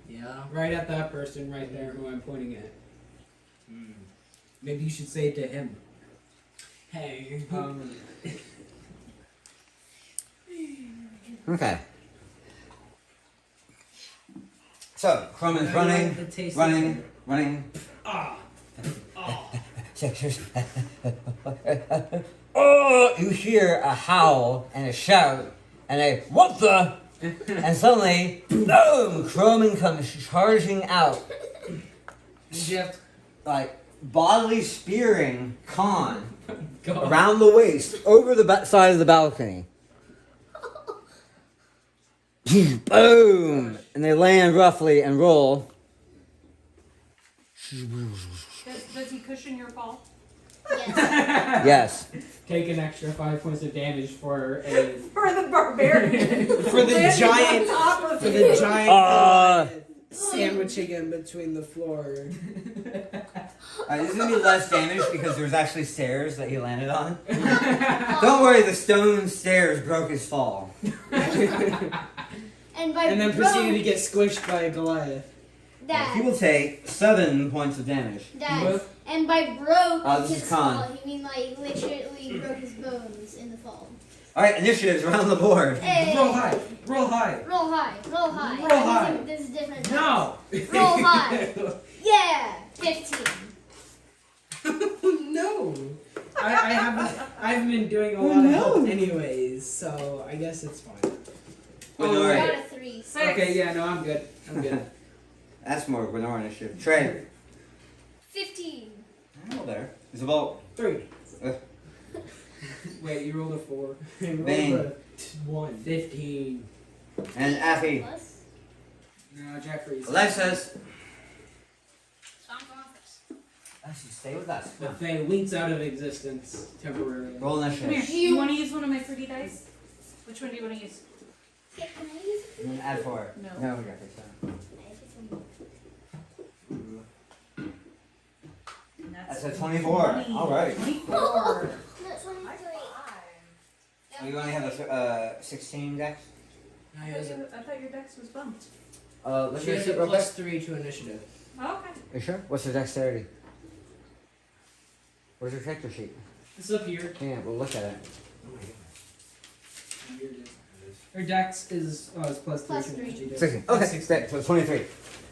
Yeah. Right at that person right there who I'm pointing at. Maybe you should say it to him. Hey. Okay. So, Croman's running, The taste running. Ah. Ah. Oh, you hear a howl and a shout and a what the? And suddenly, boom! Croman comes charging out, Did you have like bodily spearing Khan God. around the waist over the side of the balcony. Boom! And they land roughly and roll. Does he cushion your fall? Yes. Yes. Take an extra 5 points of damage for a. For the barbarian. For the Landing giant. on top of For you. the giant. Sandwiching in between the floor. This is gonna be less damage because there was actually stairs that he landed on. Don't worry, the stone stairs broke his fall. And by And then broke, proceeded to get squished by a Goliath. He that, will take 7 points of damage. and by broke This his is Khan. fall, you mean like literally broke his bones in the fall. Alright, initiatives around the board. Hey, Roll high. Roll high. roll high, roll high. Roll high. This is different. No. Roll high. Yeah, 15. No. I haven't been doing a lot of help anyways, so I guess it's fine. Well, I alright. got a 3. 6. Okay, yeah, no, I'm good. I'm good. That's more Gwenora initiative. Trey. 15. Oh, there. Isabel. 3. Wait, you rolled a 4. I rolled Bang. a 1. 15. And Affy. Plus. No, Jeffrey's. Alexis. So I'm going first. Actually, stay with us. The thing winks out of existence temporarily. Roll Come initiative. here. You want to use one of my pretty dice? Which one do you want to use? Yeah, can I use it? And then add 4. No. No, we got this. That's a 24. 20. Alright. 24. That's 23. Oh, you only have a 16 dex? I thought your dex was bumped. Let's She has just a it real quick. +3 to initiative. Oh, okay. You sure? What's your dexterity? Where's your character sheet? It's up here. Yeah, we'll look at it. Her dex is plus 3 Plus to 3. initiative. 16. Okay, great. So 23.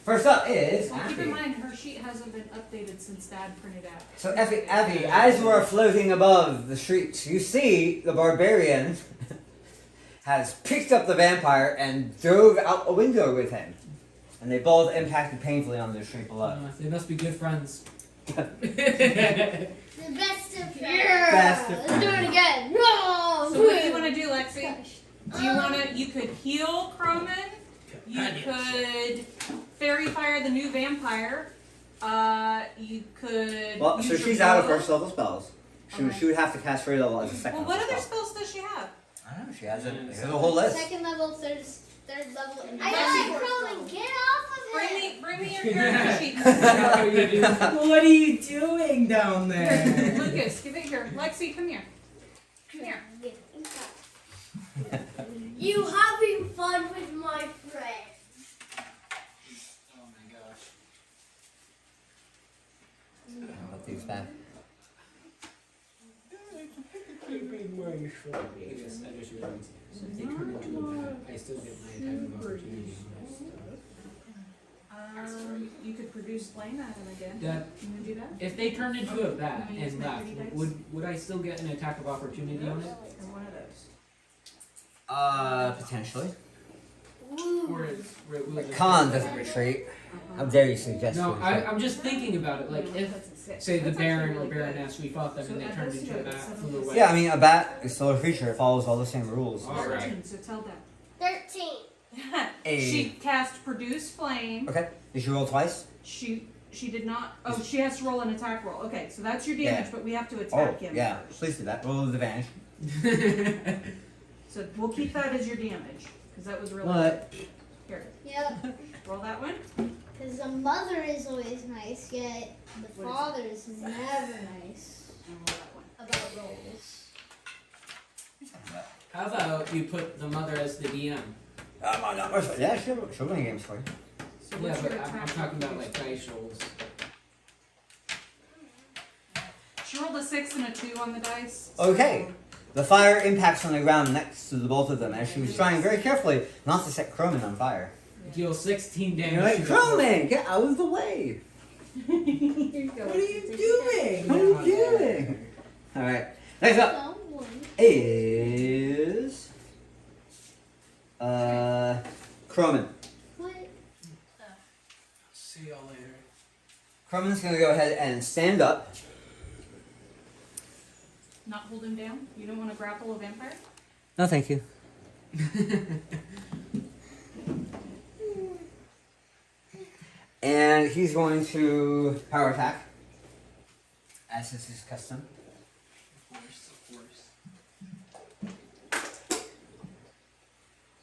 First up is Well, keep in Affy. mind, her sheet hasn't been updated since Dad printed out. So Affy, as you are floating above the streets, you see the barbarian has picked up the vampire and dove out a window with him. And they both impacted painfully on the street below. They must be good friends. The best of yeah. Best of Let's do it again. No. So what do you want to do, Lexi? Do you want to? You could heal Croman. You could fairy fire the new vampire. You could. Well, use so your she's out of bow. first level spells. Okay. She would have to cast fairy level as a second Well, what level other spell. spells does she have? I don't know, she has a whole list. Second level, third level, and I like Roman. Get off of it. Bring me your character sheet. What are you doing down there? Here, Lucas, give it here. Lexi, come here. Come here. You having fun with my friends? Oh my gosh. I'll let these back. guess I just realized if they turn into a bat, I still get my attack of opportunity on my stuff. You could produce flame at him again. That Can you do that? if they turned into a bat Can I use and my left, 3D dice? would I still get an attack of opportunity on it? Or one of those. Potentially. Or will it- Khan doesn't retreat. How dare you suggest No, it? I'm just thinking about it. Like if, That's a 6. say, the That's Baron actually or really good. Baroness, we fought them So and they add turned those into two, a bat, it's flew away. Yeah, I mean, a bat is still a creature. It follows all the same rules. All right. 13, so tell them. 13. She cast produce flame. Okay. Did you roll twice? She did not. Oh, she has to roll an attack roll. Okay, so that's your damage, Yeah. but we have to Oh, attack him yeah. first. Please do that. Roll with advantage. So we'll keep that as your damage because that was really What? Here, Yep. roll that one. Because the mother is always nice, yet the What is father is never nice And roll that one. about roles. How about you put the mother as the DM? Yeah, she'll win games for you. So Yeah, what's but your I'm attack? talking about like dice rolls. She rolled a 6 and a 2 on the dice. Okay. The fire impacts on the ground next to the both of them as she was trying very carefully not to set Croman on fire. Deal 16 damage. You're like, to the- Croman, get out of the way! Here you go. What are you doing? What are you doing? Alright. Next up Someone. is Croman. What? See y'all later. Croman's gonna go ahead and stand up. Not hold him down. You don't want to grapple a vampire. No, thank you. And he's going to power attack, as is his custom. Of course.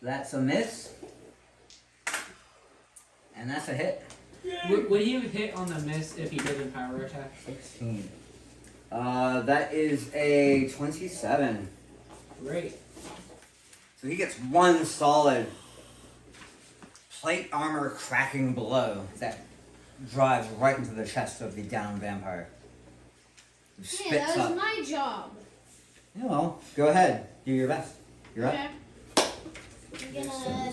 That's a miss. And that's a hit. Would he hit on the miss if he did a power attack? 16. That is a 27. Great. So he gets one solid plate armor cracking blow that drives right into the chest of the downed vampire. Who Yeah, spits that was up. my job. Yeah, well, go ahead. Do your best. You're up. Okay. I'm gonna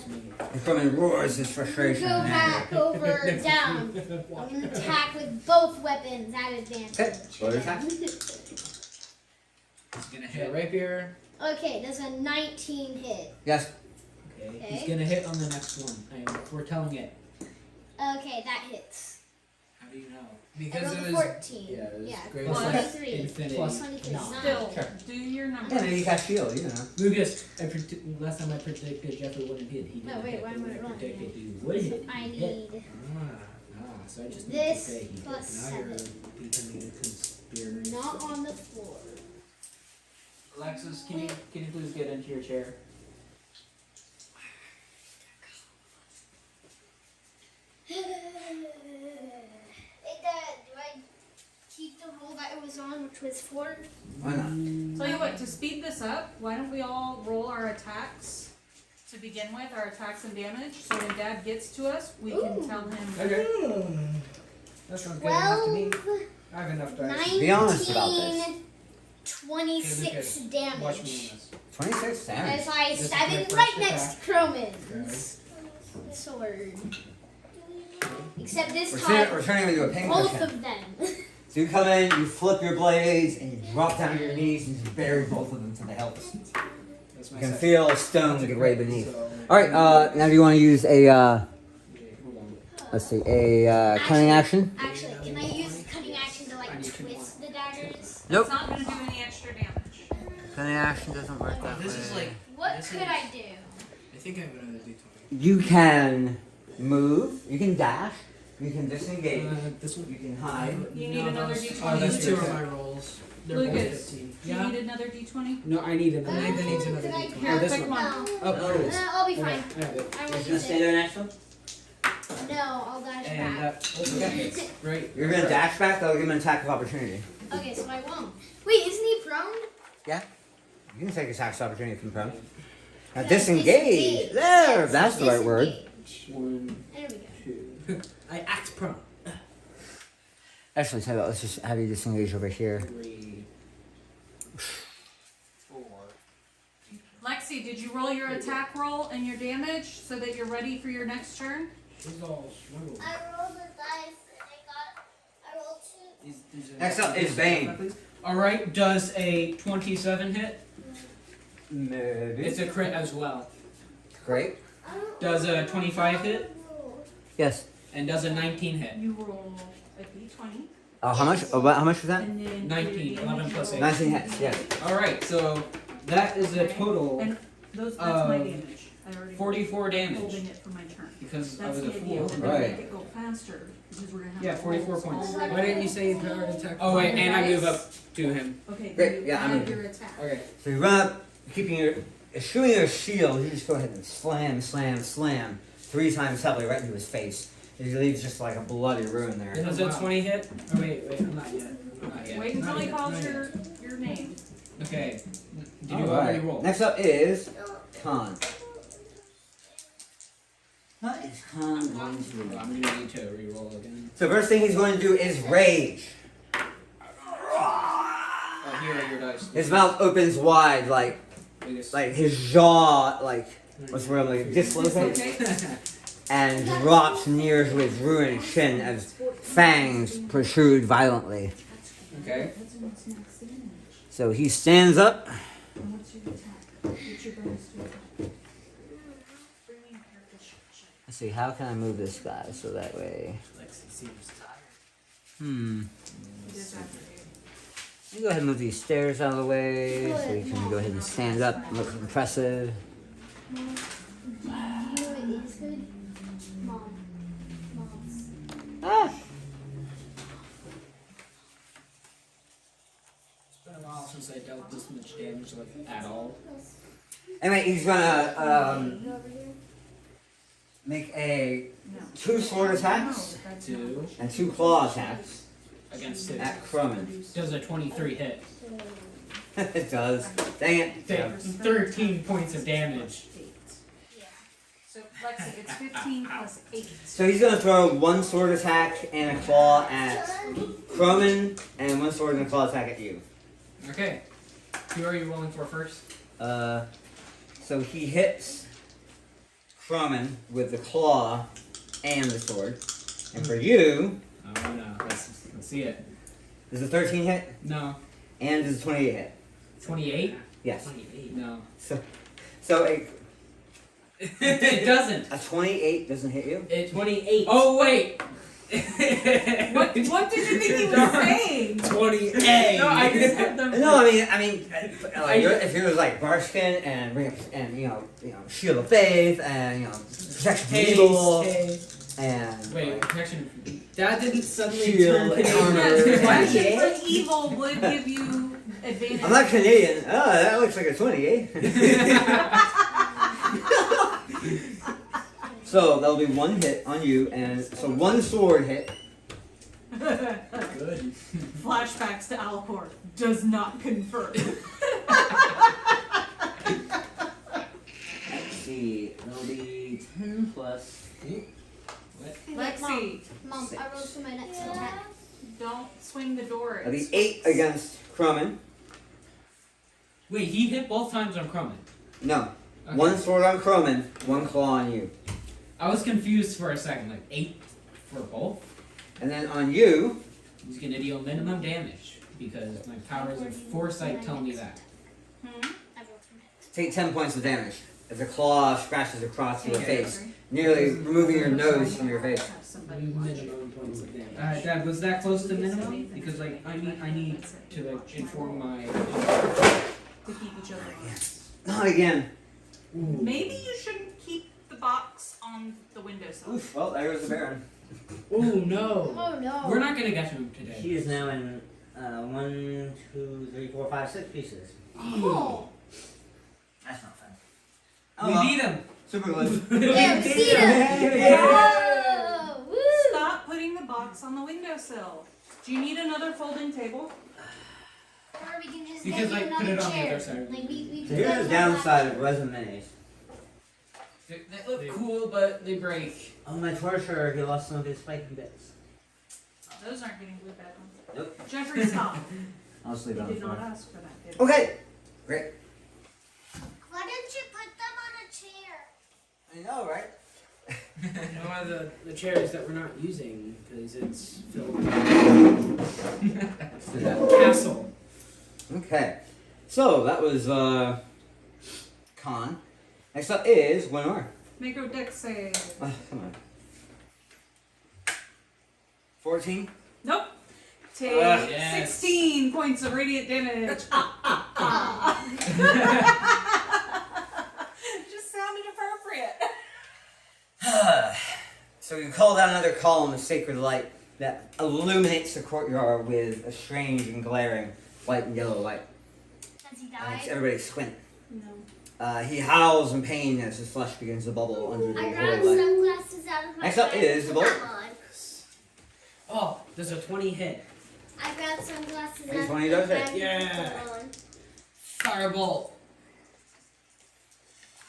And Croman roars his frustration go and anger. back over down. I'm gonna attack with both weapons at advantage. Okay, go to attack. He's gonna hit rapier. Okay, that's a 19 hit. Yes. Okay. Okay. He's gonna hit on the next one. I'm foretelling it. Okay, that hits. How do you know? I Because rolled it a was 14. yeah, it was great. Plus 23. infinity. Plus 23. No. Still, Sure. do your Yeah, numbers. maybe you got shield, you know. Lucas, last time I predicted Jeffrey wouldn't hit. He No, didn't wait, hit. why am I wrong? predicted he would hit. I He hit. need So I just this need to say he plus did. Now you're 7. becoming a conspiracy. Not on the floor. Alexis, can you please get into your chair? Hey, Dad, do I keep the roll that it was on, which was 4? Why not? Tell you what, to speed this up, why don't we all roll our attacks to begin with, our attacks and damage, so when Dad gets to us, we can Ooh. tell him. Okay. That sounds good enough to me. 12, I have enough dice. 19, Be honest about this. 26 Watch me damage. on this. 26 damage. As I This is stab my it first right attack. next to Croman's sword. Except this We're time, turning into a both pincushion. of them. So you come in, you flip your blades, and you drop down to your knees and just bury both of them to the hilts. That's You my can second. feel stone give way beneath. So, Alright, now do you want to use a, Okay, hold on. let's see, a cunning action? Actually, can I use cutting action to like twist the daggers? Nope. It's not going to do any extra damage. Cunning action doesn't work that this is like. What This could is- I do? I think I have another D20. You can move, you can dash, you can disengage, This one. you can hide. You need another d20. Oh, that's these two are my rolls. They're both Lucas, 15. do you need another d20? No, I need another. Nathan needs another Could I- D20. Here, Oh, this pick one. one. No. Oh, there it is. I'll be Okay, fine. I have it. I You're won't just gonna use stay it. there next one? No, I'll dash And back. that. Right. You're gonna dash back, that'll give him an attack of opportunity. Okay, so I won't. Wait, isn't he prone? You can take attacks of opportunity from prone. Now Yeah, disengage! disengage. There! Yes, That's the right word. disengage. 1, There we go. 2, I act prone. Actually, tell you what, let's just have you disengage over here. 3, Lexi, did you roll your attack roll and your damage so that you're ready for your next turn? She's all swindled. I rolled the dice and I rolled 2. Next up is Bane. Alright, does a 27 hit? Maybe. It's a crit as well. Great. Does a 25 hit? Yes. And does a 19 hit? You roll a d20. How much? How much was that? And then 19, 11 plus 8. 19 hits. Yes. Alright, so that is a total And that's my damage. I already 44 I'm damage. holding it for my turn. Because I That's was a the idea. fool. We're gonna Right. make it go faster because we're gonna have Yeah, the 44 rolls points. all ready. Why didn't you say you powered attack? Oh wait, and I move up to him. Okay, Great, then you yeah, I'm add gonna- your attack. Okay. So you run up, shooting your shield. You just go ahead and slam, slam, slam 3 times heavily right into his face. It leaves just like a bloody ruin there. Does a 20 hit? Oh, wait, I'm not yet. Not yet. Wait until he calls Not yet. your name. Okay. Did you Alright. already roll? Next up is Khan. What is Khan going to do? I'm gonna need to re-roll again. So first thing he's going to do is rage. Oh, here are your dice. His mouth opens wide, like his jaw, like what's the word, like dislocates, Okay. and drops near to his ruined chin as fangs protrude violently. Okay. So he stands up. And what's your attack? What's your bonus to attack? Bring me a pair of fish. Let's see, how can I move this guy so that way? Lexi seems tired. It is after you. You go ahead and move these stairs out of the way so you can go ahead and stand up and look impressive. You know what is good? Moms. Ah! It's been a while since I dealt this much damage, like, at all. Anyway, he's gonna You over here? make a No. 2 sword attacks No, that's 2 and 2 claw attacks against 6. at Crumman. Does a 23 hit? It does. Dang it. Take 13 points of damage. Yeah. So Lexi, it's 15 plus 8. So he's gonna throw 1 sword attack and a claw at Crumman and 1 sword and a claw attack at you. Okay. Who are you rolling for first? So he hits Crumman with the claw and the sword. And for you, Oh no. Let's see it. does a 13 hit No. and does a 28 hit? 28? Yes. 28. No. So It doesn't. a 28 doesn't hit you? 28. Oh wait. What did you think he was saying? 28. No, I just had them. No, I mean, if it was like Barskin and you know, Shield of Faith and Protection from Evil and Wait, like, protection. That didn't suddenly Shield turn and Canadian. armor. Yes, and- protection from evil would give you advantage. I'm not Canadian. Oh, that looks like a 28. So that'll be 1 hit on you, and so 1 sword hit. Good. Flashbacks to Alcor does not confirm. Let's see, that'll be 10 plus. Lexi, Mom, I rolled for my next attack. don't swing the door. That'll be 8 against Crumman. Wait, he hit both times on Crumman. No, Okay. 1 sword on Crumman, 1 claw on you, I was confused for a second. Like 8 for both. and then on you. He's gonna deal minimum damage because my powers of foresight tell me that. Hmm? I rolled for my next. Take 10 points of damage as the claw scratches across your Okay. face, nearly removing your nose from your face. Have somebody watch it. Minimum points of damage. Dad, was that close to minimum? Because like I need to like inform my. To keep each other honest. Not again. Maybe you shouldn't keep the box on the windowsill. Oof, well, there goes the Baron. Oh no. Oh no. We're not gonna get to him today. He is now in 1, 2, 3, 4, 5, 6 pieces. Oh. That's not fun. We need him. Super glue. Yeah, we see them. Oh, woo. Stop putting the box on the windowsill. Do you need another folding table? Or we can just Because, get like, put another it on the chair. other side. Like we So can here's get the downside of resumes. They look cool, but they break. On my torture, he lost some of his spiky bits. Those aren't getting glued back on. Nope. Jeffrey, stop. I'll just leave You it on the did not floor. ask for that, did you? Okay, great. What did I know, right? One of the chairs that we're not using because it's filled with Let's do that. castle. Okay. So that was Con. Next up is Winor. Make a deck save. Come on. 14. Nope. Take Yes. 16 points of radiant damage. Just sounded appropriate. So you call down another column of sacred light that illuminates the courtyard with a strange and glaring white and yellow light. Has he Makes died? everybody squint. No. He howls in pain as his flesh begins to bubble under the I yellow grabbed light. sunglasses out of my Next up bag. is the bullet. Come on. Oh, there's a 20 hit. I grabbed sunglasses Hey, out of 20 my does it. bag. Yeah. Come on. Firebolt.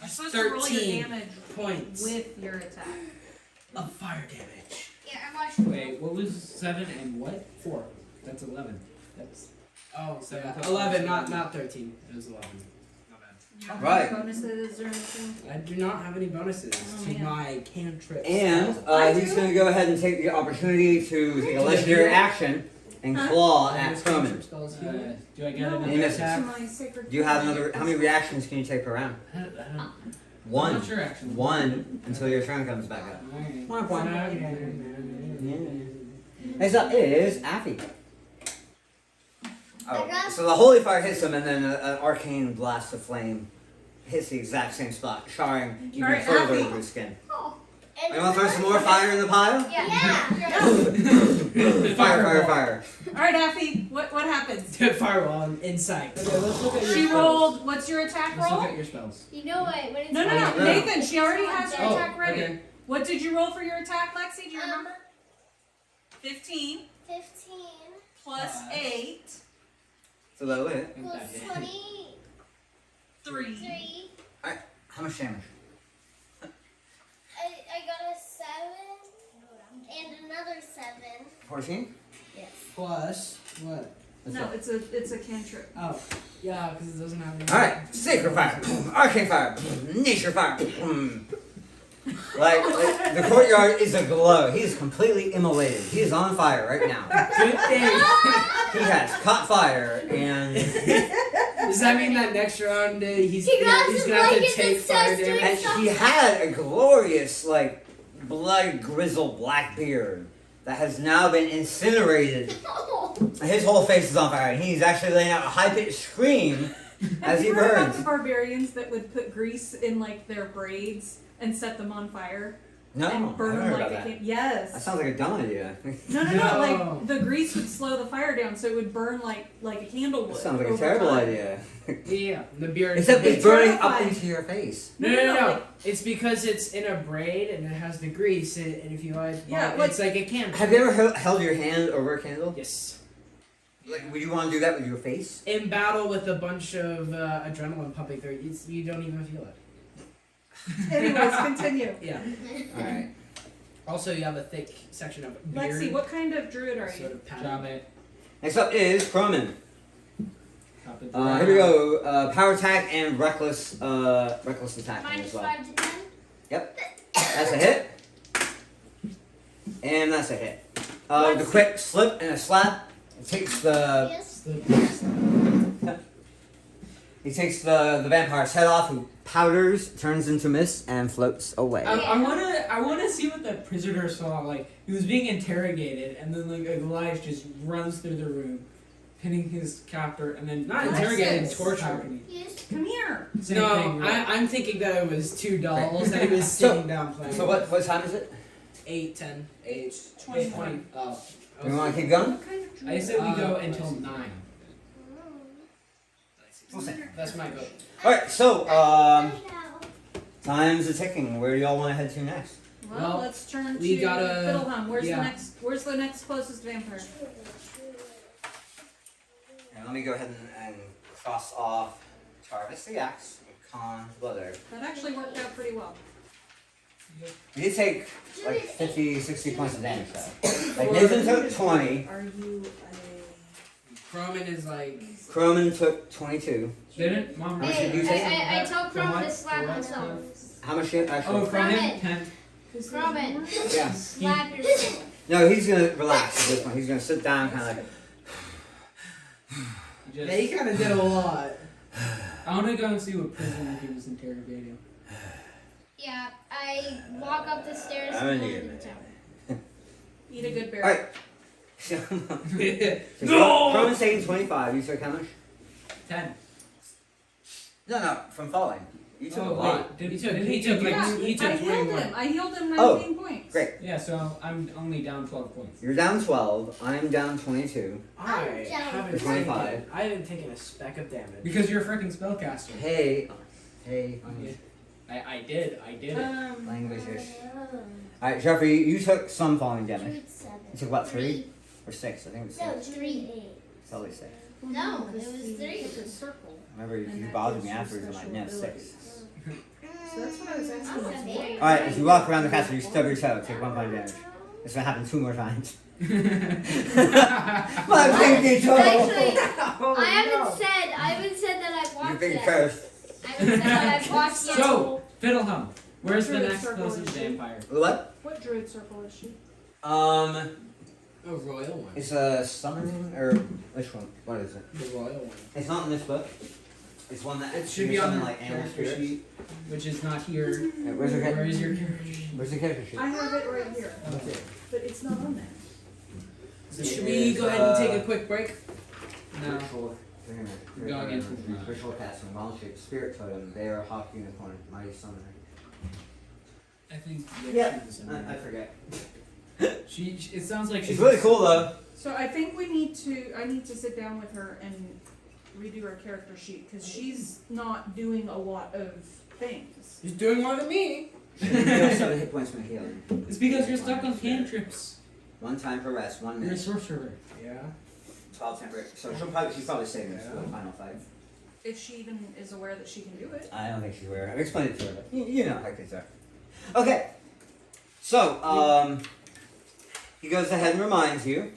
You're supposed to roll your 13 damage points with your attack. of fire damage. Yeah, I'm watching. Wait, what was 7 and what? 4. That's 11. That's Oh, Seven yeah, plus 11, one. not 13. It was 11. Not bad. You don't Right. have any bonuses or anything? I do not have any bonuses Oh, to man. my cantrip. And I he's do. going to go ahead and take the opportunity to take a legendary action and Huh? claw at Croman. do I get No, another He misses. to attack? my sacred Do you have flame. another? How many reactions can you take per round? I don't- I'm One. not sure actually. One until your turn comes back up. Alright. Next up is Affy. I Oh, got- so the holy fire hits him, and then an arcane blast of flame hits the exact same spot, charring even Alright, further Affy. into his skin. Oh. And You want to throw some more fire in the pile? Yeah. Fire. Alright, Affy, what happens? Firewall inside. Okay, let's look at your She spells. rolled, what's your attack Let's look roll? at your spells. You know what? When it's No, No. Nathan, she already has her Oh, attack ready. okay. What did you roll for your attack, Lexi? Do you Um, remember? 15 15 plus 8. So that'll hit. plus 3. 23. How much damage? I got a 7 and another 7. 14? Yes. Plus, what? No, it's a cantrip. Oh, yeah, because it doesn't have any. Alright, sacred fire, arcane fire, nature fire. Like, the courtyard is aglow. He is completely immolated. He is on fire right now. Good thing. He has caught fire, and Does that mean that next round he's He grabs he's his gonna have to blankets and take fire starts doing damage? he had a glorious, like, blood grizzled black beard that has now been incinerated. His whole face is on fire, and he's actually letting out a high pitched scream as Have he you heard about burns. the barbarians that would put grease in like their braids and set them on fire No, I and burn haven't them heard like about a that. can- Yes. That sounds like a dumb idea. No. No. Like the grease would slow the fire down, so it would burn like a candle would. That sounds like a over terrible time. idea. Yeah, the beard. Except it's burning up terrifying. into your face. No, like- It's because it's in a braid and it has the grease, and if you like, Yeah, it's like a candle. Have you ever held your hand over a candle? Yes. Like, would you want to do that with your face? In battle with a bunch of adrenaline pumping through, you don't even feel it. Anyways, continue. Yeah. Alright. Also, you have a thick section of beard. Lexi, what kind of druid are sort you? of Drop pattern. it. Next up is Croman. Drop it. Here we go. Power attack and reckless attacking Minus as well. 5 to 10. That's a hit. And that's a hit. The quick slip and a slap. It takes the Yes. he takes the vampire's head off, who powders, turns into mist, and floats away. I wanna see what the prisoner saw. Like he was being interrogated, and then like Elias just runs through the room, pinning his captor, and then not Alexis. interrogated, tortured. Yes. Come here. Same No, thing, right? I'm thinking that it was 2 dolls that he was So- sitting down playing. So what time is it? 8, 10. 20. Oh. Do you want to keep going? What kind of druid? I said we go until 9. That's my vote. Alright, so time's a ticking. Where do y'all want to head to next? Well, let's turn we to gotta- Fiddleham. Where's yeah. Where's the next closest vampire? And let me go ahead and cross off Tarvis the Axe and Con Leather. That actually worked out pretty well. You did take like 50, 60 points of damage though. Like Nathan took 20, Are you Croman is like. Croman took 22. Didn't Mom? How much did you Hey, take? I told For Chrome what? to slap For what? myself. How much shit actually? Oh, from him, Ramen. 10. Ramen. Yeah. Slap yourself. No, he's gonna relax at this point. He's gonna sit down, kind of like. Just, Yeah, he kind of did a lot. I want to go and see what prisoner he was interrogating. Yeah, I walk up the stairs I'm and gonna go get to the it. tower. Eat a good berry. All right. No. From taking 25. You took how much? 10. No, from falling. You took a Oh, lot. wait. He Did took like Yeah, he took I healed 21. him. I healed him 19 Oh, points. Great. Yeah, so I'm only down 12 points. You're down 12. I'm down 22. I haven't 25. taken. I haven't taken a speck of damage. Because you're a freaking spellcaster. Hey. I did it. Language-ish. All right, Jeffrey. You took some falling damage. Shoot 7. You took what, 3 or 6? I think it was 6. No, 3. It's always 6. No, it was 3. It's a circle. Remember, you And bothered that me gives you afterwards. I'm like, no, special 6. So that's what I was asking. That's is very what- All right, as you walk around the castle, you stub your toe. Take 1 point of damage. It's gonna happen 2 more times. My pinky toe. Actually, Oh, I haven't said that I've You walked big yet. curse. I haven't said that I've walked yet. So, Fiddlehum, where's the Druid next circle closest is she? vampire? What? What druid circle is she? A royal one. It's a summon or which one? What is it? The royal one. It's not in this book. It's one that It should you be on summon the like animal character spirits. sheet, which is not here. Where's your Where character? is your character sheet? Where's the character sheet? I have it right here, Okay. but it's not on there. So should we go ahead and take a quick break? No. Ritual. Wait a minute. Going into the- Ritual casting, wild shape, spirit totem, bear, hawk, unicorn, mighty summoner. I think. Yeah. I forget. It sounds like She's really cool though. So I think I need to sit down with her and redo her character sheet because she's not doing a lot of things. He's doing more than me. She deals 7 hit points from healing. It's because you're stuck on cantrips. 1 time per rest, 1 You're a minute. sorcerer. Yeah. 12 temporary. So she's probably saving this for the final fight. If she even is aware that she can do it. I don't think she's aware. I've explained it to her, but you know how kids are. Okay. So, he goes ahead and reminds you.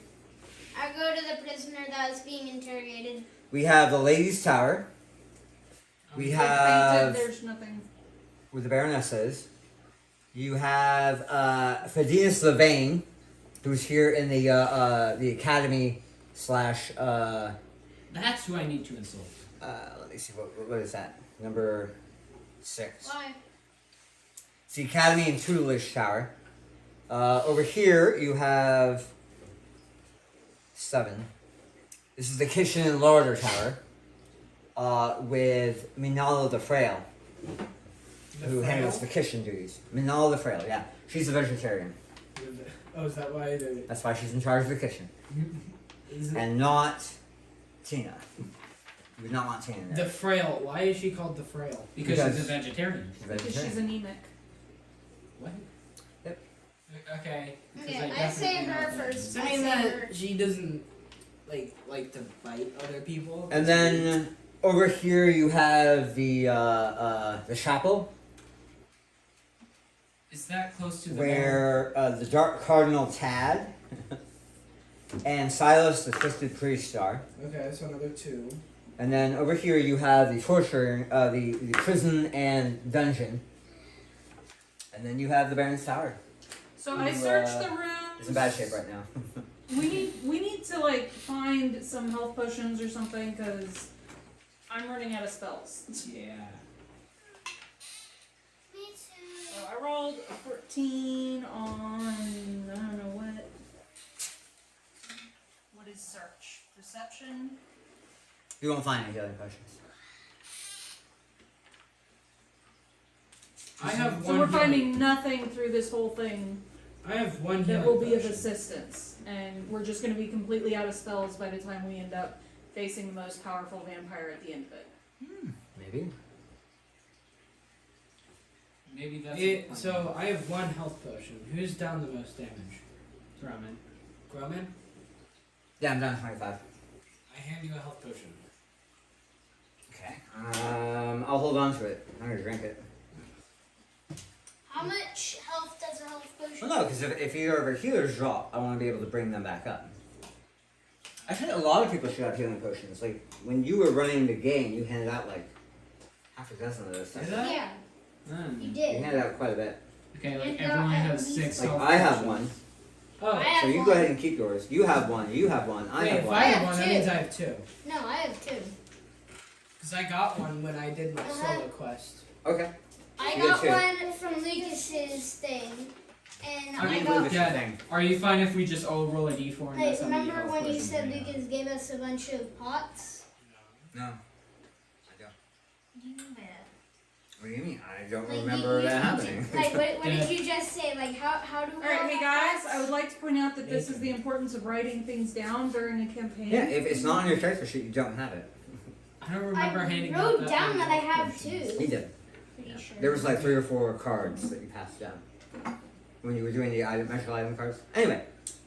I go to the prisoner that was being interrogated. We have the Ladies' Tower. We If have fainted, there's nothing. where the Baroness is. You have Fadius the Vain, who's here in the academy slash. That's who I need to insult. Let me see what is that? Number 6. Why? It's the academy and tutelage tower. Over here you have 7. This is the kitchen and larder tower. With Minala the Frail, who handles the kitchen duties. Minala the Frail, yeah. She's a vegetarian. Oh, is that why? That's why she's in charge of the kitchen. Is And not Tina. You would not want Tina in the there. frail? Why is she called the frail? Because Because- she's a vegetarian. She's a Because she's vegetarian. anemic. What? Okay. Because Okay, I definitely say know her that. first. Does that mean that she doesn't like to bite other people? And then over here you have the chapel, Is that close to the where the Dark Cardinal Tad and Silas the Twisted Priest are. Okay, so another 2. And then over here you have the torture, the prison and dungeon. And then you have the Baron's Tower. So I Who, searched the rooms. It's in bad shape right now. We need to like find some health potions or something because I'm running out of spells. Yeah. Me too. So I rolled a 14 on I don't know what. What is search? Deception. You won't find any healing potions. I have So one. we're healing- finding nothing through this whole thing I have one that healing will be of potion. assistance, and we're just going to be completely out of spells by the time we end up facing the most powerful vampire at the end of it. Maybe. Maybe that's So I have 1 health potion. Who's down the most damage? Ramen. Grumman? Yeah, I'm down to 25. I hand you a health potion. Okay. I'll hold on to it. I'm gonna drink it. How much health does a health potion? Well, no, because if your healers drop, I want to be able to bring them back up. Actually, a lot of people should have healing potions. Like, when you were running the game, you handed out like half a dozen of those. Did I? Yeah. You You did. handed out quite a bit. Okay, like And everyone I has have 6 Like health I have potions. one, Oh, I have so you one. go ahead and keep yours. You have one. You have one. I wait, have if one. I I have have one, that two. means I have 2. No, I have 2. Because I got one when I did my Uh-huh. solo quest. Okay. I You got get one from Lucas's thing, and How do I you got. believe it's Yeah. a thing? Are you fine if we just all roll a d4 and Hey, that's how many remember health when you potions said we have? Lucas gave us a bunch of pots? No. I don't. You know that. What do you mean? I don't Like, remember that happening. Like, what did you just say? Like, how do we? All right, all hey have guys, pots? I would like to point out that this is the importance of writing things down during a campaign. Yeah, if it's not on your character sheet, you don't have it. I don't remember handing out wrote that down many that I health have potions. 2. He did. Pretty sure. There was like 3 or 4 cards that you passed down when you were doing the magical item cards. Anyway,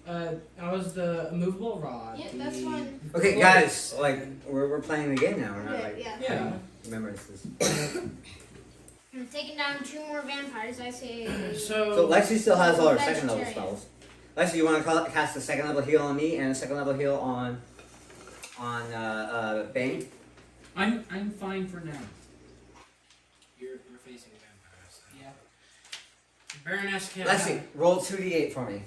That was the immovable rod. Yeah, that's the- one. okay, guys, like we're playing the game now. We're not Yeah, like yeah. Yeah. remembrances. I'm taking down 2 more vampires. I say. So Lexi still has all her second level Vegetarian. spells. Lexi, you want to cast a second level heal on me and a second level heal on Bane? I'm fine for now. You're facing vampires. Yeah. Baroness can't. Lexi, roll 2d8 for me.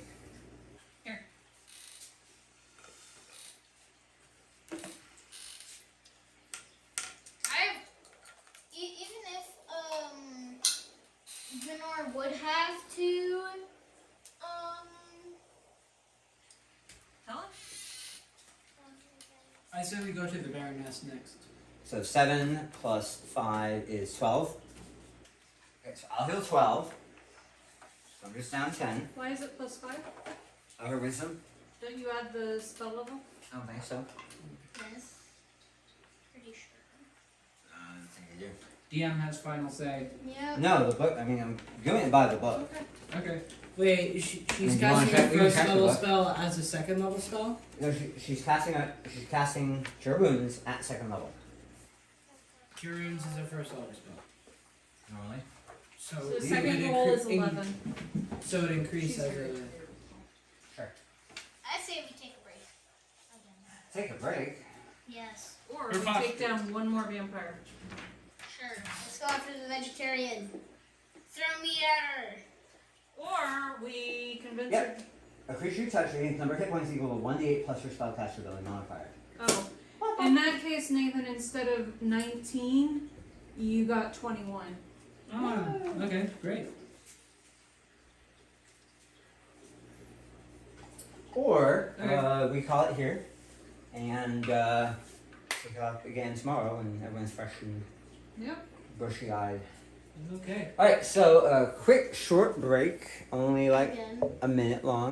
Even if Gunnar would have to Tell us. I say we go to the Baroness next. So 7 plus 5 is 12. Okay, so I'll heal 12. So I'm just down 10. Why is it +5? Of her wisdom? Don't you add the spell level? I don't think so. yes, pretty sure. I don't think I do. DM has final say. Yeah. No, the book. I mean, I'm doing it by the book. Okay. Wait, she's Do you wanna casting check- a we can first check the level book. spell as a second level spell? No, she's casting Cure Wounds at second level. Cure Wounds is a first level spell. Normally. So, So the it second would roll is incre- 11. So it increases as a. I say we take a break. Take a break. Yes. Or You're we fine. take down 1 more vampire. Sure. Let's go after the vegetarian. Throw me at her. Or we convince Yep. A creature you touch regains number of hit points equal to 1d8 plus your spellcaster ability modifier. her. Oh. In that case, Nathan, instead of 19, you got 21. Oh, okay, great. Or Okay. we call it here, and pick it up again tomorrow when everyone's fresh and Yep. bushy-eyed. Okay. All right, so a quick short break, only like Again. a minute long.